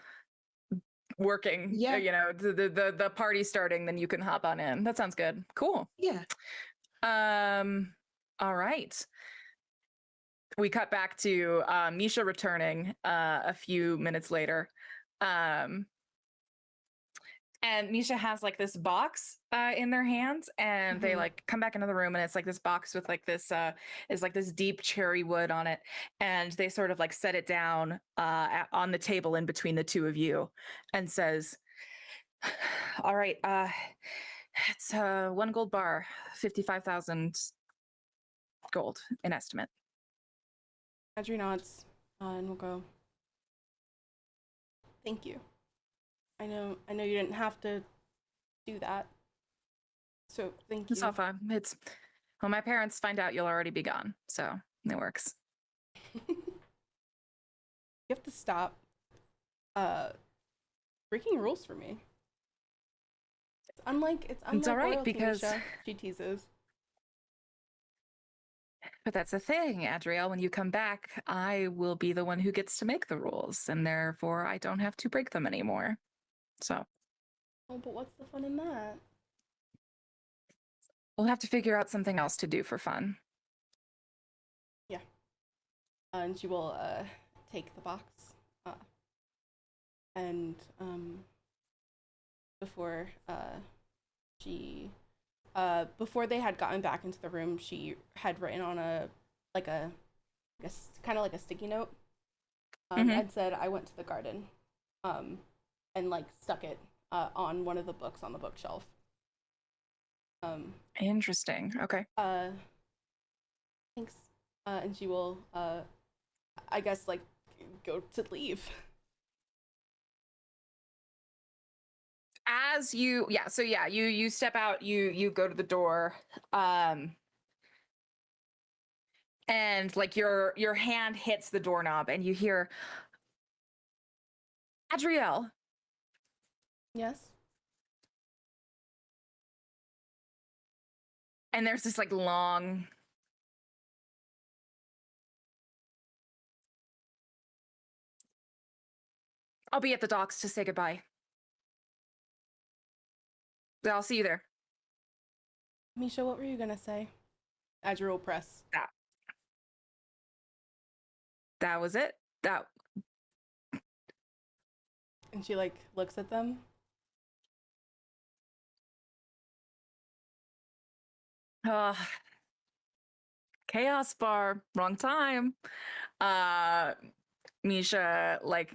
working, yeah, you know, the party starting, then you can hop on in. That sounds good. Cool. Yeah. All right. We cut back to Misha returning a few minutes later. And Misha has like this box in their hands, and they like come back into the room, and it's like this box with like this is like this deep cherry wood on it, and they sort of like set it down on the table in between the two of you, and says, "All right, it's 1 gold bar, 55,000 gold in estimate." Audrey nods, and we'll go. Thank you. I know you didn't have to do that. So thank you. It's all fine. It's when my parents find out, you'll already be gone. So it works. You have to stop breaking rules for me. It's unlike It's all right royalty, because Misha, she teases. But that's the thing, Adriel. When you come back, I will be the one who gets to make the rules, and therefore I don't have to break them anymore. So. Oh, but what's the fun in that? We'll have to figure out something else to do for fun. Yeah. And she will take the box. And before before they had gotten back into the room, she had written on kind of like a sticky note and said, "I went to the garden," and like stuck it on one of the books on the bookshelf. Interesting. Okay. Thanks. And she will, I guess, like, go to leave. As you step out, you go to the door, and like your hand hits the doorknob and you hear, Adriel. Yes. And there's this like long, I'll be at the docks to say goodbye. I'll see you there. Misha, what were you gonna say? Adriel press. That was it. That. And she like looks at them. Chaos bar, wrong time. Misha like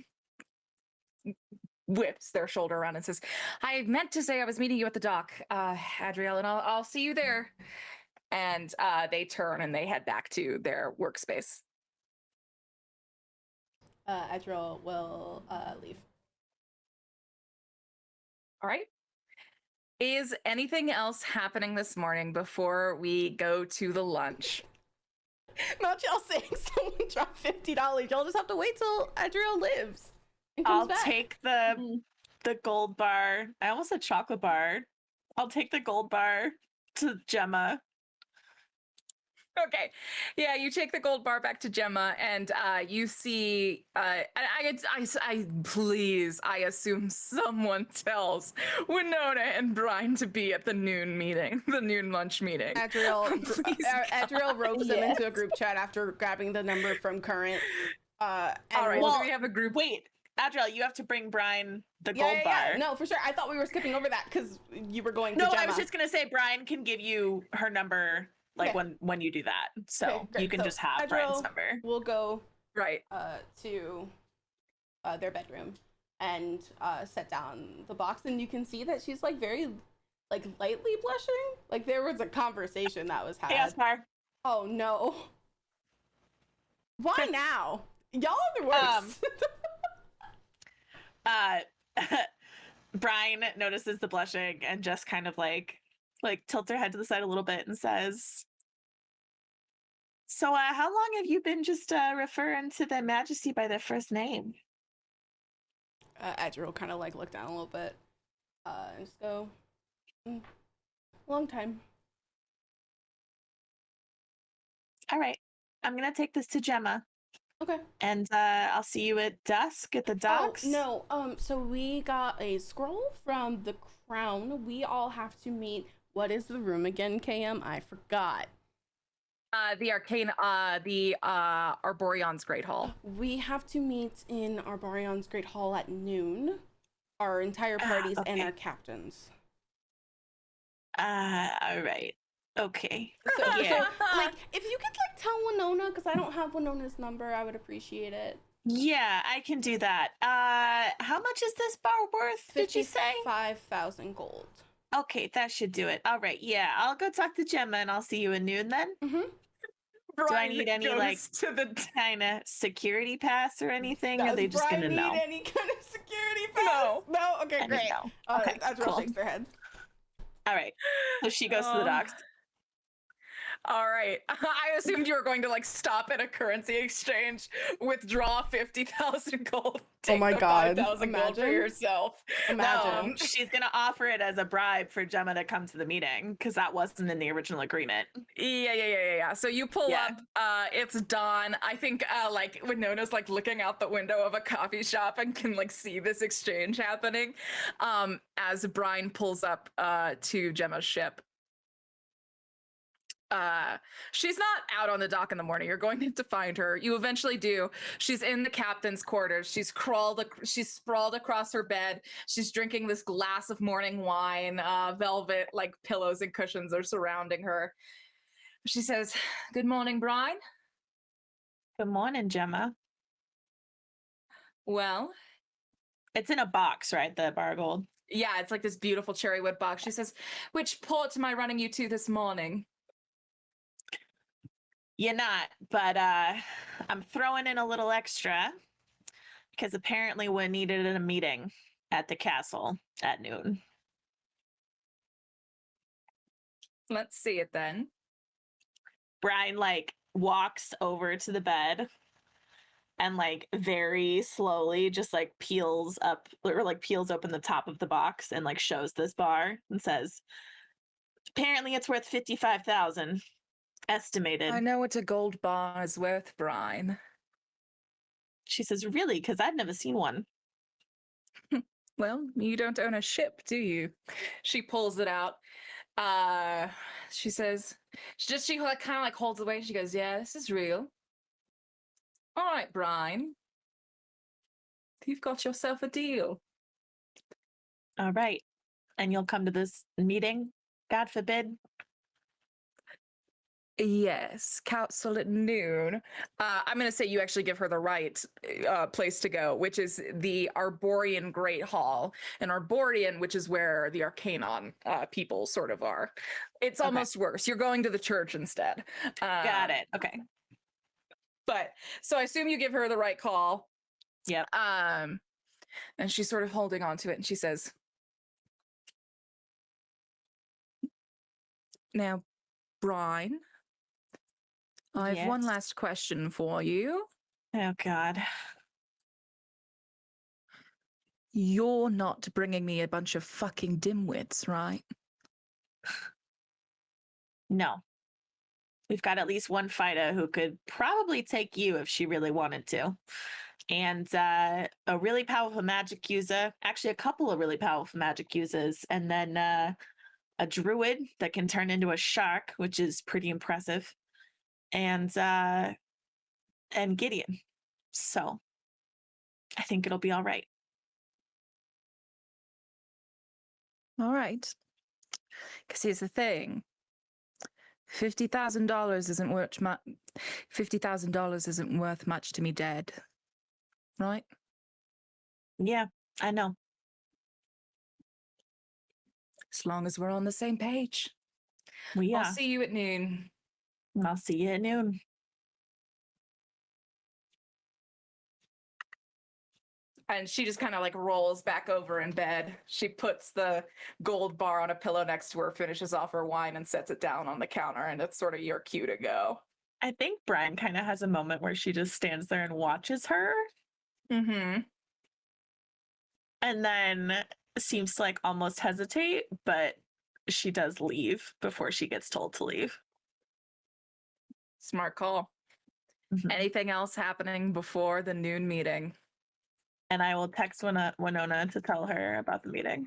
whips their shoulder around and says, I meant to say I was meeting you at the dock, Adriel, and I'll see you there. And they turn and they head back to their workspace. Adriel will leave. All right. Is anything else happening this morning before we go to the lunch? Not y'all saying someone dropped $50. Y'all just have to wait till Adriel lives. And I'll comes back. take the gold bar. I almost said chocolate bar. I'll take the gold bar to Gemma. Okay, yeah, you take the gold bar back to Gemma, and you see. I assume someone tells Winona and Brian to be at the noon meeting, the noon lunch meeting. Adriel, Please, Adriel ropes them into a group chat after grabbing the number from Current. All right, well, so we have a group. Wait, Adriel, you have to bring Brian the Yeah, gold yeah, bar. no, for sure. I thought we were skipping over that because you were going to No, Gemma. I was just gonna say Brian can give you her number like Okay. when you do that. So Okay, great. you can So, just have Adriel Brian's number. We'll go Right. to their bedroom and set down the box, and you can see that she's like very like lightly blushing. Like there was a conversation that was had. Chaos bar. Oh no. Why now? Y'all are the worst. Brian notices the blushing and just kind of like tilts her head to the side a little bit and says, so how long have you been just referring to their majesty by their first name? Adriel kind of like look down a little bit and just go, long time. All right, I'm gonna take this to Gemma. Okay. And I'll see you at dusk at the docks. Oh, no. So we got a scroll from the crown. We all have to meet. What is the room again, KM? I forgot. The Arcane, the Arborion's Great Hall. We have to meet in Arborion's Great Hall at noon. Our entire parties and okay. our captains. All right. Okay. So, Yeah. like, if you could like tell Winona, because I don't have Winona's number, I would appreciate it. Yeah, I can do that. How much is this bar worth? Did you say? 5,000 gold. Okay, that should do it. All right. Yeah, I'll go talk to Gemma and I'll see you at noon then. Mm-hmm. Do I need any goes like to the kind of security pass or anything? Or are they just Brian gonna need know? any kind of security pass? No. No? Okay, I great. didn't know. Okay, Adriel cool. shakes their head. All right. So she goes to the docks. All right. I assumed you were going to like stop at a currency exchange, withdraw 50,000 gold, take my the God. 5,000 gold for Imagine. yourself. Imagine. She's gonna offer it as a bribe for Gemma to come to the meeting because that wasn't in the original agreement. Yeah. So you pull Yeah. up, it's dawn. I think like Winona's like looking out the window of a coffee shop and can like see this exchange happening as Brian pulls up to Gemma's ship. She's not out on the dock in the morning. You're going to find her. You eventually do. She's in the captain's quarters. She's sprawled across her bed. She's drinking this glass of morning wine. Velvet like pillows and cushions are surrounding her. She says, "Good morning, Brian." Good morning, Gemma. Well, It's in a box, right? The bar gold. yeah, it's like this beautiful cherry wood box. She says, "Which port am I running you to this morning?" You're not, but I'm throwing in a little extra because apparently we're needed in a meeting at the castle at noon. Let's see it then. Brian like walks over to the bed and like very slowly just like peels up or like peels open the top of the box and like shows this bar and says, apparently it's worth 55,000 estimated. I know what a gold bar is worth, Brian. She says, really? Because I've never seen one. Well, you don't own a ship, do you? She pulls it out. She says, she kind of like holds away. She goes, yeah, this is real. All right, Brian. You've got yourself a deal. All right. And you'll come to this meeting, God forbid. Yes, council at noon. I'm going to say you actually give her the right place to go, which is the Arborian Great Hall. And Arborian, which is where the Arcanon people sort of are. It's Okay. almost worse. You're going to the church instead. Got it. Okay. But so I assume you give her the right call. Yep. And she's sort of holding on to it, and she says, "Now, Brian, I have one Yes. last question for you. Oh, God. You're not bringing me a bunch of fucking dimwits, right?" No. We've got at least one fighter who could probably take you if she really wanted to. And a really powerful magic user, actually a couple of really powerful magic users, and then a druid that can turn into a shark, which is pretty impressive, and Gideon. So I think it'll be all right. All right. Because here's the thing. $50,000 isn't worth much. $50,000 isn't worth much to me dead. Right? Yeah, I know. As long as we're on the same page. We are. I'll see you at noon. I'll see you at noon. And she just kind of like rolls back over in bed. She puts the gold bar on a pillow next to her, finishes off her wine, and sets it down on the counter. And it's sort of your cue to go. I think Brian kind of has a moment where she just stands there and watches her. Mm-hmm. And then seems to like almost hesitate, but she does leave before she gets told to leave. Smart call. Mhm. Anything else happening before the noon meeting? And I will text Winona to tell her about the meeting.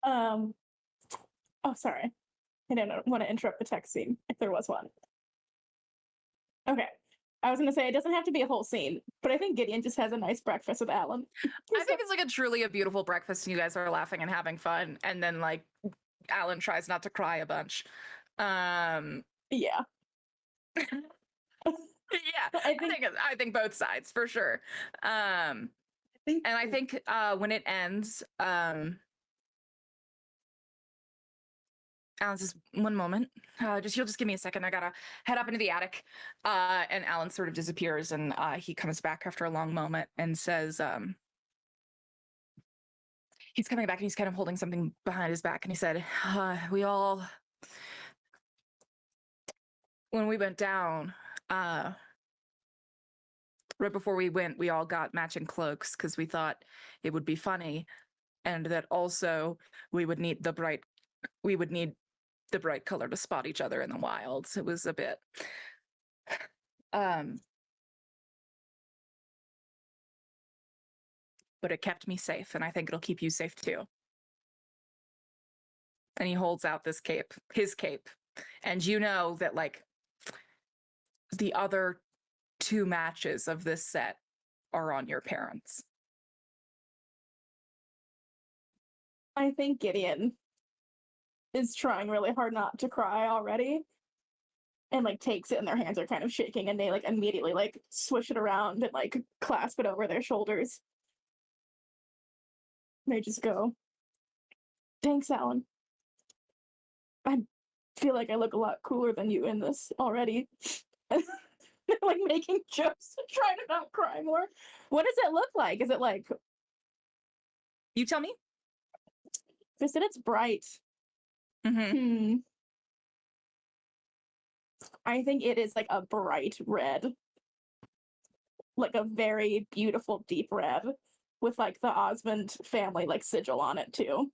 Oh, sorry. I didn't want to interrupt the text scene if there was one. Okay. I was going to say it doesn't have to be a whole scene, but I think Gideon just has a nice breakfast with Alan. I think it's like a truly a beautiful breakfast, and you guys are laughing and having fun. And then like Alan tries not to cry a bunch. Yeah. Yeah, I think both sides for sure. And I think when it ends, Alan says, "One moment, you'll just give me a second. I gotta head up into the attic." And Alan sort of disappears, and he comes back after a long moment and says, he's coming back and he's kind of holding something behind his back, and he said, when we went down, right before we went, we all got matching cloaks because we thought it would be funny, and that also we would need the bright color to spot each other in the wilds. It was a bit but it kept me safe, and I think it'll keep you safe too. And he holds out this cape, his cape, and you know that like the other 2 matches of this set are on your parents. I think Gideon is trying really hard not to cry already. And like takes it, and their hands are kind of shaking, and they like immediately like swish it around and like clasp it over their shoulders. They just go, "Thanks, Alan. I feel like I look a lot cooler than you in this already." Like making jokes and trying to not cry more. What does it look like? Is it like, You tell me. they said it's bright. Mm-hmm. I think it is like a bright red. Like a very beautiful deep red with like the Osmond family like sigil on it too.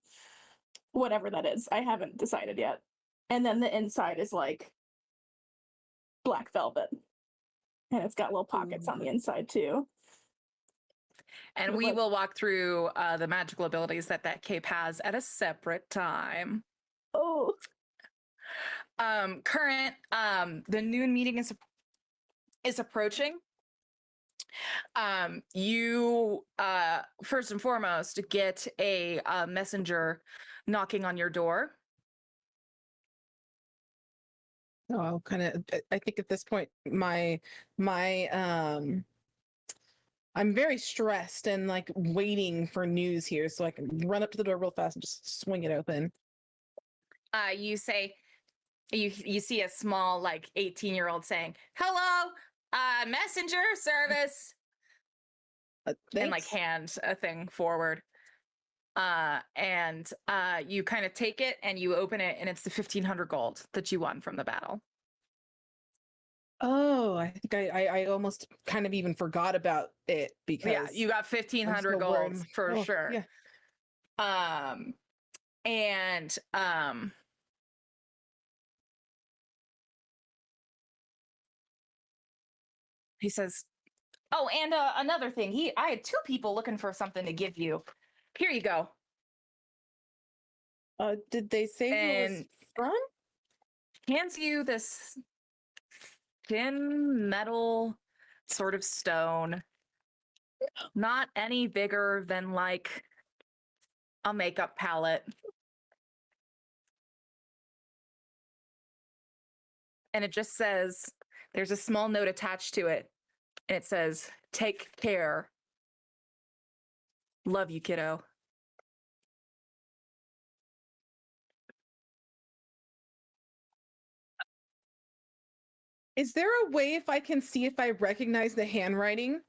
Whatever that is. I haven't decided yet. And then the inside is like black velvet. And it's got little pockets on the inside too. And With, we like- will walk through the magical abilities that cape has at a separate time. Oh, Current, the noon meeting is approaching. You first and foremost get a messenger knocking on your door. Oh, I'll kind of. I think at this point, my I'm very stressed and like waiting for news here, so I can run up to the door real fast and just swing it open. You say, you see a small like 18-year-old saying, "Hello, messenger service," and like hand a thing forward. And you kind of take it and you open it, and it's the 1,500 gold that you won from the battle. Oh, I think I almost kind of even forgot about it because Yeah, you got 1,500 gold for sure. Yeah. And he says, "Oh, and another thing. I had 2 people looking for something to give you. Here you go." Did they say who it was And from? hands you this thin metal sort of stone, not any bigger than like a makeup palette. And it just says, there's a small note attached to it, and it says, "Take care. Love you, kiddo." Is there a way if I can see if I recognize the handwriting?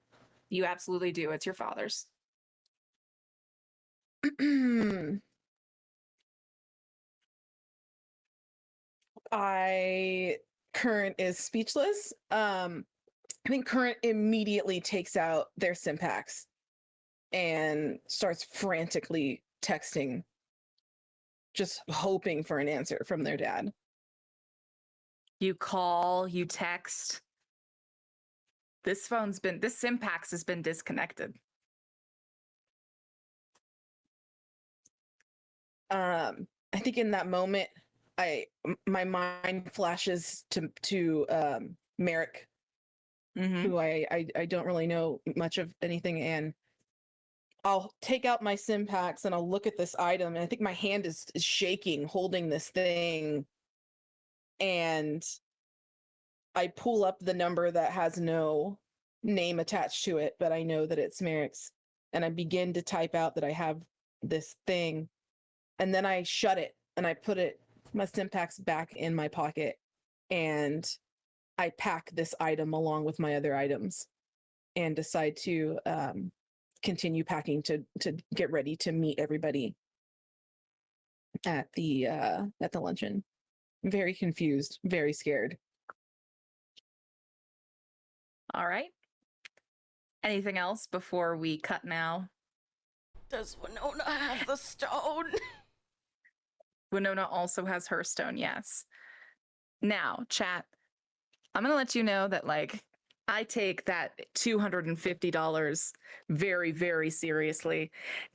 You absolutely do. It's your father's. Current is speechless. I think Current immediately takes out their Sympax and starts frantically texting, just hoping for an answer from their dad. You call, you text. This Sympax has been disconnected. I think in that moment, my mind flashes to Merrick, who I don't really know much of anything, and I'll take out my Sympax and I'll look at this item, and I think my hand is shaking holding this thing, and I pull up the number that has no name attached to it, but I know that it's Merrick's, and I begin to type out that I have this thing, and then I shut it and I put my Sympax back in my pocket, and I pack this item along with my other items and decide to continue packing to get ready to meet everybody at the luncheon. I'm very confused, very scared. All right. Anything else before we cut now? Does Winona have the stone? Winona also has her stone, yes. Now, chat, I'm going to let you know that, like, I take that $250 very, very seriously.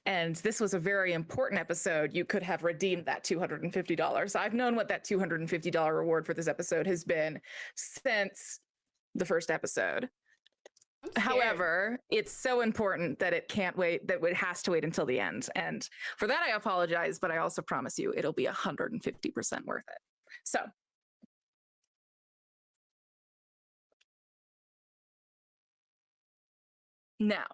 And this was a very important episode. You could have redeemed that $250. I've known what that $250 reward for this episode has been since the first episode. However, it's so important that it can't wait, that it has to wait until the end. And for that, I apologize, but I also promise you it'll be 150% worth it. So, now,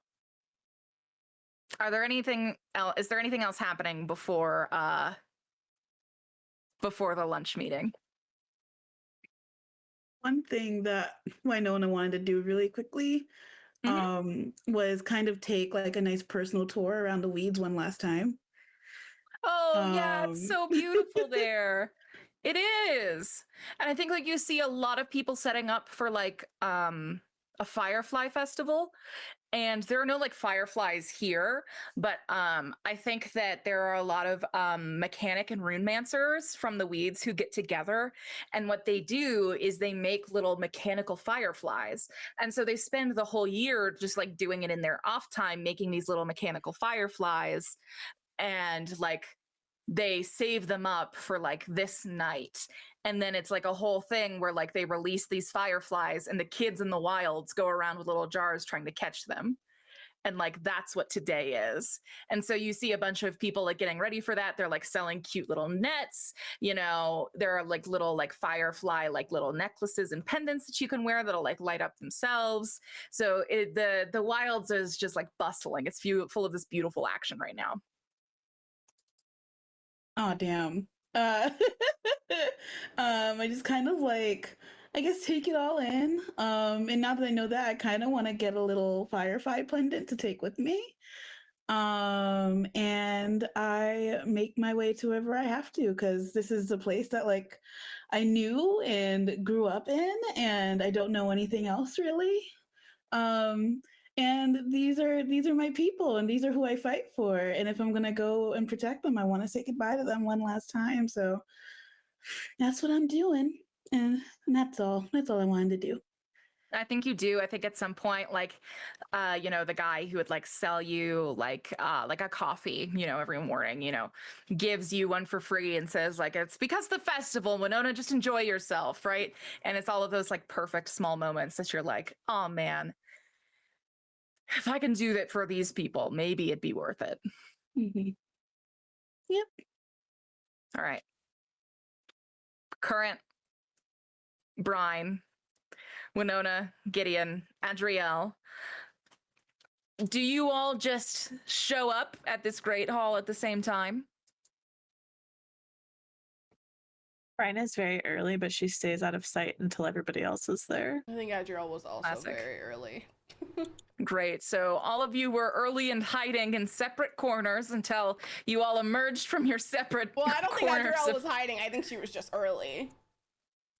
is there anything else happening before the lunch meeting? One thing that Winona wanted to do really quickly was kind of take like a nice personal tour around the weeds one last time. Oh, yeah, it's so beautiful there. It is. And I think like you see a lot of people setting up for like a firefly festival. And there are no like fireflies here, but I think that there are a lot of mechanic and rune mancers from the weeds who get together. And what they do is they make little mechanical fireflies. And so they spend the whole year just like doing it in their off time, making these little mechanical fireflies. And like they save them up for like this night. And then it's like a whole thing where like they release these fireflies and the kids in the wilds go around with little jars trying to catch them. And like that's what today is. And so you see a bunch of people like getting ready for that. They're like selling cute little nets. You know, there are like little like firefly like little necklaces and pendants that you can wear that'll like light up themselves. So the wilds is just like bustling. It's full of this beautiful action right now. Oh damn. I just kind of like, I guess, take it all in. And now that I know that, I kind of want to get a little firefly pendant to take with me. And I make my way to wherever I have to, because this is a place that like I knew and grew up in, and I don't know anything else really. And these are my people, and these are who I fight for. And if I'm gonna go and protect them, I want to say goodbye to them one last time. So that's what I'm doing, and that's all. That's all I wanted to do. I think you do. I think at some point, like, you know, the guy who would like sell you like a coffee, you know, every morning, you know, gives you one for free and says like, it's because the festival, Winona, just enjoy yourself, right? And it's all of those like perfect small moments that you're like, oh man, if I can do that for these people, maybe it'd be worth it. Mm-hmm. Yep. All right. Current, Brine, Winona, Gideon, Adrielle. Do you all just show up at this great hall at the same time? Brian is very early, but she stays out of sight until everybody else is there. I think Adriel was also Classic. very early. Great. So all of you were early and hiding in separate corners until you all emerged from your separate Well, I don't think corners Adriel of- was hiding. I think she was just early.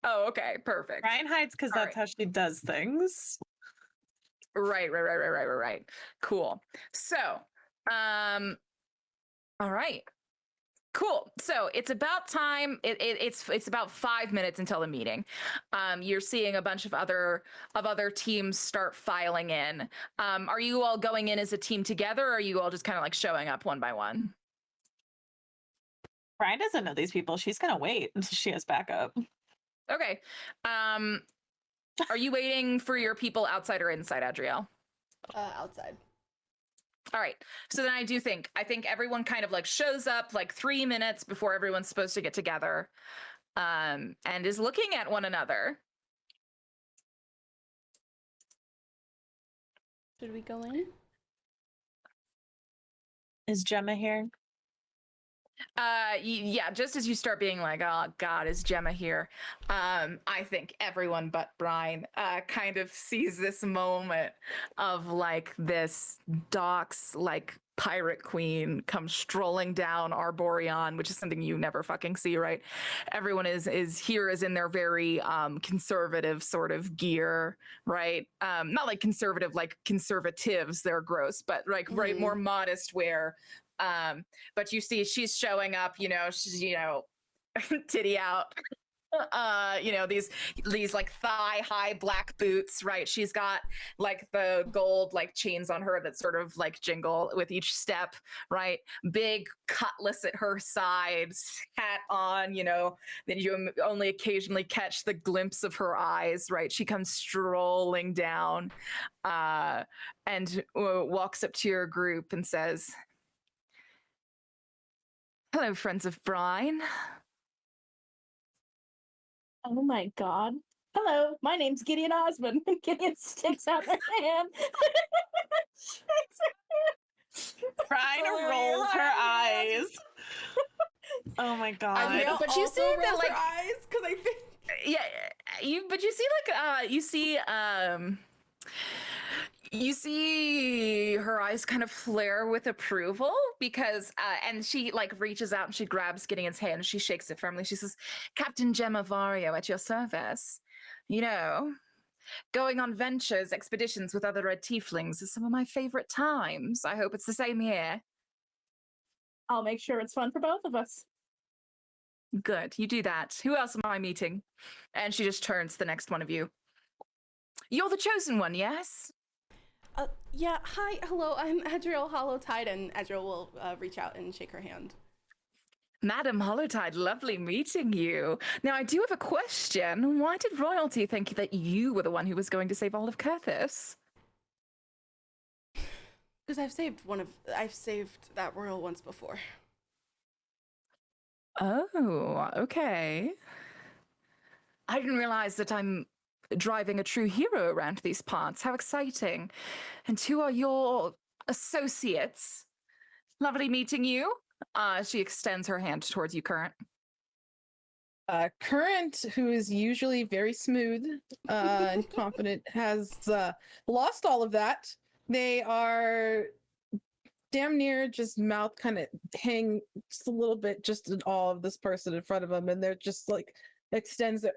Oh, okay. Perfect. Brian hides because All that's how she does things. Right. Cool. So, all right. Cool. So it's about time. It's about 5 minutes until the meeting. You're seeing a bunch of other teams start filing in. Are you all going in as a team together, or are you all just kind of like showing up one by one? Brian doesn't know these people. She's gonna wait until she has backup. Okay. Are you waiting for your people outside or inside, Adrielle? Outside. All right. So then I think everyone kind of like shows up like 3 minutes before everyone's supposed to get together, and is looking at one another. Should we go in? Is Gemma here? Yeah, just as you start being like, oh God, is Gemma here? I think everyone but Brian kind of sees this moment of like this docks like pirate queen come strolling down Arboreon, which is something you never fucking see, right? Everyone is here is in their very conservative sort of gear, right? Not like conservative like conservatives, they're gross, but like right, more modest wear. But you see she's showing up, you know, she's, you know, titty out, you know, these like thigh high black boots, right? She's got like the gold like chains on her that sort of like jingle with each step, right? Big cutlass at her sides, hat on, you know, then you only occasionally catch the glimpse of her eyes, right? She comes strolling down and walks up to your group and says, hello, friends of Brine. Oh my god. Hello, my name's Gideon Osmond. Gideon sticks out her hand. Brian rolls her eyes. Oh my god. Adriel but you also see that, rolls like- her eyes because I think Yeah, but you see like You see her eyes kind of flare with approval because, and she like reaches out and she grabs Gideon's hand and she shakes it firmly. She says, Captain Gemma Vario at your service. You know, going on ventures, expeditions with other red tieflings is some of my favorite times. I hope it's the same here. I'll make sure it's fun for both of us. Good, you do that. Who else am I meeting? And she just turns to the next one of you. You're the chosen one, yes? Yeah, hi, hello, I'm Adriel Hollowtide, and Adriel will reach out and shake her hand. Madam Hollowtide, lovely meeting you. Now, I do have a question. Why did royalty think that you were the one who was going to save all of Kurthis? Because I've saved that royal once before. Oh, okay. I didn't realize that I'm driving a true hero around these parts. How exciting. And who are your associates? Lovely meeting you. She extends her hand towards you, Current. Current, who is usually very smooth and confident, has lost all of that. They are damn near just mouth kind of hang just a little bit just in awe of this person in front of them, and they're just like extends their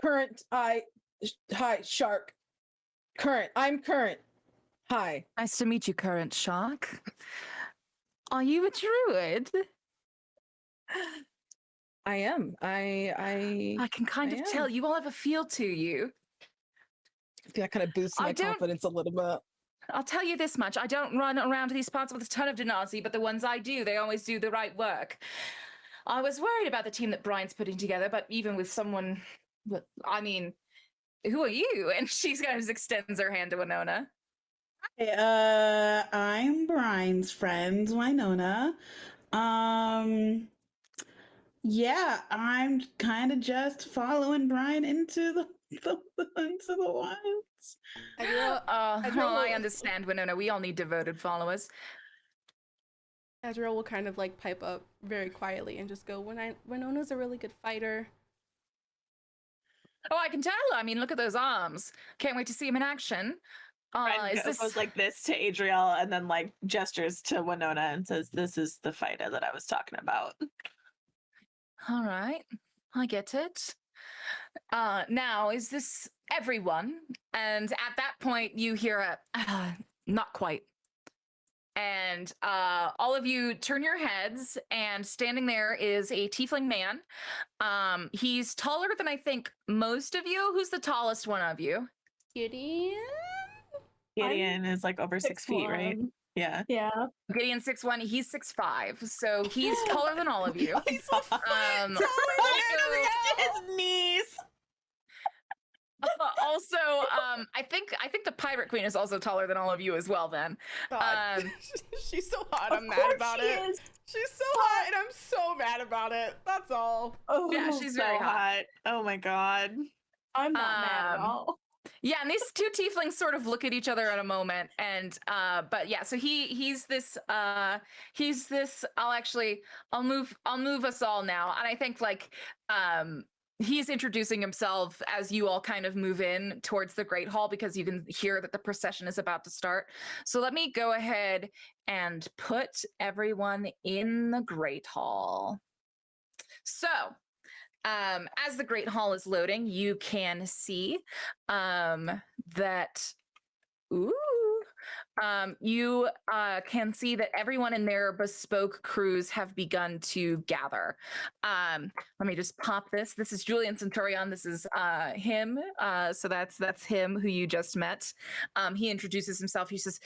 Current, hi, Shark. Current, I'm Current. Hi. Nice to meet you, Current Shark. Are you a druid? I am. I can kind of tell. You all have a feel to you. That kind of boosts my confidence a little bit. I'll tell you this much. I don't run around these parts with a ton of Denazi, but the ones I do, they always do the right work. I was worried about the team that Brian's putting together, but even with someone... I mean, who are you? And she kind of extends her hand to Winona. Hi, I'm Brian's friend, Winona. Yeah, I'm kind of just following Brian into the wilds. I understand, Winona. We all need devoted followers. Adriel will kind of like pipe up very quietly and just go, Winona's a really good fighter. Oh, I can tell. I mean, look at those arms. Can't wait to see him in action. Goes like this to Adriel and then like gestures to Winona and says, "This is the fighter that I was talking about." All right, I get it. Now, is this everyone? And at that point, you hear a, not quite. And all of you turn your heads, and standing there is a tiefling man. He's taller than I think most of you. Who's the tallest one of you? Gideon? Gideon is like over 6 feet, right? Yeah. Yeah. Gideon's 6'1", he's 6'5", so he's taller than all of you. He's a foot taller his knees. Also, I think the Pirate Queen is also taller than all of you as well. Then, she's so hot. I'm mad about it. She's so hot, and I'm so mad about it. That's all. Oh, yeah, she's so very hot. Oh my god. I'm not mad at all. Yeah, and these two tieflings sort of look at each other at a moment, and but yeah, so he's this I'll move us all now, and I think like he's introducing himself as you all kind of move in towards the Great Hall, because you can hear that the procession is about to start. So let me go ahead and put everyone in the Great Hall. So as the Great Hall is loading, you can see that you can see that everyone in their bespoke crews have begun to gather. Let me just pop this. This is Julian Centurion. This is him. So that's him who you just met. He introduces himself. He says,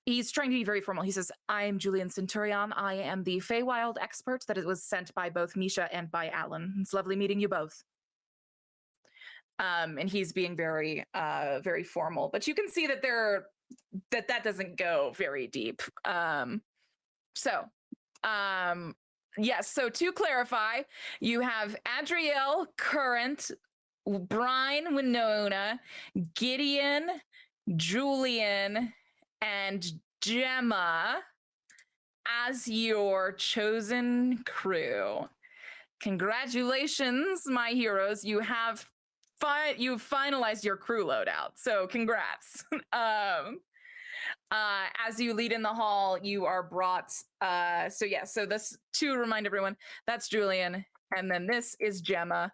he's trying to be very formal. He says, I am Julian Centurion. I am the Feywild expert that was sent by both Misha and by Alan. It's lovely meeting you both. And he's being very, very formal. But you can see that that doesn't go very deep. Yes, so to clarify, you have Adriel, Current, Brian, Winona, Gideon, Julian, and Gemma as your chosen crew. Congratulations, my heroes. You have you've finalized your crew loadout. So congrats. As you lead in the hall, you are brought. So this, to remind everyone, that's Julian, and then this is Gemma.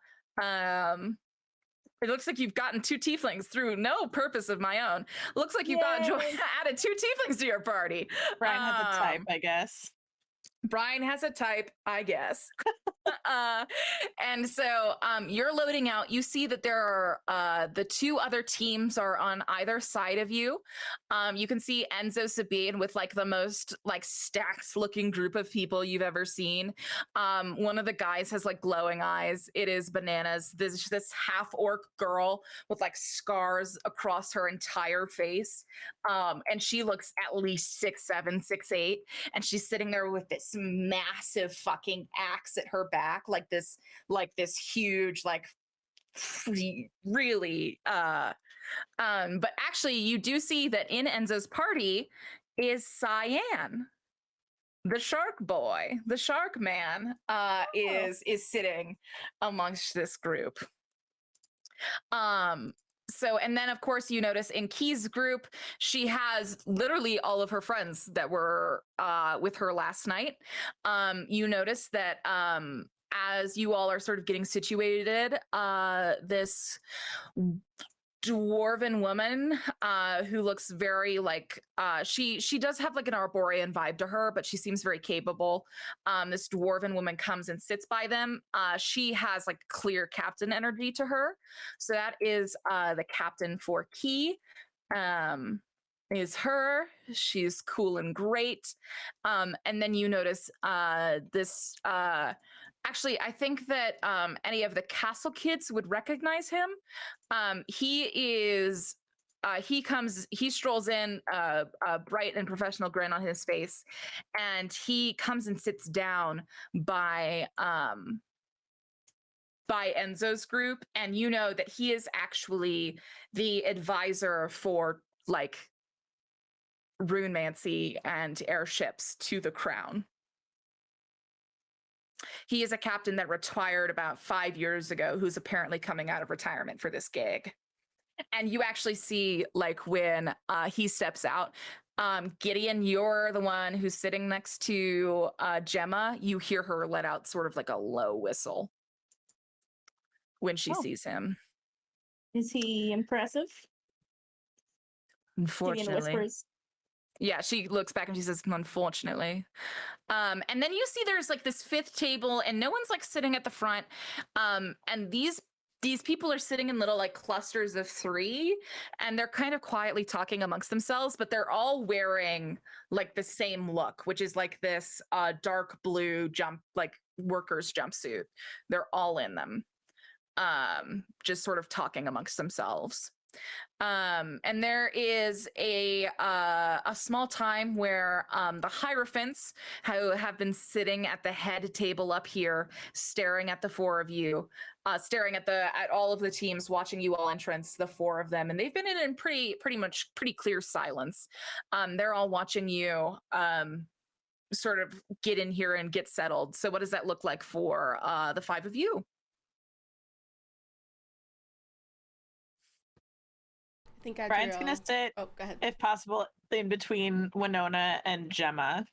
It looks like you've gotten 2 tieflings through no purpose of my own. Looks like you've added 2 tieflings to your party. Brian has a type, I guess. Brian has a type, I guess. And so you're loading out. You see that there are the 2 other teams are on either side of you. You can see Enzo Sabine with like the most like stacked looking group of people you've ever seen. One of the guys has like glowing eyes. It is bananas. This half orc girl with like scars across her entire face. And she looks at least 6'7", 6'8", and she's sitting there with this massive fucking axe at her back, like this huge, like really but actually you do see that in Enzo's party is Cyan, the shark boy, the shark man, is sitting amongst this group. So, and then of course you notice in Key's group, she has literally all of her friends that were with her last night. You notice that as you all are sort of getting situated, this dwarven woman who looks very like she does have like an Arborean vibe to her, but she seems very capable. This dwarven woman comes and sits by them. She has like clear captain energy to her, so that is the captain for Key. Is her. She's cool and great. And then you notice this actually, I think that any of the castle kids would recognize him. He strolls in, a bright and professional grin on his face, and he comes and sits down by Enzo's group, and you know that he is actually the advisor for like runemancy and airships to the crown. He is a captain that retired about 5 years ago, who's apparently coming out of retirement for this gig. And you actually see, like, when he steps out, Gideon, you're the one who's sitting next to Gemma. You hear her let out sort of like a low whistle when she sees him. Is he impressive? Unfortunately. Yeah, she looks back and she says, unfortunately. And then you see there's like this 5th table and no one's like sitting at the front. And these people are sitting in little like clusters of 3, and they're kind of quietly talking amongst themselves, but they're all wearing like the same look, which is like this dark blue workers jumpsuit. They're all in them, just sort of talking amongst themselves. And there is a small time where the Hierophants who have been sitting at the head table up here, staring at the 4 of you, staring at all of the teams, watching you all entrance, the 4 of them, and they've been in pretty clear silence. They're all watching you sort of get in here and get settled. So what does that look like for the 5 of you? I think Adriel... Brian's gonna sit, go ahead. if possible, in between Winona and Gemma.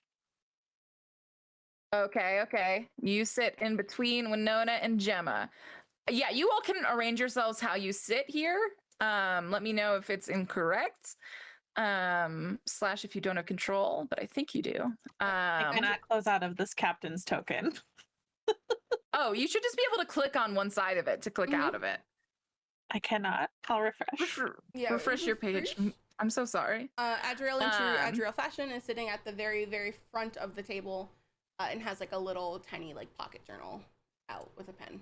Okay. You sit in between Winona and Gemma. Yeah, you all can arrange yourselves how you sit here. Let me know if it's incorrect. / if you don't have control, but I think you do. I cannot close out of this captain's token. Oh, you should just be able to click on one side of it to click out of it. I cannot. I'll refresh. Refresh your page. I'm so sorry. Adriel in true Adriel fashion is sitting at the very, very front of the table and has like a little tiny like pocket journal out with a pen.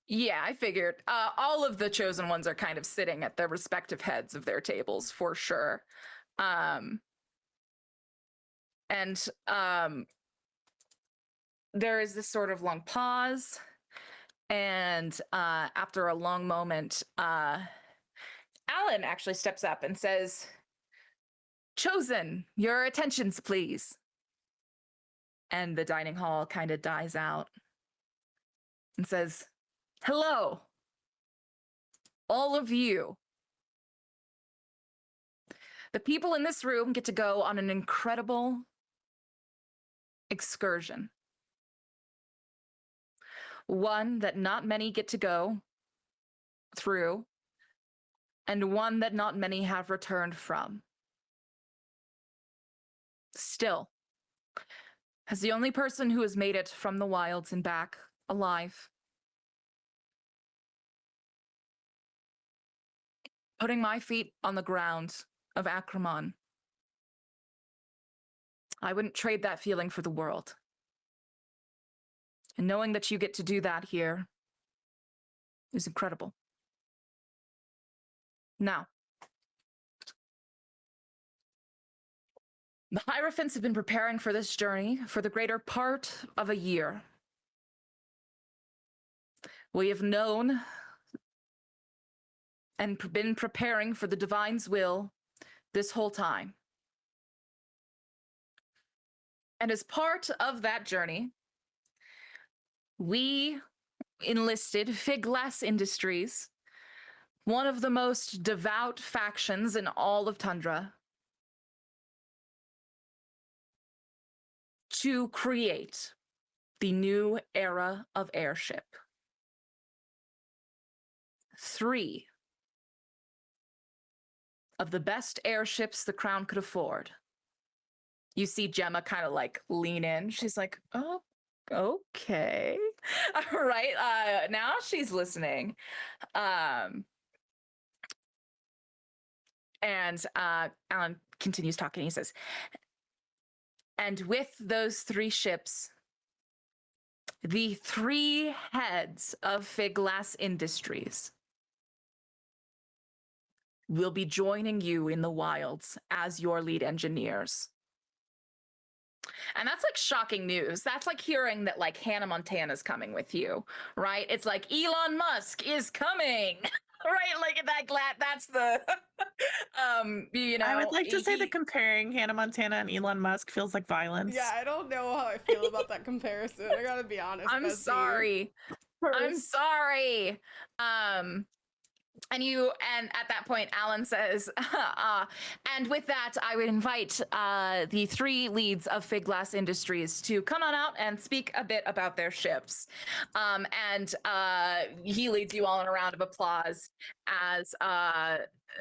Yeah, I figured. All of the chosen ones are kind of sitting at their respective heads of their tables for sure. There is this sort of long pause. And after a long moment, Alan actually steps up and says, "Chosen, your attentions, please." And the dining hall kind of dies out and says, "Hello. all of you, the people in this room, get to go on an incredible excursion. One that not many get to go through, and one that not many have returned from. Still, as the only person who has made it from the wilds and back alive, putting my feet on the ground of Akramon, I wouldn't trade that feeling for the world. And knowing that you get to do that here is incredible. Now, the Hierophants have been preparing for this journey for the greater part of a year. We have known and been preparing for the Divine's will this whole time. And as part of that journey, we enlisted Figglass Industries, one of the most devout factions in all of Tundra, to create the new era of airship. 3 of the best airships the Crown could afford. You see Gemma kind of like lean in. She's like, oh, okay. All right. Now she's listening. And Alan continues talking. He says, and with those 3 ships, the 3 heads of Figglass Industries will be joining you in the wilds as your lead engineers. And that's like shocking news. That's like hearing that like Hannah Montana's coming with you, right? It's like Elon Musk is coming. Right, like that's the you know, I would like to say that comparing Hannah Montana and Elon Musk feels like violence. Yeah, I don't know how I feel about that comparison. I gotta be honest. I'm sorry. I'm sorry. And at that point, Alan says, and with that, I would invite the 3 leads of Figglass Industries to come on out and speak a bit about their ships. And he leads you all in a round of applause as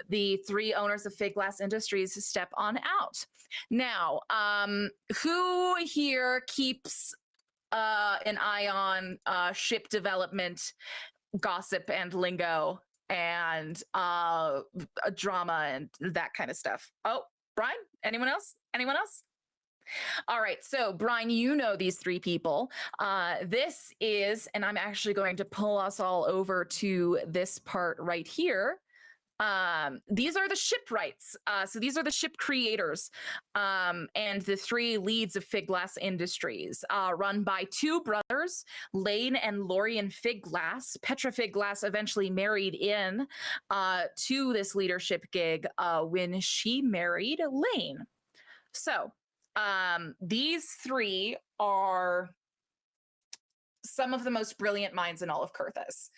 the 3 owners of Figglass Industries step on out. Now, who here keeps an eye on ship development, gossip, and lingo, and drama and that kind of stuff? Oh, Brian? Anyone else? All right, so Brian, you know these 3 people. This is, and I'm actually going to pull us all over to this part right here. These are the shipwrights. So these are the ship creators, and the 3 leads of Figglass Industries, run by 2 brothers, Lane and Lorian Figglass. Petra Figglass eventually married in to this leadership gig when she married Lane. So these 3 are some of the most brilliant minds in all of Kurthus.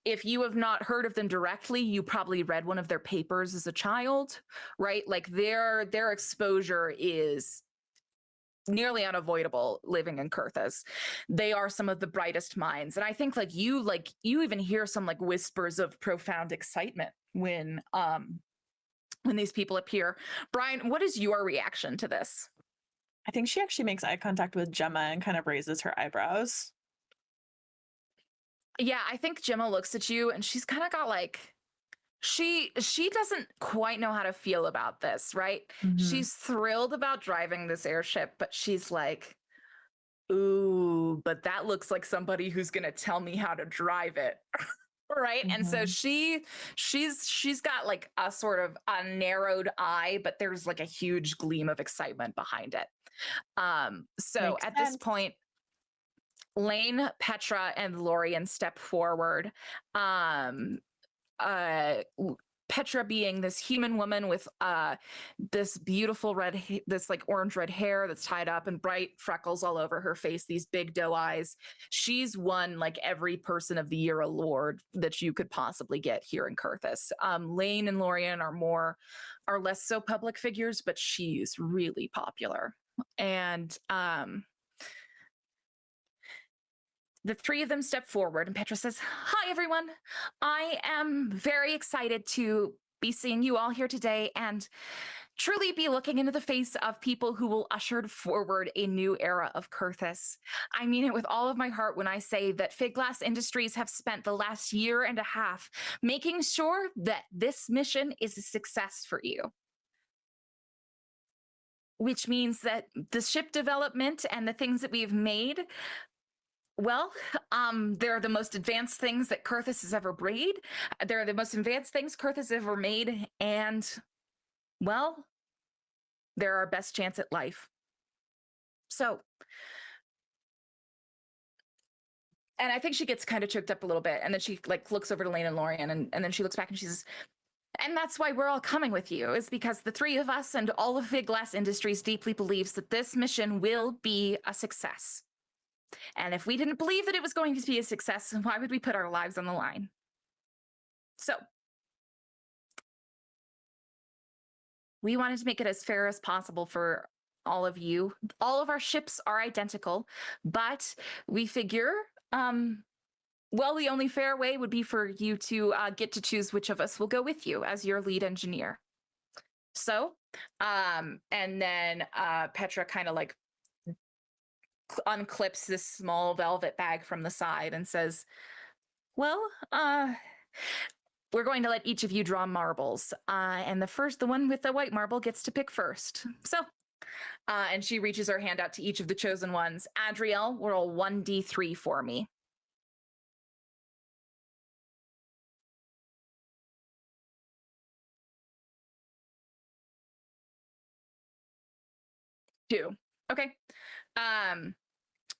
If you have not heard of them directly, you probably read one of their papers as a child, right? Like their exposure is nearly unavoidable living in Kurthus. They are some of the brightest minds. And I think you even hear some like whispers of profound excitement when these people appear. Brian, what is your reaction to this? I think she actually makes eye contact with Gemma and kind of raises her eyebrows. Yeah, I think Gemma looks at you and she's kind of got like, she doesn't quite know how to feel about this, right? Mm-hmm. She's thrilled about driving this airship, but she's like, ooh, but that looks like somebody who's going to tell me how to drive it. Right. Mm-hmm. And so she's got like a sort of a narrowed eye, but there's like a huge gleam of excitement behind it. So Makes at sense. this point, Lane, Petra, and Lorian step forward. Petra being this human woman with this beautiful this like orange red hair that's tied up and bright freckles all over her face, these big doe eyes. She's won like every Person of the Year award that you could possibly get here in Kurthus. Lane and Lorian are less so public figures, but she's really popular. And the three of them step forward, and Petra says, "Hi, everyone. I am very excited to be seeing you all here today and truly be looking into the face of people who will usher forward a new era of Kurthus. I mean it with all of my heart when I say that Figglass Industries have spent the last year and a half making sure that this mission is a success for you. Which means that the ship development and the things that we've made, well, they're the most advanced things that Kurthus has ever made. They're the most advanced things Kurthus has ever made, and, well, they're our best chance at life. So, and I think she gets kind of choked up a little bit, and then she like looks over to Lane and Lorian, and then she looks back and she says, "And that's why we're all coming with you, is because the three of us and all of Figglass Industries deeply believes that this mission will be a success. And if we didn't believe that it was going to be a success, why would we put our lives on the line? So, we wanted to make it as fair as possible for all of you. All of our ships are identical, but we figure, well, the only fair way would be for you to get to choose which of us will go with you as your lead engineer." So, and then Petra kind of like unclips this small velvet bag from the side and says, "Well, we're going to let each of you draw marbles. And the one with the white marble gets to pick first. So, and she reaches her hand out to each of the chosen ones. Adriel, roll 1d3 for me." Two. Okay.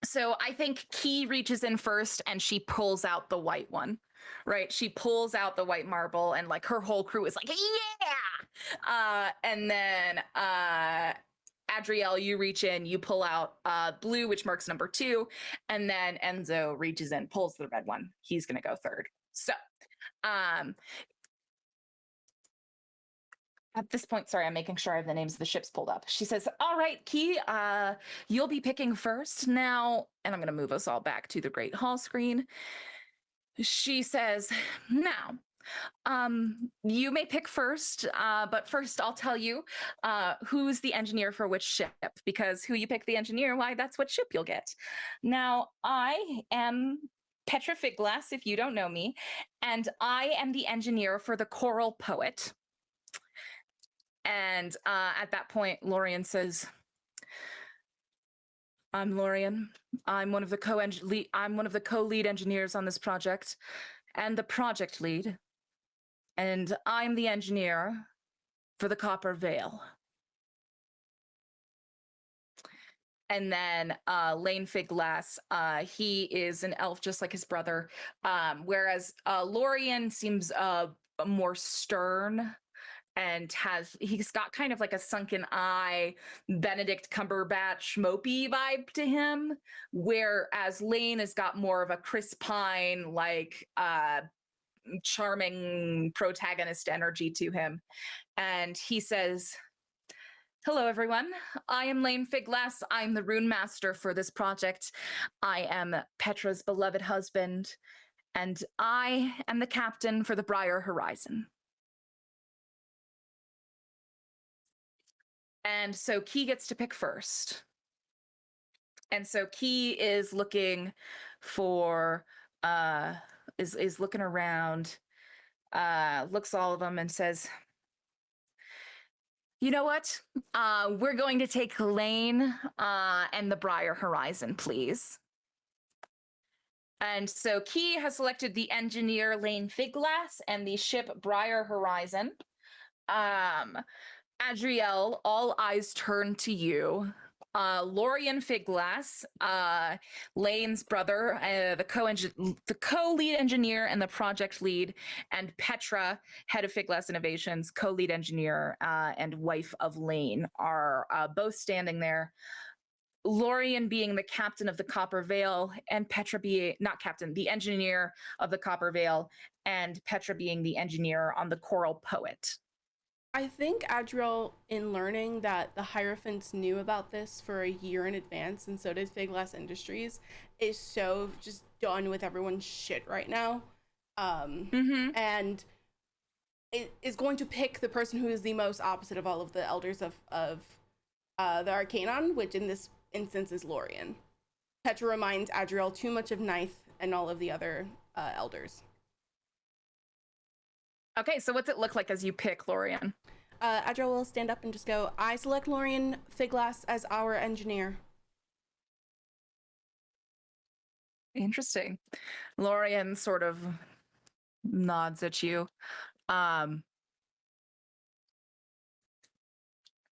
So I think Key reaches in first and she pulls out the white one, right? She pulls out the white marble and like her whole crew is like, yeah! And then Adriel, you reach in, you pull out blue, which marks number 2. And then Enzo reaches in, pulls the red one. He's going to go third. So at this point, sorry, I'm making sure I have the names of the ships pulled up. She says, "All right, Key, you'll be picking first now." And I'm going to move us all back to the Great Hall screen. She says, "Now, you may pick first, but first I'll tell you who's the engineer for which ship, because who you pick the engineer, why, that's what ship you'll get. Now, I am Petra Figglass, if you don't know me, and I am the engineer for the Coral Poet." And at that point, Lorian says, "I'm Lorian. I'm one of the co-lead engineers on this project, and the project lead. And I'm the engineer for the Copper Veil." And then Lane Figglass, he is an elf just like his brother, whereas Lorian seems more stern. And he's got kind of like a sunken eye, Benedict Cumberbatch mopey vibe to him, whereas Lane has got more of a Chris Pine, like charming protagonist energy to him. And he says, "Hello, everyone. I am Lane Figglass. I'm the rune master for this project. I am Petra's beloved husband, and I am the captain for the Briar Horizon." And so Key gets to pick first. And so Key is looking for, is looking around, looks all of them and says, "You know what? We're going to take Lane and the Briar Horizon, please." And so Key has selected the engineer Lane Figglass and the ship Briar Horizon. Adriel, all eyes turn to you. Lorian Figglass, Lane's brother, the co-lead engineer and the project lead, and Petra, head of Figglass Innovations, co-lead engineer and wife of Lane, are both standing there. Lorian being the captain of the Copper Veil, and Petra being not captain, the engineer of the Copper Veil, and Petra being the engineer on the Coral Poet. I think Adriel, in learning that the Hierophants knew about this for a year in advance, and so did Figglass Industries, is so just done with everyone's shit right now. And it is going to pick the person who is the most opposite of all of the elders of the Arcanon, which in this instance is Lorian. Petra reminds Adriel too much of Ninth and all of the other elders. Okay, so what's it look like as you pick Lorian? Adriel will stand up and just go, I select Lorian Figglass as our engineer. Interesting. Lorian sort of nods at you.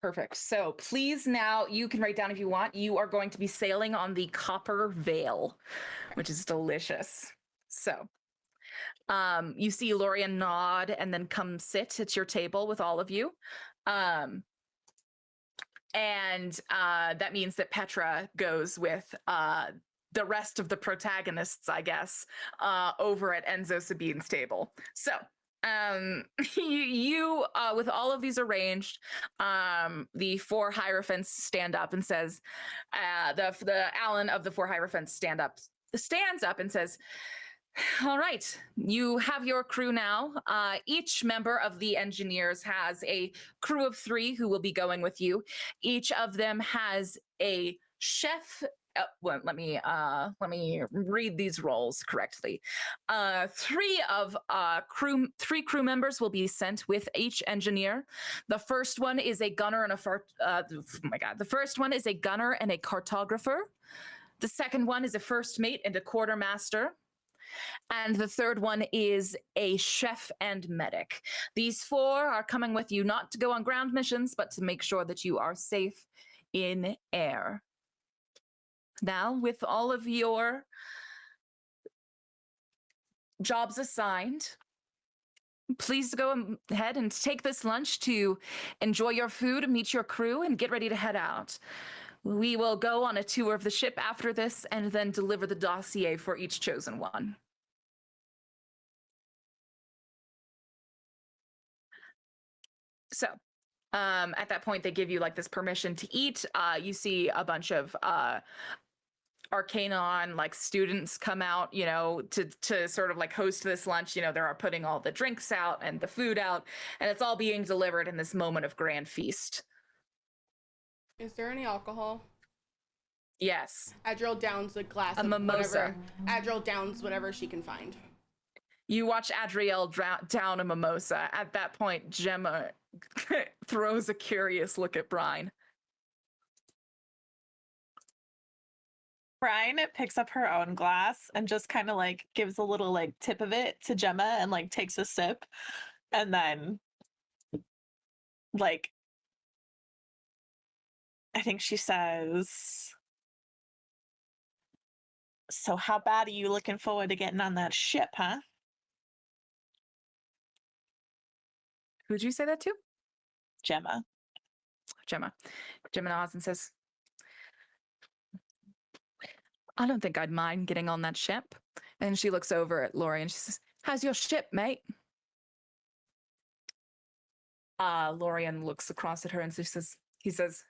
Perfect. So please now, you can write down if you want, you are going to be sailing on the Copper Veil, which is delicious. So you see Lorian nod and then come sit at your table with all of you. And that means that Petra goes with the rest of the protagonists, I guess, over at Enzo Sabine's table. So you with all of these arranged, the four Hierophants stand up and says, the Alan of the four Hierophants stands up and says, all right, you have your crew now. Each member of the engineers has a crew of 3 who will be going with you. Each of them has a chef. Well, let me read these roles correctly. 3 crew members will be sent with each engineer. The first one is a gunner and the first one is a gunner and a cartographer. The second one is a first mate and a quartermaster. And the third one is a chef and medic. These 4 are coming with you not to go on ground missions, but to make sure that you are safe in air. Now, with all of your jobs assigned, please go ahead and take this lunch to enjoy your food, meet your crew, and get ready to head out. We will go on a tour of the ship after this and then deliver the dossier for each chosen one. So, at that point, they give you like this permission to eat. You see a bunch of Arcanon like students come out, you know, to sort of like host this lunch. You know, they're putting all the drinks out and the food out, and it's all being delivered in this moment of grand feast. Is there any alcohol? Yes. Adriel downs a glass of mimosa. Adriel downs whatever she can find. You watch Adriel down a mimosa. At that point, Gemma throws a curious look at Brine. Brine picks up her own glass and just kind of like gives a little like tip of it to Gemma and like takes a sip, and then like I think she says, so how bad are you looking forward to getting on that ship, huh? Who'd you say that to? Gemma. Gemma nods and says, I don't think I'd mind getting on that ship. And she looks over at Lori and she says, how's your ship, mate? Lorian looks across at her and he says,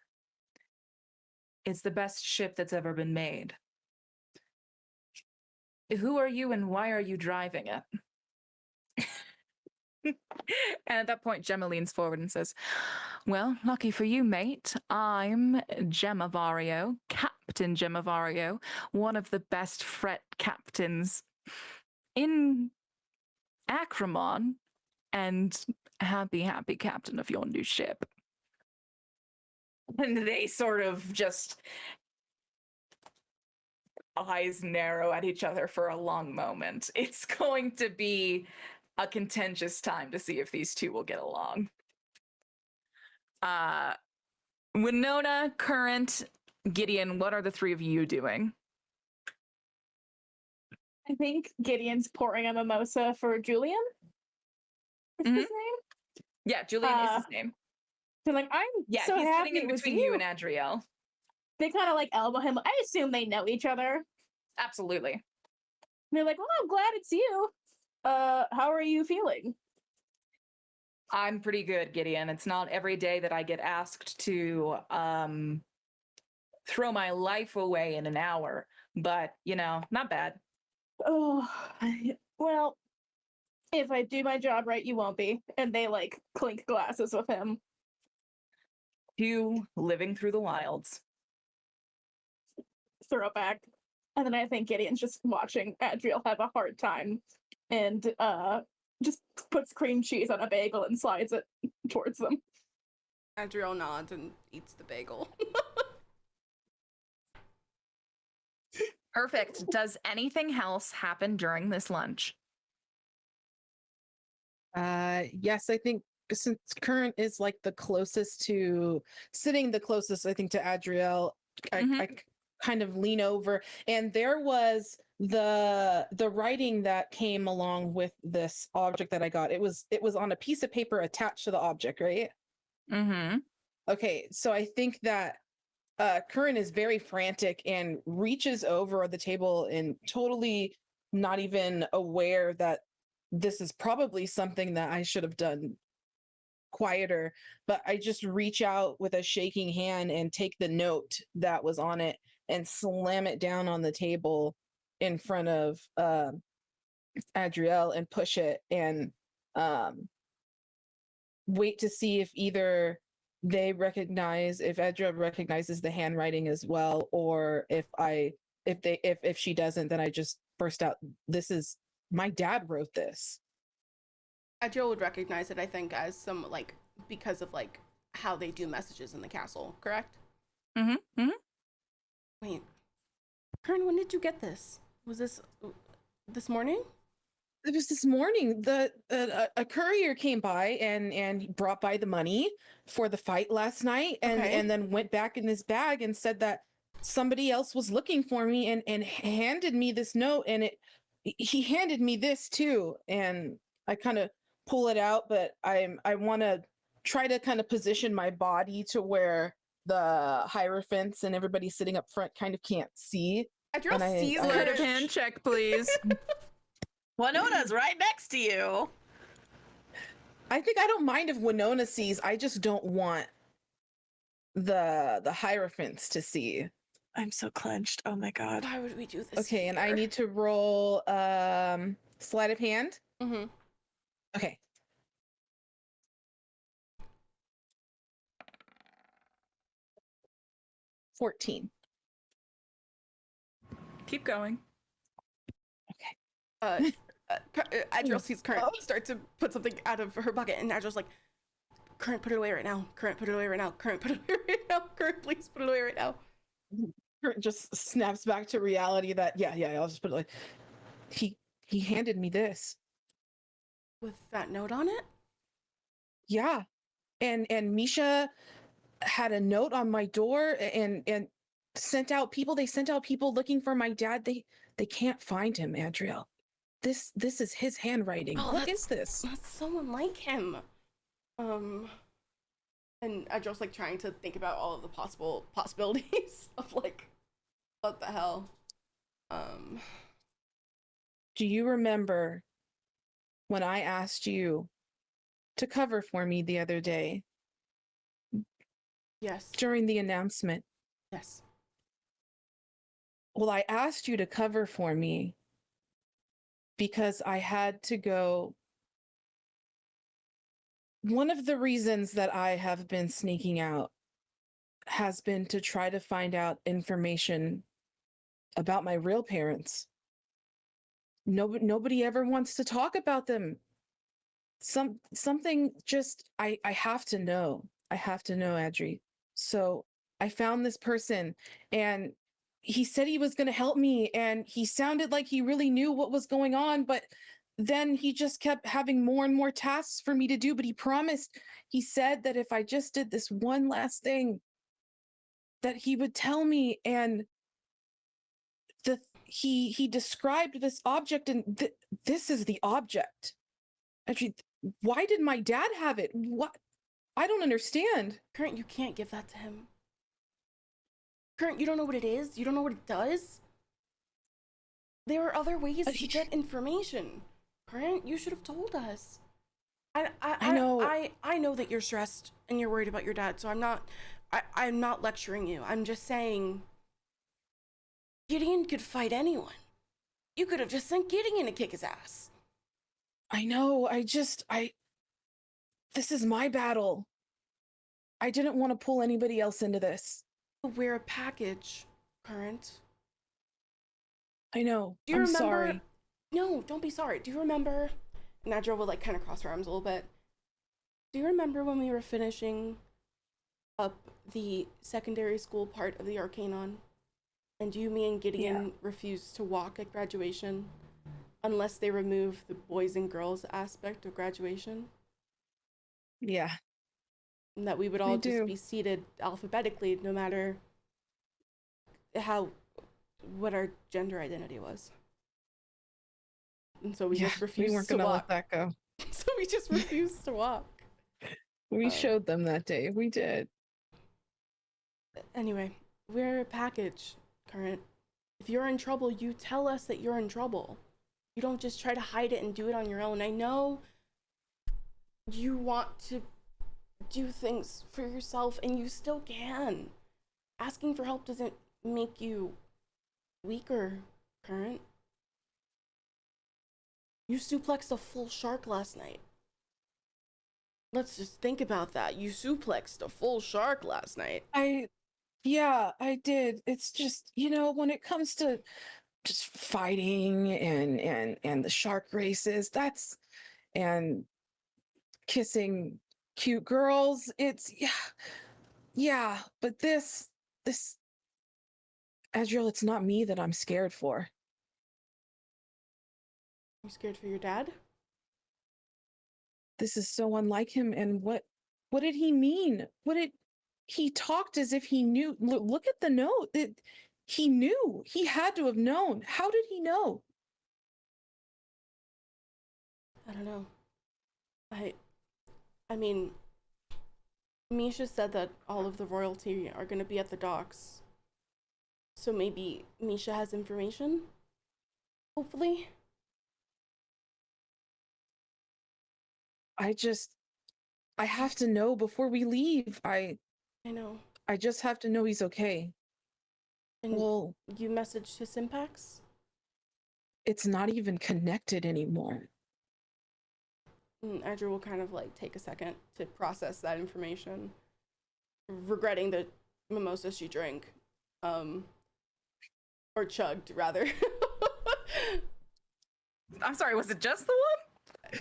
it's the best ship that's ever been made. Who are you and why are you driving it? And at that point, Gemma leans forward and says, well, lucky for you, mate. I'm Gemma Vario, Captain Gemma Vario, one of the best fret captains in Acramon, and happy captain of your new ship. And they sort of just eyes narrow at each other for a long moment. It's going to be a contentious time to see if these two will get along. Winona, Current, Gideon, what are the three of you doing? I think Gideon's pouring a mimosa for Julian. Is his name? Yeah, Julian is his name. They're like, I'm Yeah, so he's happy sitting in it was between you and Adriel. They kind of like elbow him. I assume they know each other. Absolutely. They're like, well, I'm glad it's you. How are you feeling? I'm pretty good, Gideon. It's not every day that I get asked to throw my life away in an hour, but not bad. Oh, well, if I do my job right, you won't be. And they like clink glasses with him. You living through the wilds. Throwback. And then I think Gideon's just watching Adriel have a hard time and just puts cream cheese on a bagel and slides it towards them. Adriel nods and eats the bagel. Perfect. Does anything else happen during this lunch? Yes, I think since Current is like the closest to I think, to Adriel, I kind of lean over, and there was the writing that came along with this object that I got. It was on a piece of paper attached to the object, right? Mm-hmm. Okay, so I think that Curran is very frantic and reaches over the table and totally not even aware that this is probably something that I should have done quieter, but I just reach out with a shaking hand and take the note that was on it and slam it down on the table in front of Adriel and push it and wait to see if either if Adriel recognizes the handwriting as well, or if she doesn't, then I just burst out, this is, my dad wrote this. Adriel would recognize it, I think, as some, like, because of, like, how they do messages in the castle, correct? Mm-hmm. Mm-hmm. Wait. Kern, when did you get this? Was this morning? It was this morning. A courier came by and brought by the money for the fight last night, and then went back in his bag and said that somebody else was looking for me and handed me this note, and he handed me this too, and I kind of pull it out, but I want to try to kind of position my body to where the Hierophants and everybody sitting up front kind of can't see. Adriel sees Could her. have hand check, please. Winona's right next to you. I think I don't mind if Winona sees. I just don't want the Hierophants to see. I'm so clenched. Oh my god. Why would we do this? Okay, and I need to roll sleight of hand. Mm-hmm. Okay. $14. Keep going. Adriel sees Current start to put something out of her bucket, and Adriel's like, Current, put it away right now. Current, put it away right now. Current, put it away right now. Current, please put it away right now. Current just snaps back to reality that, yeah, I'll just put it like, he handed me this. With that note on it? Yeah. And Misha had a note on my door and sent out people looking for my dad. They can't find him, Adriel. This is his handwriting. Oh, what is this? That's someone like him. And Adriel's like trying to think about all of the possibilities of like, what the hell? Do you remember when I asked you to cover for me the other day Yes. during the announcement? Yes. Well, I asked you to cover for me because I had to go. One of the reasons that I have been sneaking out has been to try to find out information about my real parents. Nobody ever wants to talk about them. Something just, I have to know. I have to know, Adri. So I found this person, and he said he was going to help me, and he sounded like he really knew what was going on, but then he just kept having more and more tasks for me to do. But he said that if I just did this one last thing, that he would tell me, and he described this object, and this is the object. Actually, why did my dad have it? What? I don't understand. Current, you can't give that to him. Current, you don't know what it is? You don't know what it does? There are other ways to get information. Current, you should have told us. I know. I know that you're stressed and you're worried about your dad, so I'm not lecturing you. I'm just saying Gideon could fight anyone. You could have just sent Gideon to kick his ass. I know. This is my battle. I didn't want to pull anybody else into this. We're a package, Current. I know. Do you I'm remember? sorry. No, don't be sorry. Do you remember? Nadra will like kind of cross her arms a little bit. Do you remember when we were finishing up the secondary school part of the Arcanon, and you, me, and Gideon refused to walk at graduation unless they remove the boys and girls aspect of graduation? Yeah. And that we would all just be seated alphabetically, no matter what our gender identity was. And so we just refused we weren't to gonna walk. let that go. So we just refused to walk. We showed them that day. We did. Anyway, we're a package, Current. If you're in trouble, you tell us that you're in trouble. You don't just try to hide it and do it on your own. I know you want to do things for yourself, and you still can. Asking for help doesn't make you weaker, Current. You suplexed a full shark last night. Let's just think about that. You suplexed a full shark last night. Yeah, I did. It's just, when it comes to just fighting and the shark races, and kissing cute girls, it's yeah, but this Adriel, it's not me that I'm scared for. You scared for your dad? This is so unlike him. And what did he mean? He talked as if he knew. Look at the note. He knew. He had to have known. How did he know? I don't know. I mean, Misha said that all of the royalty are gonna be at the docks. So maybe Misha has information? Hopefully. I have to know before we leave. I know. I just have to know he's okay. And well, you messaged his impacts? It's not even connected anymore. Andrew will kind of like take a second to process that information, regretting the mimosa she drank, or chugged rather. I'm sorry, was it just the one?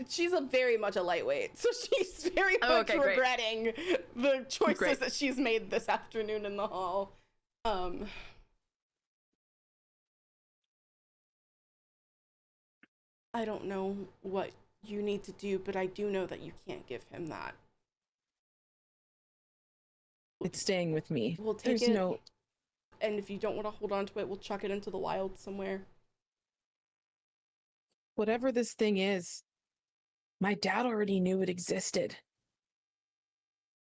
She's very much a lightweight, so she's very much regretting the choices that she's made this afternoon in the hall. I don't know what you need to do, but I do know that you can't give him that. It's staying with me. We'll take it, and if you don't want to hold on to it, we'll chuck it into the wild somewhere. Whatever this thing is, my dad already knew it existed.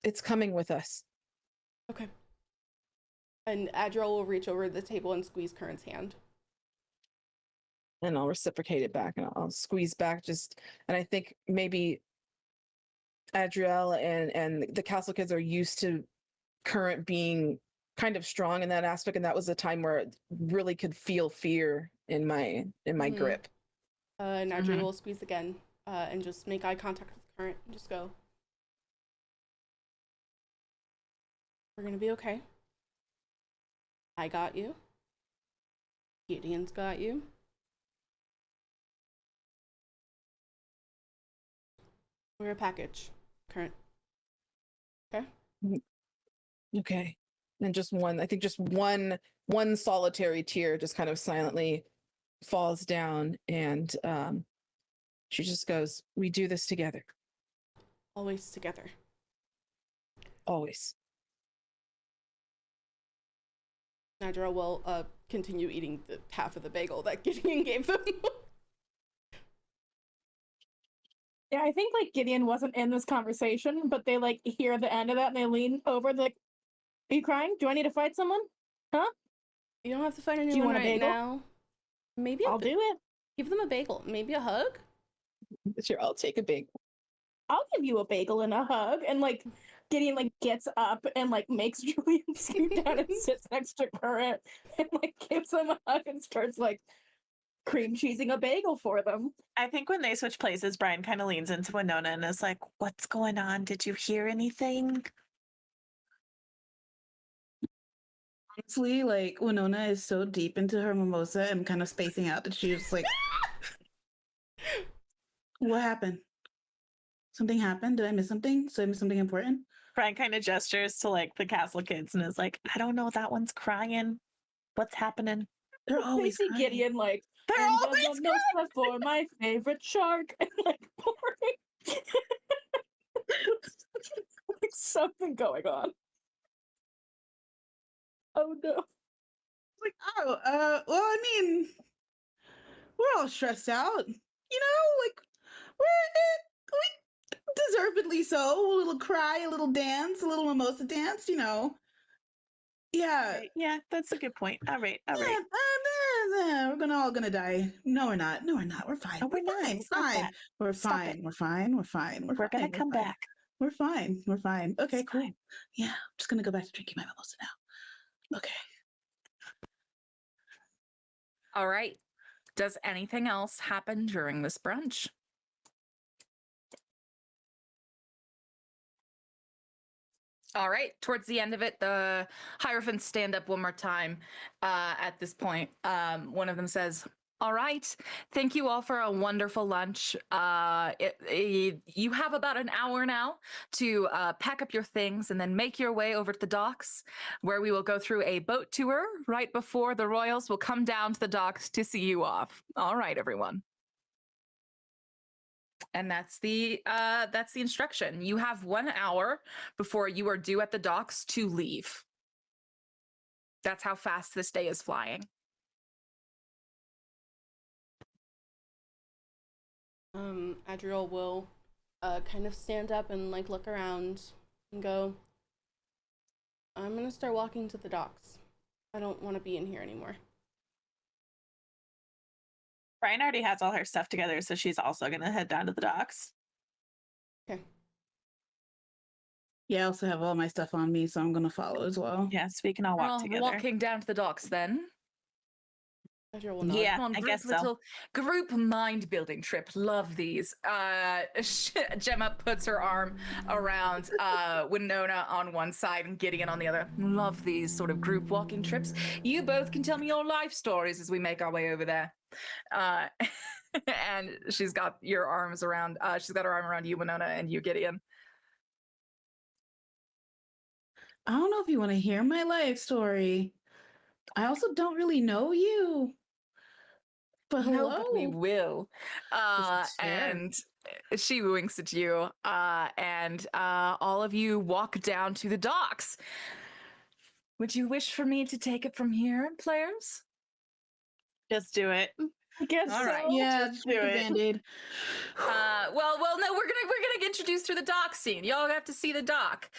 It's coming with us. Okay. And Adriel will reach over the table and squeeze Current's hand. And I'll reciprocate it back, and I'll squeeze back and I think maybe Adriel and the castle kids are used to Current being kind of strong in that aspect, and that was a time where I really could feel fear in my grip. And Adriel will squeeze again, and just make eye contact with Current and just go, "We're gonna be okay. I got you. Gideon's got you. We're a package, Current. Okay?" Okay. And just one solitary tear just kind of silently falls down, and she just goes, "We do this together. Always together." Always. Nadra will continue eating the half of the bagel that Gideon gave them. Yeah, I think like Gideon wasn't in this conversation, but they like hear the end of that and they lean over and they're like, "Are you crying? Do I need to fight someone? Huh? You don't have to fight you anyone want a right bagel? now. Maybe I'll do it. give them a bagel. Maybe a hug. Sure, I'll take a big. I'll give you a bagel and a hug." And like Gideon like gets up and like makes Julian sit down and sits next to Current and like gives them a hug and starts like cream cheesing a bagel for them. I think when they switch places, Brian kind of leans into Winona and is like, "What's going on? Did you hear anything?" Honestly, like Winona is so deep into her mimosa and kind of spacing out that she was like, "What happened? Something happened? Did I miss something? Did I miss something important?" Brian kind of gestures to like the castle kids and is like, "I don't know. That one's crying. What's happening?" They're They always see crying. Gideon like, They're "And always the mimosa for my favorite shark," and like pouring. Like something going on. Oh no. Like, oh, well, I mean, we're all stressed out, you know, like we deservedly so. A little cry, a little dance, a little mimosa dance, you know. Yeah. Right. Yeah, that's a good point. All right. All Yeah, right. we're all gonna die. No, we're not. No, we're not. We're fine. No, we're not. Fine. Stop Fine. that. We're Stop fine. it. We're fine. We're fine. We're We're fine. gonna come fine. back. We're fine. We're fine. Okay, It's cool. fine. Yeah, I'm just gonna go back to drinking my mimosa now. Okay. All right. Does anything else happen during this brunch? All right. Towards the end of it, the Hierophants stand up one more time. At this point, one of them says, "All right. Thank you all for a wonderful lunch. You have about an hour now to pack up your things and then make your way over to the docks, where we will go through a boat tour right before the royals will come down to the docks to see you off. All right, everyone." And that's the instruction. You have 1 hour before you are due at the docks to leave. That's how fast this day is flying. Adriel will kind of stand up and like look around and go, "I'm gonna start walking to the docks. I don't want to be in here anymore." Brian already has all her stuff together, so she's also gonna head down to the docks. Okay. Yeah, I also have all my stuff on me, so I'm gonna follow as well. Yes, we can all walk together. Walking down to the docks then. Adriel will nod. Yeah, Come on, I group, guess so. little group mind building trip. Love these. Gemma puts her arm around Winona on one side and Gideon on the other. Love these sort of group walking trips. You both can tell me your life stories as we make our way over there. And she's got your arms around. She's got her arm around you, Winona, and you, Gideon. I don't know if you want to hear my life story. I also don't really know you. But hello. No, but we will. This is fair. And she winks at you, and all of you walk down to the docks. Would you wish for me to take it from here, players? Just do it. I guess All right. so. Yeah, Just just do do it. Band-Aid. Well, no, we're gonna get introduced through the dock scene. Y'all have to see the dock.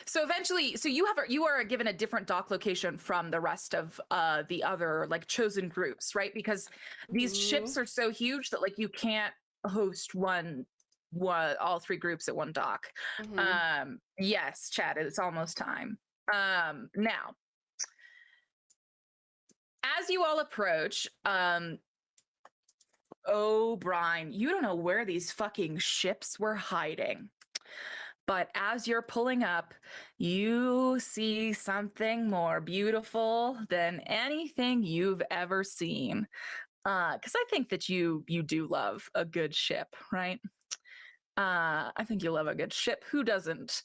So eventually, you are given a different dock location from the rest of the other like chosen groups, right? Because these ships are so huge that like you can't host all three groups at one dock. Yes, Chad, it's almost time. Now, as you all approach, oh, Brian, you don't know where these fucking ships were hiding. But as you're pulling up, you see something more beautiful than anything you've ever seen. Because I think that you do love a good ship, right? I think you love a good ship. Who doesn't?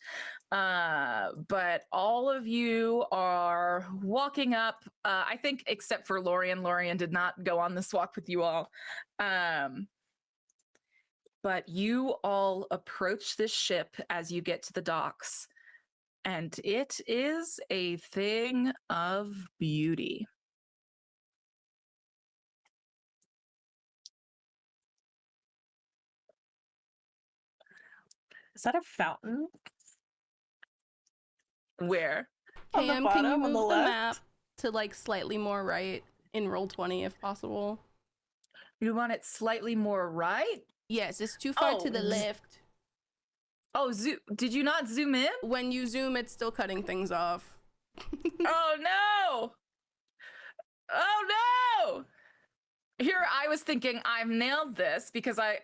But all of you are walking up. I think except for Lorian. Lorian did not go on this walk with you all. But you all approach this ship as you get to the docks. and it is a thing of beauty. Is that a fountain? Where? On the Cam, can you bottom, on move the the left? map to like slightly more right in Roll20 if possible? You want it slightly more right? Yes, it's too far to the Oh, left. Oh, did you not zoom in? When you zoom, it's still cutting things off. Oh no! Oh no! Here I was thinking I've nailed this because I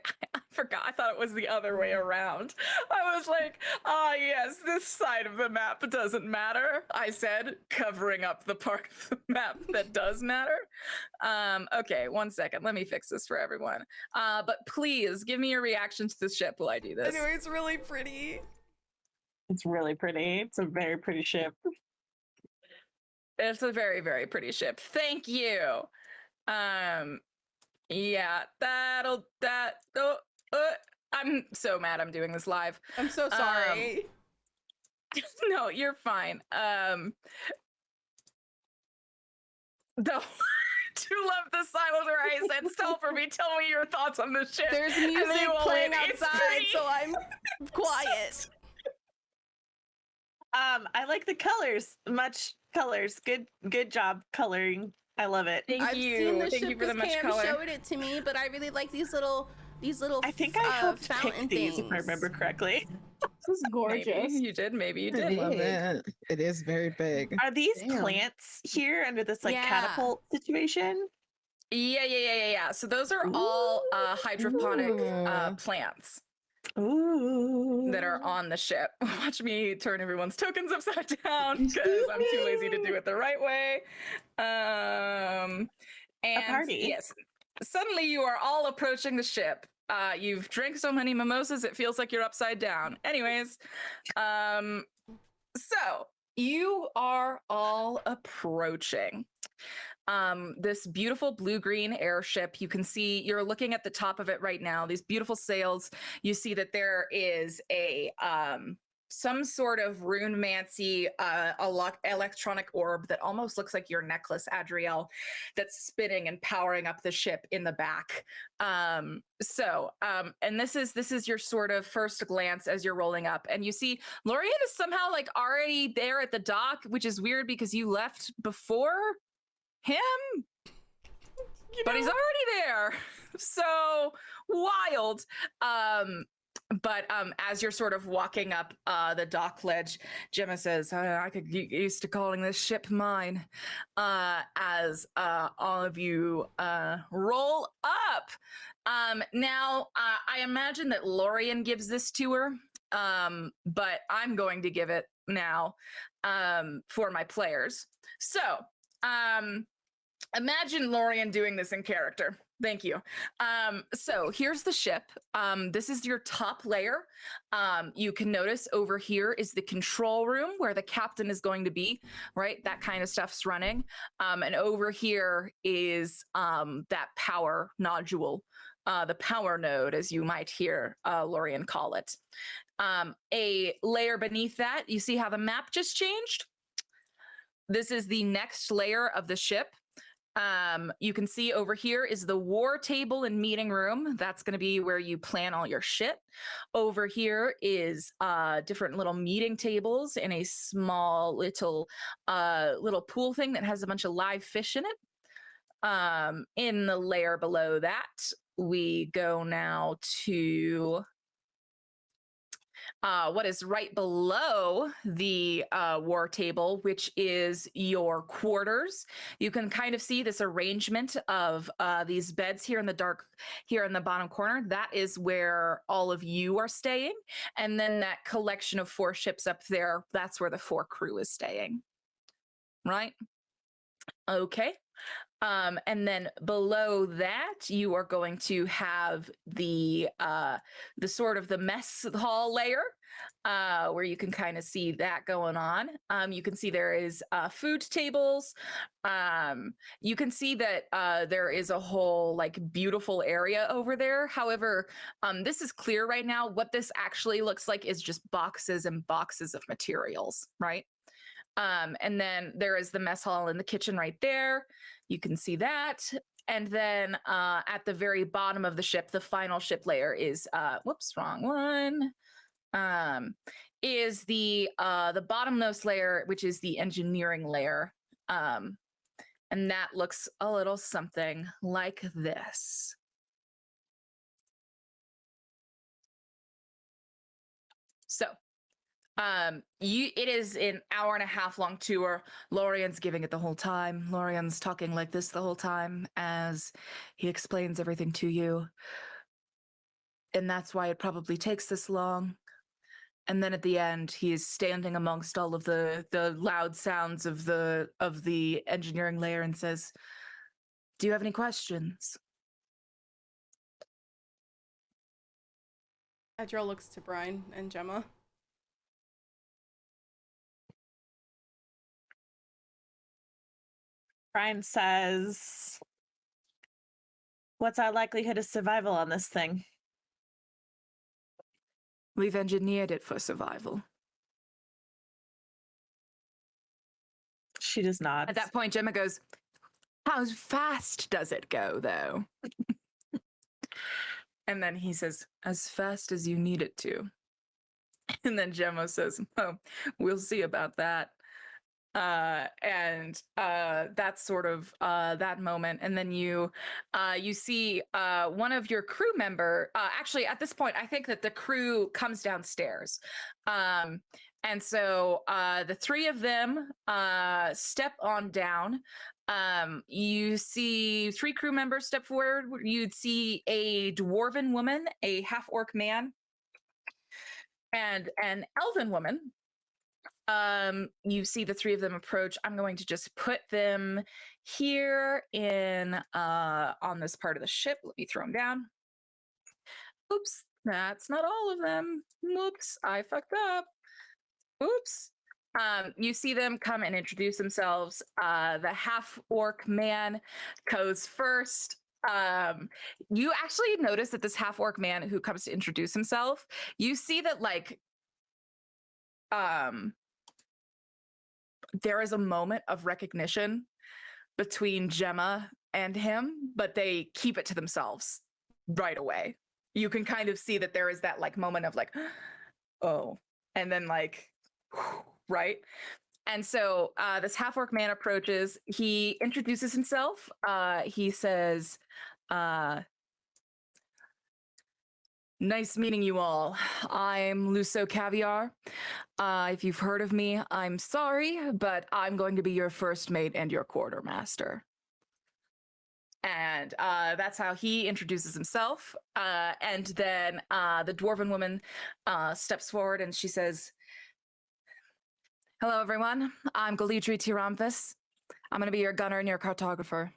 forgot. I thought it was the other way around. I was like, yes, this side of the map doesn't matter. I said, covering up the part of the map that does matter. Okay, 1 second. Let me fix this for everyone. But please give me your reaction to the ship while I do this. Anyway, it's really pretty. It's really pretty. It's a very pretty ship. It's a very, very pretty ship. Thank you. Yeah, I'm so mad I'm doing this live. I'm so sorry. No, you're fine. Do love the silence where I said, "Stop for me. Tell me your thoughts on this ship." There's And music they all playing went, "It's outside, pretty." so I'm quiet. I like the colors. Much colors. Good job coloring. I love it. Thank I've you. seen the Thank ship you for the because much Cam color. showed it to me, but I really like these little I think I helped fountain pick these, things. if I remember correctly. This is gorgeous. Maybe you did. Maybe you I did. love it. It is very big. Are these Damn. plants here under this like Yeah. catapult situation? Yeah. So those are all hydroponic Ooh. plants Ooh. that are on the ship. Watch me turn everyone's tokens upside down because I'm too lazy to do it the right way. And party. yes, suddenly you are all approaching the ship. You've drank so many mimosas it feels like you're upside down. Anyways, so you are all approaching this beautiful blue-green airship. You can see, you're looking at the top of it right now, these beautiful sails. You see that there is a some sort of runemancy electronic orb that almost looks like your necklace, Adriel, that's spinning and powering up the ship in the back. And this is your sort of first glance as you're rolling up, and you see Lorian is somehow like already there at the dock, which is weird because you left before him, but he's already there. So wild. But as you're sort of walking up the dock ledge, Gemma says, I could get used to calling this ship mine, as all of you roll up. Now, I imagine that Lorian gives this to her, but I'm going to give it now for my players. So, imagine Lorian doing this in character. Thank you. So here's the ship. This is your top layer. You can notice over here is the control room where the captain is going to be, right? That kind of stuff's running. And over here is that power nodule, the power node, as you might hear Lorian call it. A layer beneath that, you see how the map just changed? This is the next layer of the ship. You can see over here is the war table and meeting room. That's going to be where you plan all your shit. Over here is different little meeting tables in a small little pool thing that has a bunch of live fish in it. In the layer below that, we go now to what is right below the war table, which is your quarters. You can kind of see this arrangement of these beds here in the dark, here in the bottom corner. That is where all of you are staying. And then that collection of 4 ships up there, that's where the 4 crew is staying. Right? Okay. And then below that, you are going to have the sort of the mess hall layer. where you can kind of see that going on. You can see there is food tables. You can see that there is a whole like beautiful area over there. However, this is clear right now. What this actually looks like is just boxes and boxes of materials, right? And then there is the mess hall and the kitchen right there. You can see that. And then at the very bottom of the ship, the final ship layer is, whoops, wrong one. Is the bottommost layer, which is the engineering layer. And that looks a little something like this. So, it is an hour and a half long tour. Lorian's giving it the whole time. Lorian's talking like this the whole time as he explains everything to you. And that's why it probably takes this long. And then at the end, he is standing amongst all of the loud sounds of the engineering layer and says, "Do you have any questions?" Edril looks to Brian and Gemma. Brian says, "What's our likelihood of survival on this thing?" We've engineered it for survival. She does not. At that point, Gemma goes, "How fast does it go, though?" And then he says, "As fast as you need it to." And then Gemma says, "Oh, we'll see about that." And that's sort of that moment. And then you see one of your crew member, actually at this point, I think that the crew comes downstairs. And so the three of them step on down. You see three crew members step forward. You'd see a dwarven woman, a half-orc man, and an elven woman. You see the three of them approach. I'm going to just put them here in on this part of the ship. Let me throw them down. Oops, that's not all of them. Whoops, I fucked up. Oops. You see them come and introduce themselves. The half-orc man goes first. You actually notice that this half-orc man who comes to introduce himself, you see that like there is a moment of recognition between Gemma and him, but they keep it to themselves right away. You can kind of see that there is that like moment of like, oh, and then like, right? And so this half-orc man approaches. He introduces himself. He says, "Nice meeting you all. I'm Luso Caviar. If you've heard of me, I'm sorry, but I'm going to be your first mate and your quartermaster." And that's how he introduces himself. And then the dwarven woman steps forward and she says, "Hello, everyone. I'm Galidri Tiramphis. I'm going to be your gunner and your cartographer."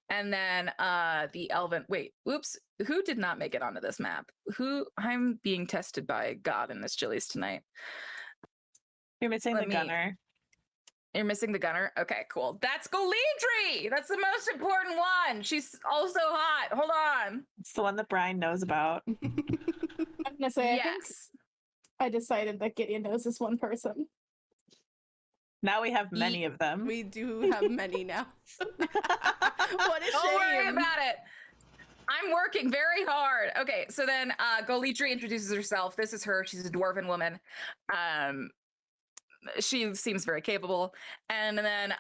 And then the elven, wait, oops, who did not make it onto this map? I'm being tested by God in this Chili's tonight. You're missing the gunner. You're missing the gunner? Okay, cool. That's Galidri! That's the most important one. She's also hot. Hold on. It's the one that Brian knows about. I'm gonna say, Yes. I decided that Gideon knows this one person. Now we have many of them. We do have many now. What a shame. Don't worry about it. I'm working very hard. Okay, so then Golitri introduces herself. This is her. She's a dwarven woman. She seems very capable. And then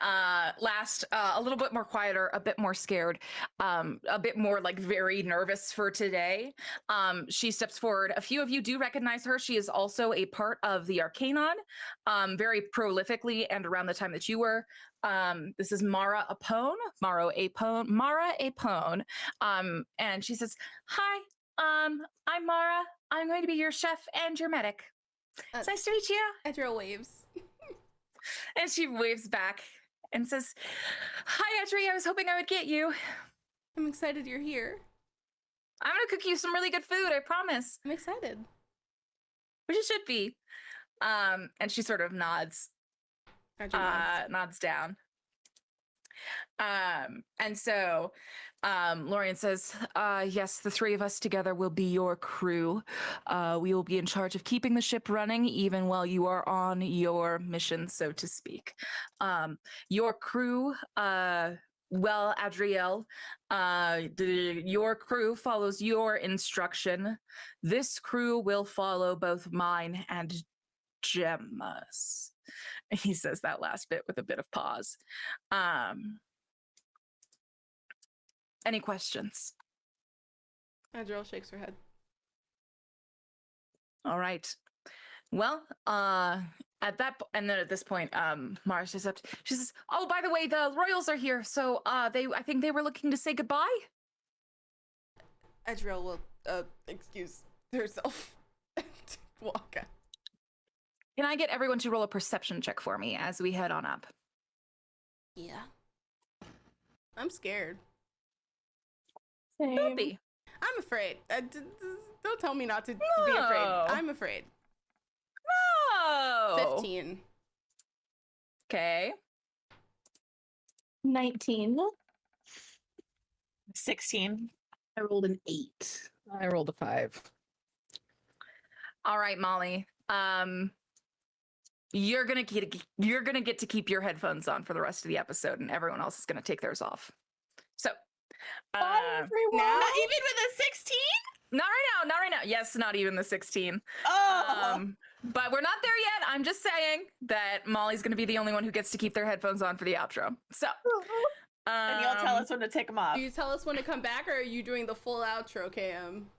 last, a little bit more quieter, a bit more scared, a bit more like very nervous for today. She steps forward. A few of you do recognize her. She is also a part of the Arcanon, very prolifically and around the time that you were. This is Mara Apone. And she says, "Hi, I'm Mara. I'm going to be your chef and your medic. It's nice to meet you." Edril waves. And she waves back and says, "Hi, Edri. I was hoping I would get you. I'm excited you're here. I'm going to cook you some really good food, I promise." I'm excited. which it should be. And she sort of nods nods down. And so Lorian says, yes, the three of us together will be your crew. We will be in charge of keeping the ship running even while you are on your mission, so to speak. Your crew, well, Adriel, your crew follows your instruction. This crew will follow both mine and Gemma's. He says that last bit with a bit of pause. Any questions? Adriel shakes her head. All right. Well, and then at this point, Mara says up. She says, "Oh, by the way, the royals are here. So, I think they were looking to say goodbye." Adriel will excuse herself and walk out. Can I get everyone to roll a perception check for me as we head on up? Yeah. I'm scared. Same. Don't be. I'm afraid. Don't tell me not to be afraid. I'm afraid. No. 15. Okay. 19. 16. I rolled an 8. I rolled a 5. All right, Molly. You're gonna get to keep your headphones on for the rest of the episode, and everyone else is gonna take theirs off. So, Bye, everyone. Not even with a 16? not right now. Yes, not even the 16. Oh. But we're not there yet. I'm just saying that Molly's gonna be the only one who gets to keep their headphones on for the outro. So, And you'll tell us when to take them off. Do you tell us when to come back, or are you doing the full outro, KM?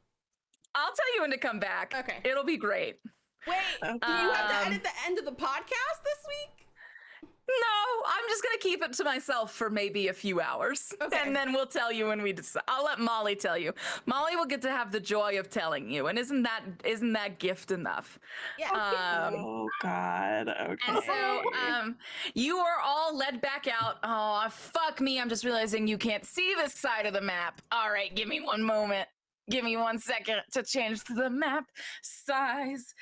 I'll tell you when to come back. Okay. It'll be great. Wait, do you have to edit the end of the podcast this week? No, I'm just gonna keep it to myself for maybe a few hours, Okay. and then we'll tell you when we decide. I'll let Molly tell you. Molly will get to have the joy of telling you, and isn't that gift enough? Yeah. Oh God. Okay. And so, you are all led back out. Oh, fuck me! I'm just realizing you can't see this side of the map. All right, give me one moment. Give me 1 second to change the map size.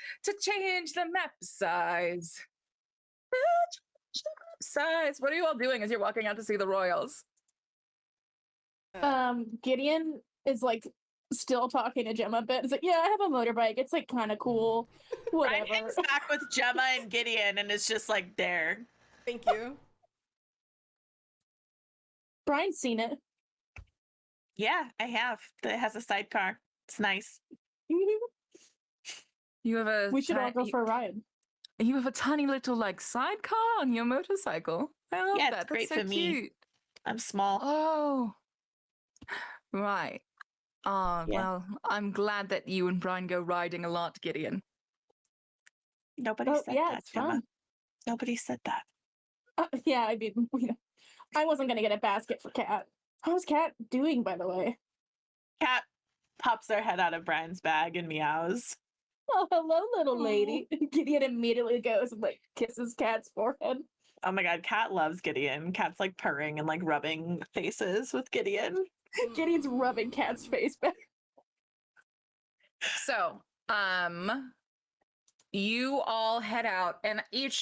What are you all doing as you're walking out to see the royals? Gideon is like still talking to Gemma a bit. It's like, yeah, I have a motorbike. It's like kind of cool. Brian Whatever. hangs back with Gemma and Gideon, and it's just like there. Thank you. Brian's seen it. Yeah, I have. It has a sidecar. It's nice. You have a We should all go for a ride. You have a tiny little like sidecar on your motorcycle. I love Yeah, that. it's great That's so for me. cute. I'm small. Oh, right. Oh, Yeah. well, I'm glad that you and Brian go riding a lot, Gideon. Nobody Oh, said yeah, that, it's Gemma. fun. Nobody said that. Yeah, I mean, I wasn't gonna get a basket for Kat. How's Kat doing, by the way? Cat pops their head out of Brian's bag and meows. Oh, hello, little lady. Gideon immediately goes and like kisses Kat's forehead. Oh my God, Cat loves Gideon. Cat's like purring and like rubbing faces with Gideon. Gideon's rubbing Kat's face back. So, you all head out, and each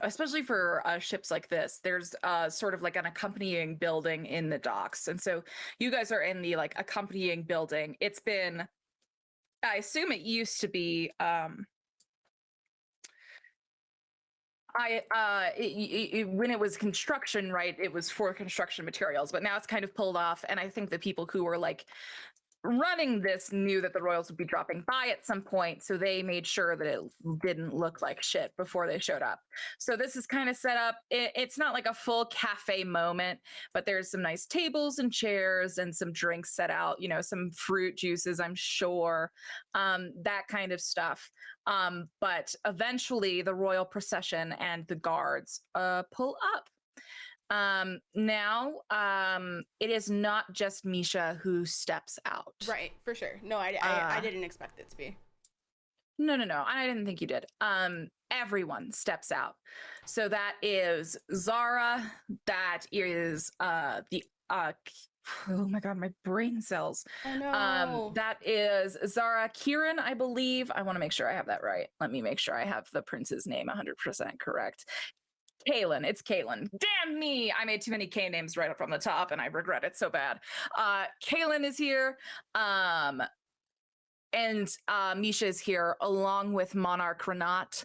especially for ships like this, there's sort of like an accompanying building in the docks, and so you guys are in the like accompanying building. It's been, I assume it used to be when it was construction, right, it was for construction materials, but now it's kind of pulled off, and I think the people who were like running this knew that the royals would be dropping by at some point, so they made sure that it didn't look like shit before they showed up. So this is kind of set up. It's not like a full cafe moment, but there's some nice tables and chairs and some drinks set out, you know, some fruit juices, I'm sure, that kind of stuff. But eventually the royal procession and the guards pull up. Now, it is not just Misha who steps out. Right, for sure. No, I didn't expect it to be. No. I didn't think you did. Everyone steps out. So that is Zara. That is the Oh my god, my brain cells. I know. That is Zara Kieran, I believe. I want to make sure I have that right. Let me make sure I have the prince's name 100% correct. Kaylin, it's Kaylin. Damn me! I made too many K names right up from the top, and I regret it so bad. Kaylin is here, and Misha is here, along with Monarch Renat,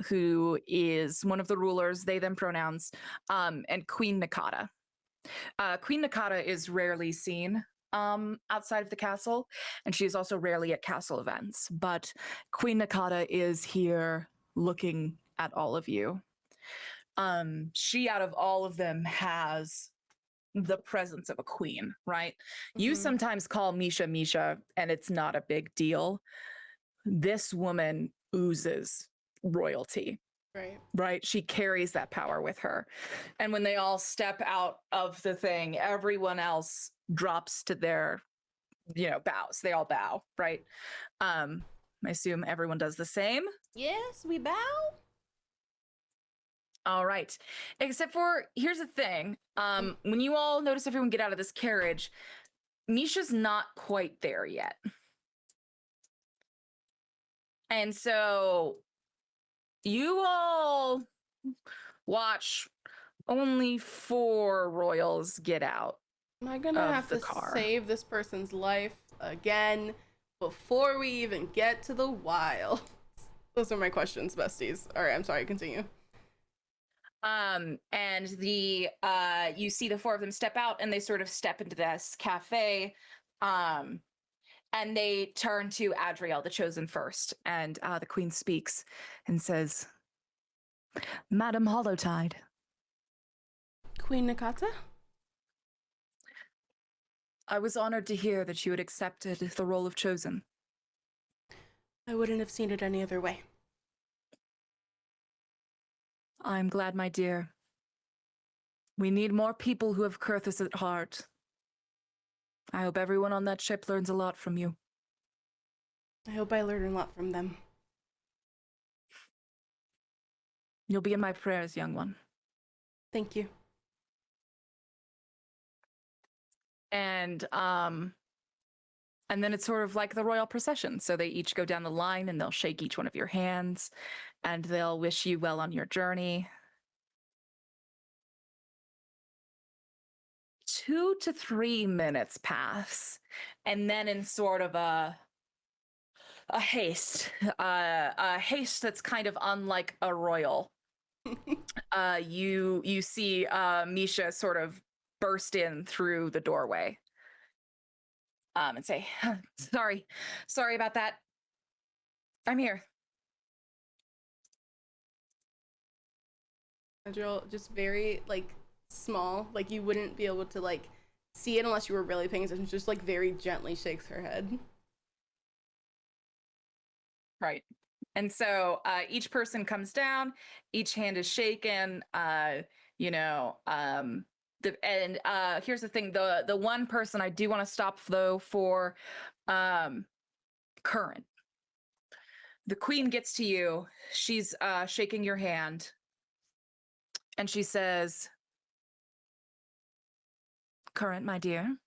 who is one of the rulers, they them pronouns, and Queen Nakata. Queen Nakata is rarely seen outside of the castle, and she is also rarely at castle events. But Queen Nakata is here looking at all of you. She, out of all of them, has the presence of a queen, right? You Mhm. sometimes call Misha Misha, and it's not a big deal. This woman oozes royalty. Right? She carries that power with her. And when they all step out of the thing, everyone else drops to their, bows. They all bow, right? I assume everyone does the same. Yes, we bow. All right. Except for, here's the thing. When you all notice everyone get out of this carriage, Misha's not quite there yet. And so you all watch only 4 royals get out. Am I gonna Of have the to car. save this person's life again before we even get to the wild? Those are my questions, besties. All right, I'm sorry, continue. And the you see the 4 of them step out, and they sort of step into this cafe, and they turn to Adriel, the chosen first, and the queen speaks and says, "Madam Hollowtide, Queen Nakata? I was honored to hear that you had accepted the role of chosen. I wouldn't have seen it any other way. I'm glad, my dear. We need more people who have Kurthus at heart. I hope everyone on that ship learns a lot from you." I hope I learned a lot from them. You'll be in my prayers, young one. Thank you. And then it's sort of like the royal procession. So they each go down the line, and they'll shake each one of your hands, and they'll wish you well on your journey. 2 to 3 minutes pass, and then in sort of a haste that's kind of unlike a royal, you see Misha sort of burst in through the doorway, and say, sorry about that. I'm here. Adriel, just very, small. You wouldn't be able to, see it unless you were really paying attention. Just, very gently shakes her head. Right. And so each person comes down, each hand is shaken, here's the thing, the one person I do want to stop though for Current. The queen gets to you, she's shaking your hand, and she says, "Current, my dear,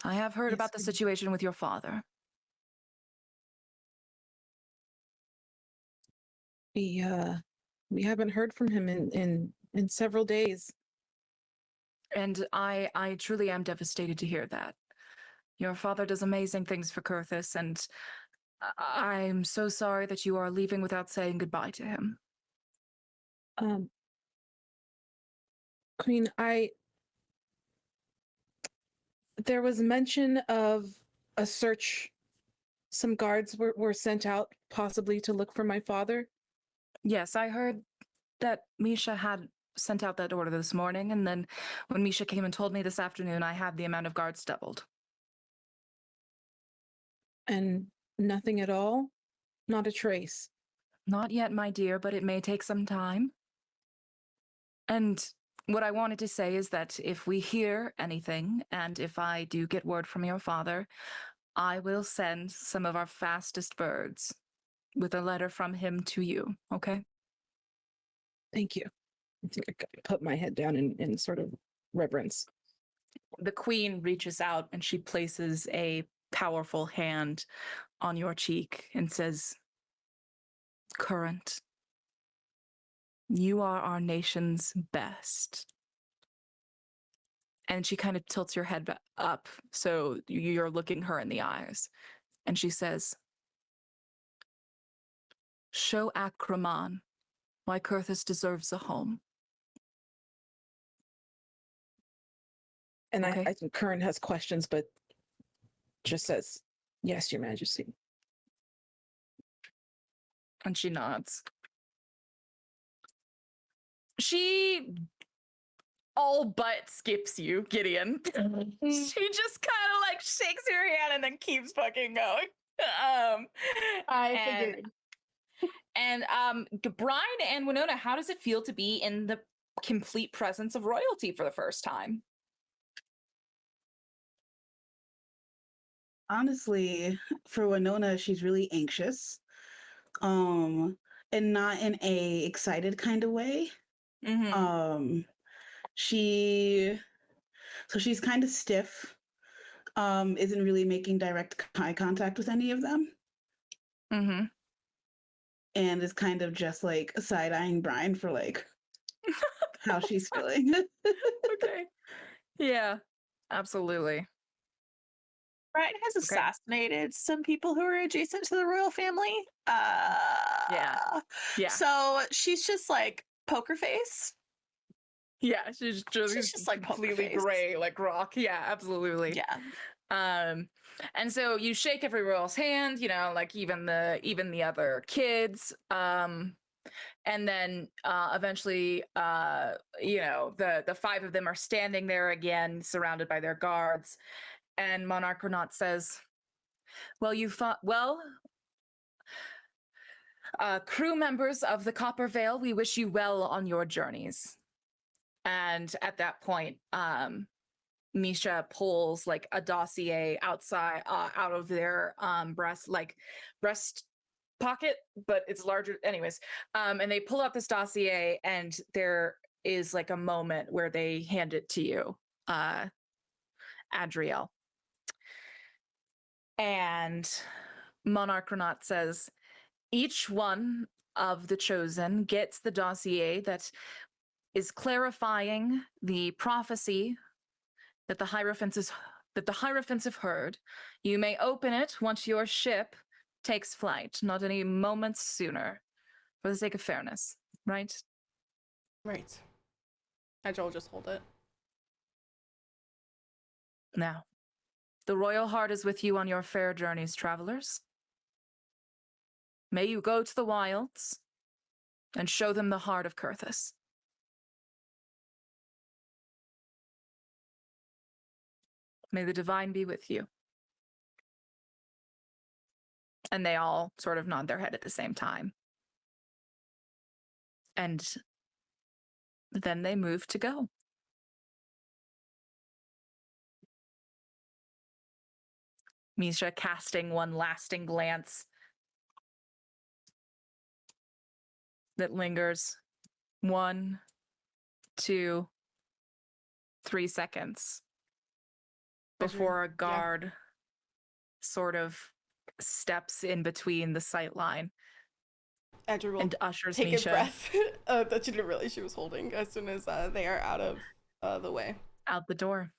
I have heard about the situation with your father. We haven't heard from him in several days." And I truly am devastated to hear that. Your father does amazing things for Kurthus, and I'm so sorry that you are leaving without saying goodbye to him. Queen, there was mention of a search. Some guards were sent out, possibly to look for my father. Yes, I heard that Misha had sent out that order this morning, and then when Misha came and told me this afternoon, I had the amount of guards doubled. And nothing at all? Not a trace? Not yet, my dear, but it may take some time. And what I wanted to say is that if we hear anything, and if I do get word from your father, I will send some of our fastest birds with a letter from him to you, okay? Thank you. I think I put my head down and sort of reverence. The queen reaches out and she places a powerful hand on your cheek and says, Current, you are our nation's best. And she kind of tilts your head up so you're looking her in the eyes. And she says, show Akraman why Kurthus deserves a home. And Okay. I think Curran has questions, but just says, yes, Your Majesty. And she nods. She all but skips you, Gideon. She just kind of like shakes your hand and then keeps fucking going. I figured. And Brian and Winona, how does it feel to be in the complete presence of royalty for the first time? Honestly, for Winona, she's really anxious. And not in a excited kind of way. Mm-hmm. She's kind of stiff. Isn't really making direct eye contact with any of them. Mm-hmm. And is kind of just like side-eyeing Brian for like how she's feeling. Okay. Yeah, absolutely. Brian has assassinated some people who are adjacent to the royal family. Yeah. So she's just like poker face. Yeah, she's just like poker completely face. gray, like rock. Yeah, absolutely. Yeah. And so you shake every royal's hand, you know, like even the other kids. And then eventually, you know, the five of them are standing there again, surrounded by their guards. And Monarch Renat says, well, you fought well. Crew members of the Copper Veil, we wish you well on your journeys. And at that point, Misha pulls like a dossier outside, out of their breast pocket, but it's larger. Anyways, and they pull out this dossier, and there is like a moment where they hand it to you, Adriel. And Monarch Renat says, each one of the chosen gets the dossier that is clarifying the prophecy that the Hierophants have heard. You may open it once your ship takes flight, not any moments sooner, for the sake of fairness, right? Right. Edge will just hold it. Now, the royal heart is with you on your fair journeys, travelers. May you go to the wilds and show them the heart of Kurthus. May the divine be with you. And they all sort of nod their head at the same time. And then they move to go. Misha casting one lasting glance that lingers 1, 2, 3 seconds before a guard sort of steps in between the sight line Andrew will and ushers take Misha a breath that she didn't realize she was holding as soon as they are out of the way. out the door.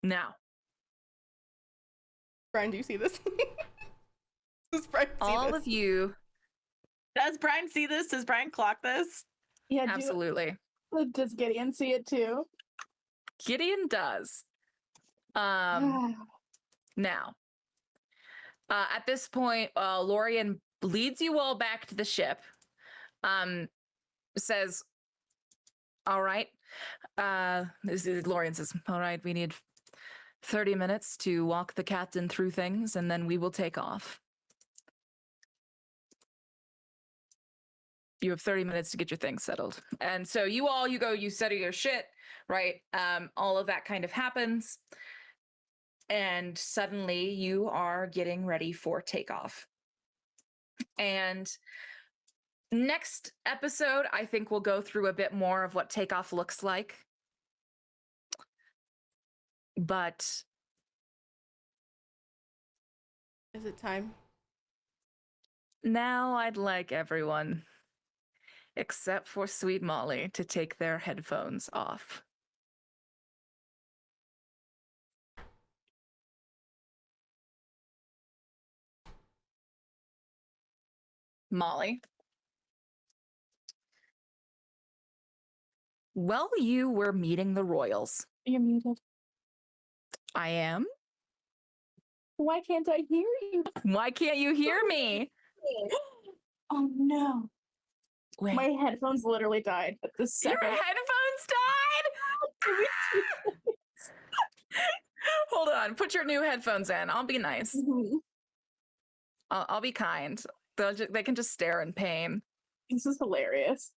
Now, Brian, do you see this? Does Brian see all this? of you, Does Brian see this? Does Brian clock this? Yeah, absolutely. Does Gideon see it too? Gideon does. Now, at this point, Lorian leads you all back to the ship. Says, all right. Lorian says, all right, we need 30 minutes to walk the captain through things, and then we will take off. You have 30 minutes to get your things settled. And so you go, you settle your shit, right? All of that kind of happens. And suddenly you are getting ready for takeoff. And next episode, I think we'll go through a bit more of what takeoff looks like. But Is it time? now I'd like everyone, except for Sweet Molly, to take their headphones off. Molly. While you were meeting the royals, You're muted. I am. Why can't I hear you? Why can't you hear me? Oh no. Wait, My headphones literally died at this your second. headphones died? Hold on, put your new headphones in. I'll be nice. I'll be kind. They can just stare in pain. This is hilarious.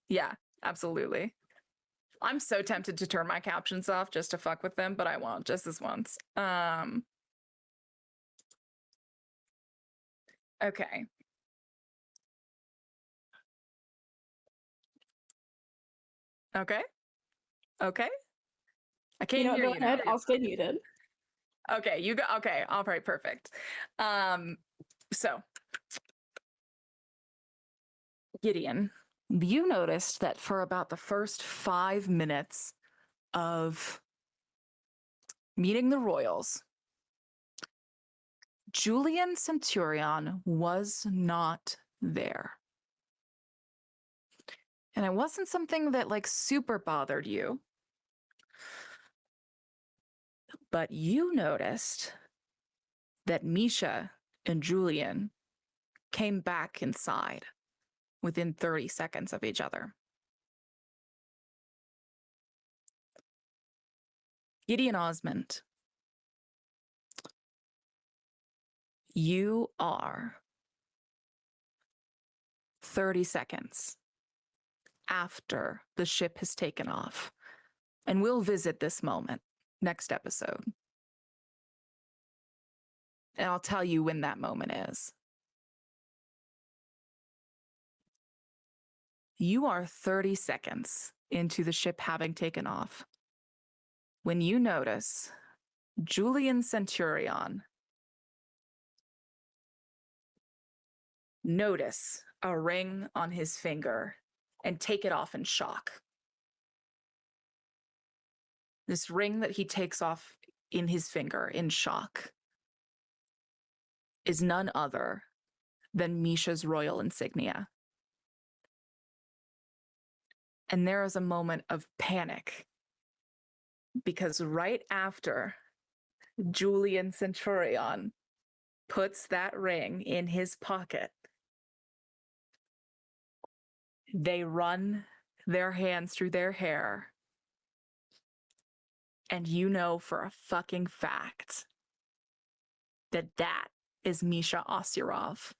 Yeah, absolutely. I'm so tempted to turn my captions off just to fuck with them, but I won't, just this once. Okay. Okay. Okay. I can't You know, hear go you now. ahead. I'll stay muted. Okay, you go. Okay, all right, perfect. So Gideon, you noticed that for about the first 5 minutes of meeting the royals, Julian Centurion was not there. And it wasn't something that like super bothered you. But you noticed that Misha and Julian came back inside within 30 seconds of each other. Gideon Osmond, you are 30 seconds after the ship has taken off. And we'll visit this moment next episode. And I'll tell you when that moment is. You are 30 seconds into the ship having taken off when you notice Julian Centurion notice a ring on his finger and take it off in shock. This ring that he takes off in his finger in shock is none other than Misha's royal insignia. And there is a moment of panic because right after Julian Centurion puts that ring in his pocket, they run their hands through their hair. And you know for a fucking fact that that is Misha Osirov.